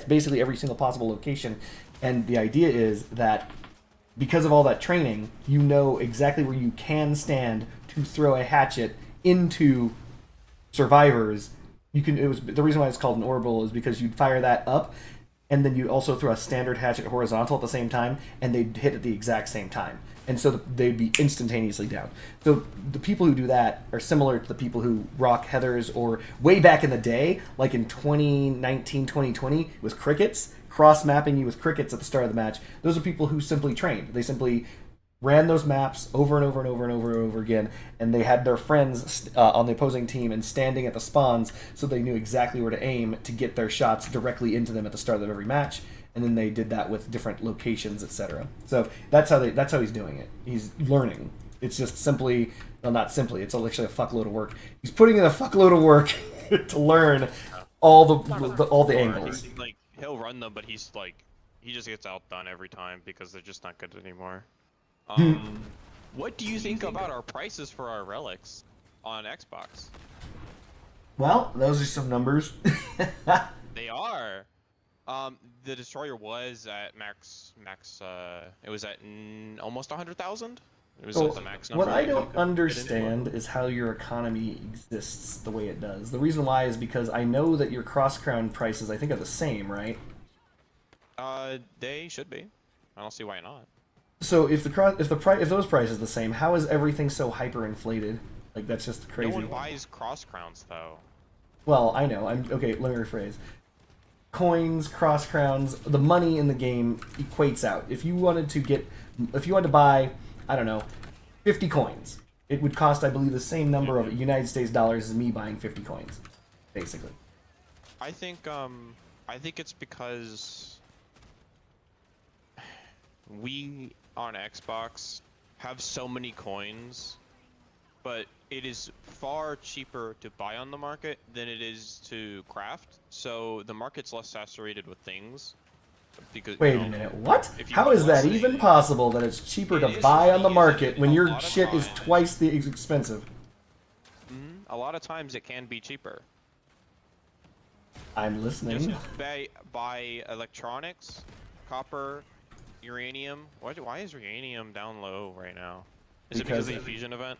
Speaker 3: basically every single possible location. And the idea is that because of all that training, you know exactly where you can stand to throw a hatchet into survivors. The reason why it's called an orbital is because you'd fire that up, and then you also throw a standard hatchet horizontal at the same time, and they'd hit at the exact same time. And so they'd be instantaneously down. So the people who do that are similar to the people who rock Heathers, or way back in the day, like in 2019, 2020, with crickets, cross-mapping you with crickets at the start of the match. Those are people who simply trained. They simply ran those maps over and over and over and over and over again, and they had their friends on the opposing team and standing at the spawns, so they knew exactly where to aim to get their shots directly into them at the start of every match. And then they did that with different locations, etc. So that's how he's doing it. He's learning. It's just simply, well, not simply. It's actually a fuckload of work. He's putting in a fuckload of work to learn all the angles.
Speaker 9: Like he'll run them, but he's like he just gets outdone every time because they're just not good anymore. What do you think about our prices for our relics on Xbox?
Speaker 3: Well, those are some numbers.
Speaker 9: They are. The destroyer was at max. It was at almost 100,000. It was at the max number.
Speaker 3: What I don't understand is how your economy exists the way it does. The reason why is because I know that your cross crown prices I think are the same, right?
Speaker 9: They should be. I don't see why not.
Speaker 3: So if those prices are the same, how is everything so hyperinflated? Like that's just crazy.
Speaker 9: No one buys cross crowns though.
Speaker 3: Well, I know. Okay, let me rephrase. Coins, cross crowns, the money in the game equates out. If you wanted to buy, I don't know, 50 coins, it would cost, I believe, the same number of United States dollars as me buying 50 coins, basically.
Speaker 9: I think it's because we on Xbox have so many coins, but it is far cheaper to buy on the market than it is to craft. So the market's less saturated with things. Because,
Speaker 3: Wait a minute, what? How is that even possible that it's cheaper to buy on the market when your shit is twice the expensive?
Speaker 9: A lot of times it can be cheaper.
Speaker 3: I'm listening.
Speaker 9: Just buy electronics, copper, uranium. Why is uranium down low right now? Is it because of the fusion event?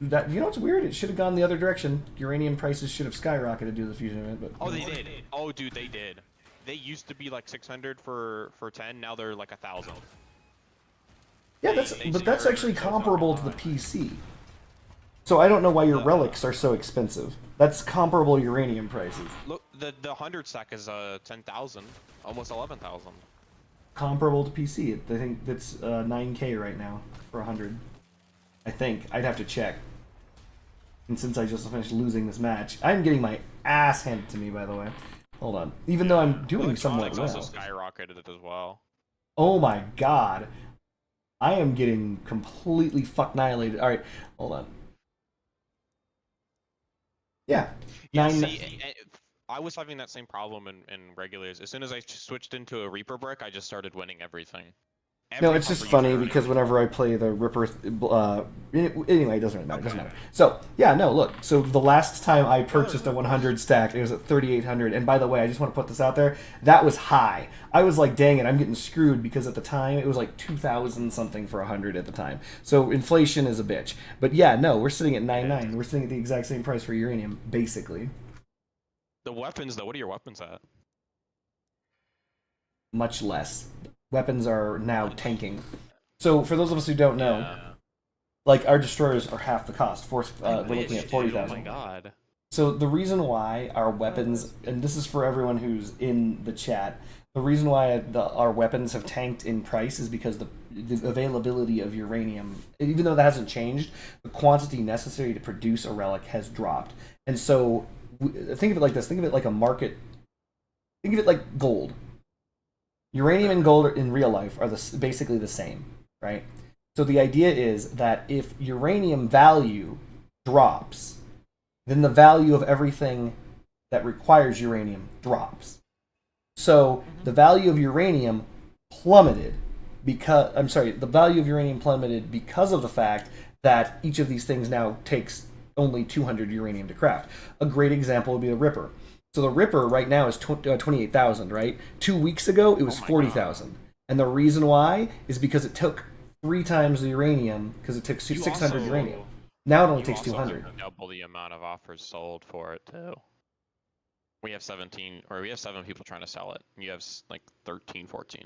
Speaker 3: You know what's weird? It should have gone the other direction. Uranium prices should have skyrocketed due to the fusion event, but
Speaker 9: oh, they did. Oh, dude, they did. They used to be like 600 for 10. Now they're like 1,000.
Speaker 3: Yeah, that's actually comparable to the PC. So I don't know why your relics are so expensive. That's comparable uranium prices.
Speaker 9: Look, the 100 stack is 10,000, almost 11,000.
Speaker 3: Comparable to PC. I think that's 9K right now for 100. I think I'd have to check. And since I just finished losing this match, I'm getting my ass handed to me. By the way, hold on. Even though I'm doing somewhat well.
Speaker 9: Also skyrocketed as well.
Speaker 3: Oh my god, I am getting completely fuck annihilated. All right, hold on. Yeah.
Speaker 9: See, I was having that same problem in regulars. As soon as I switched into a Reaper brick, I just started winning everything.
Speaker 3: No, it's just funny because whenever I play the Ripper, anyway, it doesn't really matter. It doesn't matter. So yeah, no, look. So the last time I purchased a 100 stack, it was at 3,800. And by the way, I just want to put this out there. That was high. I was like, dang it, I'm getting screwed because at the time it was like 2,000 something for 100 at the time. So inflation is a bitch. But yeah, no, we're sitting at 9.9. We're sitting at the exact same price for uranium, basically.
Speaker 9: The weapons, though, what are your weapons at?
Speaker 3: Much less. Weapons are now tanking. So for those of us who don't know, like our destroyers are half the cost. We're looking at 40,000.
Speaker 9: Oh my god.
Speaker 3: So the reason why our weapons, and this is for everyone who's in the chat, the reason why our weapons have tanked in price is because the availability of uranium, even though that hasn't changed, the quantity necessary to produce a relic has dropped. And so think of it like this. Think of it like a market. Think of it like gold. Uranium and gold in real life are basically the same, right? So the idea is that if uranium value drops, then the value of everything that requires uranium drops. So the value of uranium plummeted because the value of uranium plummeted because of the fact that each of these things now takes only 200 uranium to craft. A great example would be the Ripper. So the Ripper right now is 28,000, right? 2 weeks ago, it was 40,000. And the reason why is because it took 3 times the uranium, because it took 600 uranium. Now it only takes 200.
Speaker 9: Double the amount of offers sold for it, too. We have 7 people trying to sell it. You have, like, 13, 14.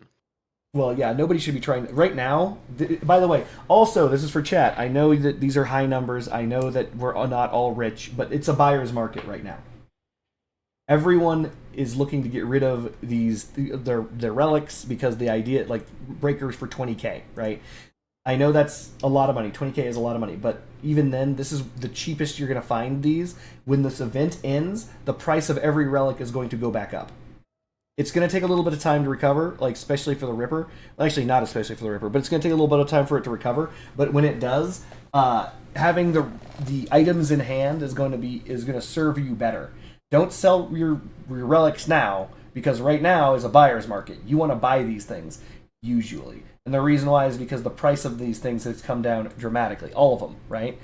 Speaker 3: Well, yeah, nobody should be trying... Right now, by the way, also, this is for chat. I know that these are high numbers. I know that we're not all rich, but it's a buyer's market right now. Everyone is looking to get rid of their relics because the idea, like breakers for 20k, right? I know that's a lot of money. 20k is a lot of money, but even then, this is the cheapest you're going to find these. When this event ends, the price of every relic is going to go back up. It's going to take a little bit of time to recover, like especially for the Ripper. Actually, not especially for the Ripper, but it's going to take a little bit of time for it to recover. But when it does, having the items in hand is going to serve you better. Don't sell your relics now, because right now is a buyer's market. You want to buy these things, usually. And the reason why is because the price of these things has come down dramatically. All of them, right?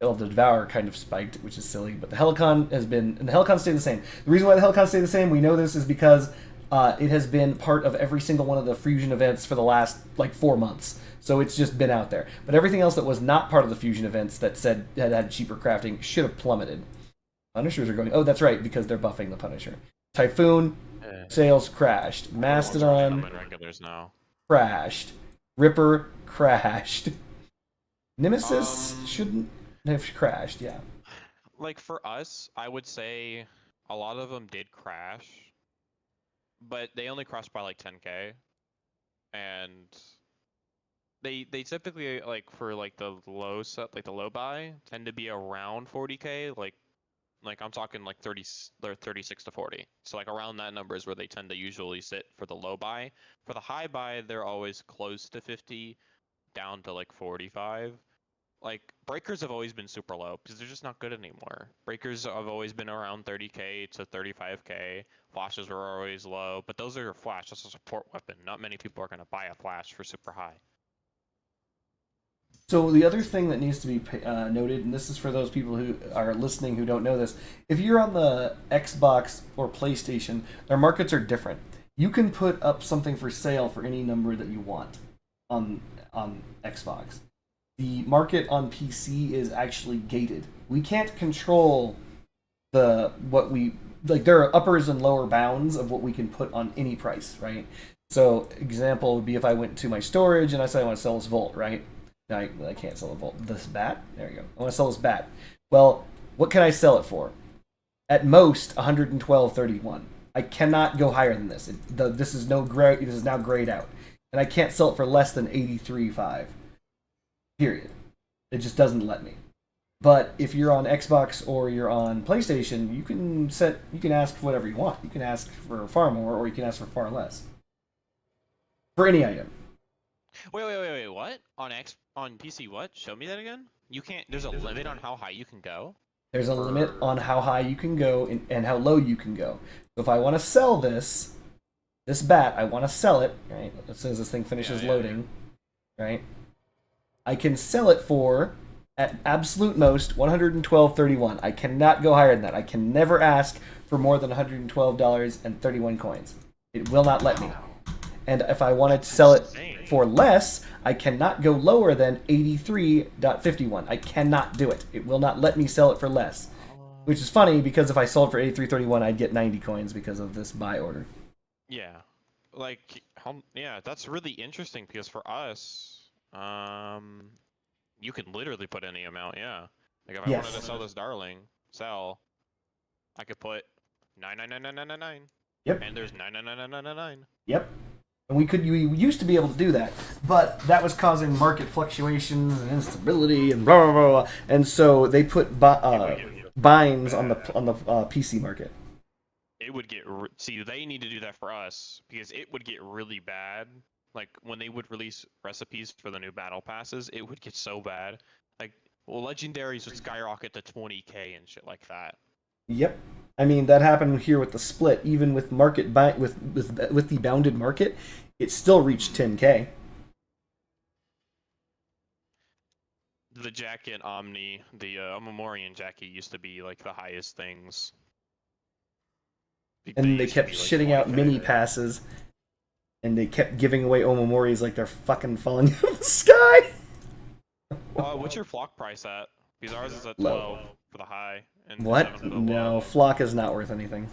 Speaker 3: Well, the Devour kind of spiked, which is silly, but the Helicon has been... And the Helicon stayed the same. The reason why the Helicon stayed the same, we know this, is because it has been part of every single one of the Fusion events for the last, 4 months. So it's just been out there. But everything else that was not part of the Fusion events that said had cheaper crafting should have plummeted. Punishers are going... Oh, that's right, because they're buffing the Punisher. Typhoon, sales crashed. Mastodon...
Speaker 9: regulars now.
Speaker 3: Crashed. Ripper crashed. Nemesis shouldn't have crashed, yeah.
Speaker 9: Like for us, I would say a lot of them did crash, but they only crashed by like 10k, and they typically for the low set, like the low buy, tend to be around 40k. Like I'm talking like 36 to 40. So like around that number is where they tend to usually sit for the low buy. For the high buy, they're always close to 50, down to like 45. Like breakers have always been super low because they're just not good anymore. Breakers have always been around 30k to 35k. Flashes were always low, but those are your flash. That's a support weapon. Not many people are going to buy a flash for super high.
Speaker 3: So the other thing that needs to be noted, and this is for those people who are listening who don't know this, if you're on the Xbox or PlayStation, their markets are different. You can put up something for sale for any number that you want on Xbox. The market on PC is actually gated. We can't control there are uppers and lower bounds of what we can put on any price, right? So example would be if I went to my storage and I said I want to sell this Volt, right? I can't sell a Volt. This bat? There you go. I want to sell this bat. Well, what can I sell it for? At most, 112.31. I cannot go higher than this. This is now grayed out. And I can't sell it for less than 83.5. Period. It just doesn't let me. But if you're on Xbox or you're on PlayStation, you can ask for whatever you want. You can ask for far more, or you can ask for far less. For any item.
Speaker 9: Wait, what? On PC, what? Show me that again? You can't, there's a limit on how high you can go?
Speaker 3: There's a limit on how high you can go and how low you can go. So if I want to sell this bat, I want to sell it, right? As soon as this thing finishes loading, right? I can sell it for, at absolute most, $112.31. I cannot go higher than that. I can never ask for more than $112.31 coins. It will not let me. And if I wanted to sell it for less, I cannot go lower than 83.51. I cannot do it. It will not let me sell it for less. Which is funny, because if I sold for 83.31, I'd get 90 coins because of this buy order.
Speaker 9: Yeah. Yeah, that's really interesting, because for us, you can literally put any amount, yeah. Like if I wanted to sell this Darling, I could put 9999999.
Speaker 3: Yep.
Speaker 9: And there's 9999999.
Speaker 3: Yep. And we used to be able to do that, but that was causing market fluctuations and instability and blah blah blah. Blah. And so they put binds on the PC market.
Speaker 9: It would get they need to do that for us, because it would get really bad. Like when they would release recipes for the new battle passes, it would get so bad. Like legendaries would skyrocket to 20k and shit like that.
Speaker 3: Yep. I mean, that happened here with the split. Even with with the bounded market, it still reached 10k.
Speaker 9: The jacket Omni, the Omamorian jacket used to be like the highest things.
Speaker 3: And they kept shitting out mini passes, and they kept giving away Omamoris like they're fucking falling out of the sky.
Speaker 9: What's your flock price at? Because ours is at 12 for the high. And
Speaker 3: What? No, flock is not worth anything.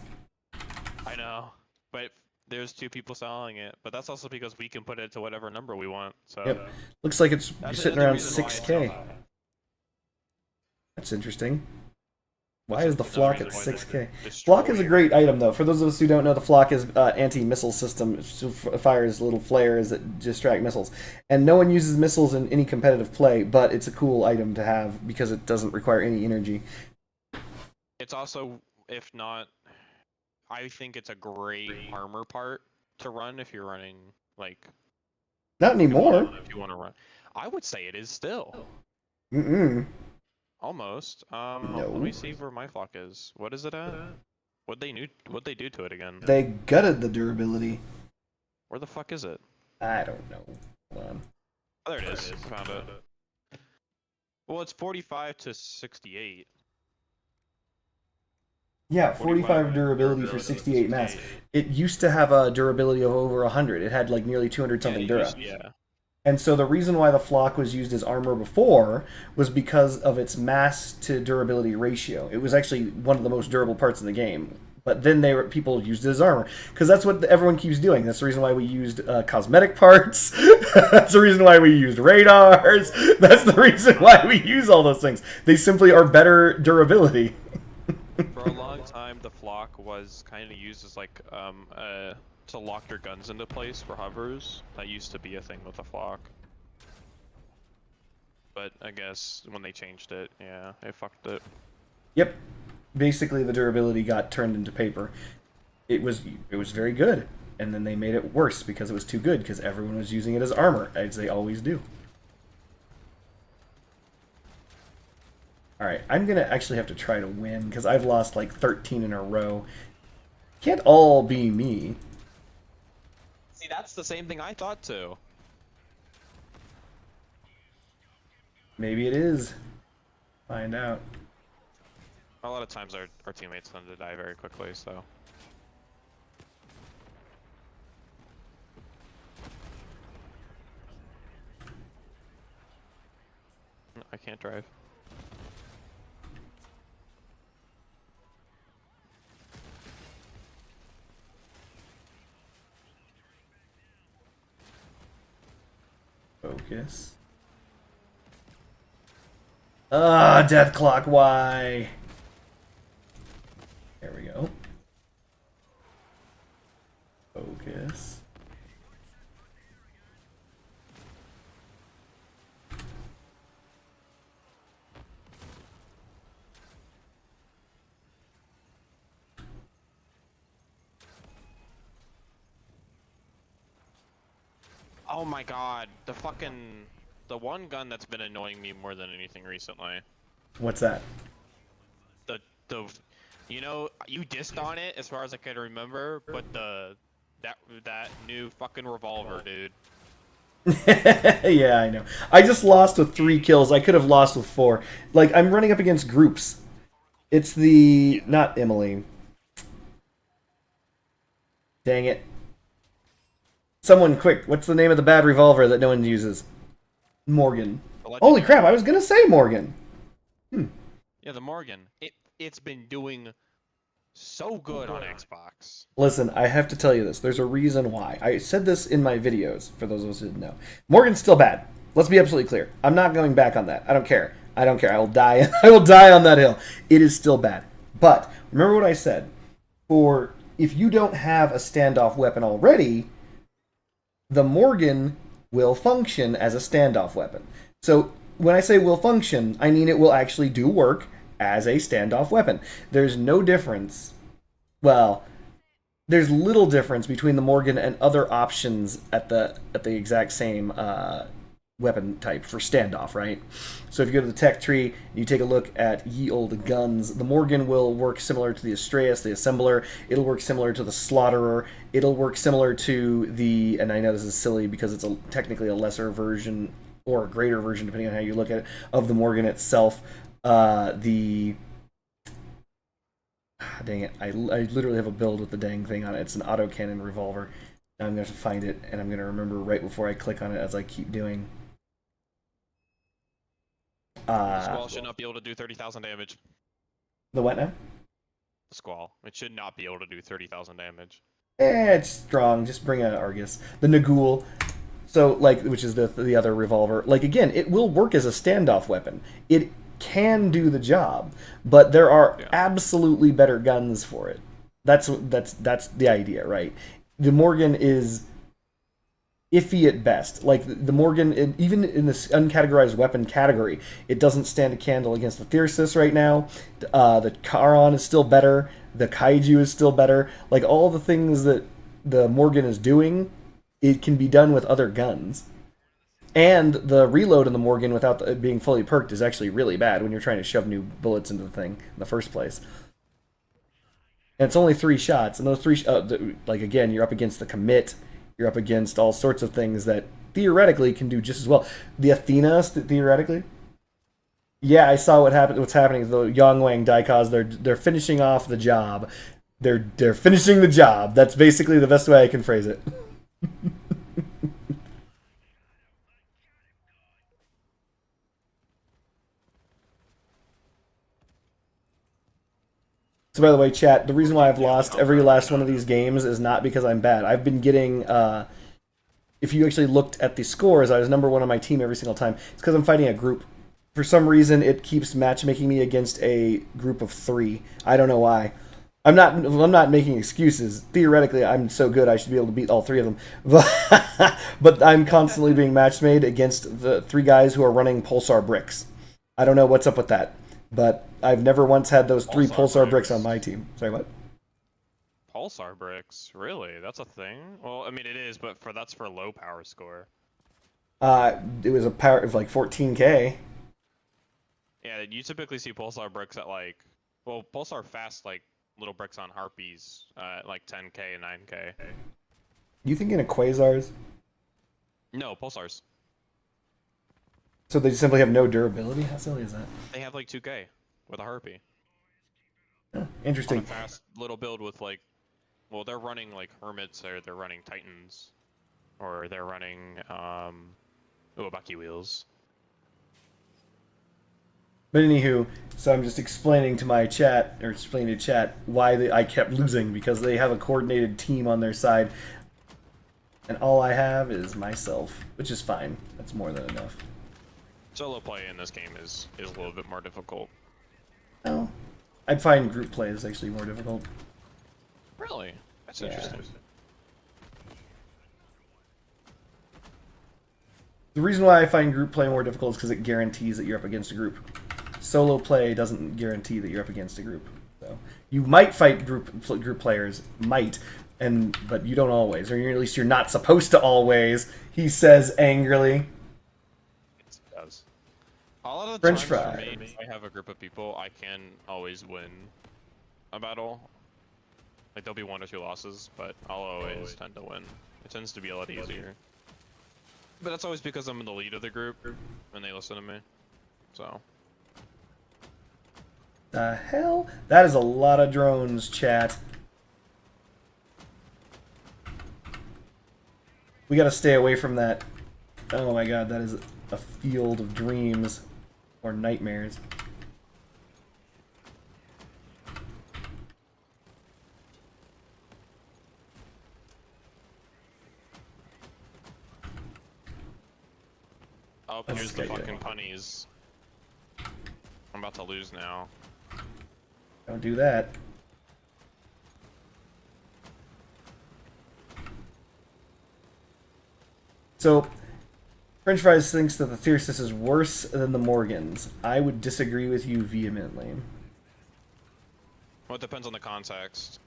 Speaker 9: I know, but there's 2 people selling it. But that's also because we can put it to whatever number we want. So
Speaker 3: yep. Looks like it's sitting around
Speaker 9: reason
Speaker 3: 6k. That's interesting. Why is the flock at 6k? Flock is a great item, though. For those of us who don't know, the flock is anti-missile system. It fires little flares that distract missiles. And no one uses missiles in any competitive play, but it's a cool item to have because it doesn't require any energy.
Speaker 9: It's also, if not, I think it's a great armor part to run if you're running, like...
Speaker 3: Not anymore.
Speaker 9: If you want to run. I would say it is still.
Speaker 3: Mm-mm.
Speaker 9: Almost.
Speaker 3: No.
Speaker 9: Let me see where my flock is. What is it at? What'd they do to it again?
Speaker 3: They gutted the durability.
Speaker 9: Where the fuck is it?
Speaker 3: I don't know. Hold on.
Speaker 9: Oh, there it is. Found it. Well, it's 45 to 68.
Speaker 3: Yeah, 45 durability for 68 mass. It used to have a durability of over 100. It had like nearly 200 something dura.
Speaker 9: Yeah.
Speaker 3: And so the reason why the flock was used as armor before was because of its mass to durability ratio. It was actually one of the most durable parts in the game. But then people used it as armor because that's what everyone keeps doing. That's the reason why we used cosmetic parts. That's the reason why we used radars. That's the reason why we use all those things. They simply are better durability.
Speaker 9: For a long time, the flock was kind of used as like to lock your guns into place for hovers. That used to be a thing with the flock. But I guess when they changed it, yeah, they fucked it.
Speaker 3: Yep. Basically, the durability got turned into paper. It was very good, and then they made it worse because it was too good because everyone was using it as armor, as they always do. All right, I'm gonna actually have to try to win because I've lost like 13 in a row. Can't all be me.
Speaker 9: See, that's the same thing I thought too.
Speaker 3: Maybe it is. Find out.
Speaker 9: A lot of times our teammates tend to die very quickly, so. I can't drive.
Speaker 3: Focus. Ah, death clock, why? There we go. Focus.
Speaker 9: Oh my god, the one gun that's been annoying me more than anything recently.
Speaker 3: What's that?
Speaker 9: You know, you dissed on it as far as I can remember, but that new fucking revolver, dude.
Speaker 3: Yeah, I know. I just lost with 3 kills. I could have lost with 4. Like, I'm running up against groups. It's the... not Emily. Dang it. Someone quick, what's the name of the bad revolver that no one uses? Morgan. Holy crap, I was gonna say Morgan.
Speaker 9: Yeah, the Morgan. It's been doing so good on Xbox.
Speaker 3: Listen, I have to tell you this. There's a reason why. I said this in my videos, for those of us who didn't know. Morgan's still bad. Let's be absolutely clear. I'm not going back on that. I don't care. I don't care. I will die. I will die on that hill. It is still bad. But, remember what I said. If you don't have a standoff weapon already, the Morgan will function as a standoff weapon. So, when I say will function, I mean it will actually do work as a standoff weapon. There's no difference. Well, there's little difference between the Morgan and other options at the exact same weapon type for standoff, right? So if you go to the tech tree, you take a look at ye olde guns, the Morgan will work similar to the Astraeus, the Assembler. It'll work similar to the Slaughterer. It'll work similar to the, and I know this is silly because it's technically a lesser version or a greater version, depending on how you look at it, of the Morgan itself. Dang it, I literally have a build with the dang thing on it. It's an autocannon revolver. Now I'm going to have to find it, and I'm going to remember right before I click on it as I keep doing.
Speaker 9: The Squall should not be able to do 30,000 damage.
Speaker 3: The what now?
Speaker 9: The Squall. It should not be able to do 30,000 damage.
Speaker 3: It's strong. Just bring a Argus. The Nagul. So, like, which is the other revolver. Like, again, it will work as a standoff weapon. It can do the job, but there are absolutely better guns for it. That's the idea, right? The Morgan is iffy at best. Like the Morgan, even in this uncategorized weapon category, it doesn't stand a candle against the Thyrsus right now. The Charon is still better. The Kaiju is still better. Like all the things that the Morgan is doing, it can be done with other guns. And the reload in the Morgan without it being fully perked is actually really bad when you're trying to shove new bullets into the thing in the first place. And it's only 3 shots, and those 3 like again, you're up against the commit, you're up against all sorts of things that theoretically can do just as well. The Athena, theoretically. Yeah, I saw what's happening. The Yongwang Daikaz, they're finishing off the job. They're finishing the job. That's basically the best way I can phrase it. So by the way, chat, the reason why I've lost every last one of these games is not because I'm bad. I've been getting, if you actually looked at the scores, I was #1 on my team every single time. It's because I'm fighting a group. For some reason, it keeps matchmaking me against a group of 3. I don't know why. I'm not making excuses. Theoretically, I'm so good I should be able to beat all 3 of them. But I'm constantly being match-made against the 3 guys who are running Pulsar bricks. I don't know what's up with that. But I've never once had those 3 Pulsar bricks on my team. Sorry, what?
Speaker 9: Pulsar bricks, really? That's a thing? Well, I mean it is, but that's for low power score.
Speaker 3: It was a power of like 14k.
Speaker 9: Yeah, you typically see pulsar bricks at like, well, pulsar fast like little bricks on harpies at like 10k and 9k.
Speaker 3: You thinking of quasars?
Speaker 9: No, pulsars.
Speaker 3: So they simply have no durability? How silly is that?
Speaker 9: They have like 2k with a harpy.
Speaker 3: Interesting.
Speaker 9: On a fast little build with like, well, they're running like hermits, or they're running titans, or they're running Uwabaki wheels.
Speaker 3: But anywho, so I'm just explaining to my chat, or explaining to chat, why I kept losing, because they have a coordinated team on their side, and all I have is myself, which is fine. That's more than enough.
Speaker 9: Solo play in this game is a little bit more difficult.
Speaker 3: Oh, I'd find group play is actually more difficult.
Speaker 9: Really? That's interesting.
Speaker 3: The reason why I find group play more difficult is because it guarantees that you're up against a group. Solo play doesn't guarantee that you're up against a group. So you might fight group players, but you don't always, or at least you're not supposed to always. He says angrily.
Speaker 9: It does. A lot of the
Speaker 3: French
Speaker 9: times
Speaker 3: fry.
Speaker 9: for me, if I have a group of people, I can always win a battle. Like there'll be 1 or 2 losses, but I'll always tend to win. It tends to be a lot easier. But that's always because I'm in the lead of the group, and they listen to me. So.
Speaker 3: The hell? That is a lot of drones, chat. We gotta stay away from that. Oh my god, that is a field of dreams. Or nightmares.
Speaker 9: Oh, here's the fucking punnies. I'm about to lose now.
Speaker 3: Don't do that. So, French Fries thinks that the Thyrsus is worse than the Morgans. I would disagree with you vehemently.
Speaker 9: Well, it depends on the context.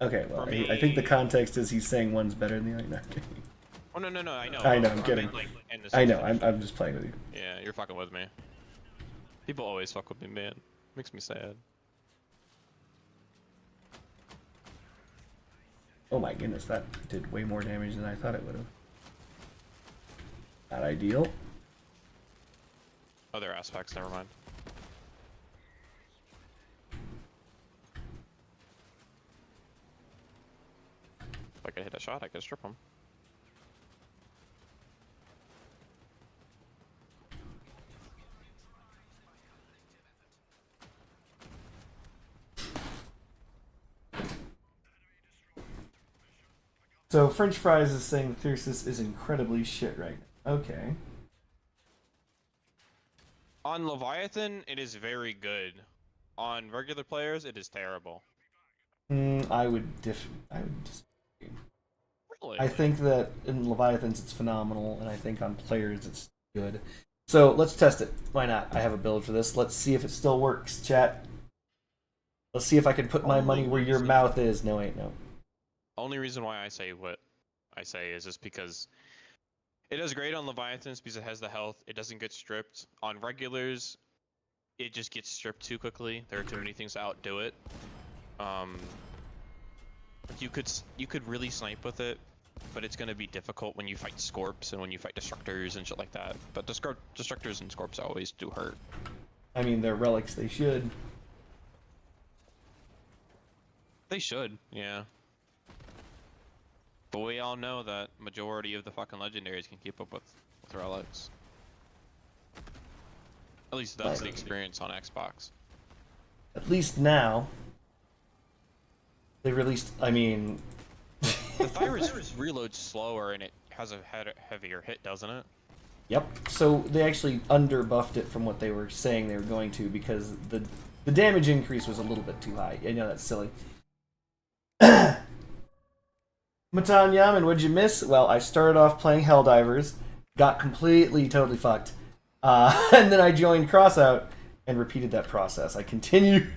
Speaker 3: Okay, well,
Speaker 9: For me-
Speaker 3: I think the context is he's saying one's better than the other. No, I'm kidding.
Speaker 9: Oh, no, I know.
Speaker 3: I know, I'm
Speaker 9: I
Speaker 3: kidding.
Speaker 9: meant, like, in the
Speaker 3: I know,
Speaker 9: situation.
Speaker 3: I'm just playing with you.
Speaker 9: Yeah, you're fucking with me. People always fuck with me, man. Makes me sad.
Speaker 3: Oh my goodness, that did way more damage than I thought it would have. Not ideal.
Speaker 9: Other aspects, never mind. If I could hit a shot, I could strip him.
Speaker 3: So French Fries is saying Thyrsus is incredibly shit right now. Okay.
Speaker 9: On Leviathan, it is very good. On regular players, it is terrible.
Speaker 3: I would disagree.
Speaker 9: Really?
Speaker 3: I think that in Leviathans it's phenomenal, and I think on players it's good. So let's test it. Why not? I have a build for this. Let's see if it still works, chat. Let's see if I can put my money where your mouth is. No, ain't no.
Speaker 9: Only reason why I say what I say is just because it does great on Leviathans because it has the health. It doesn't get stripped. On regulars, it just gets stripped too quickly. There are too many things to outdo it. You could really snipe with it, but it's gonna be difficult when you fight Scorps and when you fight Destructors and shit like that. But Destructors and Scorps always do hurt.
Speaker 3: I mean, they're relics. They should.
Speaker 9: They should, yeah. But we all know that majority of the fucking legendaries can keep up with relics. At least that's the experience on Xbox.
Speaker 3: At least now. They released. I mean.
Speaker 9: The Thyris reloads slower and it has a heavier hit, doesn't it?
Speaker 3: Yep. So they actually underbuffed it from what they were saying they were going to because the damage increase was a little bit too high. I know that's silly. Matan Yaman, what'd you miss? Well, I started off playing Helldivers, got completely, totally fucked, and then I joined Crossout and repeated that process. I continued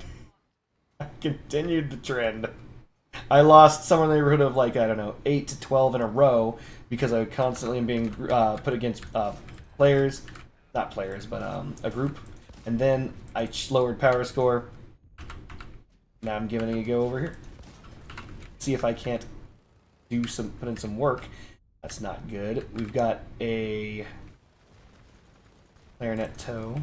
Speaker 3: the trend. I lost somewhere in the neighborhood of like, I don't know, 8 to 12 in a row because I constantly am being put against players, not players, but a group, and then I lowered power score. Now I'm giving it a go over here. See if I can't put in some work. That's not good. We've got a clarinet toe.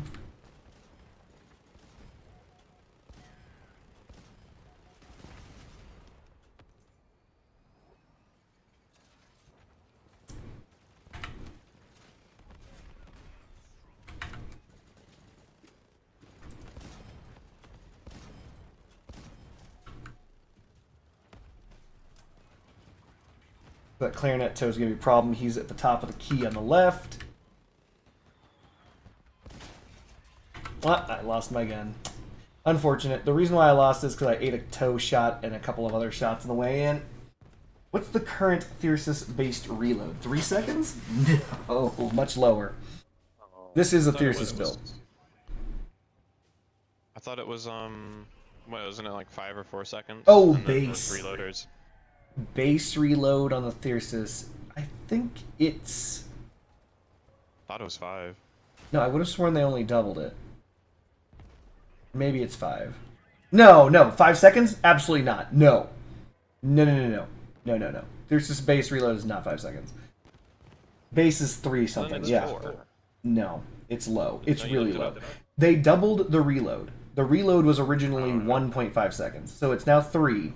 Speaker 3: That clarinet toe is going to be a problem. He's at the top of the key on the left. I lost my gun. Unfortunate. The reason why I lost is because I ate a toe shot and a couple of other shots on the way in. What's the current Thyrsus-based reload? 3 seconds? No, much lower. This is a Thyrsus build.
Speaker 9: I thought it was, what, wasn't it like 5 or 4 seconds?
Speaker 3: Oh,
Speaker 9: And then
Speaker 3: base.
Speaker 9: those reloaders.
Speaker 3: Base reload on the Thyrsus. I think it's...
Speaker 9: Thought it was 5.
Speaker 3: No, I would have sworn they only doubled it. Maybe it's 5. No, 5 seconds? Absolutely not. No. No. Thyrsus base reload is not 5 seconds. Base is 3 something, yeah.
Speaker 9: 4.
Speaker 3: No, it's low. It's
Speaker 9: No, you
Speaker 3: really
Speaker 9: looked it
Speaker 3: low.
Speaker 9: up.
Speaker 3: They doubled the reload. The reload was originally 1.5 seconds, so it's now 3.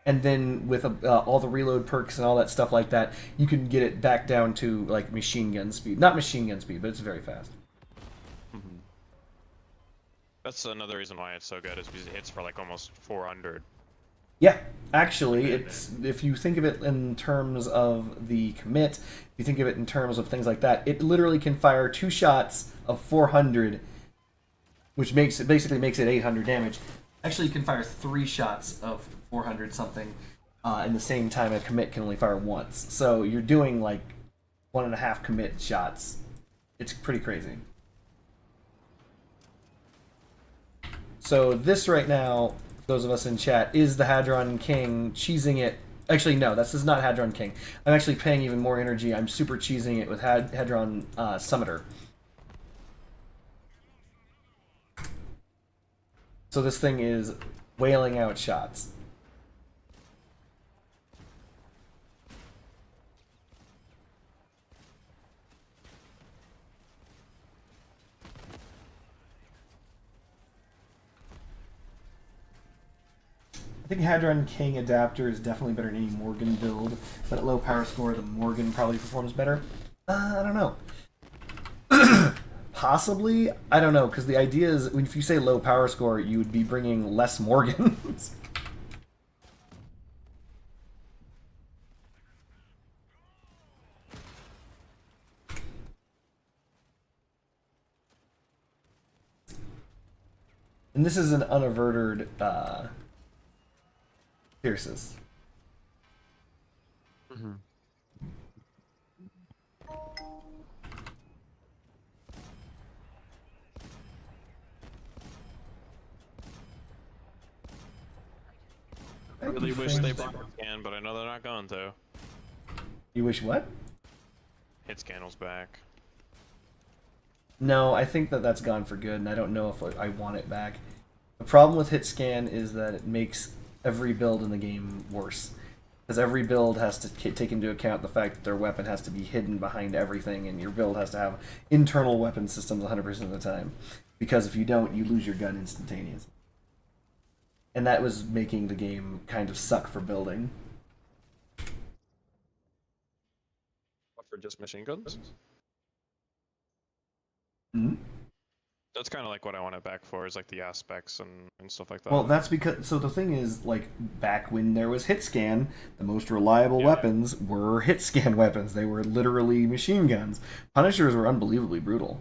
Speaker 3: And then with all the reload perks and all that stuff like that, you can get it back down to like machine gun speed. Not machine gun speed, but it's very fast.
Speaker 9: That's another reason why it's so good, is because it hits for like almost 400.
Speaker 3: Yeah, actually, it's if you think of it in terms of the commit, if you think of it in terms of things like that, it literally can fire 2 shots of 400, which basically makes it 800 damage. Actually, you can fire 3 shots of 400 something in the same time a commit can only fire once. So you're doing like 1.5 commit shots. It's pretty crazy. So this right now, those of us in chat, is the Hadron King cheesing it. Actually, no, this is not Hadron King. I'm actually paying even more energy. I'm super cheesing it with Hadron Summiter. So this thing is wailing out shots. I think Hadron King adapter is definitely better than any Morgan build, but at low power score, the Morgan probably performs better. I don't know. Possibly, I don't know, because the idea is, if you say low power score, you would be bringing less Morgans. And this is an unaverted Thyrsus.
Speaker 9: I really wish they brought hit scan, but I know they're not going to.
Speaker 3: You wish what?
Speaker 9: Hit scan was back.
Speaker 3: No, I think that that's gone for good, and I don't know if I want it back. The problem with hit scan is that it makes every build in the game worse. Because every build has to take into account the fact that their weapon has to be hidden behind everything, and your build has to have internal weapon systems 100% of the time. Because if you don't, you lose your gun instantaneously. And that was making the game kind of suck for building.
Speaker 7: What, for just machine guns?
Speaker 3: Hmm?
Speaker 9: That's kind of like what I want it back for, is like the aspects and stuff like that.
Speaker 3: Well, that's because so the thing is, like back when there was hit scan, the most reliable weapons were hit scan weapons. They were literally machine guns. Punishers were unbelievably brutal,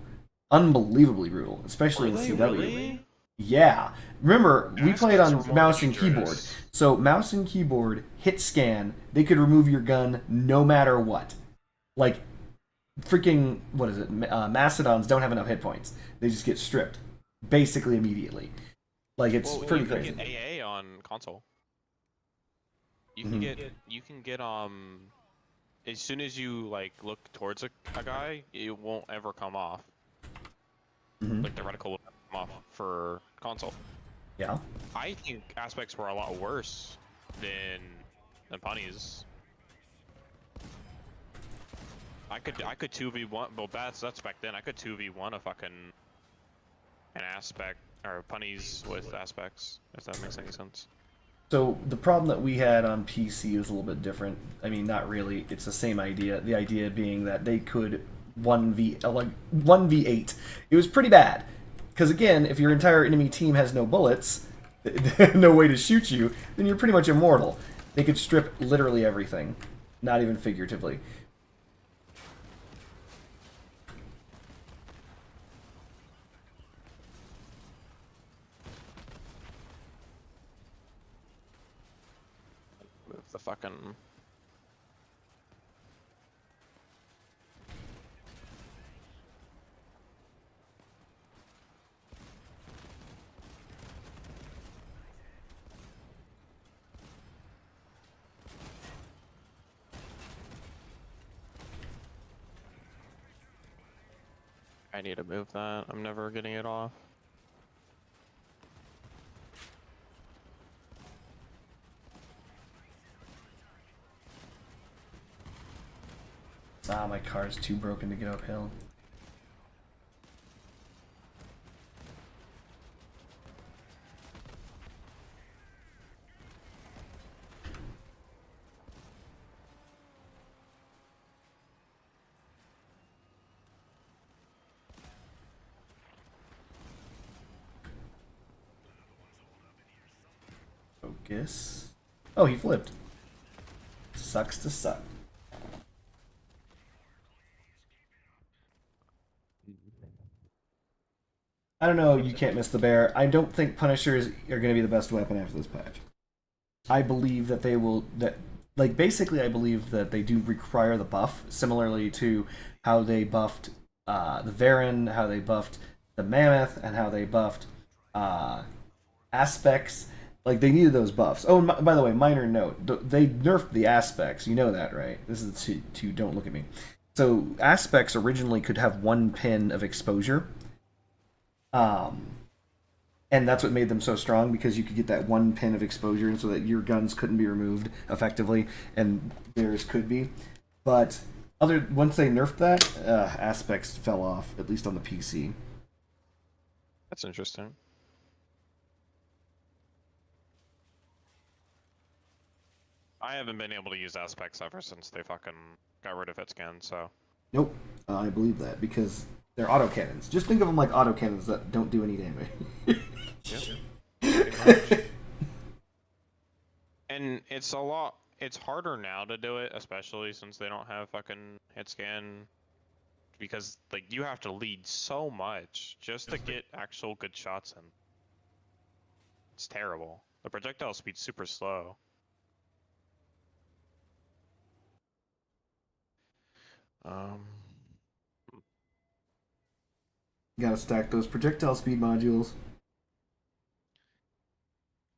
Speaker 3: especially in CW.
Speaker 9: Really?
Speaker 3: Yeah, remember we played
Speaker 9: Aspects
Speaker 3: on
Speaker 9: were more
Speaker 3: mouse and
Speaker 9: dangerous.
Speaker 3: keyboard. So mouse and keyboard hit scan. They could remove your gun no matter what. Like freaking what is it? Mastodons don't have enough hit points. They just get stripped basically immediately. Like it's
Speaker 9: Well,
Speaker 3: pretty
Speaker 9: you can
Speaker 3: crazy.
Speaker 9: get AA on console. You
Speaker 3: Mhm.
Speaker 9: can get as soon as you like look towards a guy, it won't ever come off.
Speaker 3: Mhm.
Speaker 9: Like the reticle will never come off for console.
Speaker 3: Yeah.
Speaker 9: I think aspects were a lot worse than punnies. I could 2v1, well that's back then. I could 2v1 a fucking an aspect or punnies with aspects, if that makes any sense.
Speaker 3: So the problem that we had on PC was a little bit different. I mean, not really. It's the same idea. The idea being that they could 1v8. It was pretty bad. Because again, if your entire enemy team has no bullets, no way to shoot you, then you're pretty much immortal. They could strip literally everything, not even figuratively.
Speaker 9: Move the fucking. I need to move that. I'm never getting it off.
Speaker 3: Ah, my car's too broken to get uphill. Focus. Oh, he flipped. Sucks to suck. I don't know, you can't miss the bear. I don't think Punishers are going to be the best weapon after this patch. I believe that they will... basically, I believe that they do require the buff, similarly to how they buffed the Varen, how they buffed the Mammoth, and how they buffed Aspects. Like, they needed those buffs. Oh, and by the way, minor note. They nerfed the Aspects. You know that, right? This is to don't look at me. So, Aspects originally could have 1 pin of exposure. And that's what made them so strong, because you could get that 1 pin of exposure, and so that your guns couldn't be removed effectively, and theirs could be. But once they nerfed that, Aspects fell off, at least on the PC.
Speaker 9: That's interesting. I haven't been able to use aspects ever since they fucking got rid of hit scan, so.
Speaker 3: Nope, I believe that, because they're autocannons. Just think of them like autocannons that don't do any damage.
Speaker 9: Yep. And it's harder now to do it, especially since they don't have fucking hit scan. Because, like, you have to lead so much just to get actual good shots in. It's terrible. The projectile speed's super slow.
Speaker 3: Gotta stack those projectile speed modules.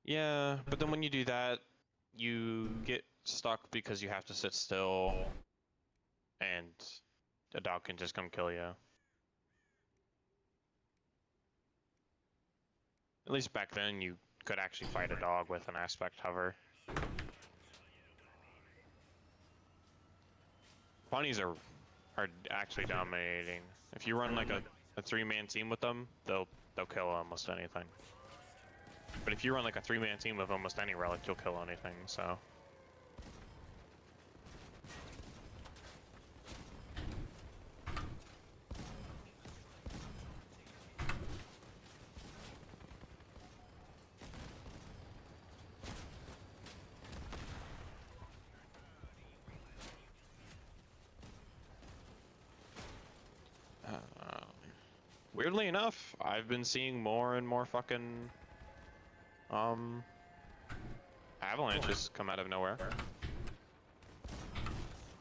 Speaker 9: Yeah, but then when you do that, you get stuck because you have to sit still, and a dog can just come kill you. At least back then, you could actually fight a dog with an aspect hover. Bunnies are actually dominating. If you run like a 3-man team with them, they'll kill almost anything. But if you run like a 3-man team with almost any relic, you'll kill anything. So. Weirdly enough, I've been seeing more and more fucking avalanches come out of nowhere.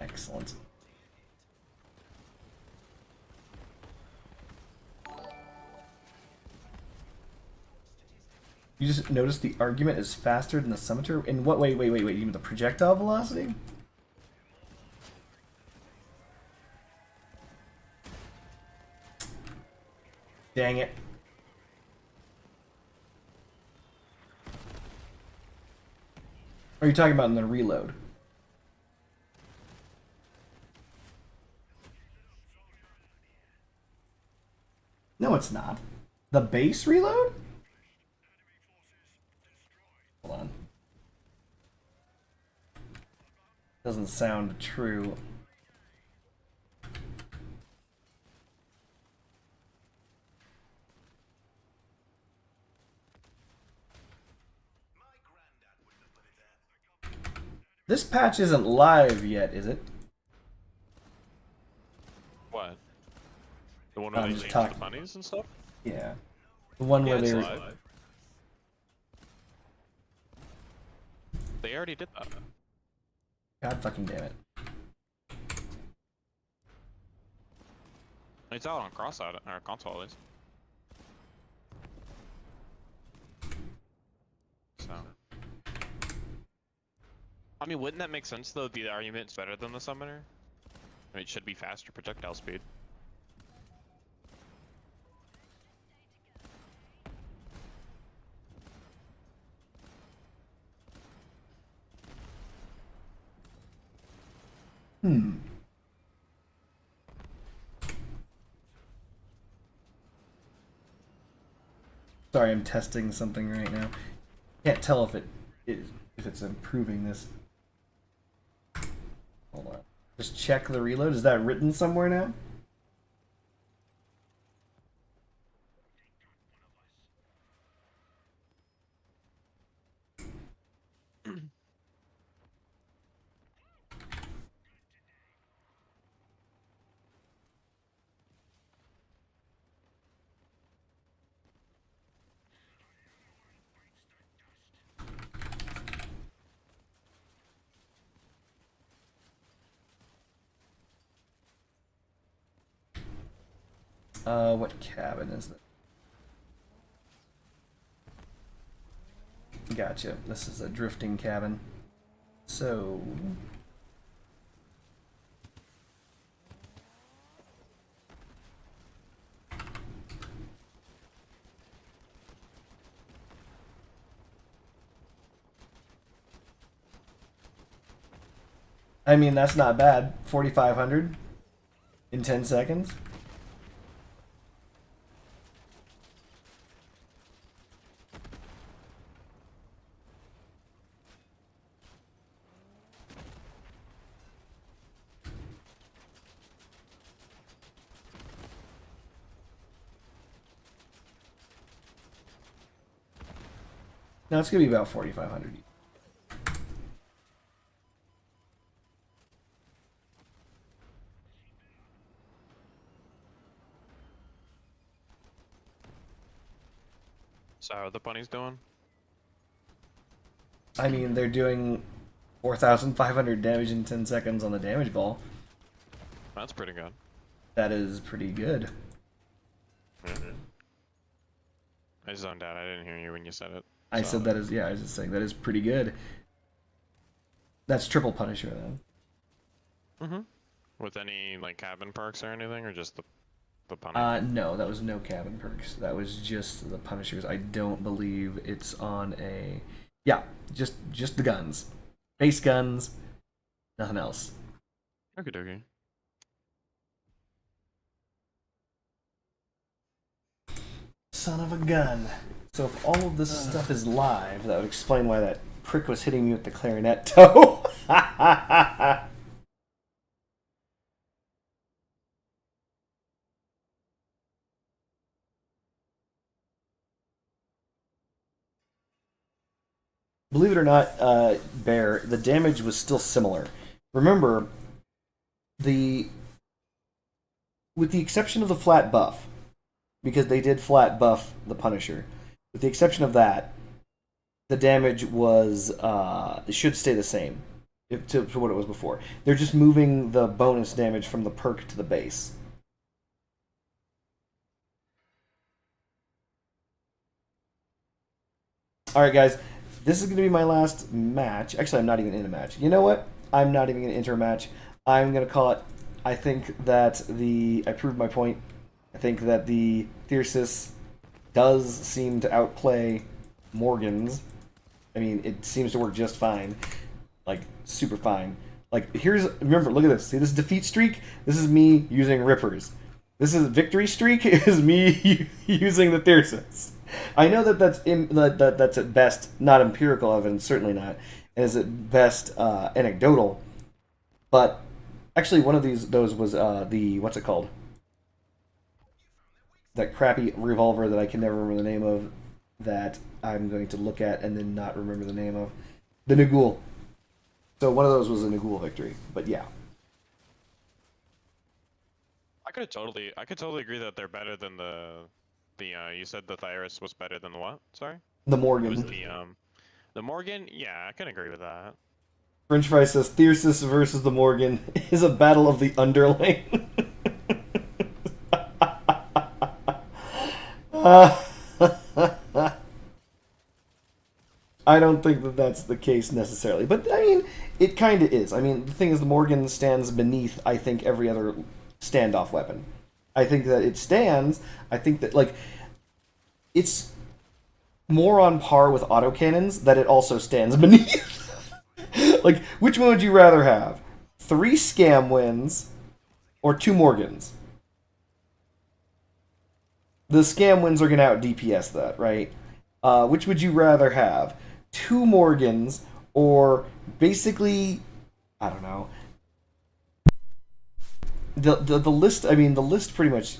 Speaker 3: Excellent. You just noticed the argument is faster than the scimitar? In what way? Wait. You mean the projectile velocity? Dang it. Are you talking about in the reload? No, it's not. The base reload? Hold on. Doesn't sound true. This patch isn't live yet, is it?
Speaker 9: What? The one where
Speaker 3: I'm
Speaker 9: they
Speaker 3: just
Speaker 9: changed
Speaker 3: talking.
Speaker 9: the bunnies and stuff?
Speaker 3: Yeah. The one
Speaker 9: Yeah,
Speaker 3: where
Speaker 9: it's
Speaker 3: they were...
Speaker 9: live. They already did that.
Speaker 3: God fucking damn it.
Speaker 9: It's out on cross-out or console at least. So. I mean, wouldn't that make sense though? The argument's better than the summoner. I mean, it should be faster projectile speed.
Speaker 3: Sorry, I'm testing something right now. Can't tell if it's improving this. Hold on. Just check the reload. Is that written somewhere now? What cabin is that? Gotcha. This is a drifting cabin. So... I mean, that's not bad. 4,500 in 10 seconds. No, it's gonna be about 4,500.
Speaker 9: So how are the bunnies doing?
Speaker 3: I mean, they're doing 4,500 damage in 10 seconds on the damage ball.
Speaker 9: That's pretty good.
Speaker 3: That is pretty good.
Speaker 9: I zoned out. I didn't hear you when you said it.
Speaker 3: I
Speaker 9: so-
Speaker 3: said that is, yeah, I was just saying that is pretty good. That's triple Punisher then.
Speaker 9: With any like cabin perks or anything, or just the the Punisher?
Speaker 3: No, that was no cabin perks. That was just the Punishers. I don't believe it's on a. Yeah, just the guns, base guns, nothing else.
Speaker 9: Okay.
Speaker 3: Son of a gun. So if all of this stuff is live, that would explain why that prick was hitting me with the clarinet toe. Believe it or not, Bear, the damage was still similar. Remember, with the exception of the flat buff, because they did flat buff the Punisher, with the exception of that, the damage was it should stay the same to what it was before. They're just moving the bonus damage from the perk to the base. All right, guys. This is going to be my last match. Actually, I'm not even in a match. You know what? I'm not even going to enter a match. I'm going to call it. I think that I proved my point. I think that the Thyrsus does seem to outplay Morgan's. I mean, it seems to work just fine. Like, super fine. Like, remember, look at this. See this defeat streak? This is me using Rippers. This is victory streak is me using the Thyrsus. I know that that's at best not empirical evidence, certainly not, and is at best anecdotal. But actually, one of those was what's it called? That crappy revolver that I can never remember the name of. That I'm going to look at and then not remember the name of. The Nagul. So one of those was a Nagul victory. But yeah.
Speaker 9: I could totally agree that they're better than the you said the Thyrus was better than the what? Sorry?
Speaker 3: The
Speaker 9: It
Speaker 3: Morgan.
Speaker 9: was the Morgan? Yeah, I can agree with that.
Speaker 3: French Fry says Thyrsus versus the Morgan is a battle of the underling. I don't think that that's the case necessarily, but I mean, it kind of is. I mean, the thing is, the Morgan stands beneath, I think, every other standoff weapon. I think that it stands. I think that it's more on par with autocannons that it also stands beneath. Like, which one would you rather have? 3 scam wins or 2 Morgans? The scam wins are going to out DPS that, right? Which would you rather have? 2 Morgans or basically, I don't know. The list, I mean, the list pretty much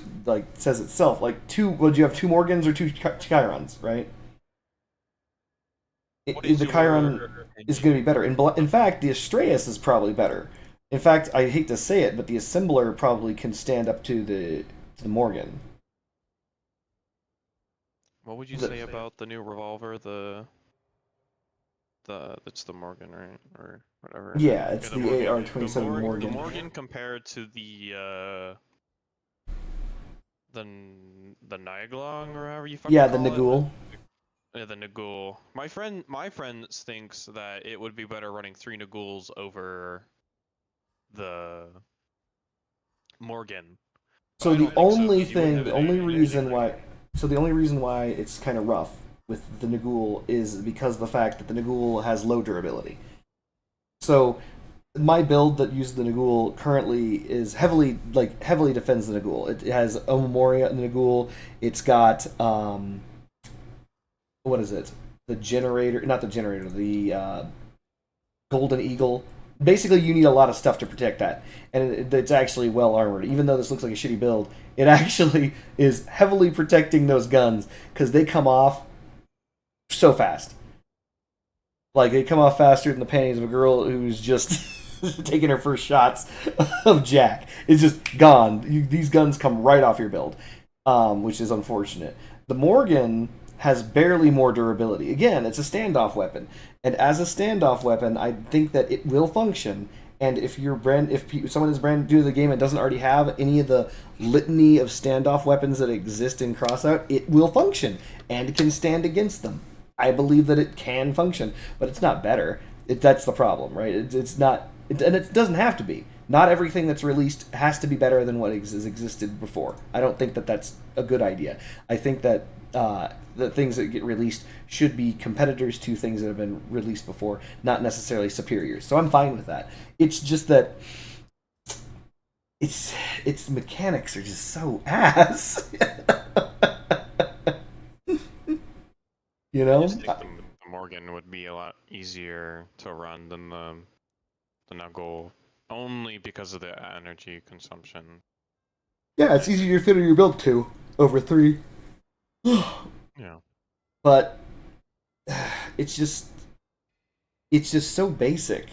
Speaker 3: says itself. Would you have 2 Morgans or 2 Chirons, right? The Chiron is going to be better. In fact, the Astreus is probably better. In fact, I hate to say it, but the Assembler probably can stand up to the Morgan.
Speaker 9: What would you say about the new revolver? It's the Morgan, right, or whatever.
Speaker 3: Yeah, it's the
Speaker 9: Morgan.
Speaker 3: AR-27 Morgan.
Speaker 9: The Morgan compared to the Niglong or however you fucking
Speaker 3: Yeah, the
Speaker 9: call it.
Speaker 3: Nagul.
Speaker 9: Yeah, the Nagul. My friend thinks that it would be better running 3 Naguls over the Morgan.
Speaker 3: So
Speaker 9: I don't
Speaker 3: the
Speaker 9: think so,
Speaker 3: only
Speaker 9: 'cause you wouldn't
Speaker 3: thing,
Speaker 9: have
Speaker 3: the only
Speaker 9: anything
Speaker 3: reason
Speaker 9: like
Speaker 3: why, so the only reason why it's kind of rough with the Nagul is because of the fact that the Nagul has low durability. So my build that uses the Nagul currently is heavily defends the Nagul. It has Omomoria in the Nagul. It's got what is it? The generator, not the generator, the Golden Eagle. Basically, you need a lot of stuff to protect that, and it's actually well armored. Even though this looks like a shitty build, it actually is heavily protecting those guns because they come off so fast. Like, they come off faster than the panties of a girl who's just taking her first shots of Jack. It's just gone. These guns come right off your build, which is unfortunate. The Morgan has barely more durability. Again, it's a standoff weapon. And as a standoff weapon, I think that it will function. And if someone is brand new to the game and doesn't already have any of the litany of standoff weapons that exist in Crossout, it will function and can stand against them. I believe that it can function, but it's not better. That's the problem, right? It's not, and it doesn't have to be. Not everything that's released has to be better than what has existed before. I don't think that that's a good idea. I think that the things that get released should be competitors to things that have been released before, not necessarily superiors. So I'm fine with that. It's just that its mechanics are just so ass. You know?
Speaker 9: I just think the Morgan would be a lot easier to run than the Nuggle, only because of the energy consumption.
Speaker 3: Yeah, it's easier to fit in your build 2 over 3.
Speaker 9: Yeah.
Speaker 3: But it's just so basic.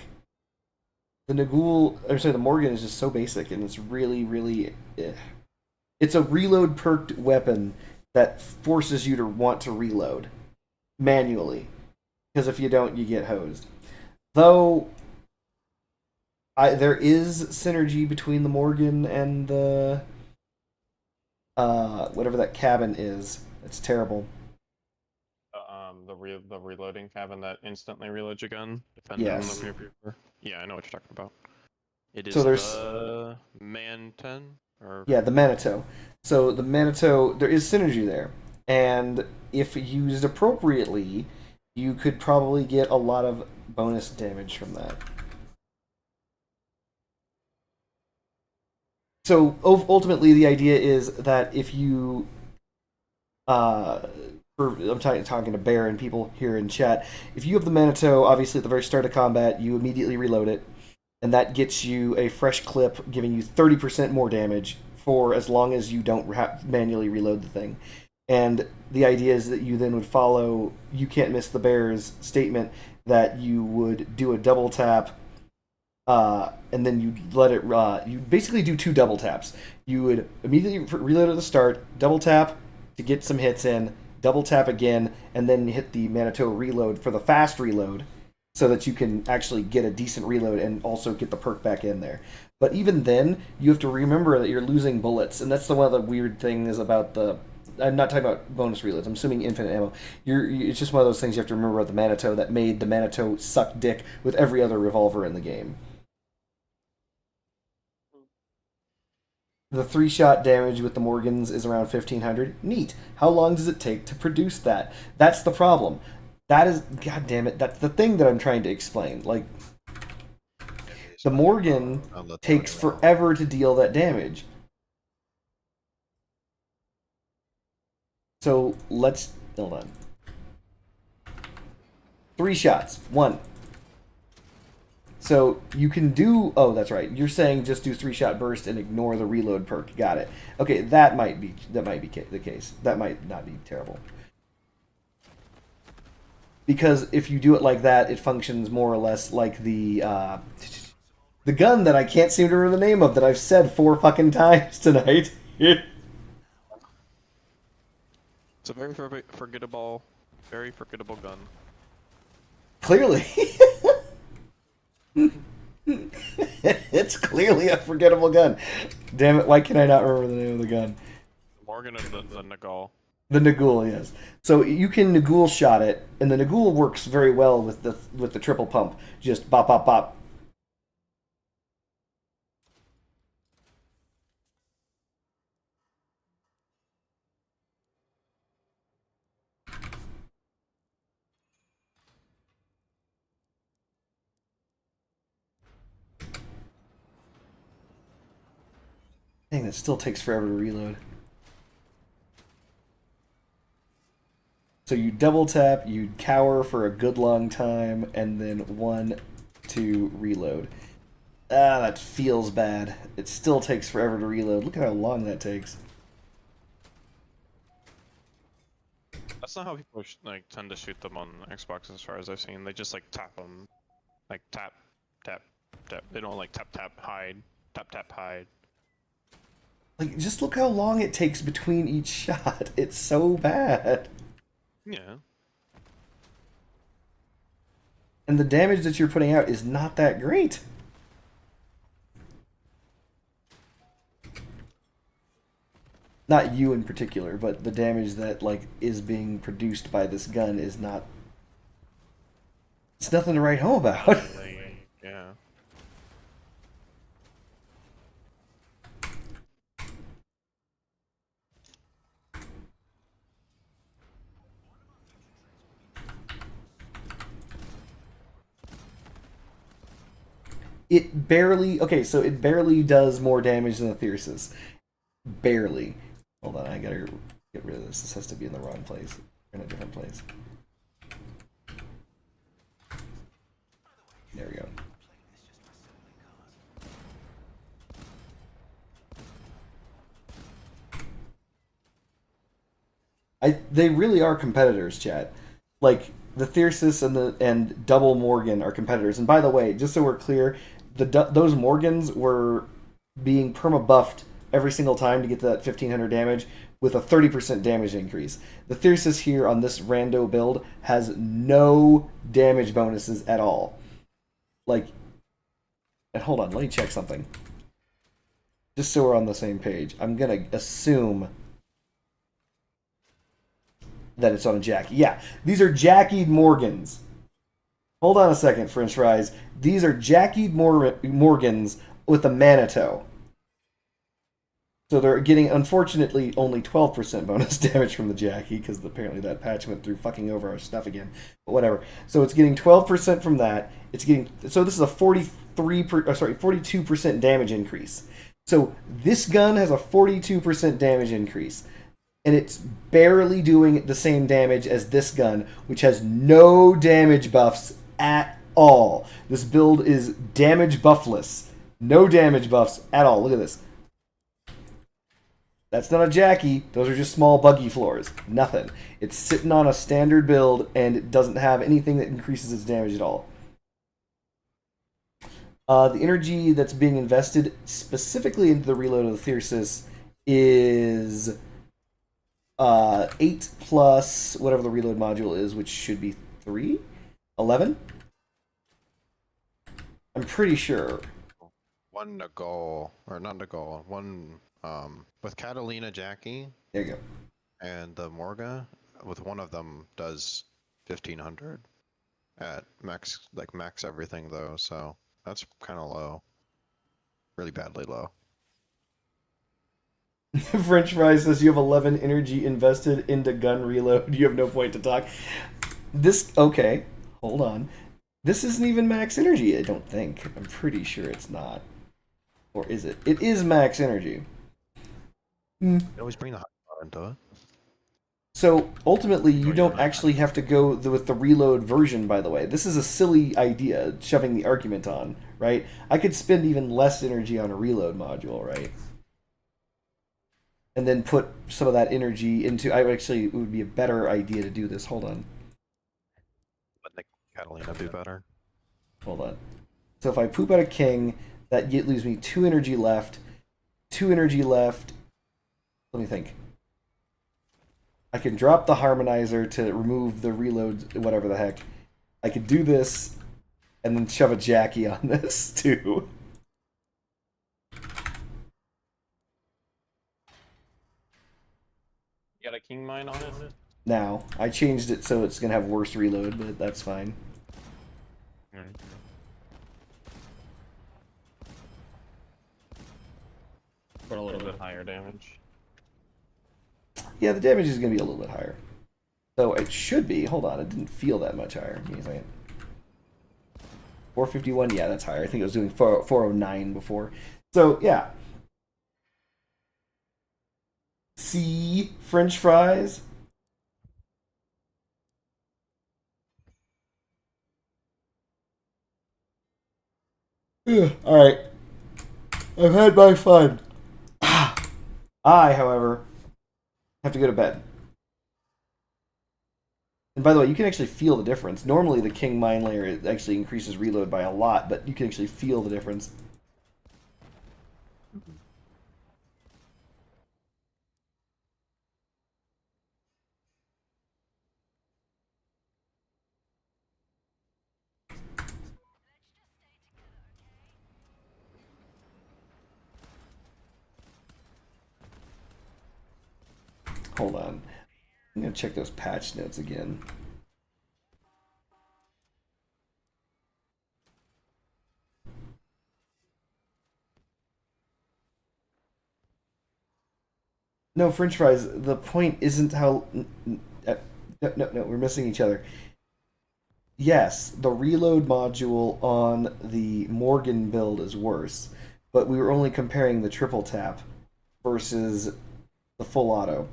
Speaker 3: The the Morgan is just so basic, and it's really, really. It's a reload perked weapon that forces you to want to reload manually, because if you don't, you get hosed. Though there is synergy between the Morgan and the whatever that cabin is. It's terrible.
Speaker 7: The reloading cabin that instantly reloads your gun, depending on
Speaker 3: Yes.
Speaker 7: the viewer. Yeah, I know what you're talking about. It is
Speaker 3: So there's-
Speaker 7: the Man 10 or
Speaker 3: Yeah, the Manitou. So the Manitou, there is synergy there, and if used appropriately, you could probably get a lot of bonus damage from that. So ultimately, the idea is that if you, I'm talking to Bear and people here in chat. If you have the Manitou, obviously at the very start of combat, you immediately reload it, and that gets you a fresh clip, giving you 30% more damage for as long as you don't manually reload the thing. And the idea is that you then would follow You Can't Miss the Bear's statement that you would do a double tap, and then you'd let it. You basically do 2 double taps. You would immediately reload at the start, double tap to get some hits in, double tap again, and then hit the Manitou reload for the fast reload, so that you can actually get a decent reload and also get the perk back in there. But even then, you have to remember that you're losing bullets, and that's one of the weird things about the. I'm not talking about bonus reloads. I'm assuming infinite ammo. It's just one of those things you have to remember about the Manitou that made the Manitou suck dick with every other revolver in the game. The 3-shot damage with the Morgans is around 1,500. Neat. How long does it take to produce that? That's the problem. That is, god damn it, that's the thing that I'm trying to explain. Like, the Morgan takes forever to deal that damage. So let's hold on. 3 shots. 1. So you can do. Oh, that's right. You're saying just do 3-shot burst and ignore the reload perk. Got it. Okay, that might be the case. That might not be terrible. Because if you do it like that, it functions more or less like the gun that I can't seem to remember the name of that I've said 4 fucking times tonight.
Speaker 9: It's a very forgettable gun.
Speaker 3: Clearly. It's clearly a forgettable gun. Damn it, why can I not remember the name of the gun?
Speaker 9: Morgan and the Nagul.
Speaker 3: The Nagul, yes. So you can Nagul shot it, and the Nagul works very well with the triple pump. Just bop, bop, bop. Dang, that still takes forever to reload. So you double tap, you cower for a good long time, and then 1, 2, reload. Ah, that feels bad. It still takes forever to reload. Look at how long that takes.
Speaker 9: That's not how people tend to shoot them on Xbox, as far as I've seen. They just tap them, tap, tap, tap. They don't tap, tap, hide, tap, tap, hide.
Speaker 3: Like, just look how long it takes between each shot. It's so bad.
Speaker 9: Yeah.
Speaker 3: And the damage that you're putting out is not that great. Not you in particular, but the damage that is being produced by this gun is not. It's nothing to write home about.
Speaker 9: Yeah.
Speaker 3: It barely... Okay, so it barely does more damage than the Thyrsus. Barely. Hold on, I gotta get rid of this. This has to be in the wrong place. In a different place. There we go. They really are competitors, chat. Like the Thyrsus and Double Morgan are competitors. And by the way, just so we're clear, those Morgans were being perma buffed every single time to get to that 1500 damage with a 30% damage increase. The Thyrsus here on this rando build has no damage bonuses at all. Like, and hold on, let me check something. Just so we're on the same page. I'm gonna assume that it's on a Jackie. Yeah, these are Jackied Morgans. Hold on a second, French fries. These are Jackied Morgans with a Manito. So they're getting, unfortunately, only 12% bonus damage from the Jackie, because apparently that patch went through fucking over our stuff again. But whatever. So it's getting 12% from that. It's getting, so this is a 42% damage increase. So this gun has a 42% damage increase. And it's barely doing the same damage as this gun, which has no damage buffs at all. This build is damage buffless. No damage buffs at all. Look at this. That's not a Jackie. Those are just small buggy floors. Nothing. It's sitting on a standard build, and it doesn't have anything that increases its damage at all. The energy that's being invested specifically into the reload of the Thyrsus is 8 plus whatever the reload module is, which should be 3? 11? I'm pretty sure.
Speaker 8: One to goal, or not to goal. One with Catalina Jackie.
Speaker 3: There you go.
Speaker 8: And the Morga, with one of them does 1500 at max, like max everything though. So that's kind of low. Really badly low.
Speaker 3: French fries says you have 11 energy invested into gun reload. You have no point to talk. This, okay, hold on. This isn't even max energy, I don't think. I'm pretty sure it's not. Or is it? It is max energy.
Speaker 8: You always bring the high bar into it.
Speaker 3: So ultimately, you don't actually have to go with the reload version, by the way. This is a silly idea, shoving the argument on, right? I could spend even less energy on a reload module, right? And then put some of that energy into... it would be a better idea to do this. Hold on.
Speaker 8: Wouldn't Catalina be better?
Speaker 3: Hold on. So if I poop out a king, that leaves me 2 energy left. 2 energy left. Let me think. I can drop the harmonizer to remove the reload, whatever the heck. I could do this, and then shove a Jackie on this, too.
Speaker 7: You got a king mine on it?
Speaker 3: Now, I changed it so it's going to have worse reload, but that's fine.
Speaker 7: But a little bit higher damage.
Speaker 3: Yeah, the damage is going to be a little bit higher. So it should be. Hold on, it didn't feel that much higher. Give me a second. 451, yeah, that's higher. I think it was doing 409 before. So, yeah. See, French fries. Alright. I've had my fun. I, however, have to go to bed. And by the way, you can actually feel the difference. Normally the King Mine Layer actually increases reload by a lot, but you can actually feel the difference. Hold on. I'm going to check those patch notes again. No, French fries, the point isn't how... No, we're missing each other. yes, the reload module on the Morgan build is worse, but we were only comparing the triple tap versus the full auto.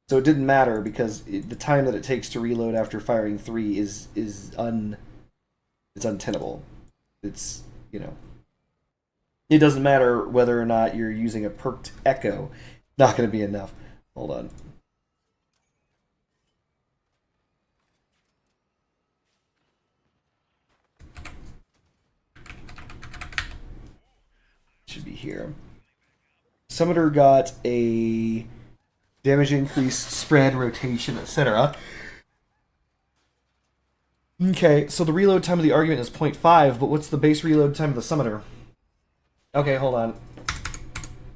Speaker 3: So it didn't matter because the time that it takes to reload after firing 3 is it's untenable. It's, you know, it doesn't matter whether or not you're using a perked echo. Not going to be enough. Hold on. Should be here. Summoner got a damage increase, spread, rotation, etc. Okay, so the reload time of the argument is 0.5, but what's the base reload time of the summoner? Okay, hold on.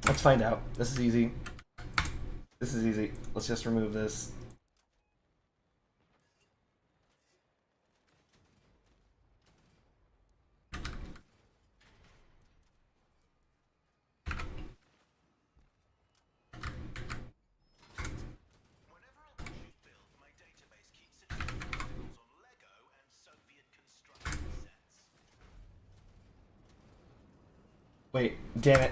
Speaker 3: Let's find out. This is easy. This is easy. Let's just remove this. Wait, damn it.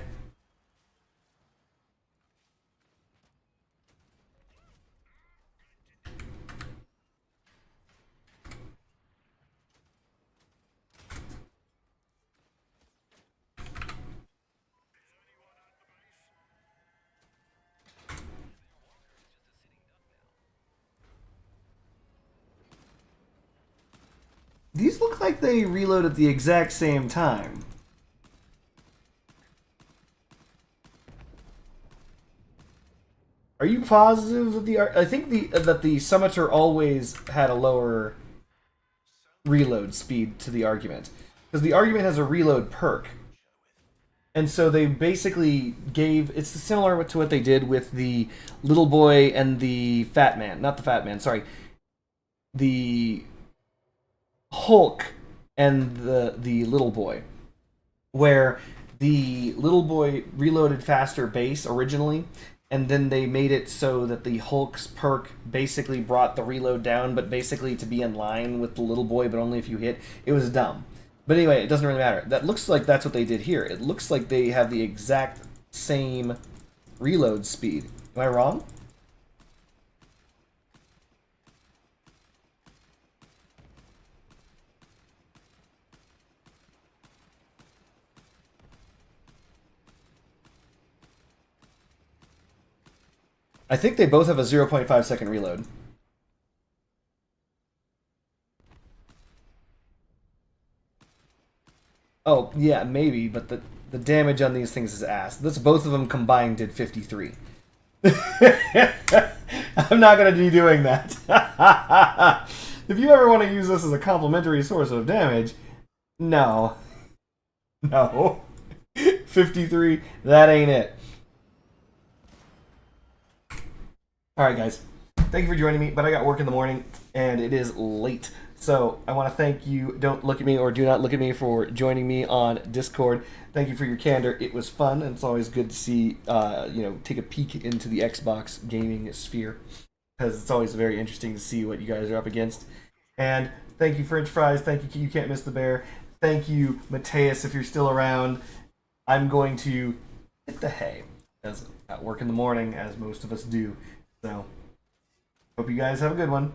Speaker 3: These look like they reload at the exact same time. Are you positive that the I think that the Summoner always had a lower reload speed to the argument, because the argument has a reload perk, and so they basically gave it's similar to what they did with the little boy and the fat man, not the fat man, sorry, the Hulk and the little boy, where the little boy reloaded faster base originally, and then they made it so that the Hulk's perk basically brought the reload down, but basically to be in line with the little boy, but only if you hit. It was dumb. But anyway, it doesn't really matter. That looks like that's what they did here. It looks like they have the exact same reload speed. Am I wrong? I think they both have a 0.5 second reload. Oh, yeah, maybe, but the damage on these things is ass. This, both of them combined did 53. I'm not going to be doing that. If you ever want to use this as a complementary source of damage, no. No. 53, that ain't it. Alright guys, thank you for joining me, but I got work in the morning, and it is late. So I want to thank you, don't look at me or do not look at me, for joining me on Discord. Thank you for your candor. It was fun, and it's always good to see, take a peek into the Xbox gaming sphere, because it's always very interesting to see what you guys are up against. And thank you, French Fries. Thank you, You Can't Miss the Bear. Thank you, Mateus, if you're still around. I'm going to hit the hay, as at work in the morning, as most of us do. So, hope you guys have a good one.